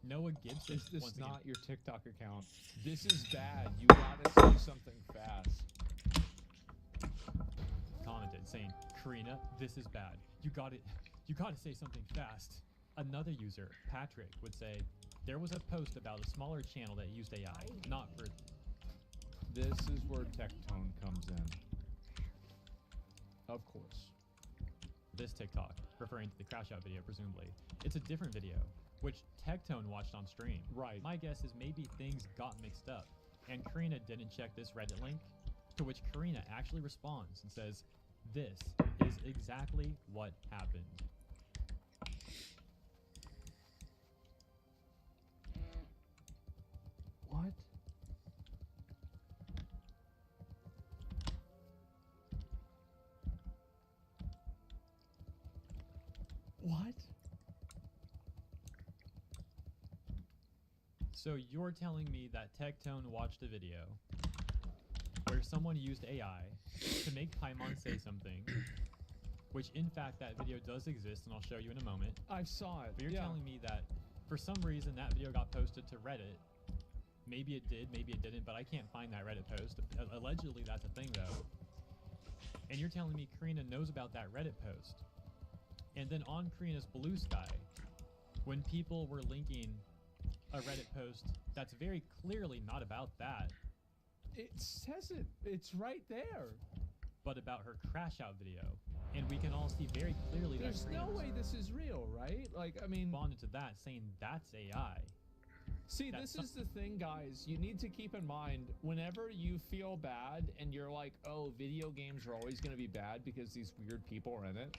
Noah Gibson. Is this once again, not your TikTok account? This is bad. You gotta say something fast. commented saying, Karina, this is bad. You gotta say something fast. Another user, Patrick, would say, there was a post about a smaller channel that used AI, not for... This is where Tectone comes in. Of course. This TikTok, referring to the crash out video, presumably. It's a different video, which Tectone watched on stream. Right. My guess is maybe things got mixed up, and Karina didn't check this Reddit link, to which Karina actually responds and says, this is exactly what happened. What? What? So you're telling me that Tectone watched a video where someone used AI to make Paimon say something, which in fact that video does exist and I'll show you in a moment. I saw it. But you're telling me that for some reason that video got posted to Reddit. Maybe it did, maybe it didn't, but I can't find that Reddit post. Allegedly that's a thing though. And you're telling me Karina knows about that Reddit post. And then on Karina's Blue Sky, when people were linking a Reddit post that's very clearly not about that. It says it. It's right there. But about her crash out video. And we can all see very clearly that There's no way this is real, right? Like, I mean... responded to that saying that's AI. See, this is the thing, guys. You need to keep in mind, whenever you feel bad and you're like, oh, video games are always going to be bad because these weird people are in it,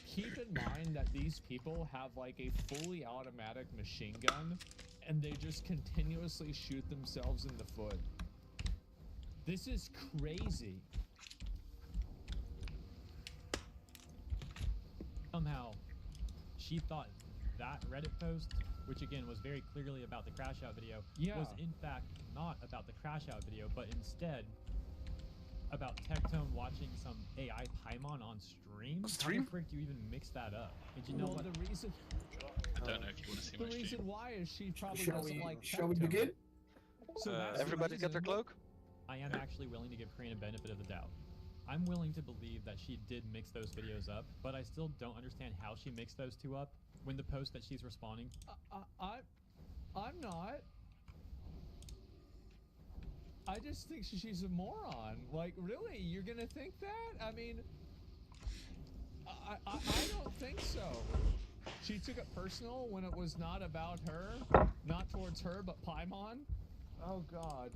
keep in mind that these people have like a fully automatic machine gun and they just continuously shoot themselves in the foot. This is crazy. Somehow, she thought that Reddit post, which again was very clearly about the crash out video, was in fact not about the crash out video, but instead about Tectone watching some AI Paimon on stream? How the frick do you even mix that up? And you know what? The reason... I don't know if you want to see my The reason stream. why is she probably Shall doesn't we- like shall we Tectone. begin? So that's the Everybody get their reason. cloak? I am actually willing to give Karina benefit of the doubt. I'm willing to believe that she did mix those videos up, but I still don't understand how she mixed those two up when the post that she's responding. I'm not. I just think she's a moron. Like, really? You're gonna think that? I mean, I don't think so. She took it personal when it was not about her, not towards her, but Paimon. Oh God.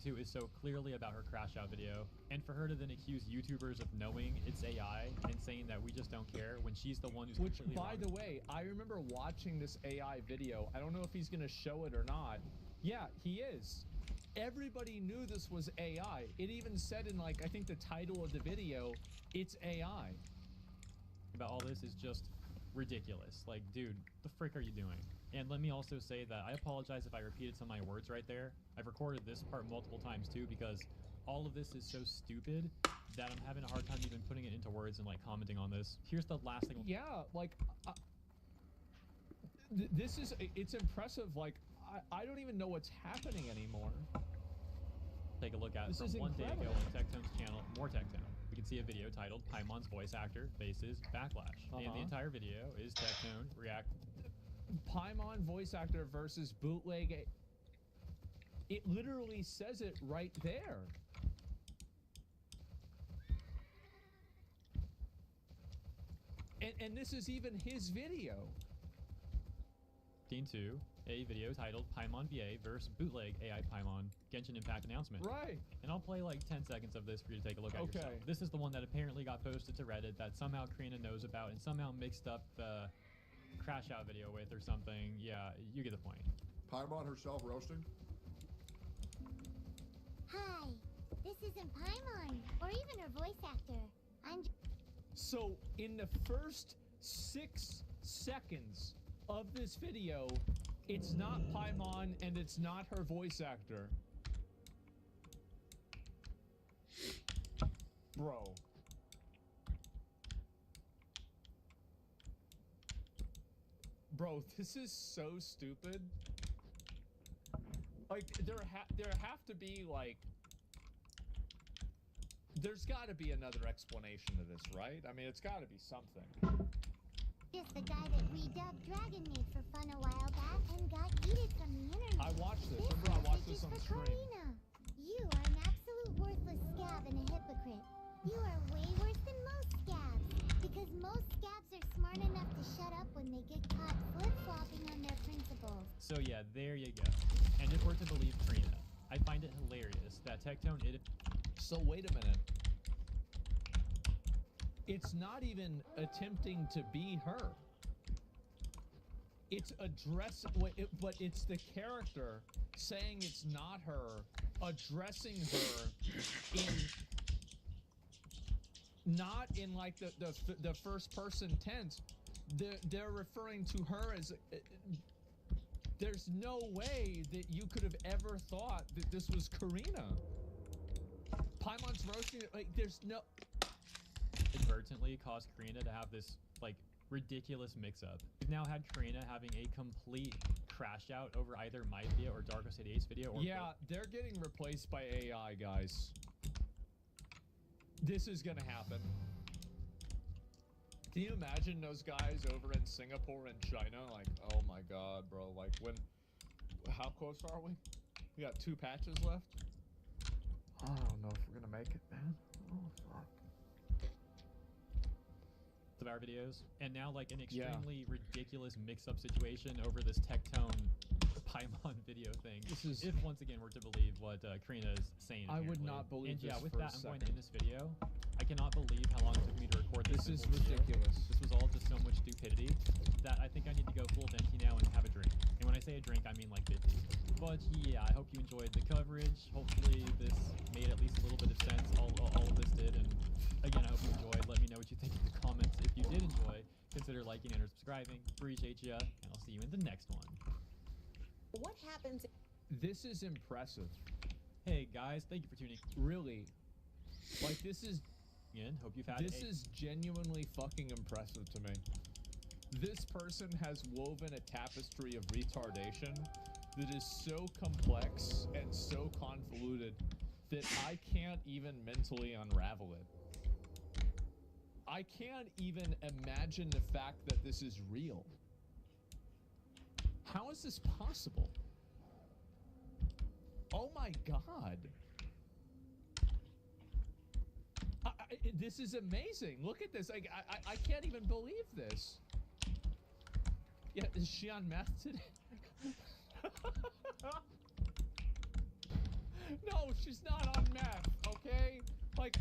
Too is so clearly about her crash out video, and for her to then accuse YouTubers of knowing it's AI and saying that we just don't care when she's the one who's completely By wrong. the way, I remember watching this AI video. I don't know if he's gonna show it or not. Yeah, he is. Everybody knew this was AI. It even said in like I think the title of the video, it's AI. About all this is just ridiculous. Like, dude, the frick are you doing? And let me also say that I apologize if I repeated some of my words right there. I've recorded this part multiple times too because all of this is so stupid that I'm having a hard time even putting it into words and like commenting on this. Here's the last thing. Yeah, like this is it's impressive. Like I don't even know what's happening anymore. Take a look at This from is one day ago incredible. on Techtone's channel, More Techtone. We can see a video titled Paimon's voice actor faces backlash. And the entire video is Techtone react. Paimon voice actor versus bootleg. It literally says it right there. And this is even his video. Scene 2, a video titled Paimon VA versus bootleg AI Paimon Genshin Impact announcement. Right. And I'll play like 10 seconds of this for you to take a look at yourself. This is the one that apparently got posted to Reddit that somehow Karina knows about and somehow mixed up the crash out video with or something. Yeah, you get the point. Paimon herself roasting? Hi, this isn't Paimon, or even her voice actor. I'm. So in the first 6 seconds of this video, it's not Paimon and it's not her voice actor. Bro. Bro, this is so stupid. Like there have to be like there's got to be another explanation to this, right? I mean, it's got to be something. Just the guy that we dubbed Dragon made for fun a while back and got yeeted from the internet. I watched this. Remember, I watched this on message is stream. for Karina. You are an absolute worthless scab and a hypocrite. You are way worse than most scabs, because most scabs are smart enough to shut up when they get caught flip-flopping on their principles. So yeah, there you go. And if we're to believe Karina, I find it hilarious that Techtone So wait a minute. It's not even attempting to be her. It's but it's the character saying it's not her, addressing her not in like the first person tense. They're referring to her as. There's no way that you could have ever thought that this was Karina. Paimon's roasting it. Like, there's no. Inadvertently caused Karina to have this like ridiculous mix-up. We've now had Karina having a complete crash out over either my video or Darkest 88's video. Or yeah, they're getting replaced by AI, guys. This is gonna happen. Can you imagine those guys over in Singapore and China? Like, oh my god, bro. Like, how close are we? We got 2 patches left. I don't know if we're gonna make it, man. Oh, fuck. of our videos, and now like an extremely ridiculous mix-up situation over this Techtone Paimon video thing. If once again we're to believe what Karina is saying. I would apparently. not believe And yeah, this with for a that, I'm going to second. end this video. I cannot believe how long it took me to record this. This is simple video. ridiculous. This was all just so much stupidity that I think I need to go full venti now and have a drink. And when I say a drink, I mean like 50. But yeah, I hope you enjoyed the coverage. Hopefully this made at least a little bit of sense. All of this did. And again, I hope you enjoyed. Let me know what you think in the comments. If you did enjoy, consider liking and or subscribing. Appreciate ya, and I'll see you in the next one. What happens? This is impressive. Hey guys, thank you for tuning. Really, like this is. Again, hope you've had. This is genuinely fucking impressive to me. This person has woven a tapestry of retardation that is so complex and so convoluted that I can't even mentally unravel it. I can't even imagine the fact that this is real. How is this possible? Oh my god. This is amazing. Look at this. Like, I can't even believe this. Yeah, is she on meth today? No, she's not on meth, okay? Like,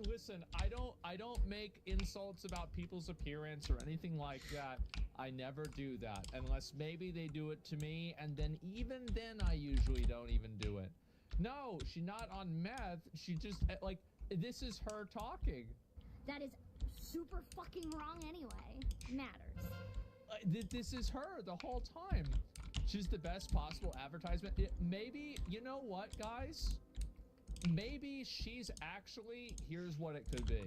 listen, I don't make insults about people's appearance or anything like that. I never do that unless maybe they do it to me, and then even then I usually don't even do it. No, she's not on meth. She just, like, this is her talking. That is super fucking wrong anyway. Matters. This is her the whole time. She's the best possible advertisement. Maybe, you know what, guys? Maybe she's actually, here's what it could be.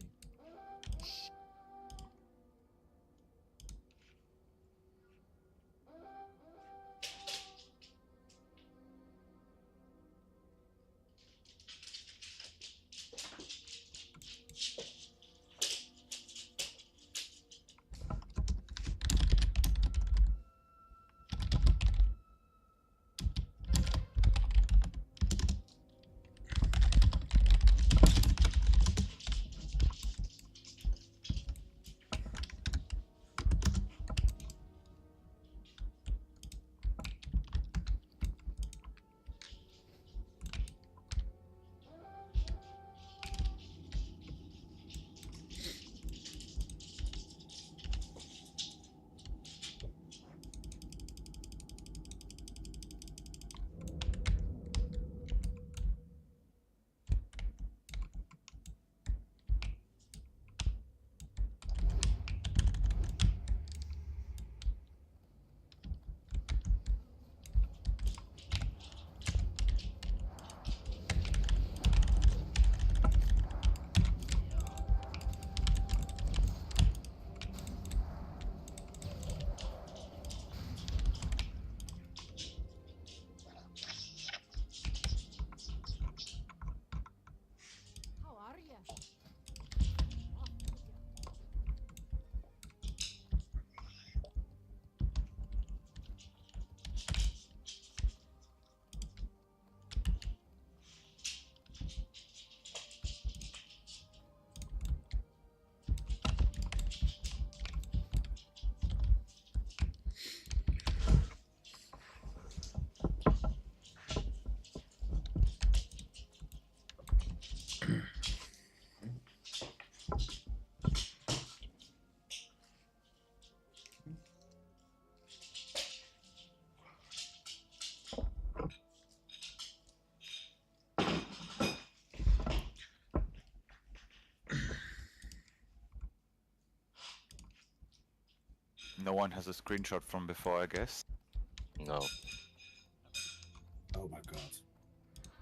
No one has a screenshot from before, I guess. No. Oh my god.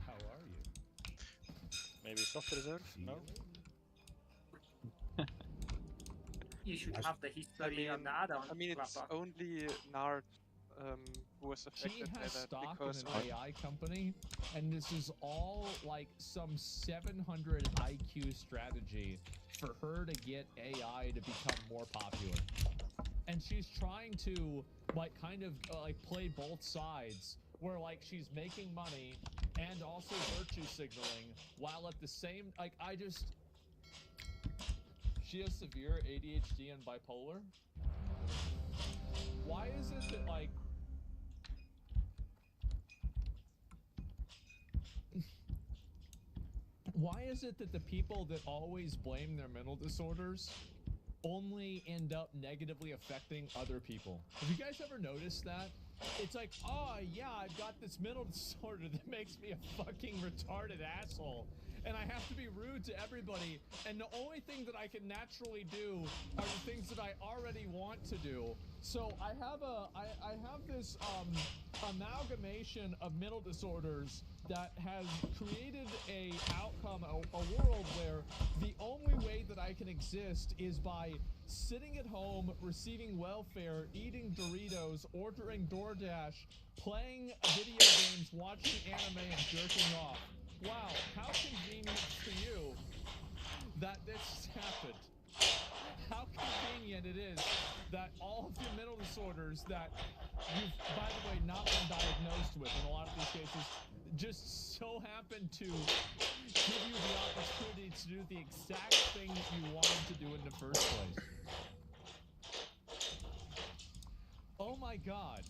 How are you? Maybe soft reserve? No? You should have the history on the add-on. I mean, it's Rappa. only Nard who was affected She by has that stock because in an AI company, and this is all like some 700 IQ strategy for her to get AI to become more popular. And she's trying to like kind of like play both sides, where like she's making money and also virtue signaling, while at the same she has severe ADHD and bipolar. Why is it that like why is it that the people that always blame their mental disorders only end up negatively affecting other people? Have you guys ever noticed that? It's like, oh yeah, I've got this mental disorder that makes me a fucking retarded asshole, and I have to be rude to everybody, and the only thing that I can naturally do are the things that I already want to do. So I have this amalgamation of mental disorders that has created a outcome, a world where the only way that I can exist is by sitting at home, receiving welfare, eating Doritos, ordering DoorDash, playing video games, watching anime, and jerking off. Wow, how convenient for you that this happened. How convenient it is that all of your mental disorders that you've, by the way, not been diagnosed with in a lot of these cases, just so happen to give you the opportunity to do the exact thing that you wanted to do in the first place. Oh my God.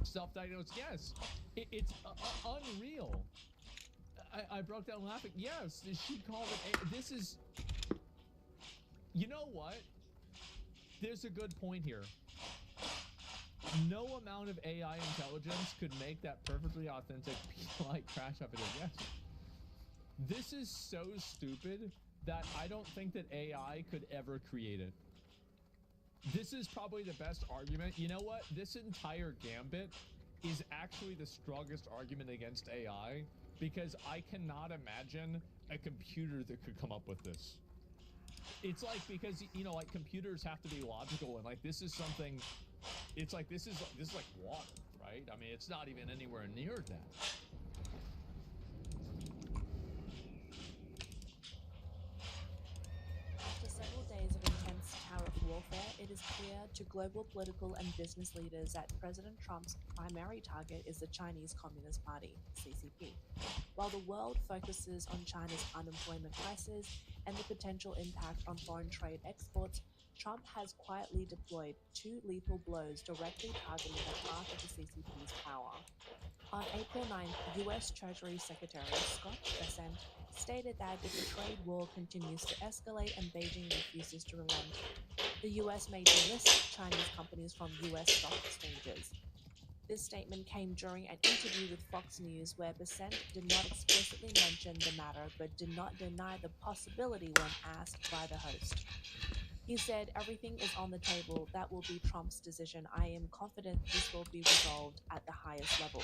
Self-diagnosed, yes. It's unreal. I broke down laughing. Yes, she called it. This is. You know what? There's a good point here. No amount of AI intelligence could make that perfectly authentic like crash up video. Yes. This is so stupid that I don't think that AI could ever create it. This is probably the best argument. You know what? This entire gambit is actually the strongest argument against AI, because I cannot imagine a computer that could come up with this. It's like, because, you know, like, computers have to be logical, and like, this is something, it's like, this is like water, right? I mean, it's not even anywhere near that. After several days of intense tariff warfare, it is clear to global political and business leaders that President Trump's primary target is the Chinese Communist Party, CCP. While the world focuses on China's unemployment crisis and the potential impact on foreign trade exports, Trump has quietly deployed 2 lethal blows directly targeting the heart of the CCP's power. On April 9th, U.S. Treasury Secretary Scott Bessent stated that if the trade war continues to escalate and Beijing refuses to relent, the U.S. may delist Chinese companies from U.S. stock exchanges. This statement came during an interview with Fox News, where Bessent did not explicitly mention the matter but did not deny the possibility when asked by the host. He said, "Everything is on the table. That will be Trump's decision. I am confident this will be resolved at the highest levels."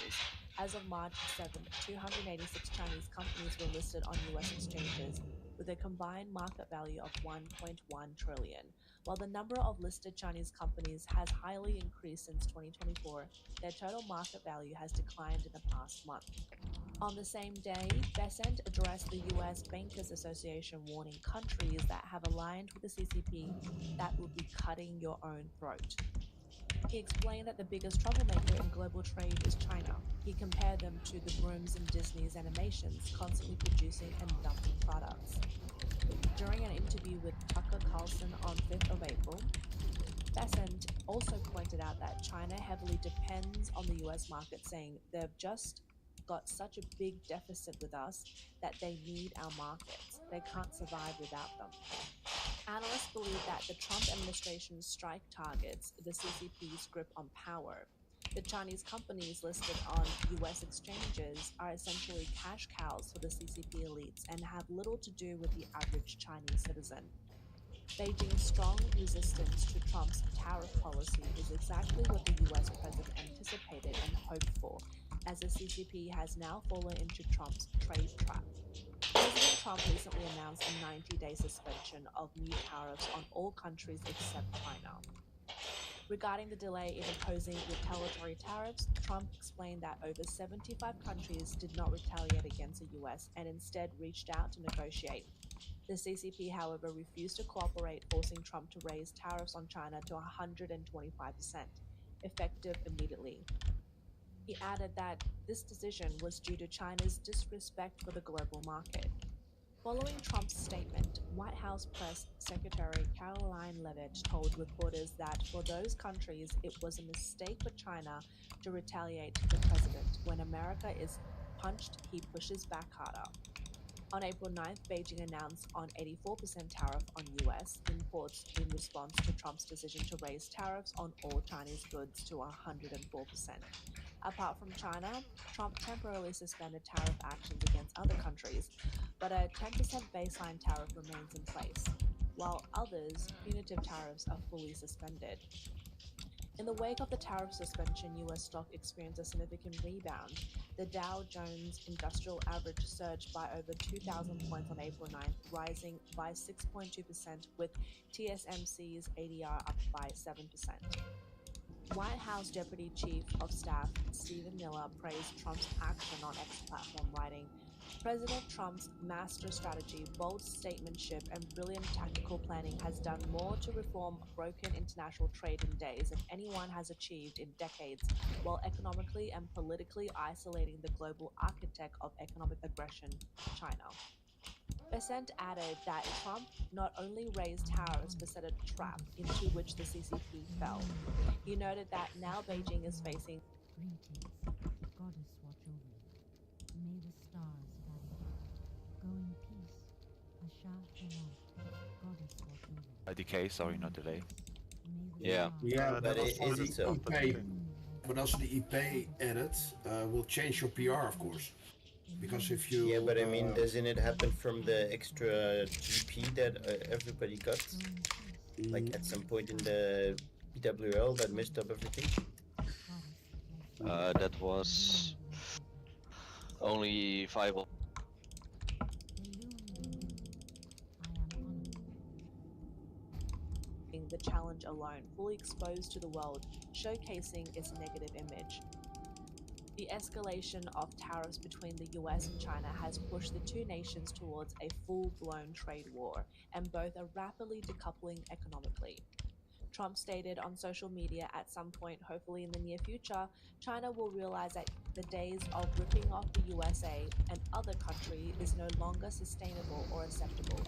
As of March 7th, 286 Chinese companies were listed on U.S. exchanges, with a combined market value of $1.1 trillion. While the number of listed Chinese companies has highly increased since 2024, their total market value has declined in the past month. On the same day, Bessent addressed the U.S. Bankers Association, warning countries that have aligned with the CCP that will be cutting your own throat. He explained that the biggest troublemaker in global trade is China. He compared them to the brooms in Disney's animations, constantly producing and dumping products. During an interview with Tucker Carlson on 5th of April, Bessent also pointed out that China heavily depends on the U.S. market, saying they've just got such a big deficit with us that they need our markets. They can't survive without them. Analysts believe that the Trump administration's strike targets the CCP's grip on power. The Chinese companies listed on U.S. exchanges are essentially cash cows for the CCP elites and have little to do with the average Chinese citizen. Beijing's strong resistance to Trump's tariff policy is exactly what the U.S. president anticipated and hoped for, as the CCP has now fallen into Trump's trade trap. President Trump recently announced a 90-day suspension of new tariffs on all countries except China. Regarding the delay in imposing retaliatory tariffs, Trump explained that over 75 countries did not retaliate against the U.S. and instead reached out to negotiate. The CCP, however, refused to cooperate, forcing Trump to raise tariffs on China to 125%, effective immediately. He added that this decision was due to China's disrespect for the global market. Following Trump's statement, White House Press Secretary Caroline Leavitt told reporters that for those countries, it was a mistake for China to retaliate to the president. When America is punched, he pushes back harder. On April 9th, Beijing announced an 84% tariff on U.S. imports in response to Trump's decision to raise tariffs on all Chinese goods to 104%. Apart from China, Trump temporarily suspended tariff actions against other countries, but a 10% baseline tariff remains in place, while others, punitive tariffs, are fully suspended. In the wake of the tariff suspension, U.S. stock experienced a significant rebound. The Dow Jones Industrial Average surged by over 2,000 points on April 9th, rising by 6.2%, with TSMC's ADR up by 7%. White House Deputy Chief of Staff Stephen Miller praised Trump's action on X platform, writing, President Trump's master strategy, bold statesmanship, and brilliant tactical planning has done more to reform broken international trade in days than anyone has achieved in decades, while economically and politically isolating the global architect of economic aggression, China. Bessent added that Trump not only raised tariffs but set a trap into which the CCP fell. He noted that now Beijing is facing Greetings, goddess watch over you. May the stars guide you. Go in peace. Asha Shalom, goddess watch over you. Decay, sorry, not delay. Yeah. Yeah, but is it so? But also the IP edit will change your PR, of course. Because if you... Yeah, but I mean, doesn't it happen from the extra GP that everybody got? Like at some point in the PWL that messed up everything? That was only viable. the challenge alone, fully exposed to the world, showcasing its negative image. The escalation of tariffs between the US and China has pushed the two nations towards a full-blown trade war, and both are rapidly decoupling economically. Trump stated on social media at some point, hopefully in the near future, China will realize that the days of ripping off the USA and other countries is no longer sustainable or acceptable.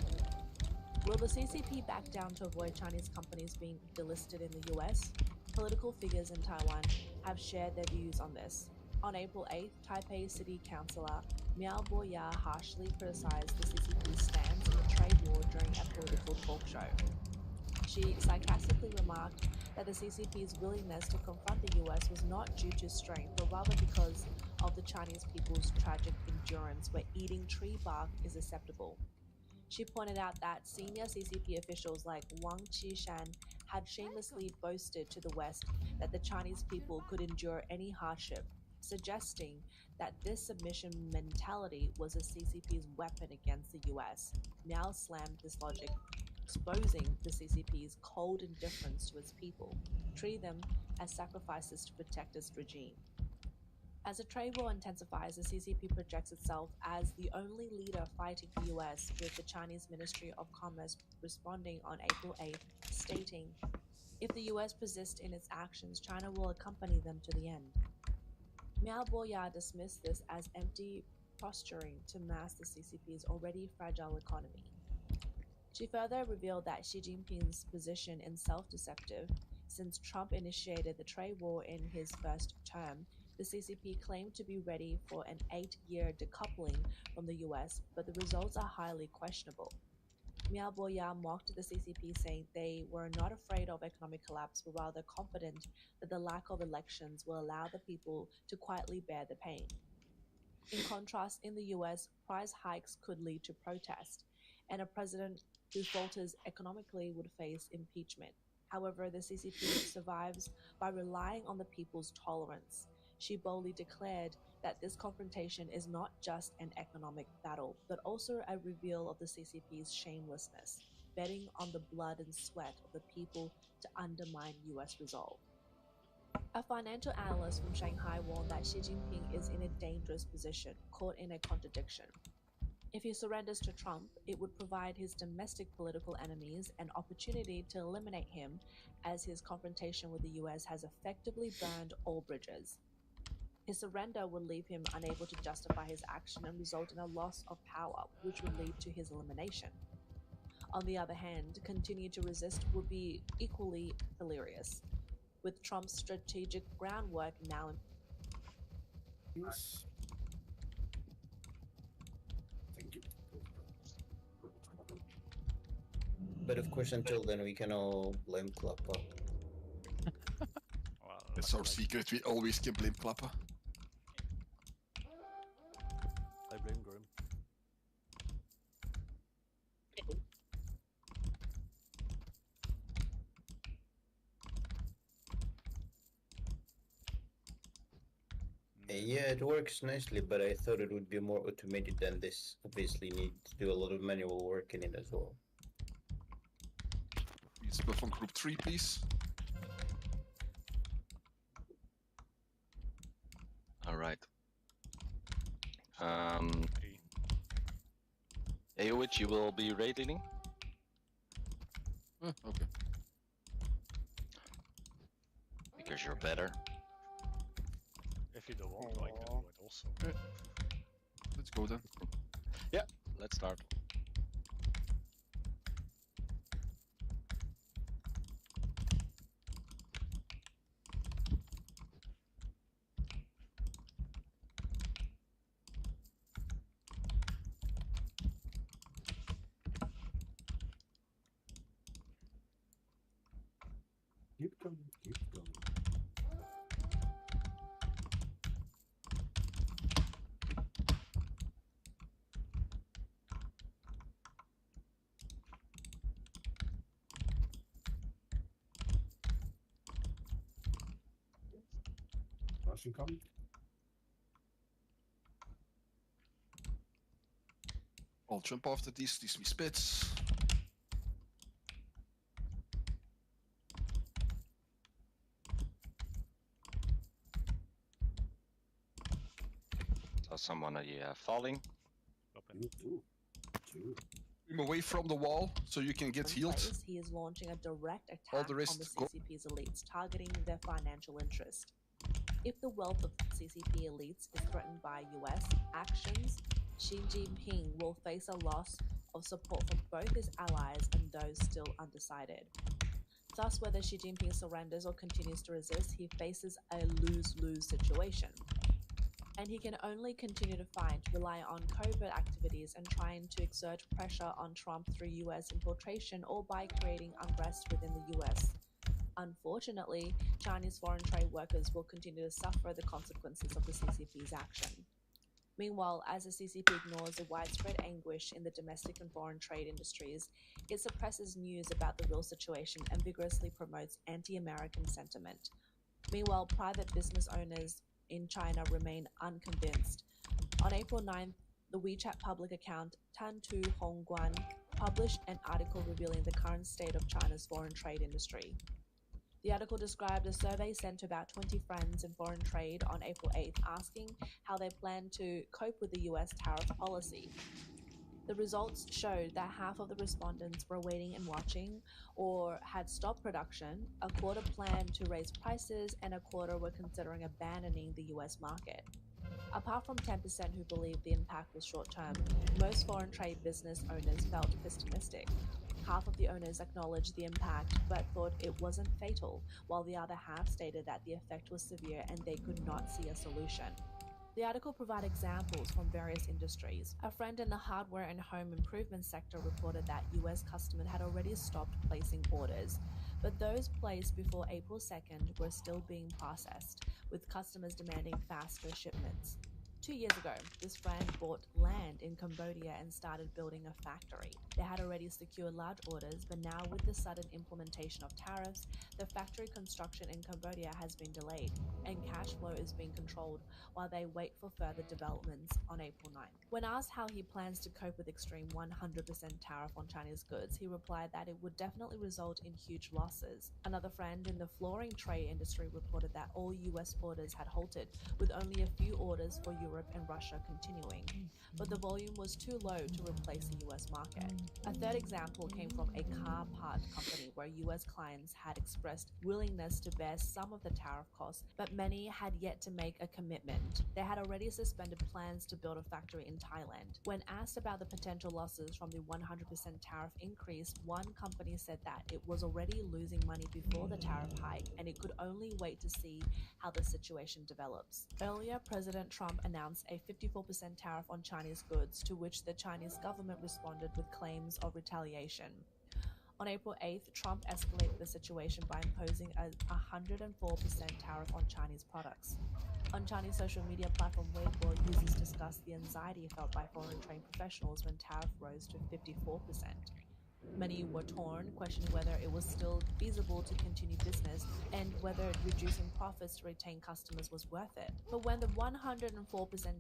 Will the CCP back down to avoid Chinese companies being delisted in the US? Political figures in Taiwan have shared their views on this. On April 8th, Taipei City Councillor Miao Boya harshly criticized the CCP's stance in the trade war during a political talk show. She sarcastically remarked that the CCP's willingness to confront the US was not due to strength, but rather because of the Chinese people's tragic endurance where eating tree bark is acceptable. She pointed out that senior CCP officials like Wang Qishan had shamelessly boasted to the West that the Chinese people could endure any hardship, suggesting that this submission mentality was the CCP's weapon against the US. Miao slammed this logic, exposing the CCP's cold indifference to its people, treating them as sacrifices to protect its regime. As the trade war intensifies, the CCP projects itself as the only leader fighting the US, with the Chinese Ministry of Commerce responding on April 8th, stating, "If the US persists in its actions, China will accompany them to the end." Miao Boya dismissed this as empty posturing to mask the CCP's already fragile economy. She further revealed that Xi Jinping's position is self-deceptive. Since Trump initiated the trade war in his first term, the CCP claimed to be ready for an 8-year decoupling from the US, but the results are highly questionable. Miao Boya mocked the CCP, saying they were not afraid of economic collapse, but rather confident that the lack of elections will allow the people to quietly bear the pain. In contrast, in the US, price hikes could lead to protest, and a president who falters economically would face impeachment. However, the CCP survives by relying on the people's tolerance. She boldly declared that this confrontation is not just an economic battle, but also a reveal of the CCP's shamelessness, betting on the blood and sweat of the people to undermine US resolve. A financial analyst from Shanghai warned that Xi Jinping is in a dangerous position, caught in a contradiction. If he surrenders to Trump, it would provide his domestic political enemies an opportunity to eliminate him, as his confrontation with the US has effectively burned all bridges. His surrender would leave him unable to justify his action and result in a loss of power, which would lead to his elimination. On the other hand, continue to resist would be equally hilarious, with Trump's strategic groundwork now in Yes. Thank you. But of course, until then, we can all blame Klappa. It's our secret, we always can blame Klappa. I blame Grim. Yeah, it works nicely, but I thought it would be more automated than this. Obviously, need to do a lot of manual work in it as well. Split from group 3, please. All right. AOH, you will be raid leading. Okay. Because you're better. If you don't want, I can do it also. Let's go then. Yeah, let's start. Keep going, keep going. Russian coming. I'll jump after these three spits. So someone falling. Move away from the wall so you can get healed. He is launching a direct All attack the on rest the go. CCP's elites, targeting their financial interest. If the wealth of CCP elites is threatened by US actions, Xi Jinping will face a loss of support from both his allies and those still undecided. Thus, whether Xi Jinping surrenders or continues to resist, he faces a lose-lose situation. And he can only continue to fight, rely on covert activities, and trying to exert pressure on Trump through US infiltration or by creating unrest within the US. Unfortunately, Chinese foreign trade workers will continue to suffer the consequences of the CCP's action. Meanwhile, as the CCP ignores the widespread anguish in the domestic and foreign trade industries, it suppresses news about the real situation and vigorously promotes anti-American sentiment. Meanwhile, private business owners in China remain unconvinced. On April 9th, the WeChat public account Tantu Hongguan published an article revealing the current state of China's foreign trade industry. The article described a survey sent to about 20 friends in foreign trade on April 8th, asking how they plan to cope with the US tariff policy. The results showed that half of the respondents were waiting and watching or had stopped production, a quarter planned to raise prices, and a quarter were considering abandoning the US market. Apart from 10% who believed the impact was short-term, most foreign trade business owners felt pessimistic. Half of the owners acknowledged the impact but thought it wasn't fatal, while the other half stated that the effect was severe and they could not see a solution. The article provided examples from various industries. A friend in the hardware and home improvement sector reported that US customers had already stopped placing orders, but those placed before April 2nd were still being processed, with customers demanding faster shipments. 2 years ago, this friend bought land in Cambodia and started building a factory. They had already secured large orders, but now with the sudden implementation of tariffs, the factory construction in Cambodia has been delayed, and cash flow is being controlled while they wait for further developments on April 9th. When asked how he plans to cope with extreme 100% tariff on Chinese goods, he replied that it would definitely result in huge losses. Another friend in the flooring tray industry reported that all US orders had halted, with only a few orders for Europe and Russia continuing, but the volume was too low to replace the US market. A third example came from a car part company where US clients had expressed willingness to bear some of the tariff costs, but many had yet to make a commitment. They had already suspended plans to build a factory in Thailand. When asked about the potential losses from the 100% tariff increase, one company said that it was already losing money before the tariff hike and it could only wait to see how the situation develops. Earlier, President Trump announced a 54% tariff on Chinese goods, to which the Chinese government responded with claims of retaliation. On April 8th, Trump escalated the situation by imposing a 104% tariff on Chinese products. On Chinese social media platform Weibo, users discussed the anxiety felt by foreign trained professionals when tariff rose to 54%. Many were torn, questioning whether it was still feasible to continue business and whether reducing profits to retain customers was worth it. But when the 104%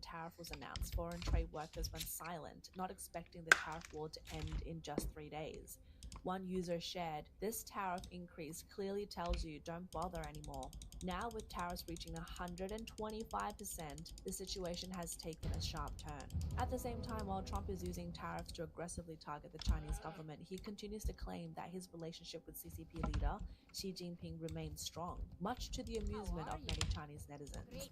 tariff was announced, foreign trade workers went silent, not expecting the tariff war to end in just 3 days. One user shared, "This tariff increase clearly tells you don't bother anymore." Now, with tariffs reaching 125%, the situation has taken a sharp turn. At the same time, while Trump is using tariffs to aggressively target the Chinese government, he continues to claim that his relationship with CCP leader Xi Jinping remains strong, much to the amusement of many Chinese netizens.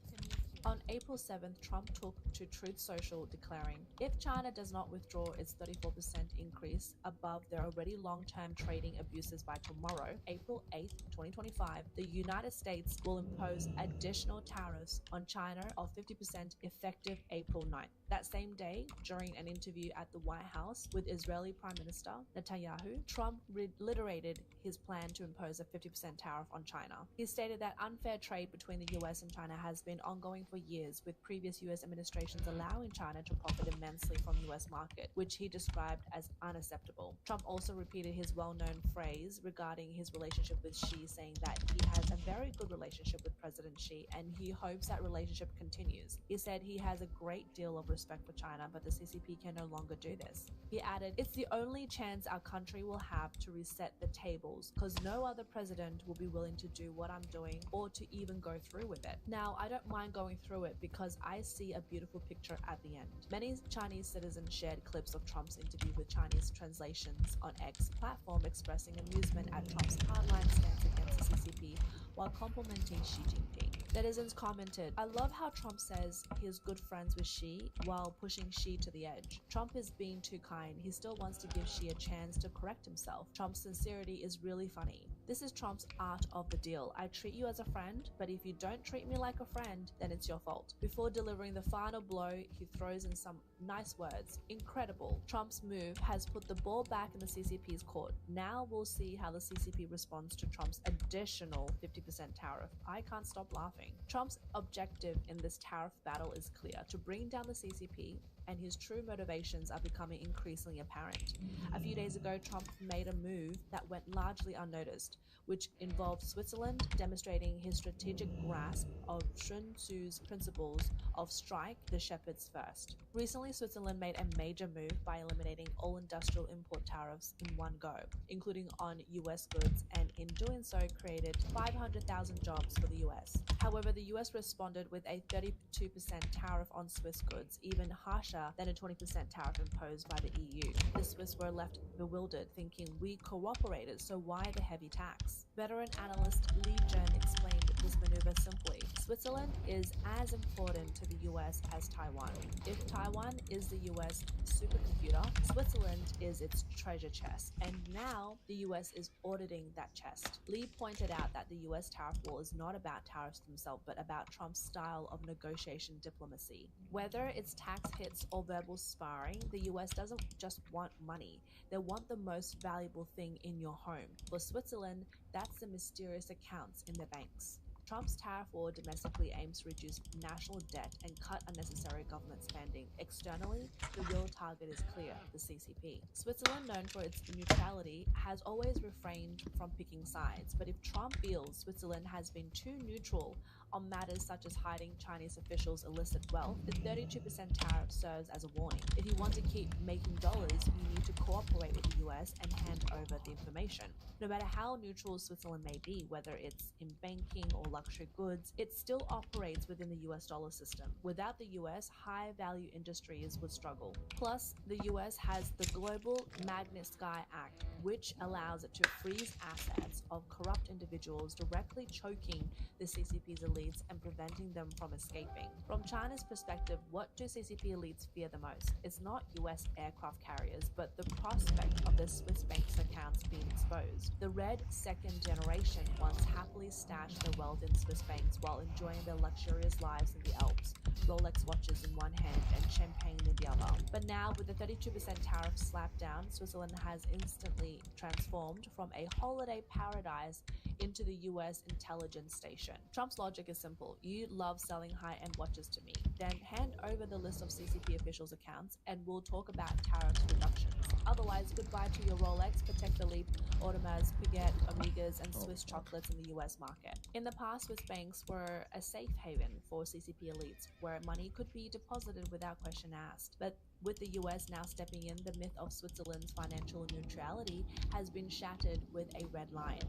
On April 7th, Trump took to Truth Social declaring, "If China does not withdraw its 34% increase above their already long-term trading abuses by tomorrow, April 8th, 2025, the United States will impose additional tariffs on China of 50% effective April 9th. That same day, during an interview at the White House with Israeli Prime Minister Netanyahu, Trump reiterated his plan to impose a 50% tariff on China. He stated that unfair trade between the US and China has been ongoing for years, with previous US administrations allowing China to profit immensely from the US market, which he described as unacceptable. Trump also repeated his well-known phrase regarding his relationship with Xi, saying that he has a very good relationship with President Xi and he hopes that relationship continues. He said he has a great deal of respect for China, but the CCP can no longer do this. He added, "It's the only chance our country will have to reset the tables, because no other president will be willing to do what I'm doing or to even go through with it." Now, I don't mind going through it because I see a beautiful picture at the end. Many Chinese citizens shared clips of Trump's interview with Chinese translations on X platform, expressing amusement at Trump's hardline stance against the CCP while complimenting Xi Jinping. Netizens commented, "I love how Trump says he's good friends with Xi while pushing Xi to the edge. Trump is being too kind. He still wants to give Xi a chance to correct himself. Trump's sincerity is really funny. This is Trump's art of the deal. I treat you as a friend, but if you don't treat me like a friend, then it's your fault." Before delivering the final blow, he throws in some nice words. Incredible. Trump's move has put the ball back in the CCP's court. Now we'll see how the CCP responds to Trump's additional 50% tariff. I can't stop laughing. Trump's objective in this tariff battle is clear: to bring down the CCP, and his true motivations are becoming increasingly apparent. A few days ago, Trump made a move that went largely unnoticed, which involved Switzerland demonstrating his strategic grasp of Sun Tzu's principles of strike the shepherds first. Recently, Switzerland made a major move by eliminating all industrial import tariffs in one go, including on US goods, and in doing so created 500,000 jobs for the US. However, the US responded with a 32% tariff on Swiss goods, even harsher than a 20% tariff imposed by the EU. The Swiss were left bewildered, thinking, "We cooperated, so why the heavy tax?" Veteran analyst Li Zhen explained this maneuver simply. Switzerland is as important to the US as Taiwan. If Taiwan is the US supercomputer, Switzerland is its treasure chest, and now the US is auditing that chest. Li pointed out that the US tariff war is not about tariffs themselves, but about Trump's style of negotiation diplomacy. Whether it's tax hits or verbal sparring, the US doesn't just want money. They want the most valuable thing in your home. For Switzerland, that's the mysterious accounts in their banks. Trump's tariff war domestically aims to reduce national debt and cut unnecessary government spending. Externally, the real target is clear: the CCP. Switzerland, known for its neutrality, has always refrained from picking sides, but if Trump feels Switzerland has been too neutral on matters such as hiding Chinese officials' illicit wealth, the 32% tariff serves as a warning. If you want to keep making dollars, you need to cooperate with the US and hand over the information. No matter how neutral Switzerland may be, whether it's in banking or luxury goods, it still operates within the US dollar system. Without the US, high-value industries would struggle. Plus, the US has the Global Magnitsky Act, which allows it to freeze assets of corrupt individuals, directly choking the CCP's elites and preventing them from escaping. From China's perspective, what do CCP elites fear the most? It's not US aircraft carriers, but the prospect of the Swiss banks' accounts being exposed. The red second generation once happily stashed their wealth in Swiss banks while enjoying their luxurious lives in the Alps, Rolex watches in one hand and champagne in the other. But now, with the 32% tariff slapped down, Switzerland has instantly transformed from a holiday paradise into the US intelligence station. Trump's logic is simple: you love selling high-end watches to me, then hand over the list of CCP officials' accounts and we'll talk about tariff reductions. Otherwise, goodbye to your Rolex, Patek Philippe, Audemars Piguet, Omegas, and Swiss chocolates in the US market. In the past, Swiss banks were a safe haven for CCP elites, where money could be deposited without question asked. But with the US now stepping in, the myth of Switzerland's financial neutrality has been shattered with a red line.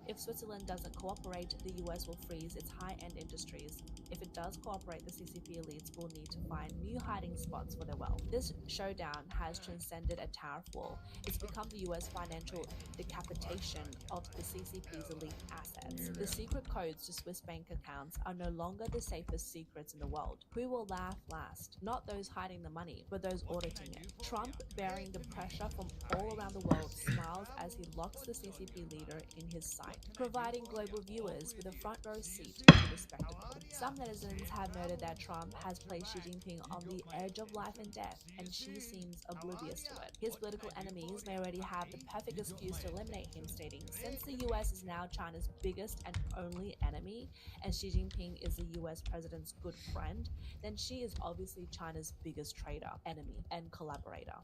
If Switzerland doesn't cooperate, the US will freeze its high-end industries. If it does cooperate, the CCP elites will need to find new hiding spots for their wealth. This showdown has transcended a tariff war. It's become the US financial decapitation of the CCP's elite assets. The secret codes to Swiss bank accounts are no longer the safest secrets in the world. Who will laugh last? Not those hiding the money, but those auditing it. Trump, bearing the pressure from all around the world, smiles as he locks the CCP leader in his sight, providing global viewers with a front row seat to the spectacle. Some netizens have noted that Trump has placed Xi Jinping on the edge of life and death, and Xi seems oblivious to it. His political enemies may already have the perfect excuse to eliminate him, stating, since the US is now China's biggest and only enemy, and Xi Jinping is the US president's good friend, then Xi is obviously China's biggest traitor, enemy, and collaborator.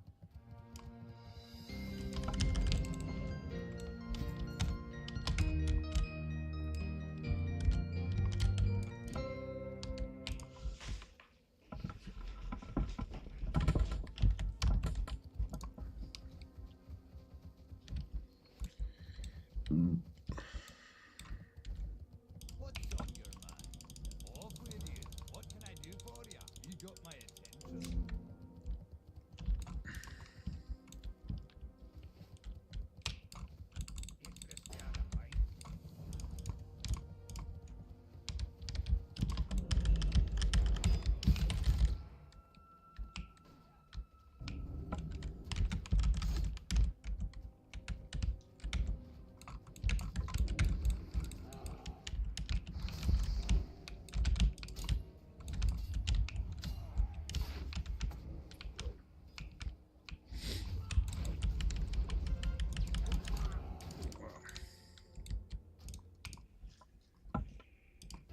What's on your mind? All clear here. What can I do for you? You got my attention.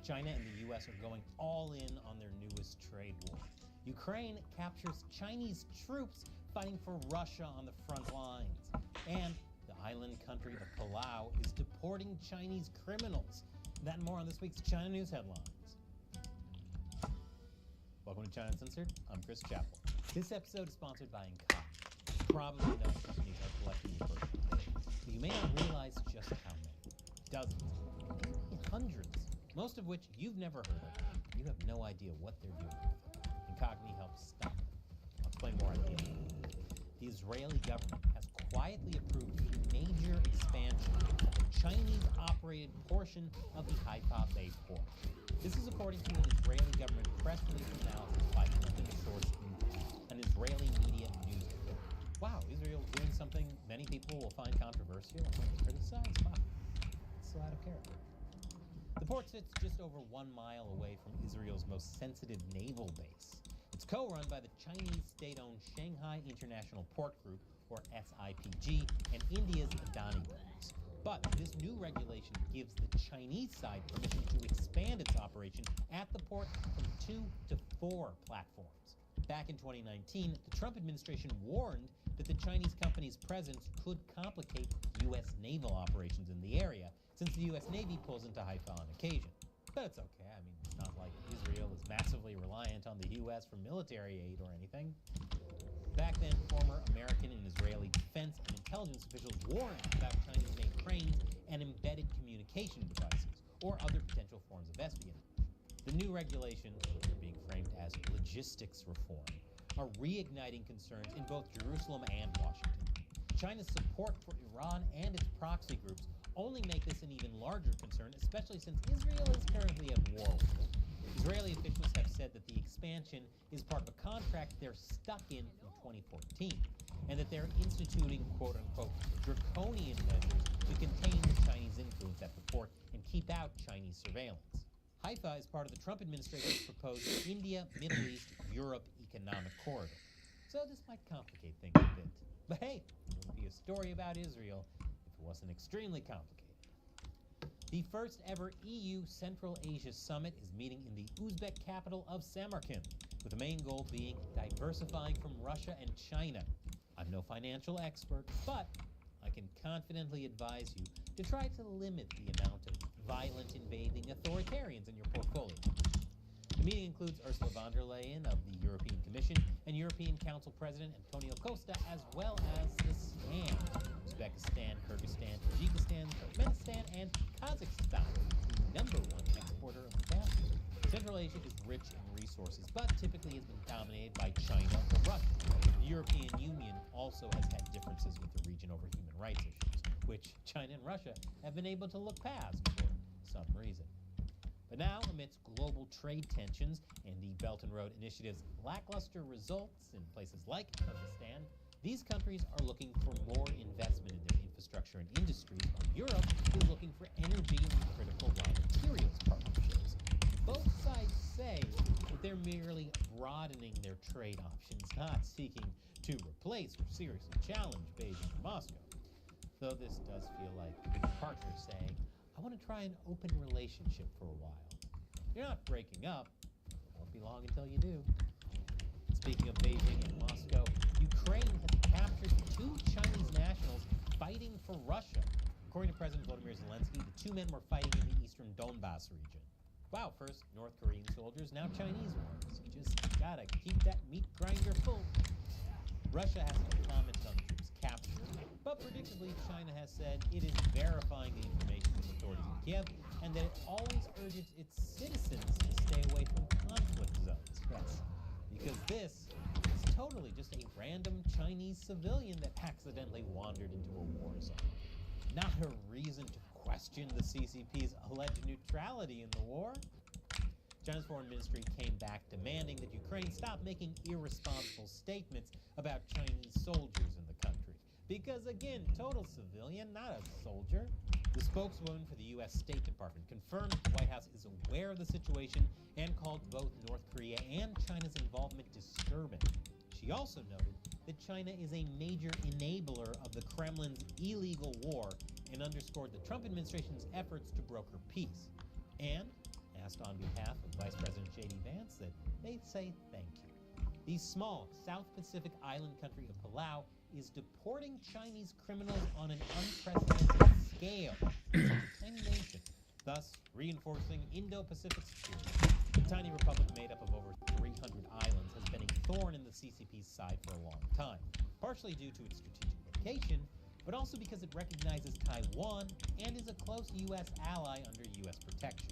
China and the US are going all in on their newest trade war. Ukraine captures Chinese troops fighting for Russia on the front lines. And the island country of Palau is deporting Chinese criminals. That and more on this week's China News Headlines. Welcome to China Uncensored. I'm Chris Chappell. This episode is sponsored by Encox. Probably know companies are collecting your personal data, but you may not realize just how many. Dozens, hundreds, most of which you've never heard of. You have no idea what they're doing with it. Incogni helps stop them. I'll explain more at the end. The Israeli government has quietly approved a major expansion of the Chinese-operated portion of the Haifa Bay port. This is according to an Israeli government press release analysis by London source an Israeli media news report. Wow, Israel's doing something many people will find controversial and criticize? Wow, it's so out of character. The port sits just over 1 mile away from Israel's most sensitive naval base. It's co-run by the Chinese state-owned Shanghai International Port Group, or SIPG, and India's Adani Groups. But this new regulation gives the Chinese side permission to expand its operation at the port from 2 to 4 platforms. Back in 2019, the Trump administration warned that the Chinese company's presence could complicate U.S. naval operations in the area, since the U.S. Navy pulls into Haifa on occasion. But it's okay. I mean, it's not like Israel is massively reliant on the U.S. for military aid or anything. Back then, former American and Israeli defense and intelligence officials warned about Chinese-made cranes and embedded communication devices, or other potential forms of espionage. The new regulations, which are being framed as logistics reform, are reigniting concerns in both Jerusalem and Washington. China's support for Iran and its proxy groups only make this an even larger concern, especially since Israel is currently at war with them. Israeli officials have said that the expansion is part of a contract they're stuck in from 2014, and that they're instituting quote-unquote draconian measures to contain the Chinese influence at the port and keep out Chinese surveillance. Haifa is part of the Trump administration's proposed India, Middle East, Europe economic corridor. So this might complicate things a bit. But hey, it wouldn't be a story about Israel if it wasn't extremely complicated. The first ever EU Central Asia Summit is meeting in the Uzbek capital of Samarkand, with the main goal being diversifying from Russia and China. I'm no financial expert, but I I can confidently advise you to try to limit the amount of violent invading authoritarians in your portfolio. The meeting includes Ursula von der Leyen of the European Commission and European Council President Antonio Costa, as well as the SCAN, Uzbekistan, Kyrgyzstan, Tajikistan, Turkmenistan, and Kazakhstan, the #1 exporter of tobacco. Central Asia is rich in resources, but typically has been dominated by China or Russia. The European Union also has had differences with the region over human rights issues, which China and Russia have been able to look past for some reason. But now, amidst global trade tensions and the Belt and Road Initiative's lackluster results in places like Kyrgyzstan, these countries are looking for more investment in their infrastructure and industries, while Europe is looking for energy and critical raw materials partnerships. Both sides say that they're merely broadening their trade options, not seeking to replace or seriously challenge Beijing or Moscow. Though this does feel like partners saying, I want to try an open relationship for a while. You're not breaking up. It won't be long until you do. Speaking of Beijing and Moscow, Ukraine has captured 2 Chinese nationals fighting for Russia. According to President Volodymyr Zelensky, the 2 men were fighting in the eastern Donbass region. Wow, first North Korean soldiers, now Chinese ones. You just gotta keep that meat grinder full. Russia hasn't commented on the troops' capture, but predictably, China has said it is verifying the information from authorities in Kiev, and that it always urges its citizens to stay away from conflict zones. Yes, because this is totally just a random Chinese civilian that accidentally wandered into a war zone. Not a reason to question the CCP's alleged neutrality in the war. China's foreign ministry came back demanding that Ukraine stop making irresponsible statements about Chinese soldiers in the country. Because again, total civilian, not a soldier. The spokeswoman for the U.S. State Department confirmed that the White House is aware of the situation and called both North Korea and China's involvement disturbing. She also noted that China is a major enabler of the Kremlin's illegal war and underscored the Trump administration's efforts to broker peace. And asked on behalf of Vice President J.D. Vance that they say thank you. The small South Pacific island country of Palau is deporting Chinese criminals on an unprecedented scale. It's a tiny nation, thus reinforcing Indo-Pacific security. The tiny republic made up of over 300 islands has been a thorn in the CCP's side for a long time, partially due to its strategic location, but also because it recognizes Taiwan and is a close U.S. ally under U.S. protection.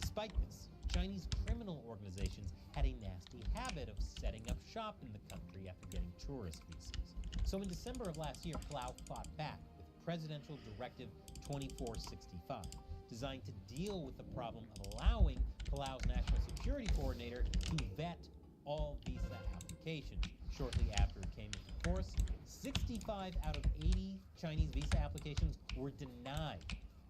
Despite this, Chinese criminal organizations had a nasty habit of setting up shop in the country after getting tourist visas. So in December of last year, Palau fought back with Presidential Directive 2465, designed to deal with the problem of allowing Palau's National Security Coordinator to vet all visa applications. Shortly after it came into force, 65 out of 80 Chinese visa applications were denied,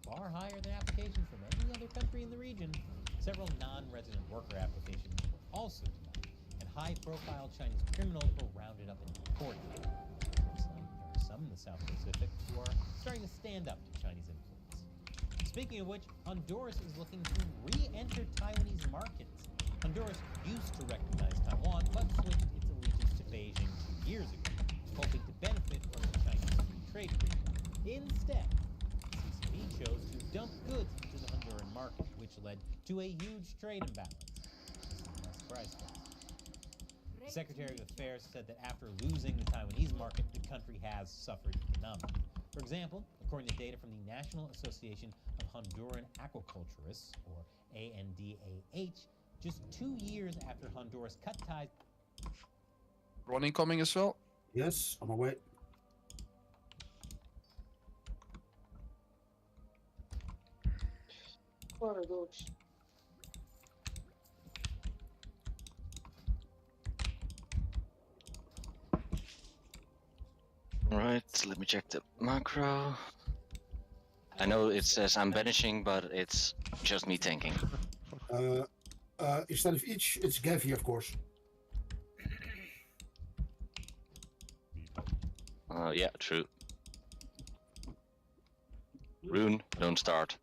far higher than applications from any other country in the region. Several non-resident worker applications were also denied, and high-profile Chinese criminals were rounded up and deported. Looks like there are some in the South Pacific who are starting to stand up to Chinese influence. Speaking of which, Honduras is looking to re-enter Taiwanese markets. Honduras used to recognize Taiwan, but switched its allegiance to Beijing 2 years ago, hoping to benefit from the Chinese free trade agreement. Instead, CCP chose to dump goods into the Honduran market, which led to a huge trade imbalance. This is no surprise to us. The Secretary of Affairs said that after losing the Taiwanese market, the country has suffered economically. For example, according to data from the National Association of Honduran Aquaculturists, or ANDAH, just 2 years after Honduras cut ties... Ron incoming as well? Yes, on my way. Alright, let me check the macro. I know it says I'm banishing, but it's just me tanking. Instead of each, it's Gavi, of course. Yeah, true. Rune, don't start.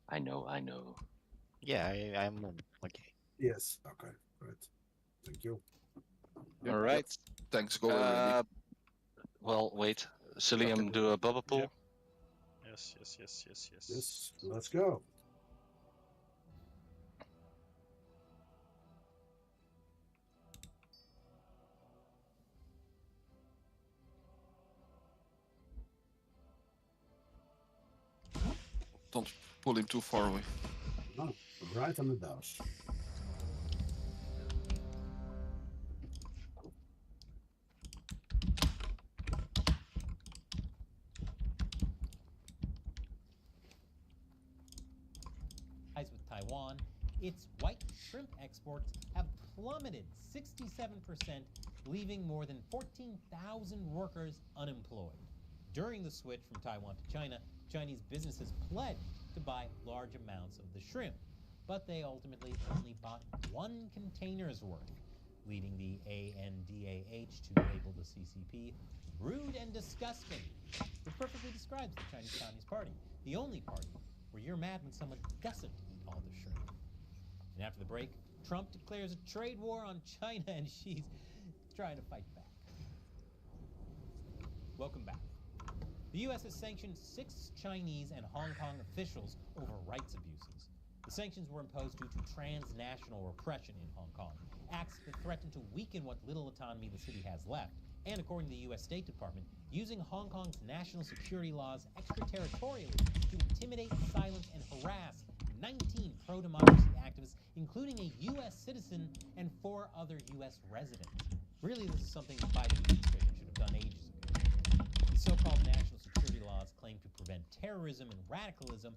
I know. Yeah, I'm okay. Yes, okay, right. Thank you. Alright. tanks go already. Well, wait. Cilium, do a bubble pool. Yep. Yes. Yes, let's go. Don't pull him too far away. No, right on the dose. With Taiwan, its white shrimp exports have plummeted 67%, leaving more than 14,000 workers unemployed. During the switch from Taiwan to China, Chinese businesses pledged to buy large amounts of the shrimp, but they ultimately only bought 1 container's worth, leading the ANDAH to label the CCP rude and disgusting, which perfectly describes the Chinese Communist Party, the only party where you're mad when someone doesn't eat all the shrimp. And after the break, Trump declares a trade war on China, and she's trying to fight back. Welcome back. The U.S. has sanctioned 6 Chinese and Hong Kong officials over rights abuses. The sanctions were imposed due to transnational repression in Hong Kong, acts that threaten to weaken what little autonomy the city has left, and according to the U.S. State Department, using Hong Kong's national security laws extraterritorially to intimidate, silence, and harass 19 pro-democracy activists, including a U.S. citizen and 4 other U.S. residents. Really, this is something the Biden administration should have done ages ago. These so-called national security laws claim to prevent terrorism and radicalism.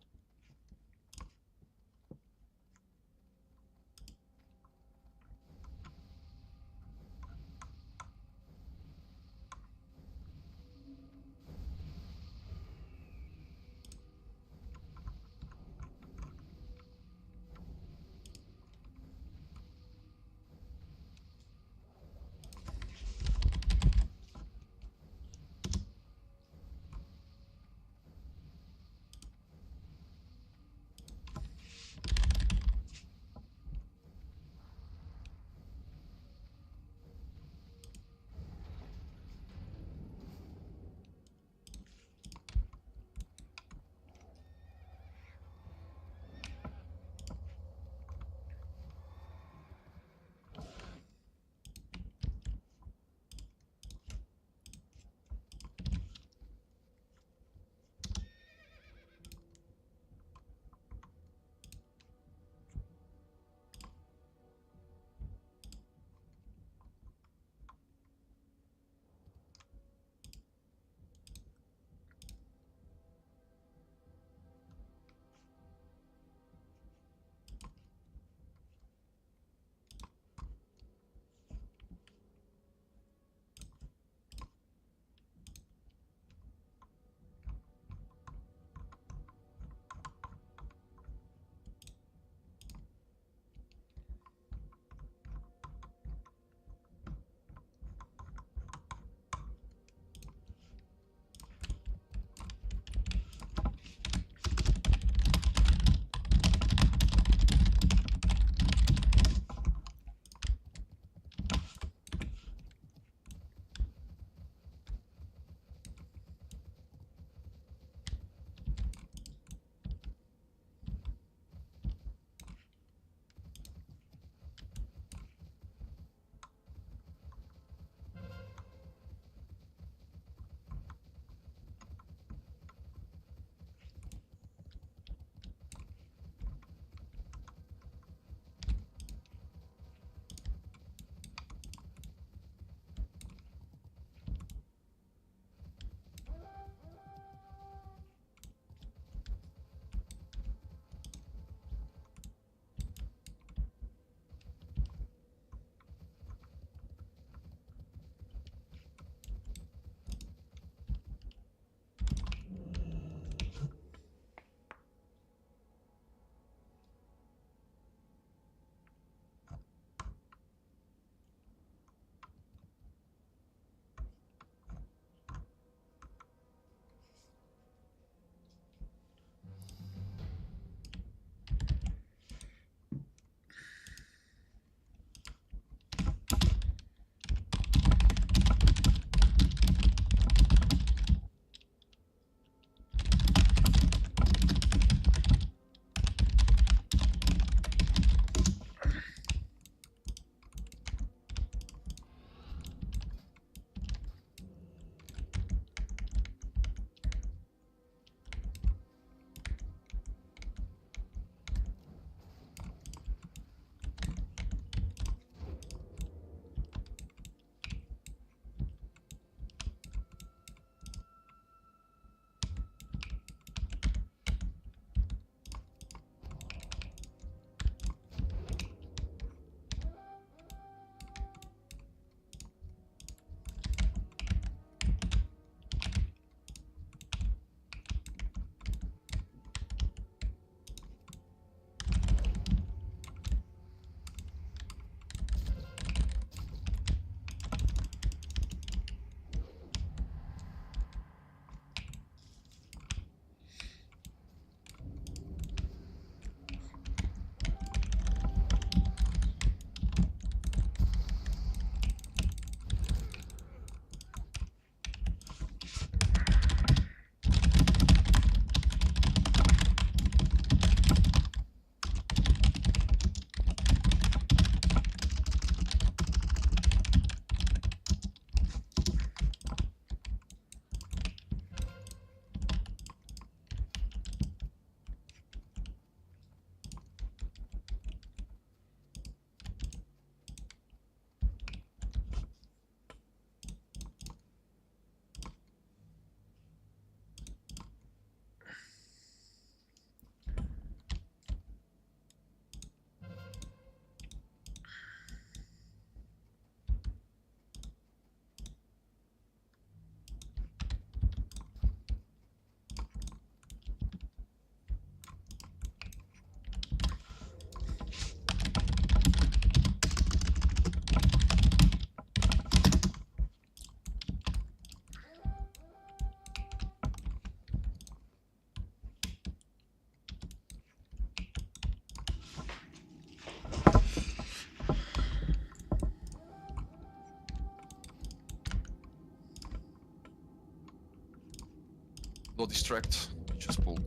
Don't distract. Just pull.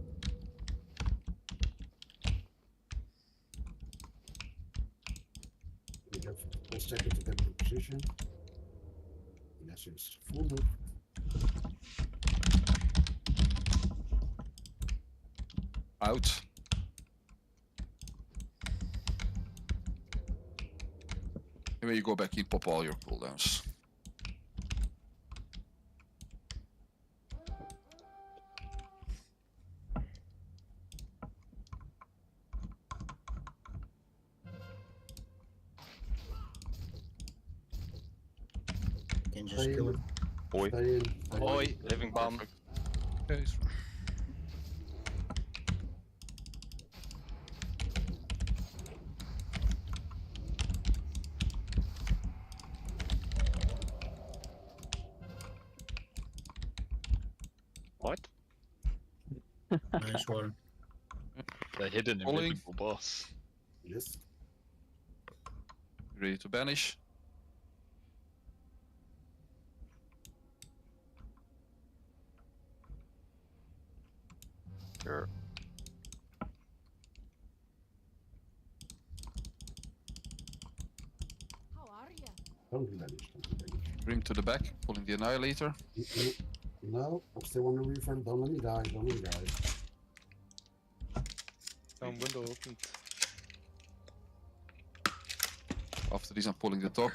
We have 1 second to get the position. Yes, it's full move. Out. And when you go back in, pop all your cooldowns. Can just kill him. Oi. Oi, living bomb. Okay. What? Nice one. The hidden Falling. invisible boss. Yes. Ready to banish. Sure. How are ya? Don't do damage. Don't do damage. Bring to the back, pulling the Annihilator. No, I still want to refund. Don't let me die. Don't let me die. Window opened. After this, I'm pulling the top.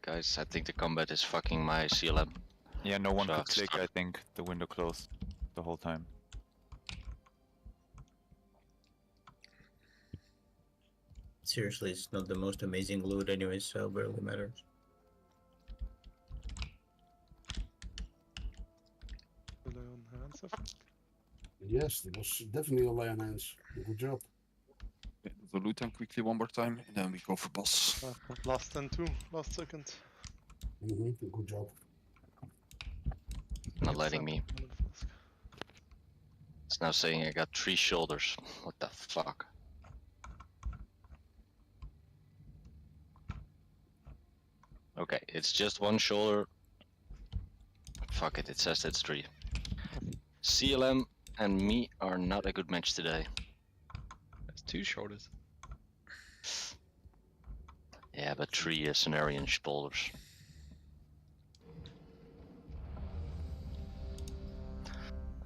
Guys, I think the combat is fucking my CLM. Yeah, no one So could it's click, not- I think. The window closed the whole time. Seriously, it's not the most amazing loot anyway, so it barely matters. Rely on hands, I think. Yes, it was definitely a lay on hands. Good job. Okay, the loot them quickly one more time, and then we go for boss. Last 10-2, last second. Good job. Not letting me. It's now saying I got 3 shoulders. What the fuck? Okay, it's just 1 shoulder. Fuck it, it says it's 3. CLM and me are not a good match today. That's 2 shoulders. Yeah, but 3 Cenarian shoulders.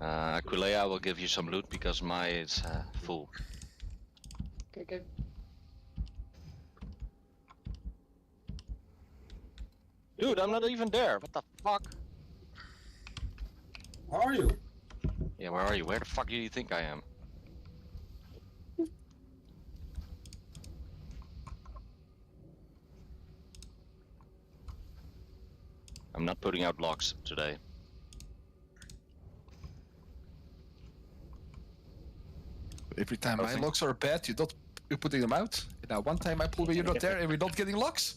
Aquilea will give you some loot because my is full. Okay. Dude, I'm not even there. What the fuck? How are you? Yeah, where are you? Where the fuck do you think I am? I'm not putting out blocks today. Every time my locks are bad, you're putting them out. And now one time I pull when you're not there, and we're not getting locks.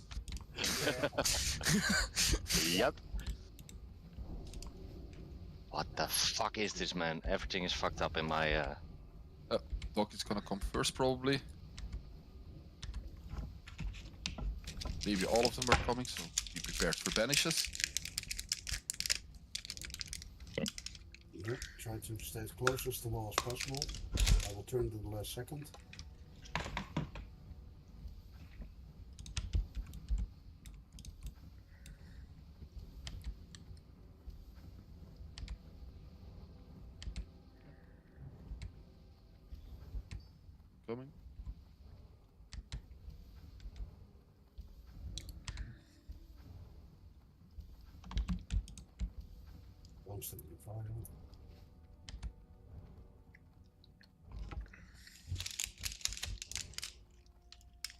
Yep. What the fuck is this, man? Everything is fucked up in my Doc is gonna come first, probably. Maybe all of them are coming, so be prepared for banishes. Yep, try to stay as close to the wall as possible. I will turn to the last second. Coming. Constantly firing.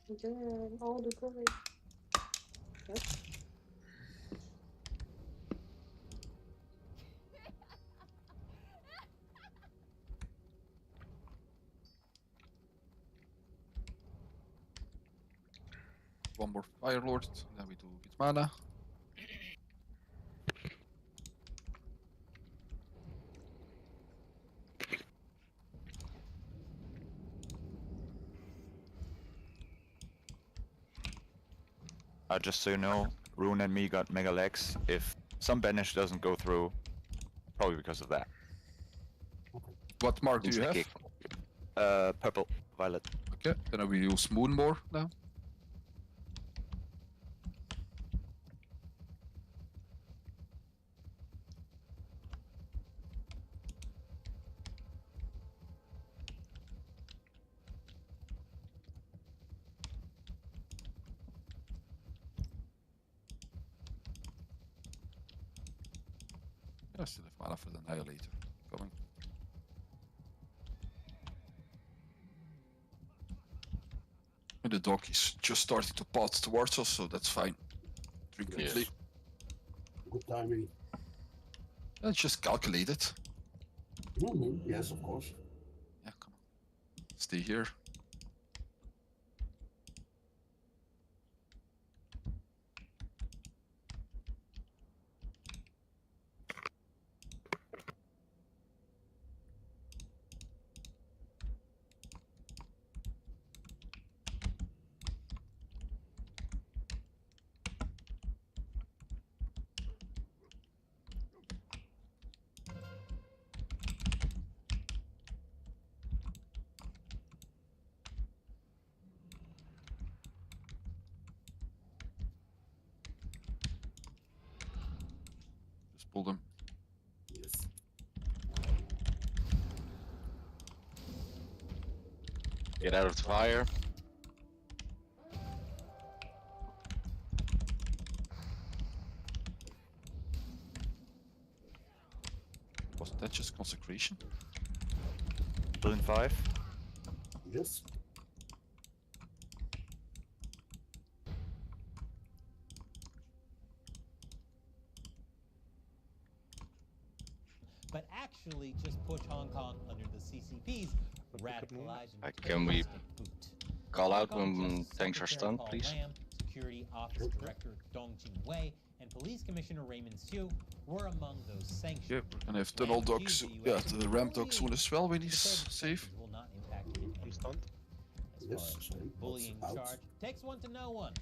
Good. All the good. Yep. One more Fire Lord, then we do get mana. Just so you know, Rune and me got mega legs. If some banish doesn't go through, probably because of that. What mark do you have? Purple, violet. Okay, then I will use Moon more now. I still have mana for the Annihilator coming. And the dog is just starting to path towards us, so that's fine. Drink quickly. Yes. Good timing. It's just calculated. Yes, of course. Yeah, come on. Stay here. Pull them. Yes. Get out of the fire. Wasn't that just consecration? Balloon 5. Yes. But actually just push Hong Kong under the CCP's radicalized and Can we call out when tanks are Secretary stunned, Paul please? Lam, Security Office Director Dong Jingwei, and Police Commissioner Raymond Siu were among those sanctions. Yeah, we're gonna have tunnel dogs. Yeah, the ramp dogs soon as well when he's safe. Will not impact it. I'm stunned. Yes. Bullying charge takes one to know one.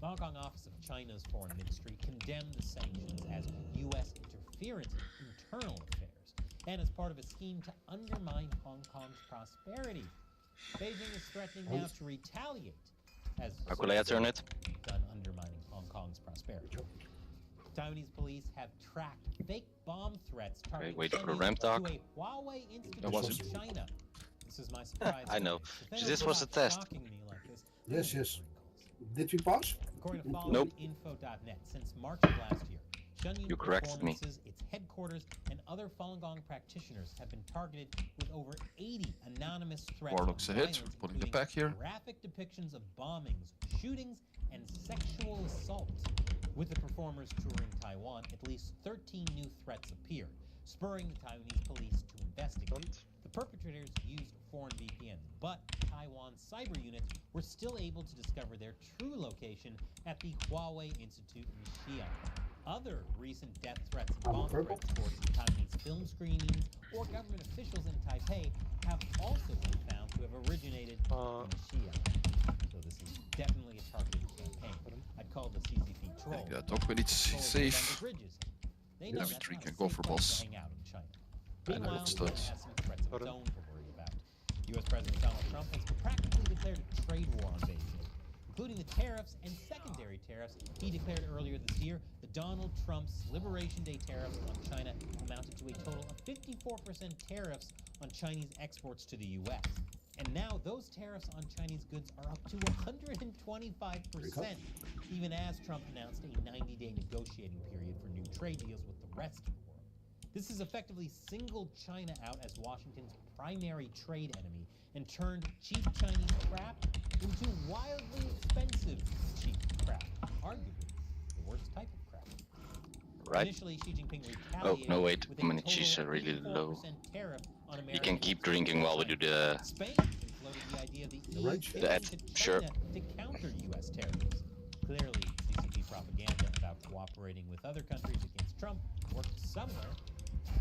The Hong Kong office of China's foreign ministry condemned the sanctions as U.S. interference in internal affairs and as part of a scheme to undermine Hong Kong's prosperity. Beijing is threatening now to retaliate as Calculator on it. done undermining Hong Kong's prosperity. Taiwanese police have tracked fake bomb threats targeting wait for the Chinese ramp dog. to a Huawei institute That wasn't- in China. This is my surprise. I know. If they This don't was a stop test. shocking me like this, Yes, yes. Did we pass? According to Nope. followinginfo.net, since March of last year, Shenyang You corrected me. Performances, its headquarters, and other Falun Gong practitioners have been targeted with over 80 anonymous threats. Warlocks of ahead. violence, We're putting the including pack here. graphic depictions of bombings, shootings, and sexual assault. With the performers touring Taiwan, at least 13 new threats appeared, spurring the Taiwanese police to investigate. The perpetrators used foreign VPNs, but Taiwan's cyber units were still able to discover their true location at the Huawei Institute in Xi'an. Other recent death threats and bomb threats towards Taiwanese film screenings or government officials in Taipei have also been found to have originated in Xi'an. So this is definitely a targeted campaign. I'd call the CCP troll. Yeah, dog when it's Trolls safe. under bridges. They Yeah, know we that's drink not a and go safe for place boss. to hang out in China. I know Meanwhile, what's China that. has some threats of its own to worry about. U.S. President Donald Trump has practically declared a trade war on Beijing, including the tariffs and secondary tariffs he declared earlier this year. The Donald Trump's Liberation Day tariffs on China amounted to a total of 54% tariffs on Chinese exports to the U.S. And now those tariffs on Chinese goods are up to 125%, even as Trump announced a 90-day negotiating period for new trade deals with the rest of the world. This has effectively singled China out as Washington's primary trade enemy and turned cheap Chinese crap into wildly expensive cheap crap, arguably the worst type of crap. Right. Initially, Xi Jinping Oh, retaliated no, wait. with a How many total cheese are really 84% low? tariff on You American can keep exports drinking to while we China. do the... Spain even floated the idea of the EU right. giving That, to sure. China to counter U.S. tariffs. Clearly, CCP propaganda about cooperating with other countries against Trump worked somewhere.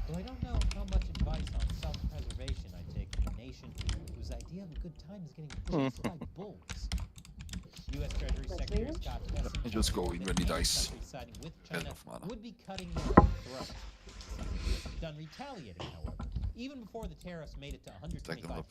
Though I don't know how much advice on self-preservation I take from a nation whose idea of a good time is getting chased by bulls. U.S. Treasury Secretary Scott Bessent And just go in when he that any dies. country siding with End China of mana. would be cutting their own throat. Done retaliating, however. Even before the tariffs made it to 125%,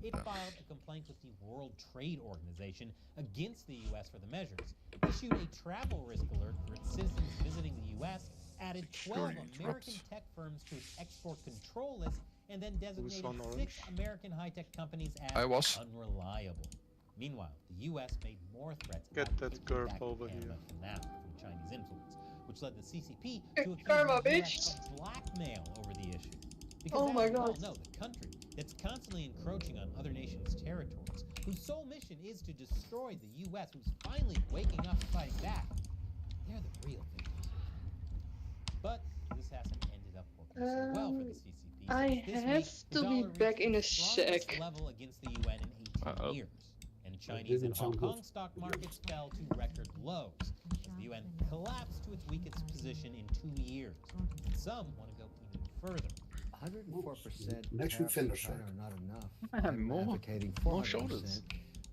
it filed a complaint with the World Trade Organization against the U.S. for the measures, issued a travel risk alert for its citizens visiting the U.S., added 12 American tech firms to its export control list, and then designated on 6 orange? American high-tech companies as I was. unreliable. Meanwhile, the U.S. made more threats Get about that kicking curve back over Canada here. from now from Chinese influence, which led the CCP to accuse Karma, the bitch. U.S. of blackmail over the issue. Because Oh as my we all God. know, the country that's constantly encroaching on other nations' territories, whose sole mission is to destroy the U.S., who's finally waking up and fighting back, they're the real victims. But this hasn't ended up working so well for the CCP. I since this have week, the to be dollar back reached in a its strongest sec. level against the UN in 18 years. And Chinese didn't and Hong sound Kong good. stock markets fell to record lows as the UN collapsed to its weakest position in 2 years. And some want to go even further. 104% Next week tariffs in finish China strike. are not enough. Man, I'm more- advocating more 400%. shoulders.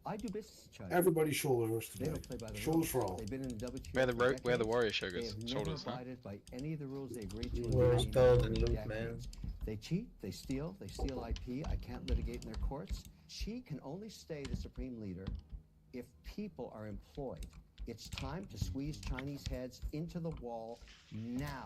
I do business in China. Everybody's shoulders They today. don't play by the Shoulders rules. for all. They've been in the WTO Where the for where the decades. warrior They shoulders have shoulders, never huh? abided by any of the rules they agreed to in Where's 19 Bald for and Luke, man? decades. They cheat, they steal IP. I can't litigate in their courts. She can only stay the supreme leader if people are employed. It's time to squeeze Chinese heads into the wall now.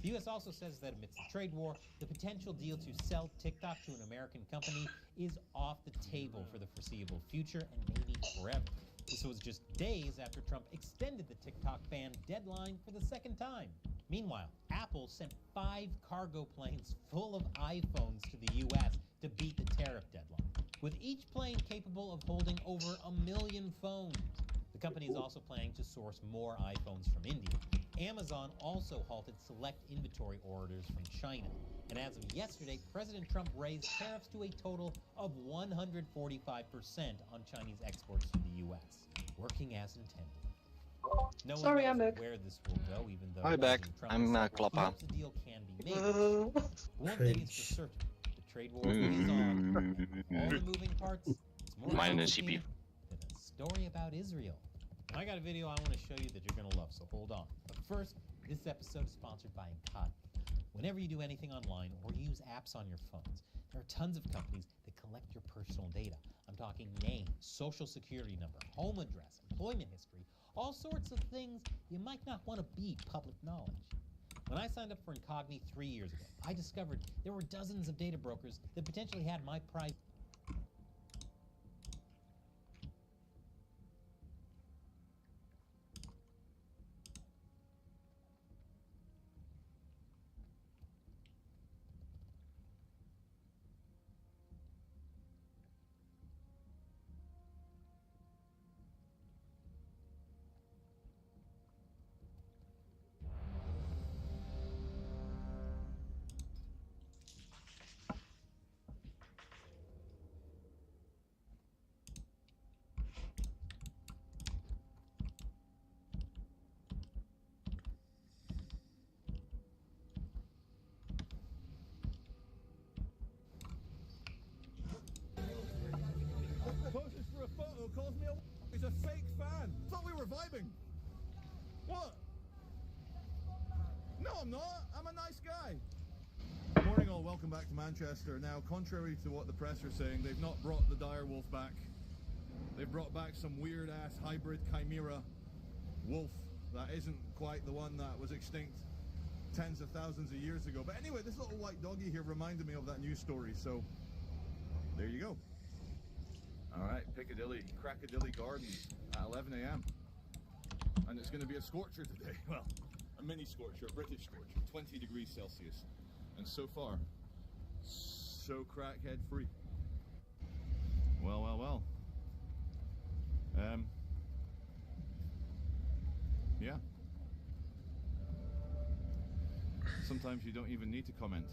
The U.S. also says that amidst the trade war, the potential deal to sell TikTok to an American company is off the table for the foreseeable future and maybe forever. This was just days after Trump extended the TikTok ban deadline for the second time. Meanwhile, Apple sent 5 cargo planes full of iPhones to the U.S. to beat the tariff deadline, with each plane capable of holding over 1 million phones. The company is also planning to source more iPhones from India. Amazon also halted select inventory orders from China. And as of yesterday, President Trump raised tariffs to a total of 145% on Chinese exports to the U.S., working as intended. No Sorry, one I'm knows back. where this will go, even though Hi, back. President Trump I'm, has said he Klopper. hopes the deal can be made. One thing is for certain, the trade war is on. All the moving parts, it's more Mine is complicated than a story about Israel. And I got a video I want to show you that you're going to love, so hold on. But first, this episode is sponsored by Encarta. Whenever you do anything online or use apps on your phones, there are tons of companies that collect your personal data. I'm talking name, social security number, home address, employment history, all sorts of things you might not want to be public knowledge. When I signed up for Incogni 3 years ago, I discovered there were dozens of data brokers that potentially had my private Poses for a photo, calls me a he's a fake fan. Thought we were vibing. What? No, I'm not. I'm a nice guy. Morning all, welcome back to Manchester. Now, contrary to what the press are saying, they've not brought the direwolf back. They've brought back some weird-ass hybrid chimera wolf that isn't quite the one that was extinct tens of thousands of years ago. But anyway, this little white doggy here reminded me of that news story, so there you go. All right, Piccadilly, Crackadilly Gardens at 11 a.m. And it's going to be a scorcher today. Well, a mini scorcher, a British scorcher, 20 degrees Celsius. And so far, so crackhead free. Well, well, well. Yeah. Sometimes you don't even need to comment.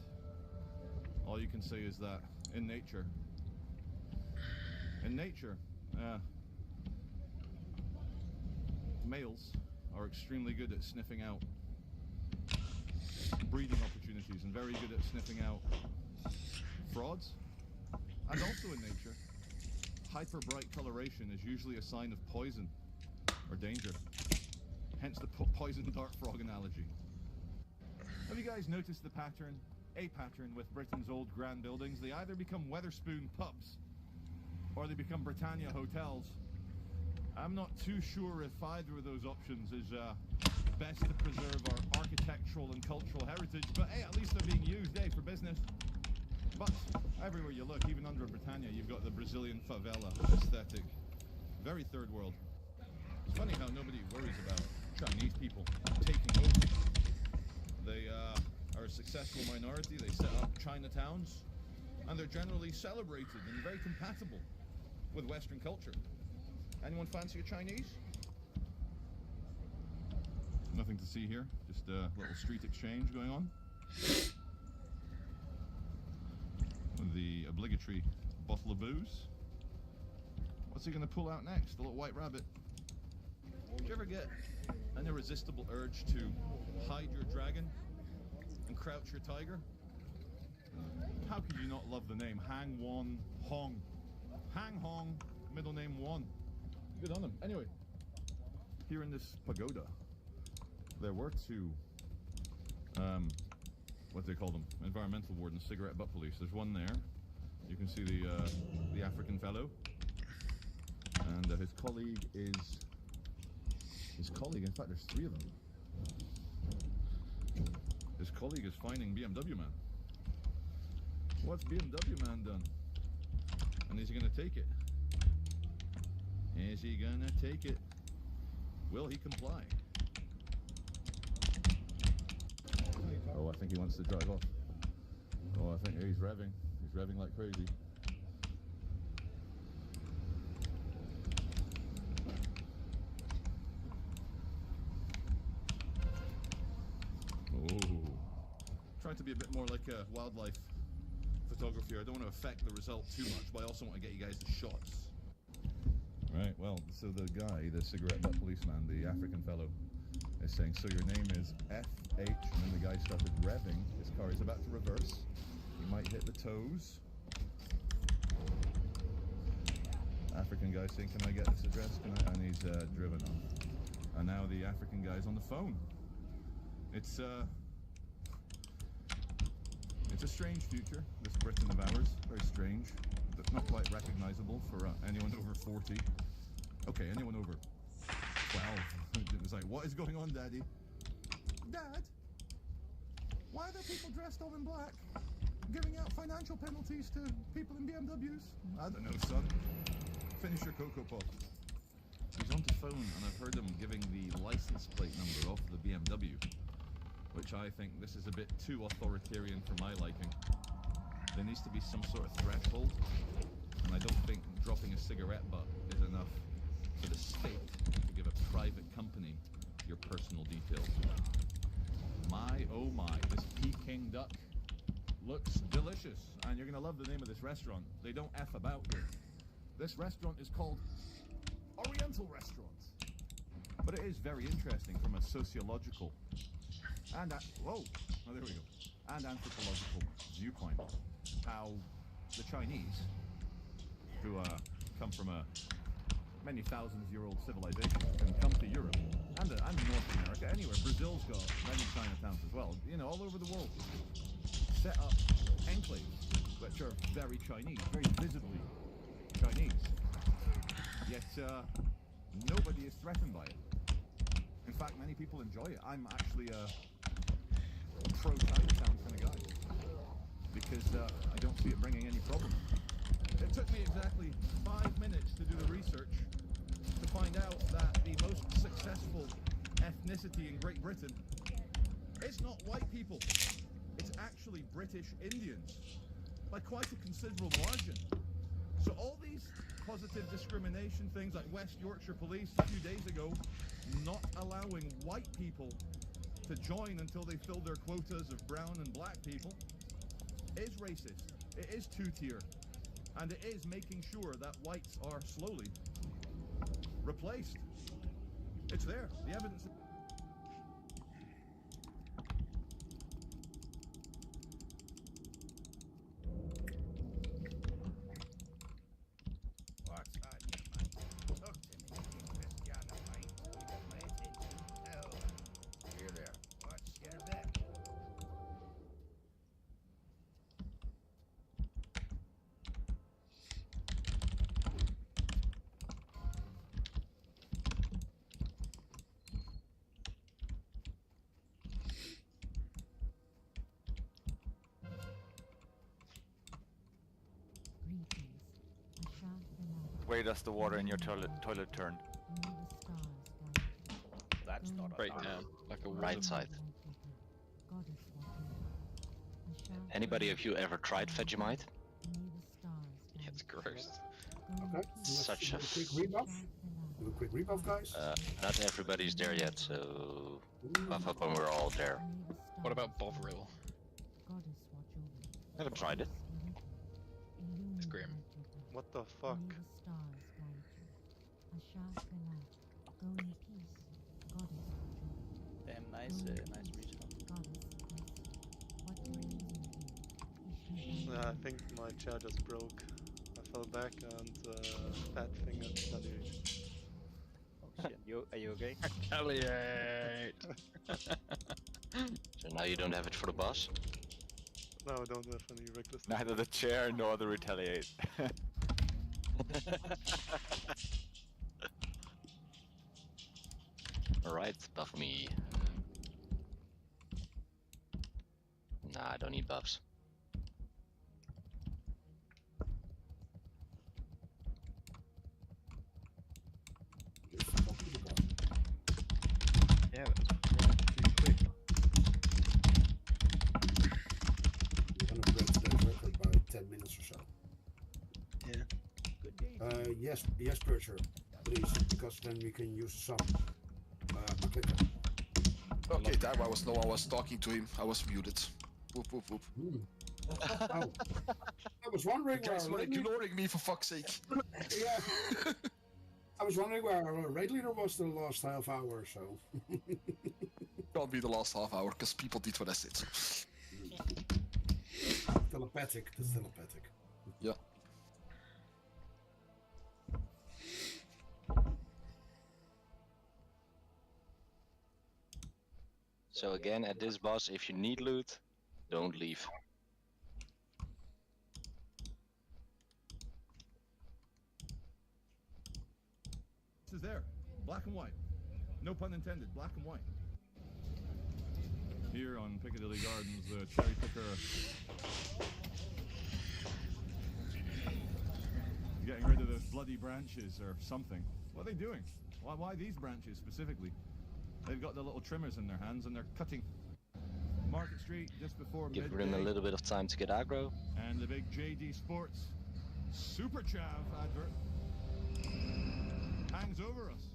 All you can say is that in nature, males are extremely good at sniffing out breeding opportunities and very good at sniffing out frauds. And also in nature, hyper bright coloration is usually a sign of poison. or danger. Hence the poison dart frog analogy. Have you guys noticed the pattern? A pattern with Britain's old grand buildings. They either become Weatherspoon pubs or they become Britannia hotels. I'm not too sure if either of those options is best to preserve our architectural and cultural heritage, but hey, at least they're being used, for business. But everywhere you look, even under Britannia, you've got the Brazilian favela aesthetic. Very third world. It's funny how nobody worries about Chinese people taking over. They are a successful minority. They set up Chinatowns, and they're generally celebrated and very compatible with Western culture. Anyone fancy a Chinese? Nothing to see here, just a little street exchange going on. The obligatory bottle of booze. What's he going to pull out next? The little white rabbit. Did you ever get an irresistible urge to hide your dragon and crouch your tiger? How could you not love the name Hang Won Hong? Hang Hong, middle name Won. Good on them. Anyway, here in this pagoda, there were two, what do they call them? Environmental wardens, cigarette butt police. There's one there. You can see the African fellow, and his colleague is In fact, there's three of them. His colleague is finding BMW Man. What's BMW Man done? And is he going to take it? Is he going to take it? Will he comply? Oh, I think he wants to drive off. Oh, I think he's revving. He's revving like crazy. Oh. Trying to be a bit more like a wildlife photographer. I don't want to affect the result too much, but I also want to get you guys the shots. Right, well, so the guy, the cigarette butt policeman, the African fellow, is saying, so your name is FH, and then the guy started revving. His car is about to reverse. He might hit the toes. African guy saying, can I get this address? And he's driven off. And now the African guy's on the phone. It's a strange future, this Britain of ours. Very strange, but not quite recognizable for anyone over 40. Okay, anyone over 12. It was like, what is going on, Daddy? Dad? Why are there people dressed all in black giving out financial penalties to people in BMWs? I don't know, son. Finish your Cocoa Pop. He's on the phone, and I've heard him giving the license plate number off the BMW, which I think this is a bit too authoritarian for my liking. There needs to be some sort of threshold, and I don't think dropping a cigarette butt is enough for the state to give a private company your personal details. My, oh my, this Peking duck looks delicious, and you're gonna love the name of this restaurant. They don't F about here. This restaurant is called Oriental Restaurant, but it is very interesting from a sociological and there we go, and anthropological viewpoint. How the Chinese, who come from a many thousands-year-old civilization, can come to Europe and North America, anywhere. Brazil's got many Chinatowns as well. You know, all over the world, set up enclaves which are very Chinese, very visibly Chinese. Yet nobody is threatened by it. In fact, many people enjoy it. I'm actually a pro-Chinatown kind of guy, because I don't see it bringing any problem. It took me exactly 5 minutes to do the research to find out that the most successful ethnicity in Great Britain is not white people. It's actually British Indians, by quite a considerable margin. So all these positive discrimination things, like West Yorkshire Police a few days ago not allowing white people to join until they fill their quotas of brown and black people, is racist. It is two-tier, and it is making sure that whites are slowly replaced. It's there. The evidence. What's on your mind? Talk to me, Christiana, mate. way does the water in your toilet turn? That's not a Right dial. now, like a Right wood. side. Anybody of you ever tried Vegemite? Yeah, it's gross. Okay. Such do a a quick rebuff. Do a quick rebuff, guys. Not everybody's there yet, so buff up when we're all there. What about Bovril? Haven't tried it. It's grim. What the fuck? Damn, nice retail. I think my chair just broke. I fell back and that thing got retaliated. Oh shit, are you okay? Retaliate! So now you don't have it for the boss? No, I don't have any reckless. Neither the chair nor the retaliate. Alright, buff me. Nah, I don't need buffs. Yeah, that was pretty quick. We're gonna break today's record by 10 minutes or so. Yeah. Good day. Yes, Percher, please, because then we can use some. Clicker. Okay, that was no one was talking to him. I was muted. Whoop whoop whoop. Oh. I was wondering You guys where were our raid leader- ignoring me for fuck's sake. Yeah. I was wondering where our raid leader was the last half hour, so. Can't be the last half hour because people did what I said. So. Telepathic. That's telepathic. Yeah. So again, at this boss, if you need loot, don't leave. This is there. Black and white. No pun intended. Black and white. Here on Piccadilly Gardens, the cherry picker. Getting rid of those bloody branches or something. What are they doing? Why these branches specifically? They've got the little trimmers in their hands and they're cutting. Market Street just before Give midday. them a little bit of time to get aggro. And the big JD Sports Super Chav advert hangs over us.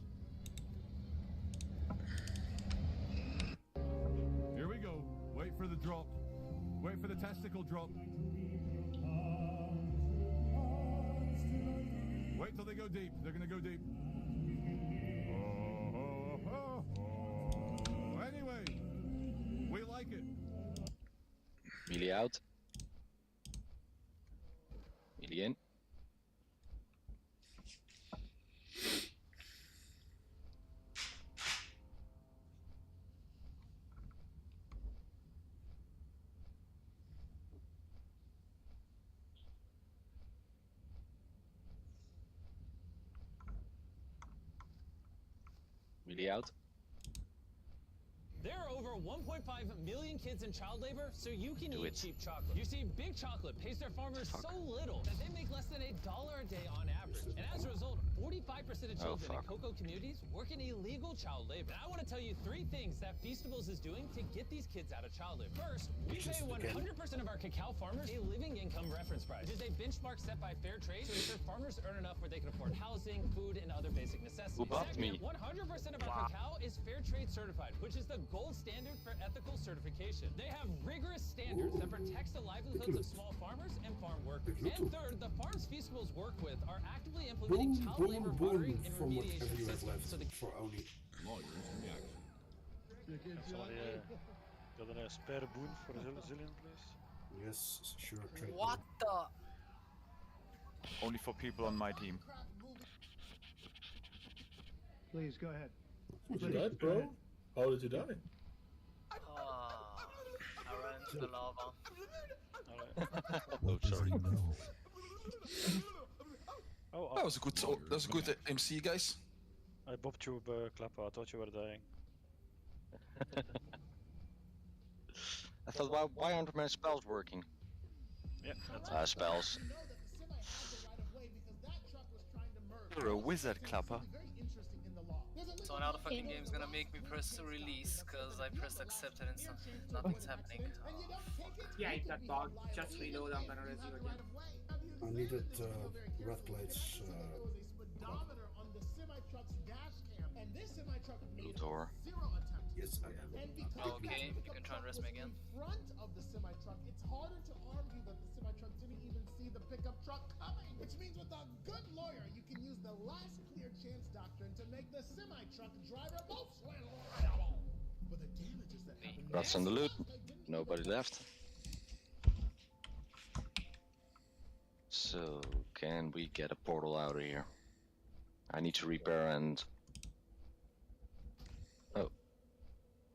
Here we go. Wait for the drop. Wait for the testicle drop. Wait till they go deep. They're gonna go deep. Anyway, we like it. Melee out. Melee in. Melee out. There are over 1.5 million kids in child labor, so you can Do eat it. cheap chocolate. You see, Big Chocolate pays their farmers so little that they make less than $1 a day on average. And as a result, 45% of children in cocoa communities work in illegal child labor. And I want to tell you 3 things that Feastables is doing to get these kids out of child labor. First, we pay 100% of our cacao farmers a living income reference price, which is a benchmark set by Fair Trade to ensure farmers earn enough where they can afford housing, food, and other basic necessities. Who buffed me? 100% of our cacao is Fair Trade certified, which is the gold standard for ethical certification. They have rigorous standards that protects the livelihoods of small farmers and farm workers. And third, the farms Feastables work with are actively implementing child labor monitoring and from whatever remediation you have systems. left So the for only. Somebody got a spare boon for Zillion, please? Yes, sure. Trade. What the? Only for people on my team. Please go ahead. You died, bro? How did you die? I ran into the lava. Oh, sorry. Oh, That was a good MC, guys. I bopped you, Clapper. I thought you were dying. I thought, why aren't my spells working? Yeah, that's Spells. You're a wizard, Clapper. So now the fucking game's gonna make me press release because I pressed accept and nothing's happening. Oh, fuck. Yeah, if that bug just reload, I'm gonna res you again. I needed red plates. Blue door. Yes, I am. Okay, you can try and rest me again. Front of the semi-truck, it's harder to argue that the semi-truck didn't even see the pickup truck coming. Which means with a good lawyer, you can use the last clear chance doctrine to make the semi-truck driver most liable. But the damages that happen. Rats on the loot. Nobody left. So, can we get a portal out of here? I need to repair and... Oh.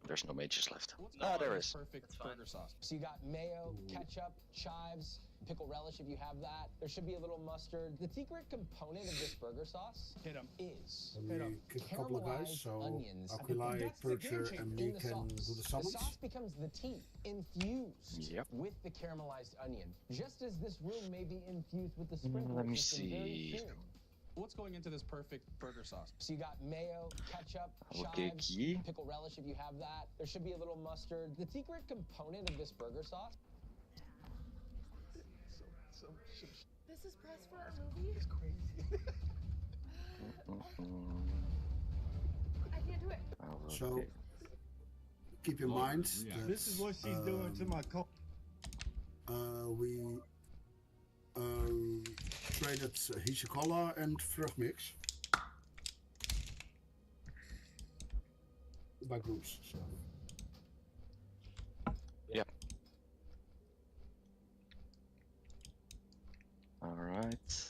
There's no mages left. Ah, there is. Perfect burger sauce. So you got mayo, ketchup, chives, pickle relish if you have that. There should be a little mustard. The secret component of this burger sauce is We kick a couple of guys, so Aquilai, Percher, and me can do the The summons. sauce becomes the tea, infused with the caramelized onion. Just as this room may be infused with the sprinkler Let me system very see. soon. What's going into this perfect burger sauce? So you got mayo, ketchup, Okay, chives, key. pickle relish if you have that. There should be a little mustard. The secret component of this burger sauce. This is press for a movie? It's crazy. I can't do it. So keep in mind that This is what she's doing to my car. we traded Hisikola and Vruchtmix by groups. So. Yep. Alright.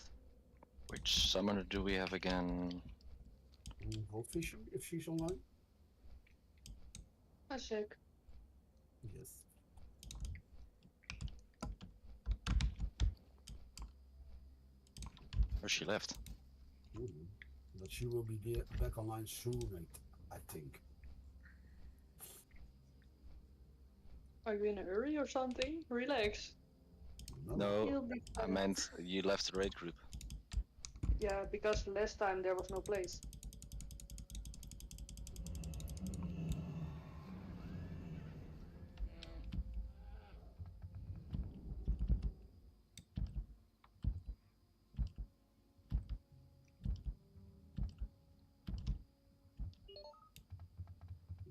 Which summoner do we have again? Goldfish, if she's online. I check. Yes. Or she left. But she will be back online soon, I think. Are you in a hurry or something? Relax. You'll No, be I fine. meant you left the raid group. Yeah, because last time there was no place.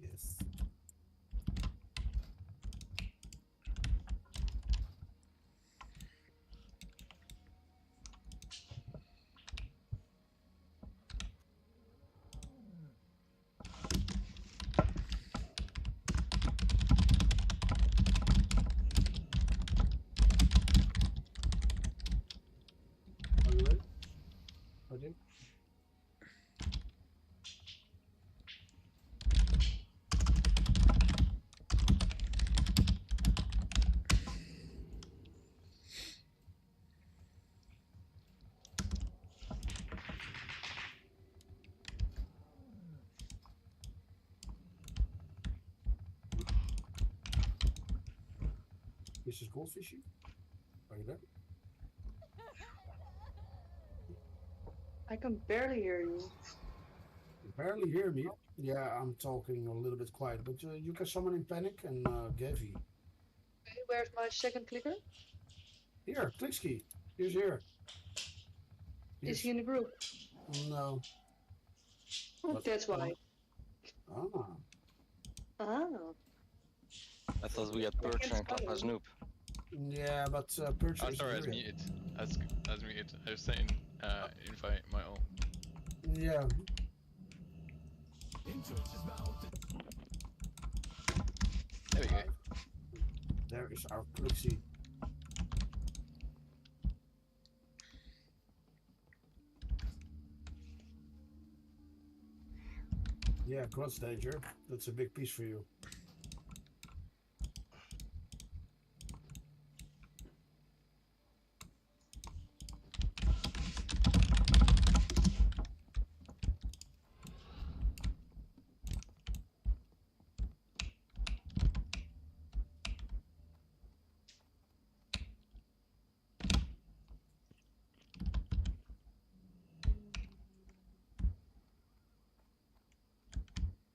Yes. Are you ready? Ready? Mrs. Goldfishy? Are you there? I can barely hear you. You barely hear me. Yeah, I'm talking a little bit quiet, but you can summon in Panic and Gavi. Okay, where's my second clicker? Here, Klixky. He's here. Is he in the group? No. But- That's why. Ah. Ah. I thought we had Perch and Club as noob. Yeah, but Perch Oh, is sorry, I was here. muted. I was muted. I was saying, invite my own. Yeah. There we go. There is our Klixky. Yeah, cross danger. That's a big piece for you.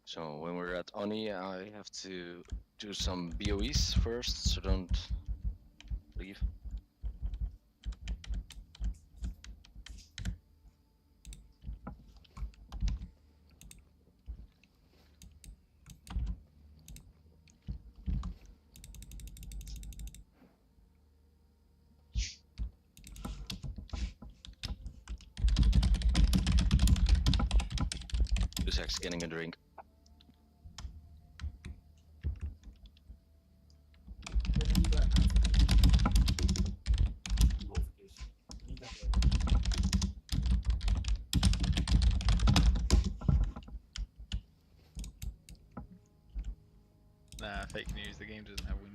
So when we're at Oni, I have to do some BOEs first, so don't leave. Dusak's getting a drink. Nah, fake news. The game doesn't have wind.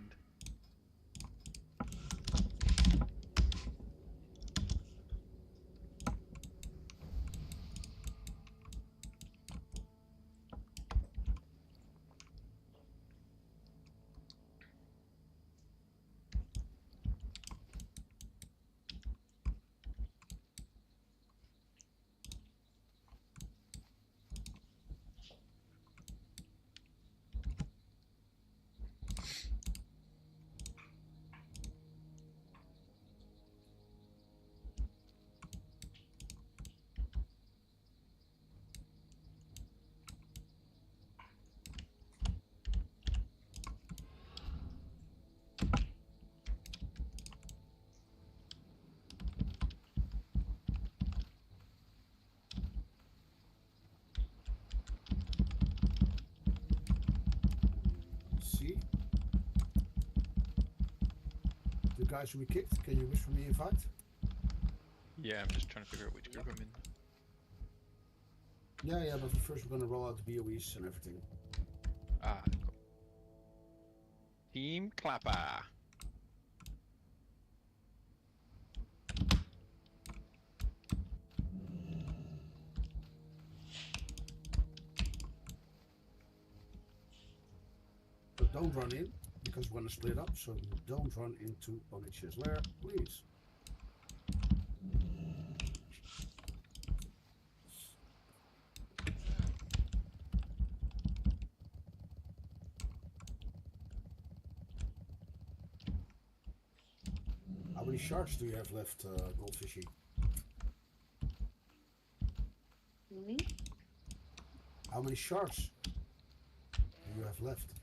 See? The guys we kicked, can you wish for me invite? Yeah, I'm just trying to figure out which group I'm in. Yeah, but first we're gonna roll out the BOEs and everything. Ah, cool. Team Clapper. But don't run in, because we're gonna split up, so don't run into Onyx's lair, please. How many sharks do you have left, Goldfishy? Hmm? How many sharks do you have left?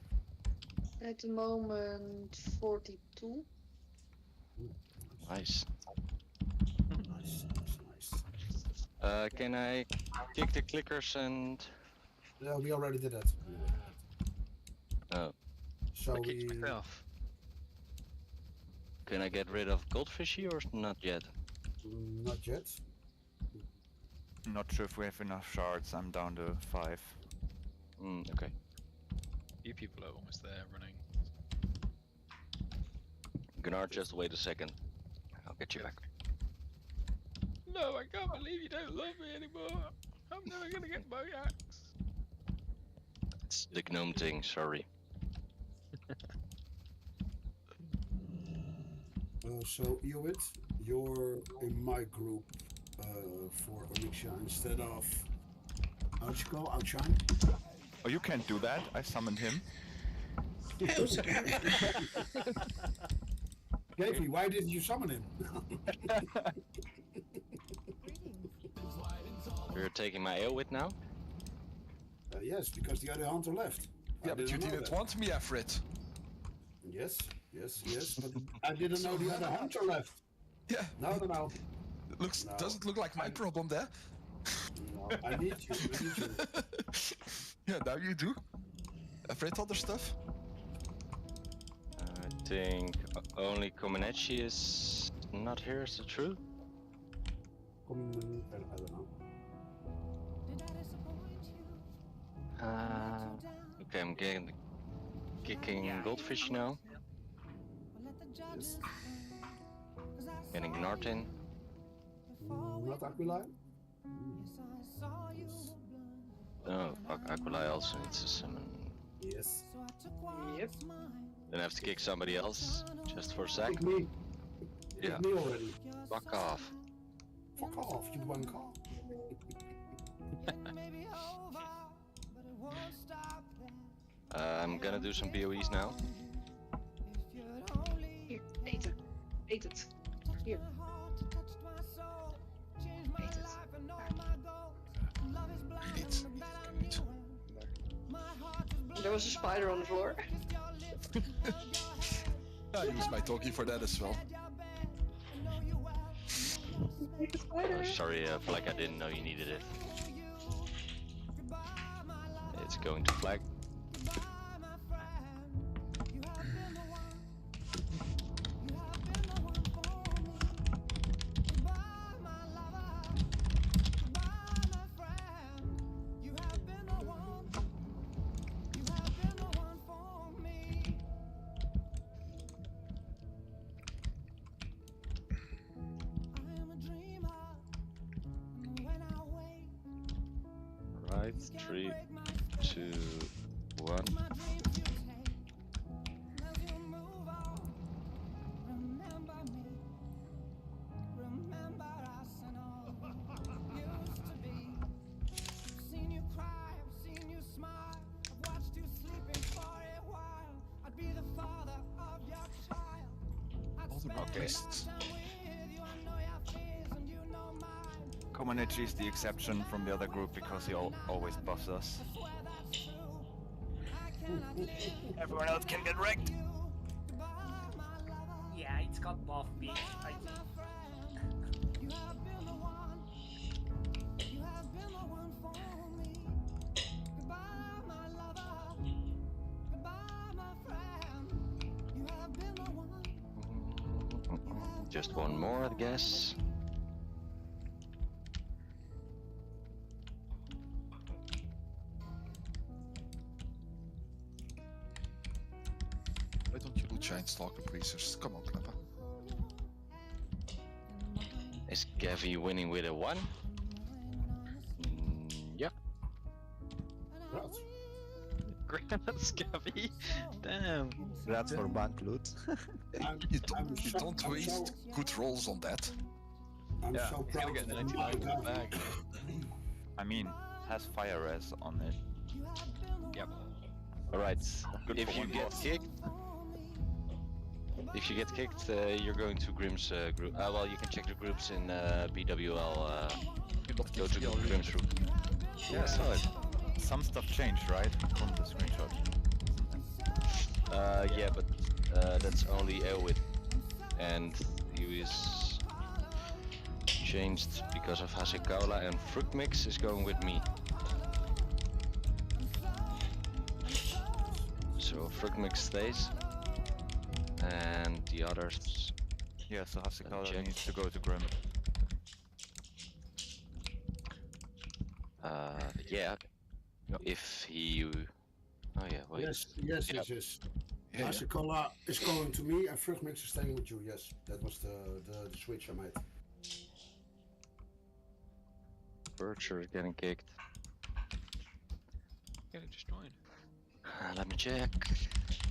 At the moment, 42. Nice. Nice. Can I kick the clickers and... Yeah, we already did that. Oh. So I kicked myself. Can I get rid of Goldfishy or not yet? Not yet. Not sure if we have enough shards. I'm down to 5. Okay. You people are almost there running. Gunnar, just wait a second. I'll get you back. No, I can't believe you don't love me anymore. I'm never gonna get my axe. It's the gnome thing, sorry. So, Iowit, you're in my group for Onyxia instead of Outshine. Oh, you can't do that. I summoned him. Davey, why didn't you summon him? You're taking my AoE now? Yes, because the other hunter left. Yeah, but you didn't want me, Afrit. Yes, but I didn't know the other hunter left. Yeah. No. Doesn't look like my problem there. No, I need you. Yeah, now you do. Afraid other stuff? I think only Komenechi is not here, is it true? I don't know. Okay, I'm kicking Goldfish now. Yes. Getting Gnartin. Not Aquila? Oh, fuck, Aquila also needs to summon. Yes. Yep. Then I have to kick somebody else, just for a sec. Kick me. Yeah. Kick me already. Fuck off. Fuck off, you one call. I'm gonna do some BOEs now. Hier, eten. Eet het. Hier. Eet het. There was a spider on the floor. I use my talkie for that as well. Oh, sorry, Flag, I didn't know you needed it. It's going to Flag. Right, 3, 2, 1. Okay. Comaneci is the exception from the other group because he always buffs us. Everyone else can get wrecked. Yeah, it's got buff beach. I think. Just one more, I guess. Why don't you do giant stalker breezers? Come on, Clever. Is Gavi winning with a 1? Yep. Grana's Gavi. Damn. That's for bank loot. You don't waste good rolls on that. I'm Yeah, so he's proud gonna get of 99 you. gold back. I mean, has fire res on it. Yep. Alright, Good if for you one get boss. kicked, you're going to Grim's group. Well, you can check the groups in BWL. Go to Grim's group. Yeah, I saw it. Some stuff changed, right? From the screenshot. Yeah, but that's only Elwit, and he is changed because of Hasekaula, and Fruitmix is going with me. So Fruitmix stays, and the others. Yeah, so Hasekaula check. needs to go to Grim. Yeah. If he. Oh yeah. Wait. Yes. Yep. Yeah, yeah. Hasekaula is going to me and Frugmix is staying with you. Yes, that was the switch I made. Bircher is getting kicked. Yeah, just join. Let me check.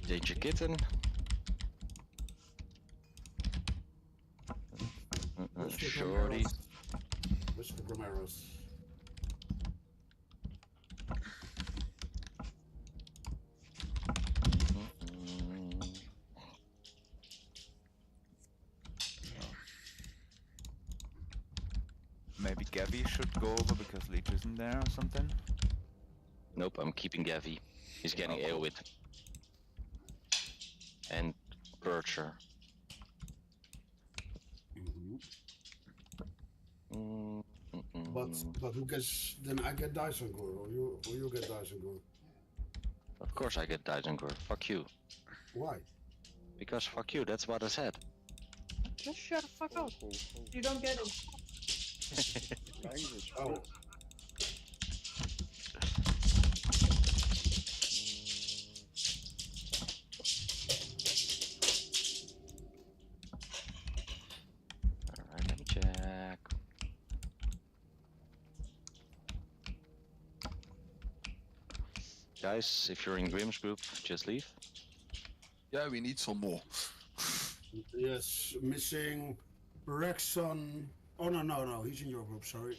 Danger Kitten. Shorty. Mr. Romero's. Maybe Gavi should go over because Leech isn't there or something? Nope, I'm keeping Gavi. He's getting Aelwit. And Bircher. But who gets? Then I get Dysengor, or you get Dysengor. Of course I get Dysengor. Fuck you. Why? Because fuck you, that's what I said. Just shut the fuck up. You don't get it. Language. Oh. Alright, let me check. Guys, if you're in Grim's group, just leave. Yeah, we need some more. Yes, missing Rexon. Oh no, he's in your group. Sorry,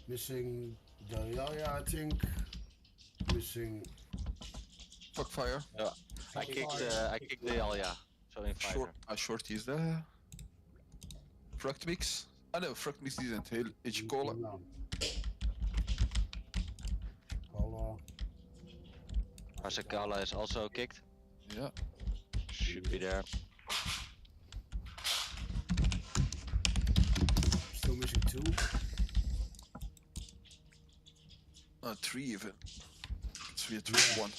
missing Dayaya, I think. Missing Fuck fire. I kicked the Alia. Showing fighter. Short is there. Fructmix. Ah no, Fructmix isn't. He'll call. Asakala is also kicked. Yeah. Should be there. Still missing 2. 3 even. 3 at 21.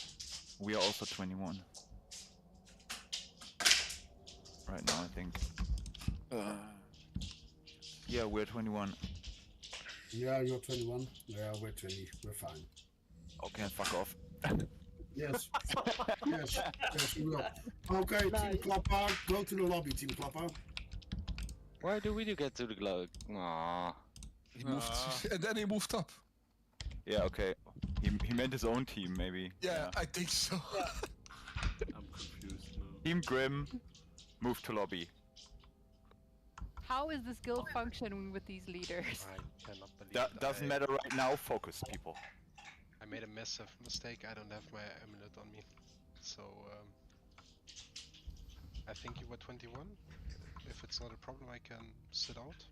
We are also 21. Right now, I think. Yeah, we're 21. Yeah, you're 21. Yeah, we're 20. We're fine. Okay, fuck off. Yes. Yes, we will. Okay, Team Klapper, go to the lobby, Team Klapper. Why do we get to the glow? Aww. He moved, and then he moved up. Yeah, okay. He meant his own team, maybe. Yeah, I think so. I'm confused now. Team Grim, move to lobby. How is this guild functioning with these leaders? I cannot believe That doesn't matter right now. Focus, people. I made a massive mistake. I don't have my amulet on me. So, I think you were 21. If it's not a problem, I can sit out.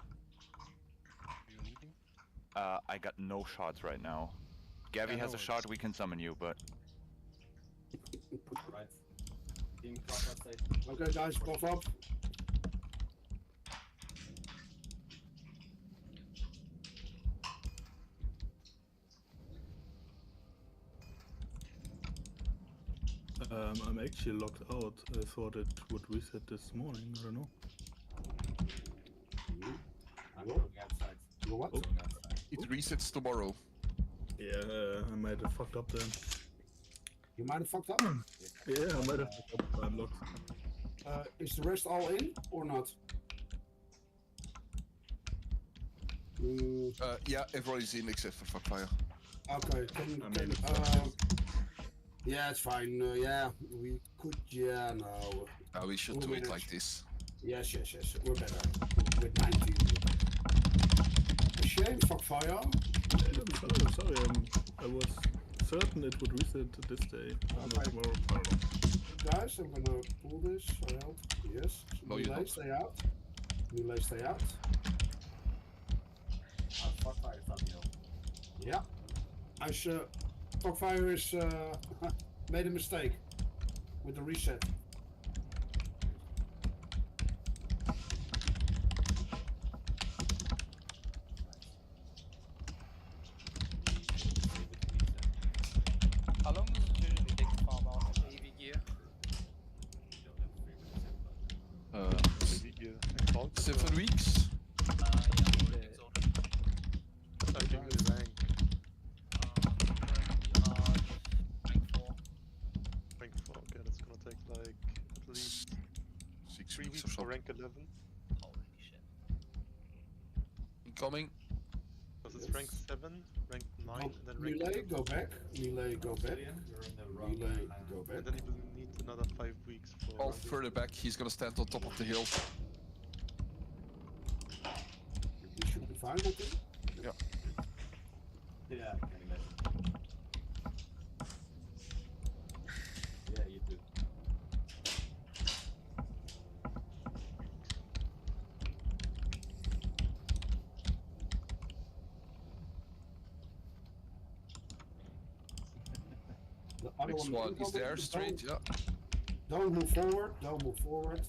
Do you need me? I got no shots right now. Gavi has a shot, we can summon you, but... Right. Team Klapper stay. Okay, guys, pop up. I'm actually locked out. I thought it would reset this morning. I don't know. I'm going outside. You what? Oh. It resets tomorrow. Yeah, I might have fucked up then. You might have fucked up? Yeah, I might have fucked up. I'm locked. Is the rest all in or not? Yeah, everybody's in except for Fuckfire. Okay, yeah, it's fine. Yeah, we could. Yeah, no. We should do it like this. Yes. We're better. With 19. A shame, Fuckfire. I'm sorry. I was certain it would reset this day. Not tomorrow. I don't know. Guys, I'm gonna pull this out. Yes. No, you don't. Stay out. Relay, stay out. Fuckfire from you. Yeah. Fuckfire is made a mistake with the reset. How long does it usually take to farm out AV gear? 7 weeks. Rank 4, okay, that's gonna take like at least 6 3 weeks weeks or for so. rank 11. Holy shit. Incoming. Because it's rank 7, rank 9, and then rank Relay, 11. go back. Relay, go back. Relay, go back. And then he will need another 5 weeks for... All further back, he's gonna stand on top of the hill. You should be fine, I think. Yeah. Yeah, I can imagine. Yeah, you do. The other Next one is there, straight, yeah. Don't move forward. Don't move forward.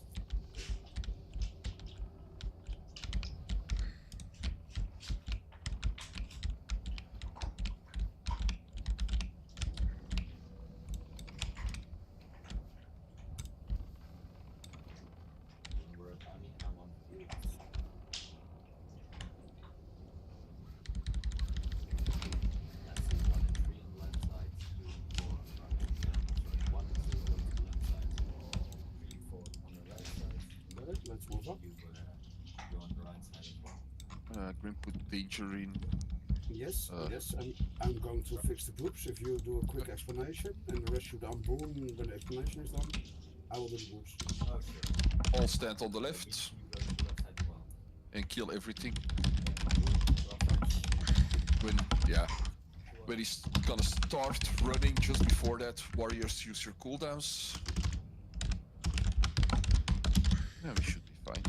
We're at Annie, I'm on field. That's 1 and 3 on the left side, 2 and 4 on the right side. 1 and 2 on the left side, 3 and 4 on the right side. Good, let's move up. You will go on the right side as well. Grim put danger in. Yes, yes, I'm going to fix the groups. If you do a quick explanation and the rest should unboom when the explanation is done, I will do the groups. Oh, sure. All stand on the left You go to the left side as well. and kill everything. When when he's gonna start running, just before that, warriors use your cooldowns. Yeah, we should be fine.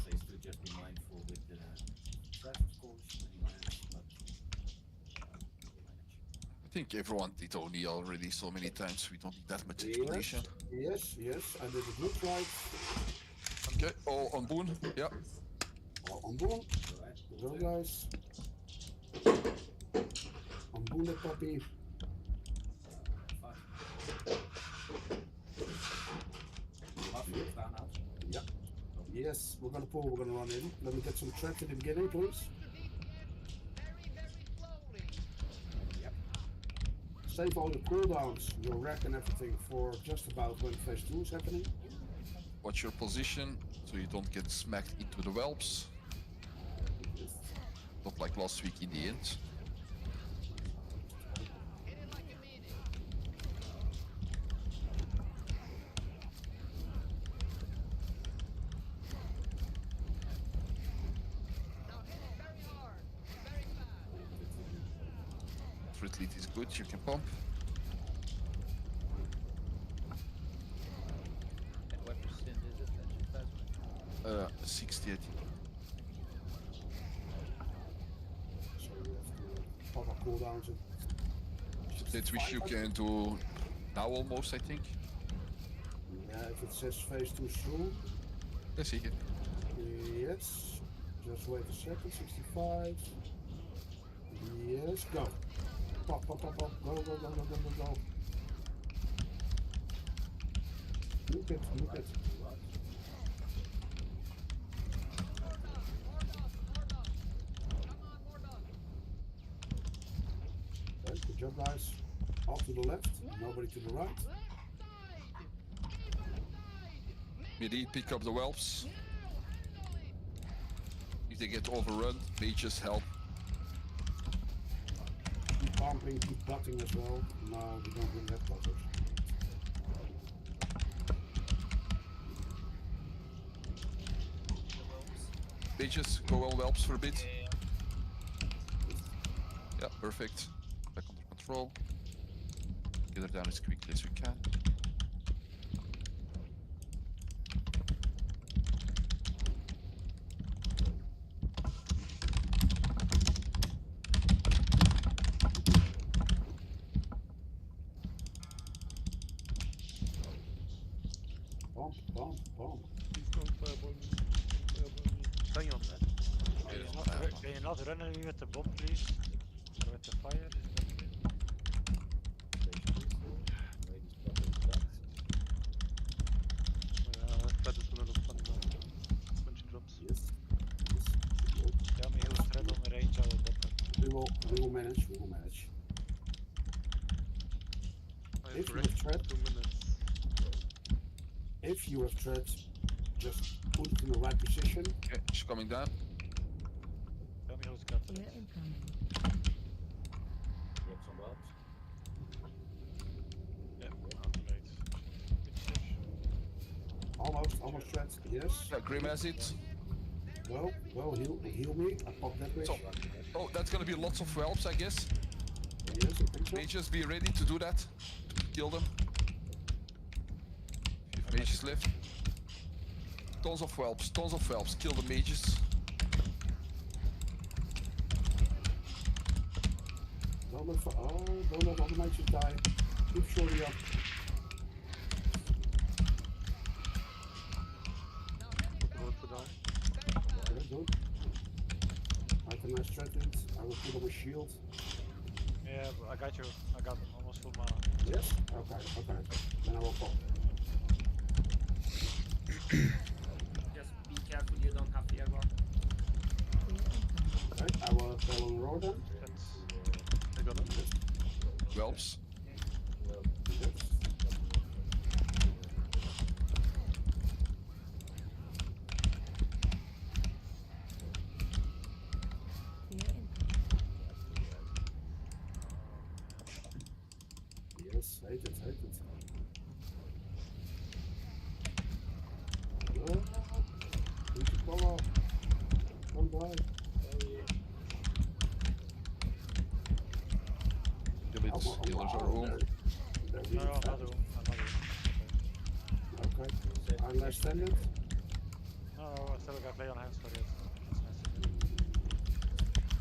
Please do just be mindful with the trap, of course, when you manage, but I think everyone did Oni already so many times, we don't need that much explanation. Yes, I did a good right. Okay, all on Boon, yeah. All on Boon. Go guys. On Boon the puppy. Yeah. Yes, we're gonna pull, we're gonna run in. Let me get some traps at the beginning, please. Save all the cooldowns, your rack and everything for just about when phase 2 is happening. Watch your position so you don't get smacked into the whelps. Not like last week in the end. Fruit lead is good, you can pump. And what percent is it that you plasma? 60, I think. So we have to pop our cooldowns in. That which you can do now almost, I think. Yeah, if it says phase 2 through. Let's see it. Yes. Just wait a second, 65. Yes, go. Pop, go. Look it. Okay, good job guys. Off to the left, nobody to the right. Midi, pick up the whelps. If they get overrun, mages help. Keep pumping, keep butting as well. No, we don't really have butters. Mages, go on whelps for a bit. Yeah, perfect. Back under control. Get her down as quickly as we can. Bomb. Please don't fireball me. Stay on that. Can you not run me with the bomb, please? Or with the fire? That is a lot of fun when she drops. Yes. Tell me who's thread on the range, I will bot that. We will manage. If you have threat, 2 minutes. if you have threat, just put it in the right position. Okay, she's coming down. Tell me who's got thread. Yeah, great. Almost threat. Yes. Yeah, Grim has it. Go, heal me. I pop that way. So, oh, that's gonna be lots of whelps, I guess. Yes, I think so. Mages, be ready to do that. Kill them. If mages left. Tons of whelps. Kill the mages. Don't let all the mages die. Keep shorty up. Okay, good. I can nice threaten it. I will put on my shield. Yeah, I got you. I got almost full mana. Yes? Okay. Then I will pop. Just be careful you don't have fear guard. Okay, I will tell on roar then. I got it. Whelps. Yes. Yes, 80. Unless standard. No, I still got play on hands for it.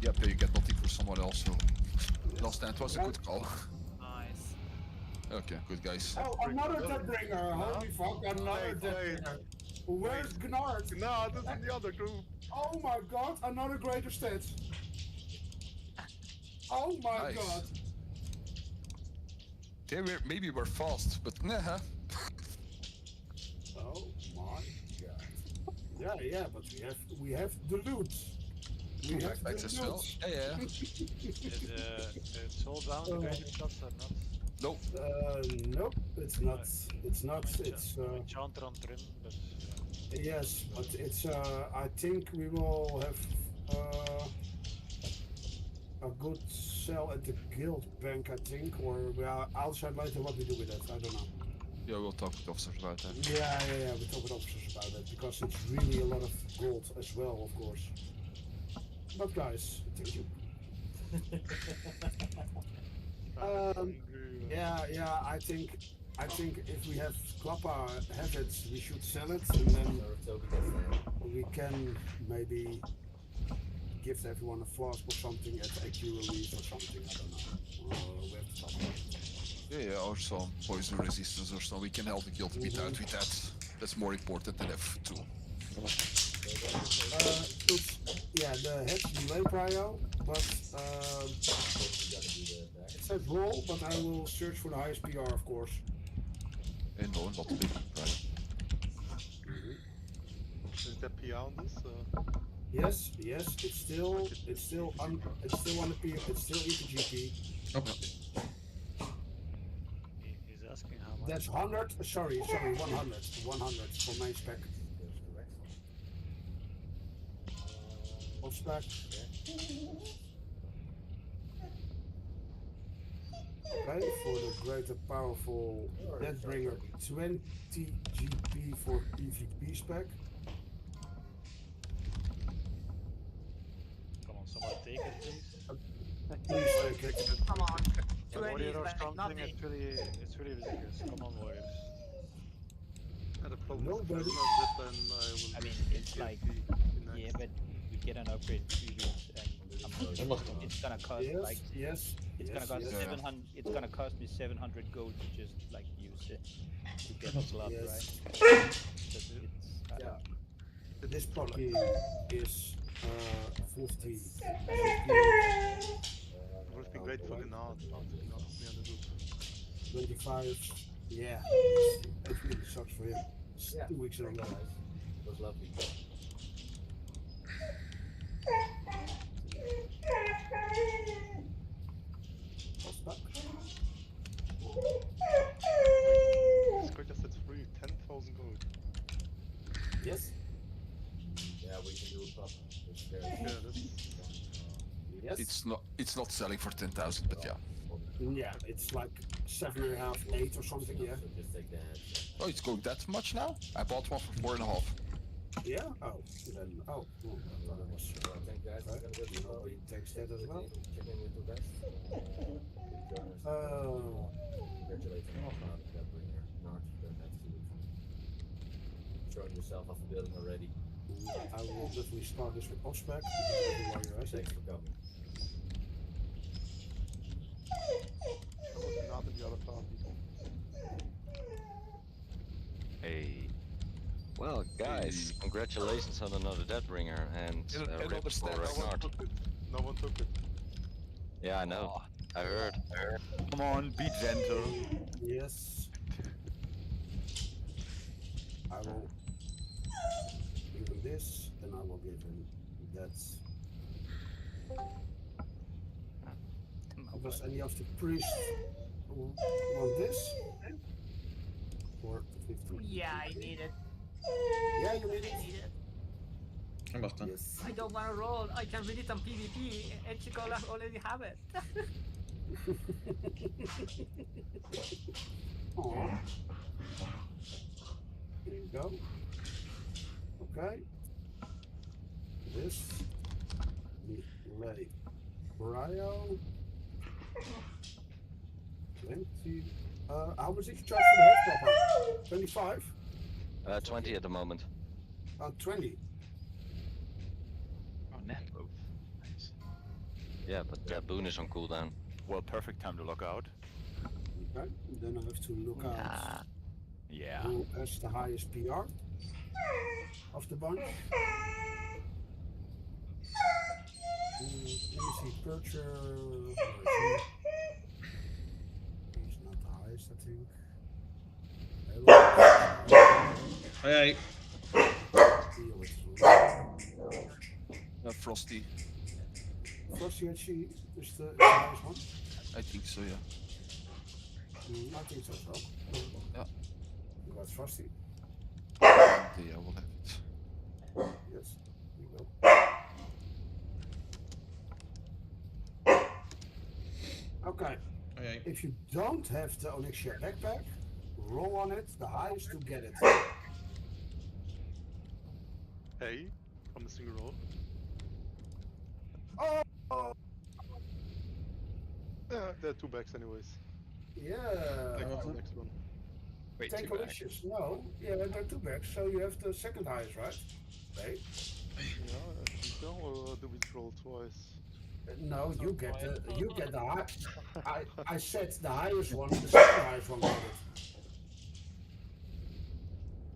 Yep, there you get nothing for someone else. So last stand was a good call. Nice. Okay, good guys. Oh, another Deathbringer! Holy fuck, another Deathbringer! Where's Gnard? No, this is the other group. Oh my god, another greater stats! Oh my Nice. god! They were, maybe we're fast, but nah. Oh my god. Yeah, but we have the loot. We have Backpacks the as well. loot. Yeah. It's all down the graded shots or not? Nope. Nope, it's not. It's not. It's Enchanter on trim, but yes, but it's. I think we will have a good sell at the guild bank. I think, or I'll decide later what we do with it. I don't know. Yeah, we'll talk with officers about that. Yeah. We talk with officers about it because it's really a lot of gold as well, of course. But guys, thank you. Yeah. I think if we have Klappa have it, we should sell it, and then we can maybe give everyone a flask or something at AQ release or something. I don't know. We have to talk about it. Yeah, or some poison resistance or so. We can help the guild to beat out with that. That's more important than F2. Yeah, the head delay prio, but it says roll, but I will search for the highest PR, of course. And no, not big, right? Is there PR on this? Yes, it's still on the P, it's still EPGP. Okay. he's asking how much. That's 100. Sorry, 100 for main spec. Off spec. Okay, for the greater powerful Deathbringer, 20 GP for PvP spec. Come on, someone take it, please. Please take it. Come on. A 20 warrior is or like something, nothing. it's really ridiculous. Come on, warriors. The problem is Nobody- that then I will. I mean, it's like, yeah, but we get an upgrade in 3 weeks, and it's gonna cost like Yes. it's gonna cost 700. It's gonna cost me 700 gold to just like use it to get the glove, Yes. right? But it's, This puppy is 50. It would be great for Gnard, not me on the group. 25. Yeah. It really sucks for him. It's 2 weeks in a row. It was lovely. It's great that it's free, 10,000 gold. Yes. Yeah, we can do it proper. It's very Yeah, that's... Yes. It's not selling for 10,000, but yeah. Yeah, it's like 7.5, 8 or something. Yeah. Just take the head. Oh, it's going that much now? I bought one for 4.5. Yeah. Oh, then oh. Well, that was. Thank guys. I'm gonna go to Nobody takes that as well. check in with the best. Congratulations on that bringer. Not that that's 2 weeks. Throwing yourself off the building already. I will definitely start this with off spec. Thanks for coming. I was not in the other party. Hey. Well, guys, congratulations on another Deathbringer and rip for Ragnar. No one took it. Yeah, I know. I heard. Come on, be gentle. Yes. I will give him this, and I will give him that. Does any of the priests want this? For 50. Yeah, I need it. Yeah, you need I it. need it. Yes. I don't want to roll. I can read it on PvP. Echicola already have it. Aww. Here you go. Okay. This. Lay. Brio. 20. How much did you charge for the head topper? 25? 20 at the moment. 20. Oh, net both. Nice. Yeah, but Boone is on cooldown. Well, perfect time to log out. Okay, then I have to look out Yeah. who has the highest PR of the bunch. Let me see, Percher. Where is he? He's not the highest, I think. Hey. Frosty. Frosty and she is the highest one? I think so, yeah. I think so as well. Yeah. That's Frosty. Yeah, we'll have it. Yes, we will. Okay. If you don't have the Onyxia backpack, roll on it, the highest to get it. Hey, promising roll. Oh! There are 2 bags anyways. Yeah. Next one. Wait, Take 2 bags. Onyxias. No, yeah, there are 2 bags, so you have the second highest, right? Right? Yeah, I think so, or do we roll twice? No, you get the high. I said the highest one, the second highest one got it.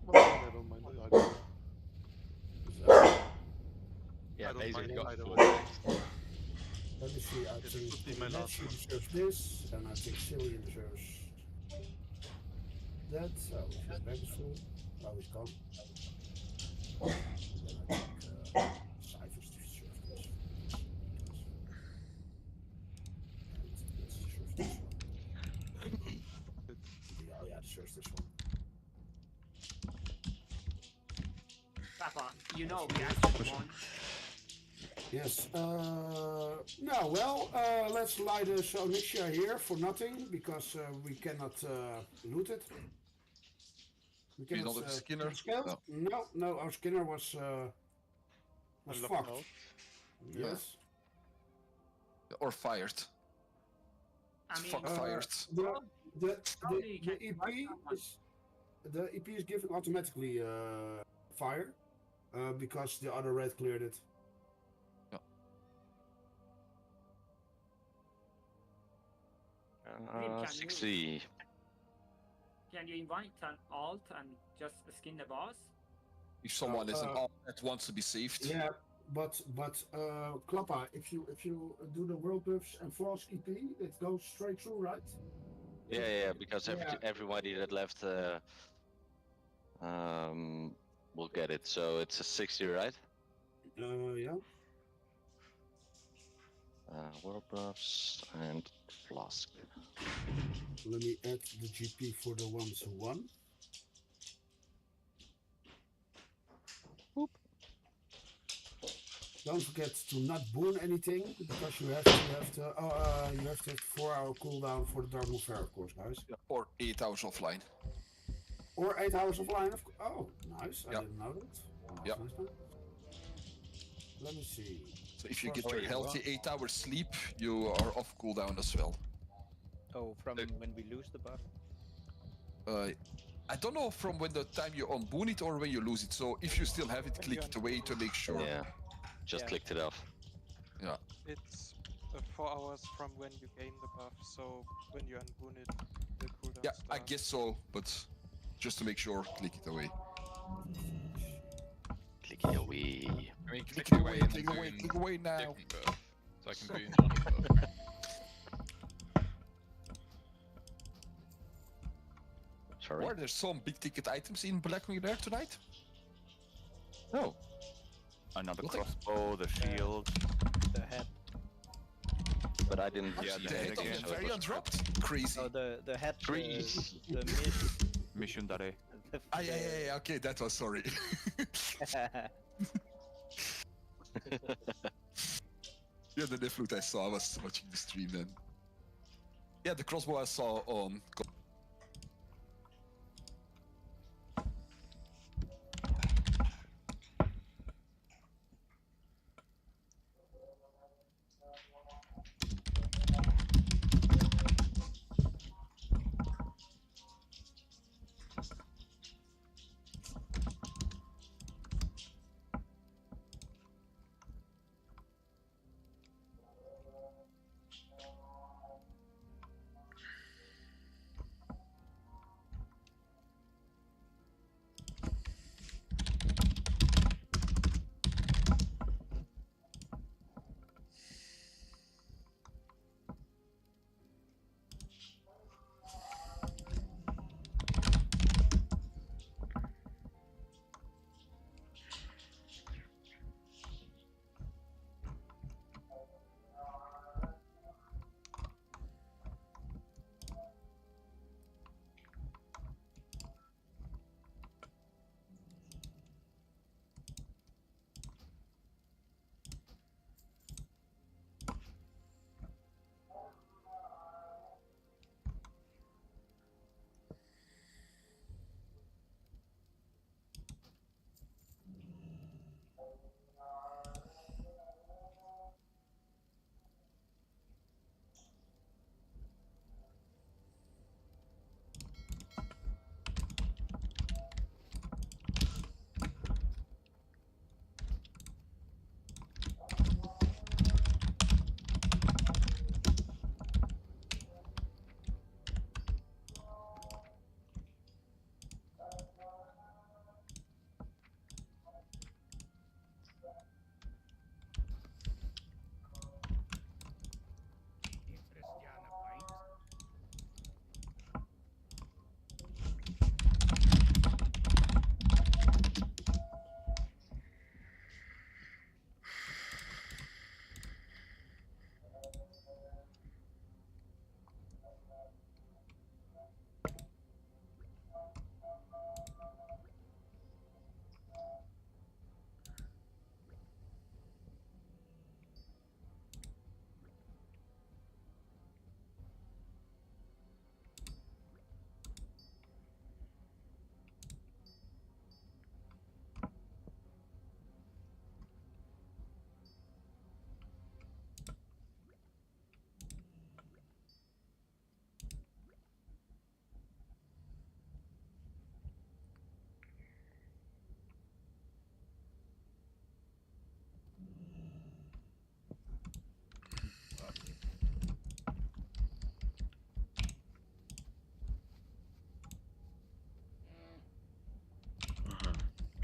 Well, I don't mind either. Yeah, I don't basically mind got either 4 way. bags. Let me see, I This think would be my last one. deserves this, and I think Cillian deserves that. So his bag is full. Oh, he's gone. And then I think Cyphers deserves this. And let's deserve this one. Yeah, deserves this one. Papa, you know we actually won. Yes. No, well, let's light this Onyxia here for nothing because we cannot loot it. We You cannot. don't have a Skinner? Scale? No, our Skinner was Unlocked fucked. out. Yes. Or fired. I mean, Fuck fired. The EP is given automatically fire because the other red cleared it. Can 60. Can you invite an alt and just skin the boss? If someone is an alt that wants to be saved. Yeah, but Klappa, if you do the world buffs and flask EP, it goes straight through, right? Yeah, because everybody that left will get it. So it's a 60, right? Yeah. World buffs and flask. Let me add the GP for the ones who won. Boop. Don't forget to not boon anything because you have to have 4-hour cooldown for the Dark Moon Fair, of course, guys. Yeah, or 8 hours offline. Or 8 hours offline, of course. Oh, nice. I didn't know that. Yeah. Nice. Let me see. So if you get your healthy 8 hours sleep, you are off cooldown as well. Oh, from when we lose the buff? I don't know from when the time you unboon it or when you lose it. So if you still have it, click it away to make sure. Yeah, just clicked it off. Yeah. It's 4 hours from when you gain the buff, so when you unboon it, the cooldown Yeah, I starts. guess so, but just to make sure, click it away. Click it away. I mean, Click click it away, away, and click then away, do click away now. different buff, so I can do Johnny buff. Sorry. Are there some big ticket items in Black Mirror tonight? No. Another Nothing. crossbow, the shield. The head. But I didn't Yeah, see the that head of again. the very undropped. Crazy. Oh, the head. Trees. The mist. Mission Dare. Yeah, okay, that was sorry. Yeah, the flute I saw, I was watching the stream then. Yeah, the crossbow I saw on...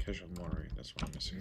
Casual Mori, that's what I'm missing.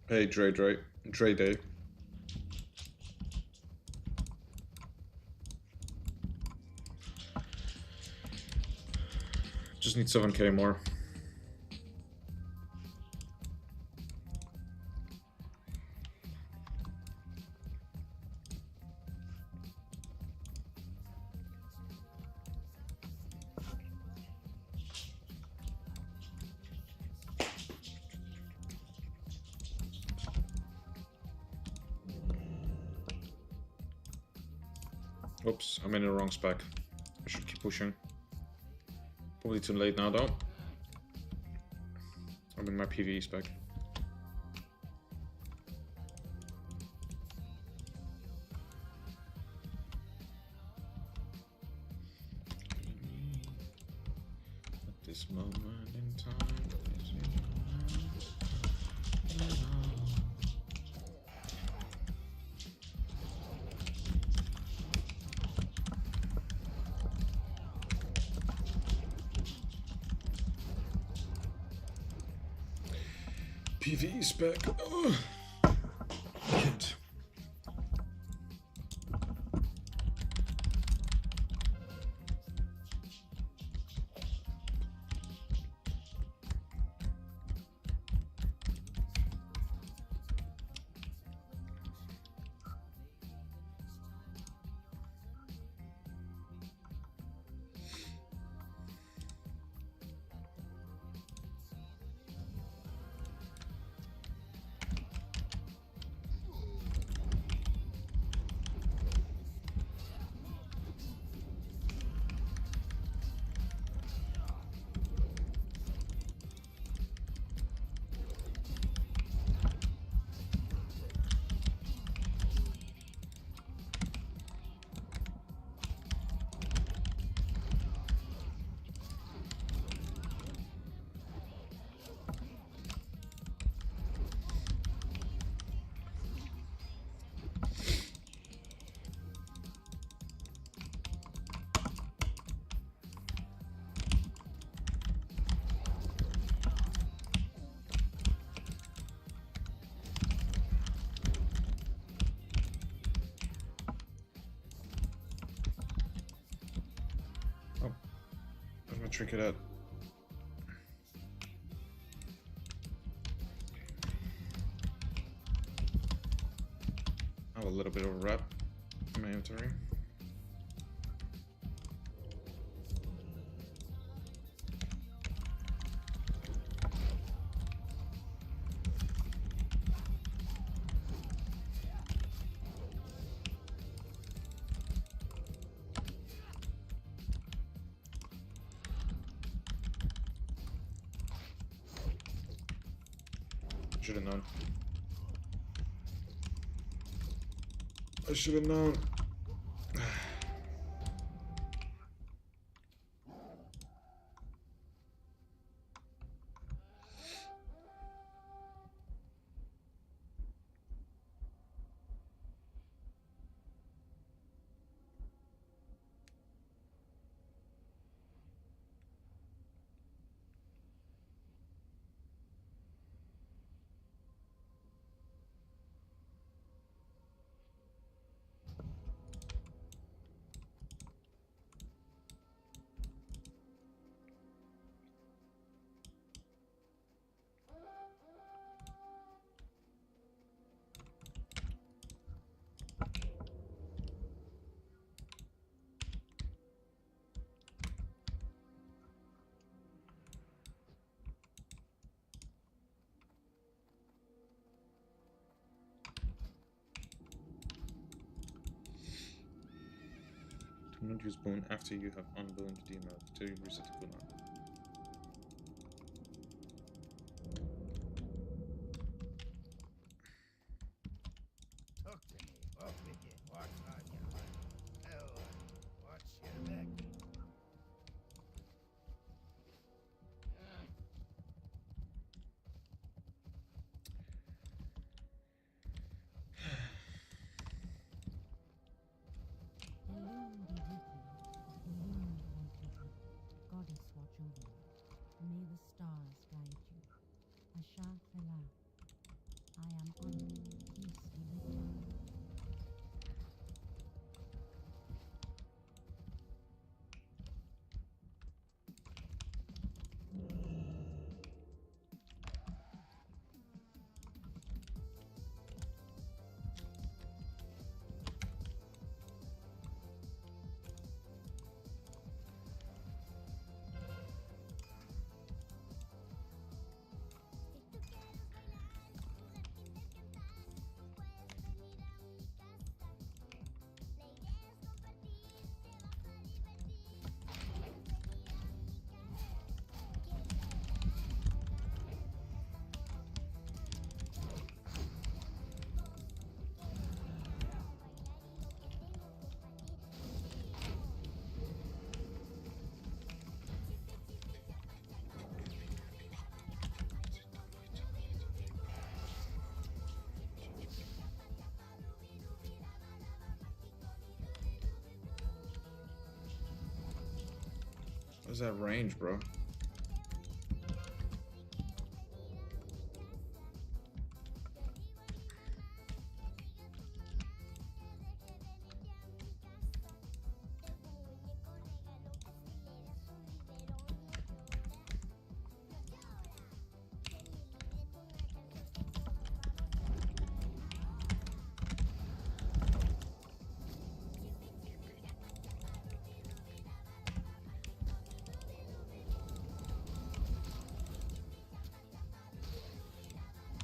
Hey, Dre Day. Just need 7k more. Oops, I'm in the wrong spec. I should keep pushing. Probably too late now though. I'm in my PvE spec. At this moment in time. PvE spec. Can't. Where's my trinket at? I have a little bit of a wrap in my inventory. Should have known. I should have known. Do not use boon after you have unbooned the emote until you reset the cooldown. Goddess watch over you. May the stars guide you. Asha Fela. I am honored. Peace be with you. What's that range, bro?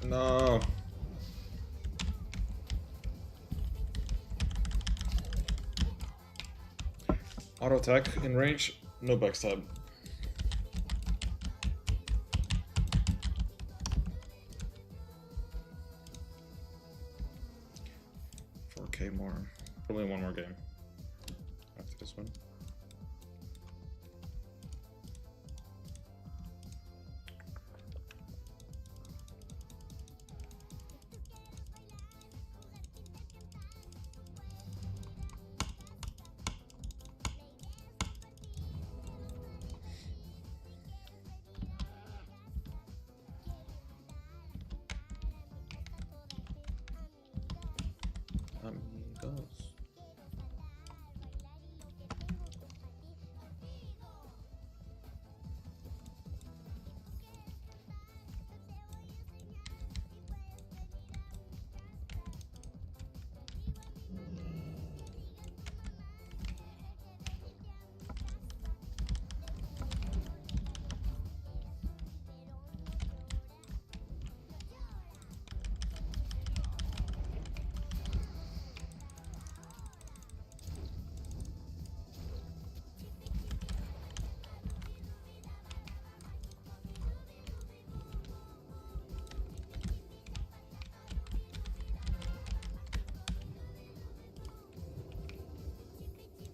No. Auto attack in range, no backstab. $4K more. Probably one more game after this one. Amigos.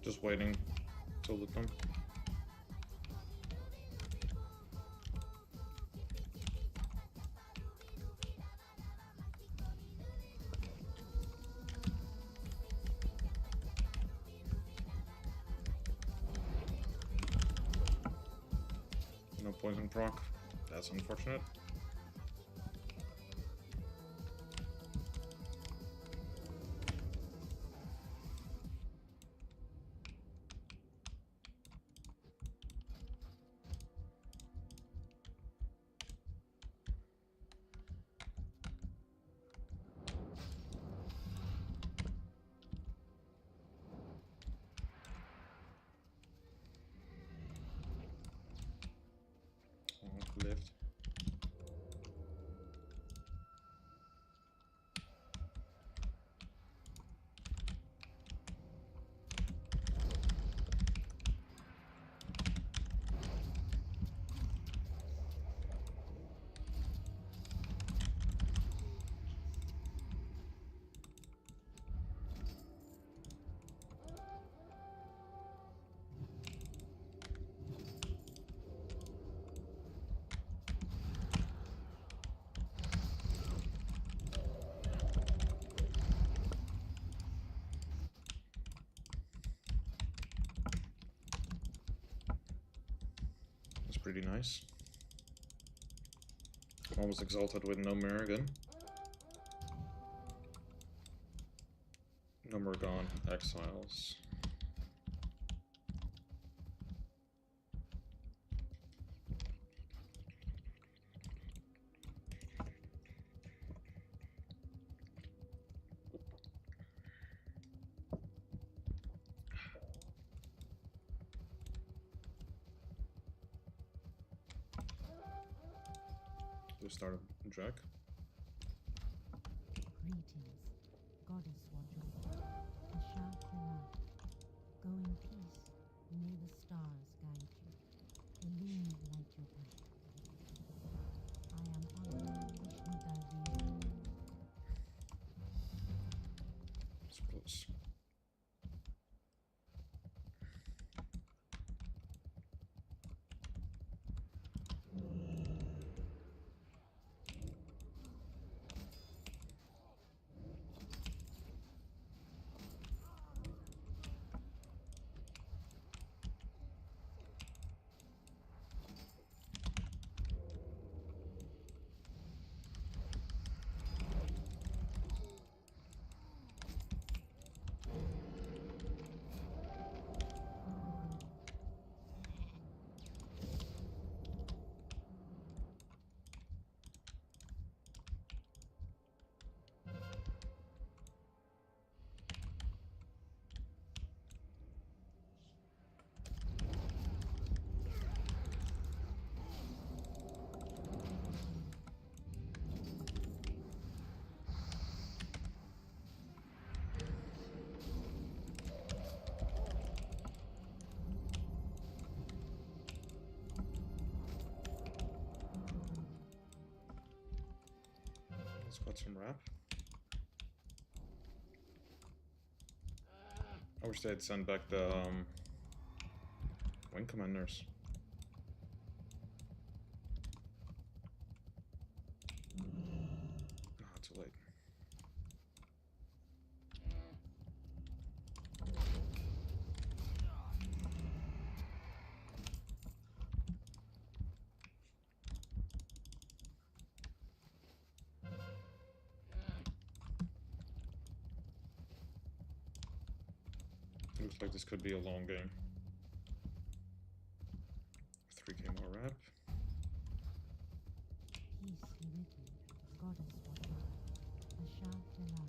Just waiting till they come. No poison proc. That's unfortunate. Left. Pretty nice. Almost exalted with no mirror again. Number gone. Exiles. Just start a jack. Greetings, Goddess Watcher. Asha Kula. Go in peace. May the stars guide you. Illumine light your path. I am honored, Vishnu. It's close. Let's got some rap. I wish they'd send back the wing commanders. Ah, too late. Looks like this could be a long game. 3k more rap. Peace be with you, Goddess Watcher. Asha Kula.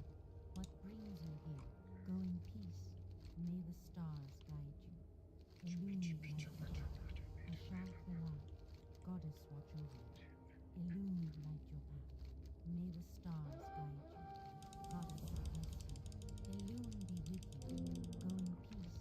What brings you here? Go in peace. May the stars guide you. Illumine light your path. Asha Kula. Goddess watch over you. Illumine light your path. May the stars guide you. Goddess bless you. Illumine be with you. Go in peace.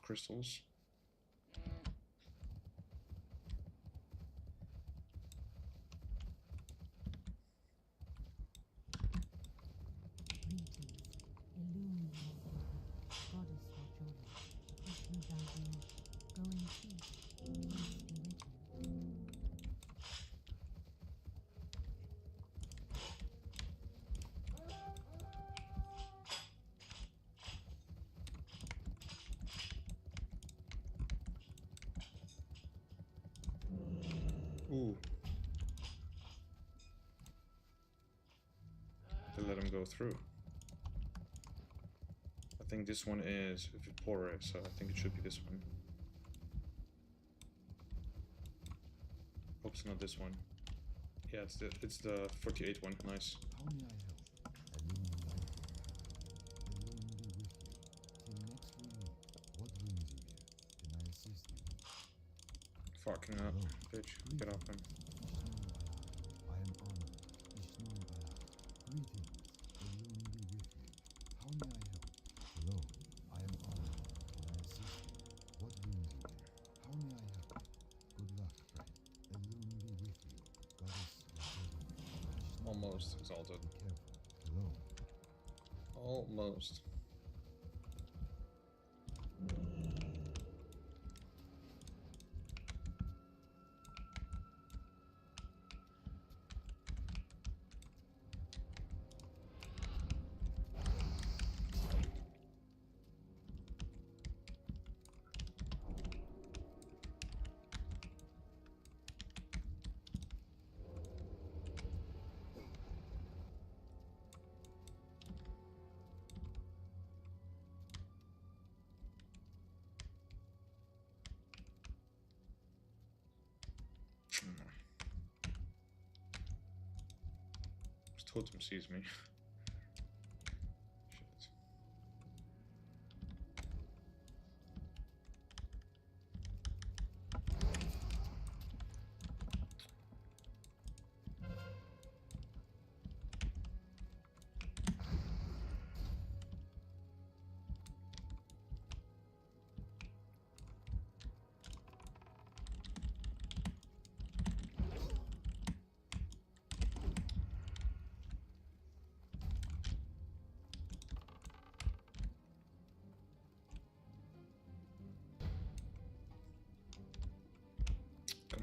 Crystals. Illumine light your path. Goddess watch over you. Vishnu guide you. Go in peace. Peace be with you. Ooh. They let him go through. I think this one is Vipore, so I think it should be this one. Hope it's not this one. Yeah, it's the 48 one. Nice. How may I help? Alone will be with you. Till next we meet. What brings you here? Can I assist you? Fucking up, bitch. Get off him. I am honored. Ishnu Allah. Greetings. Alone be with you. How may I help? Hello. I am honored. Can I assist you? What brings you here? How may I help? Good luck, friend. Alone be with you. Goddess, your servant. Almost exalted. Be careful. Hello. Almost. Totem sees me. Shit.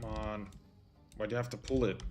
Come on. Why do you have to pull it?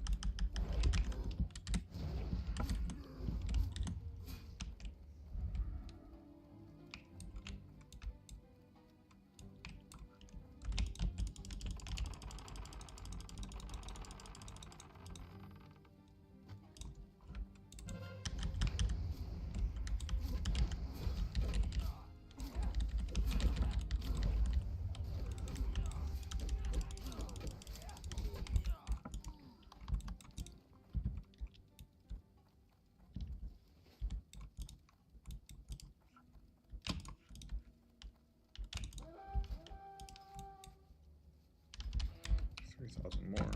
More.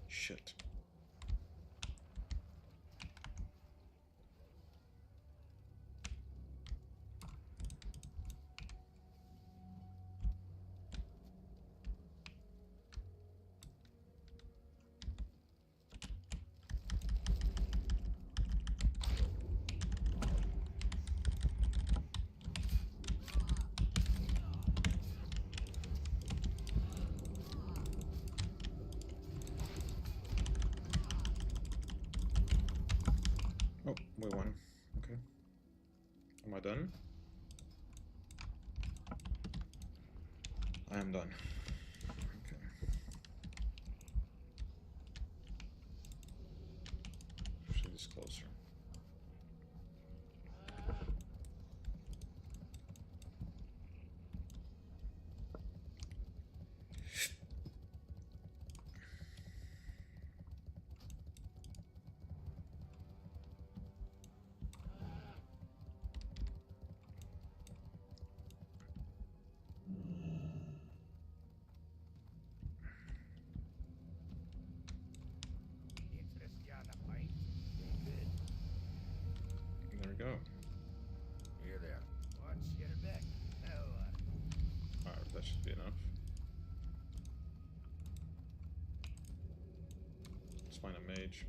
Shit. Oh, we won. Okay. Am I done? I am done. Okay. See this closer. There we go. Here there. Watch your back. Alright, that should be enough. Let's find a mage.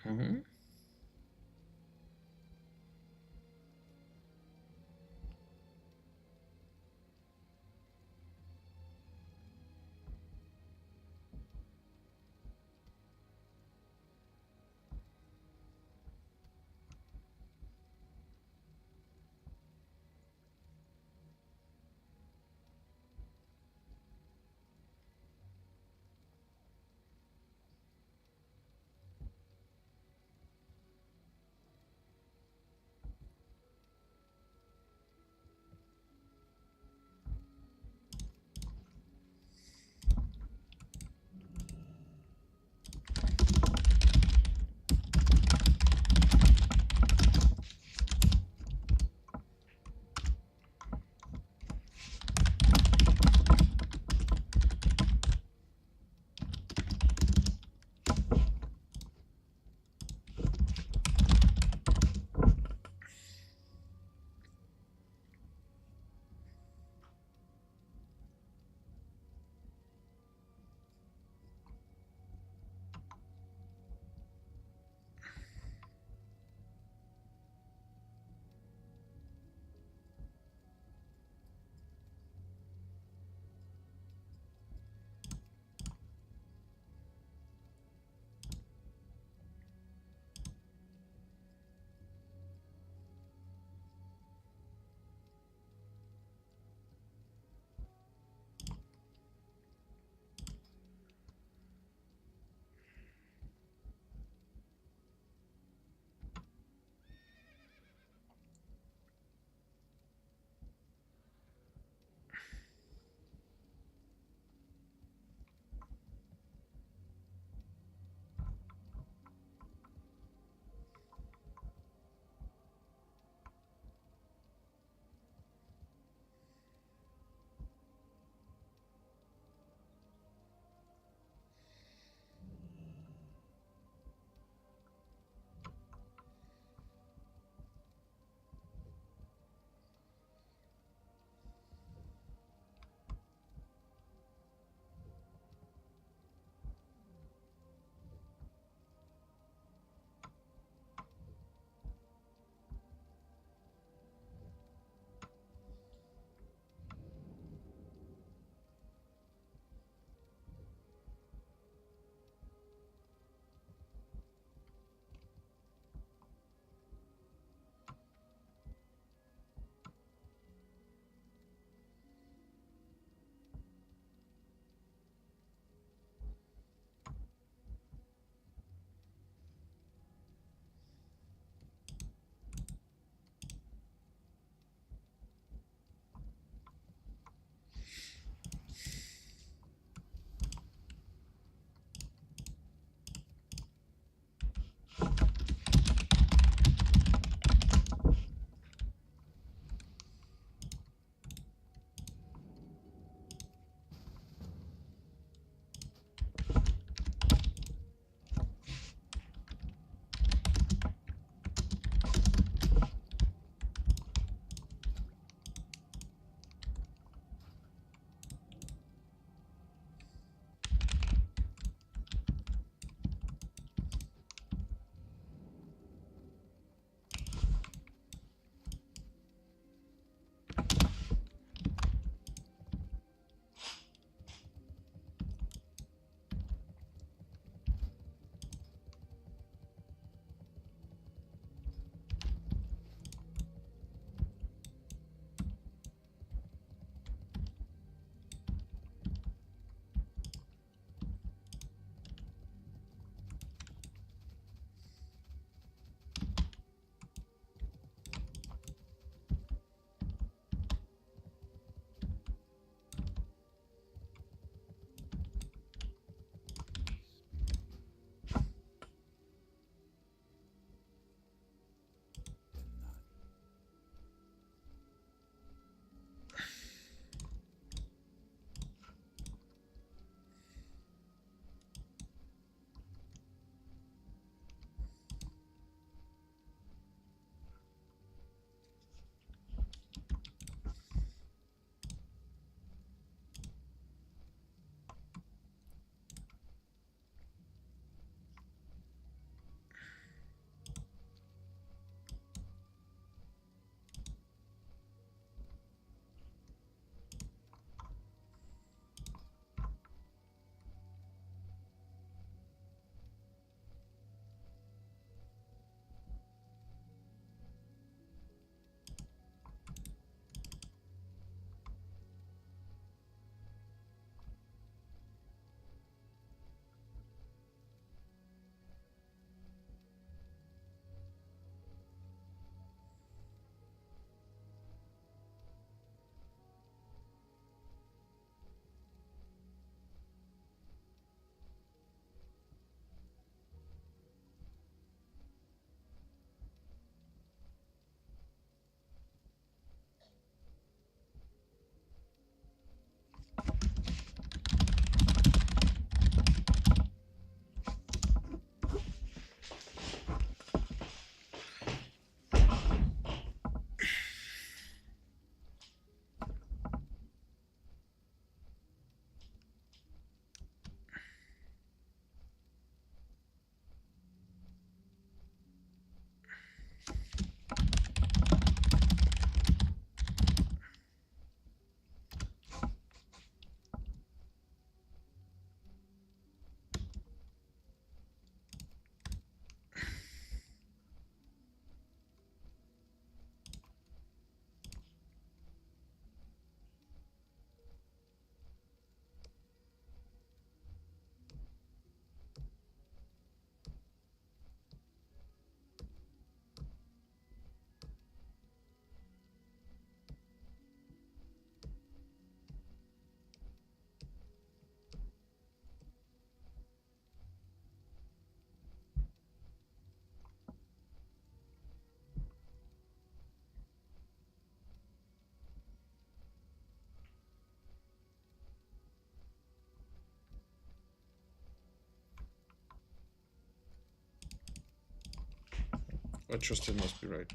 Mhm. I trust it must be right.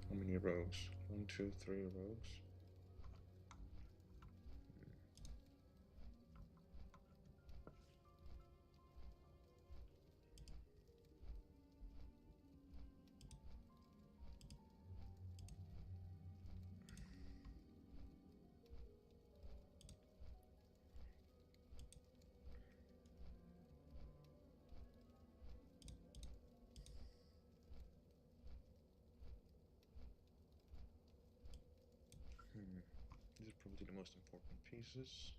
How many rogues? 1, 2, 3 rogues. These are probably the most important pieces.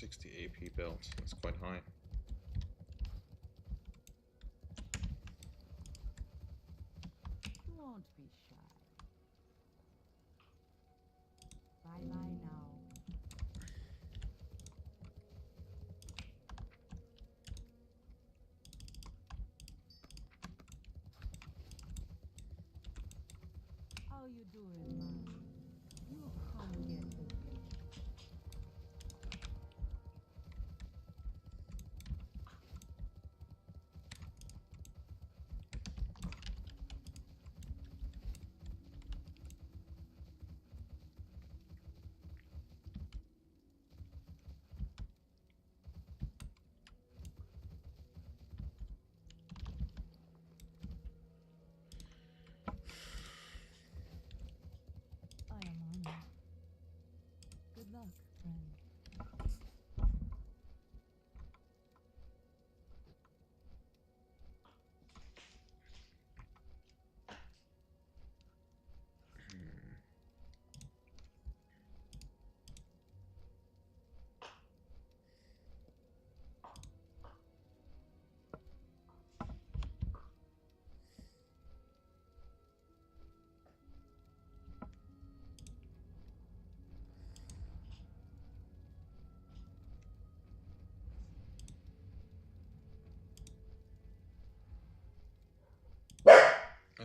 $60 AP built, that's quite high. Won't be shy. Bye-bye now. How you doing, man? You come get the big.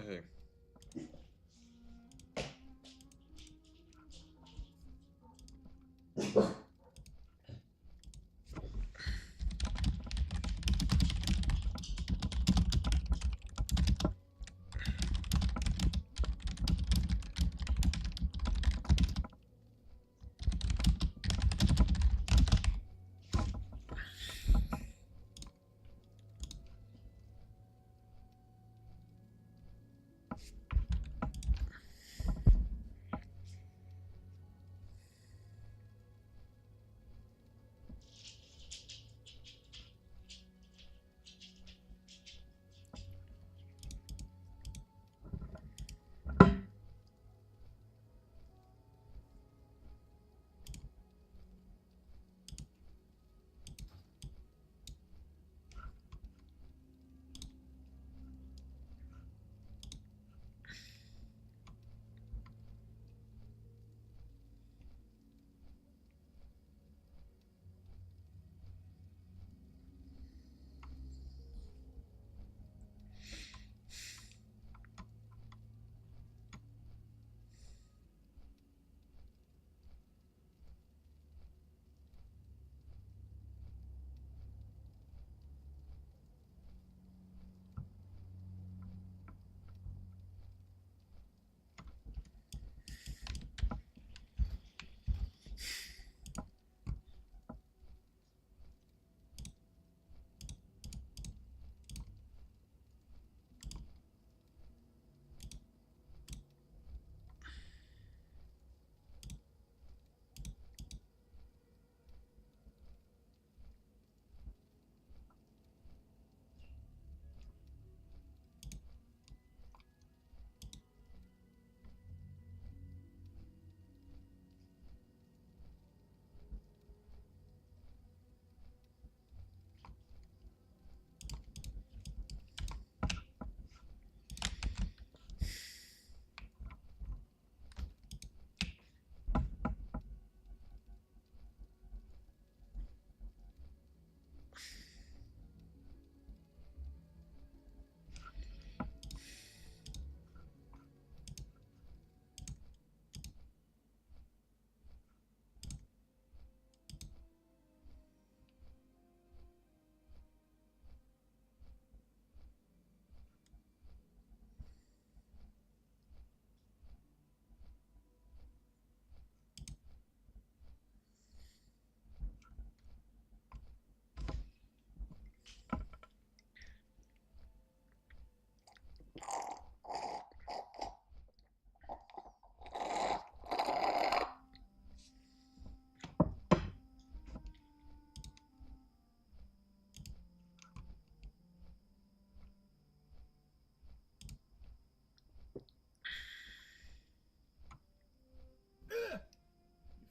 Hey.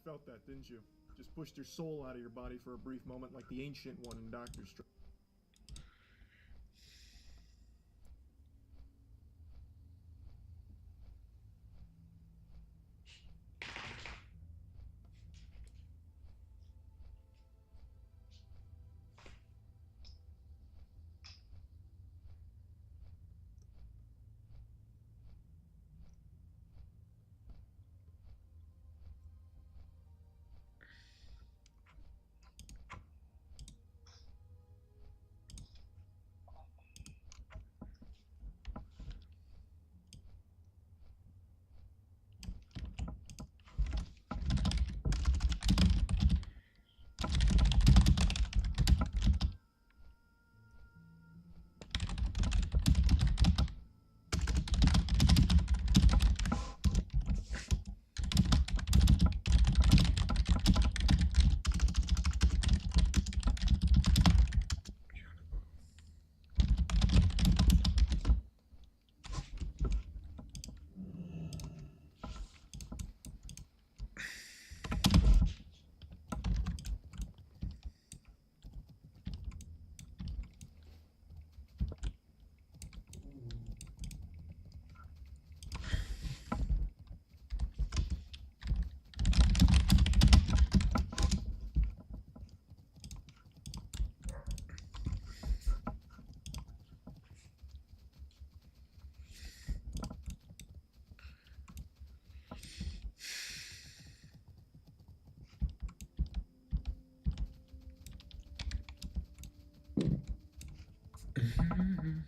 You felt that, didn't you? Just pushed your soul out of your body for a brief moment like the ancient one in Doctor Strange.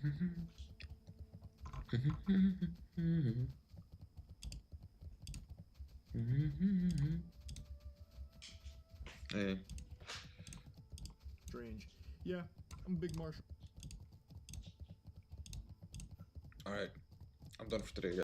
Hey. Strange. Yeah, I'm a big Marshall. Alright. I'm done for today, guys.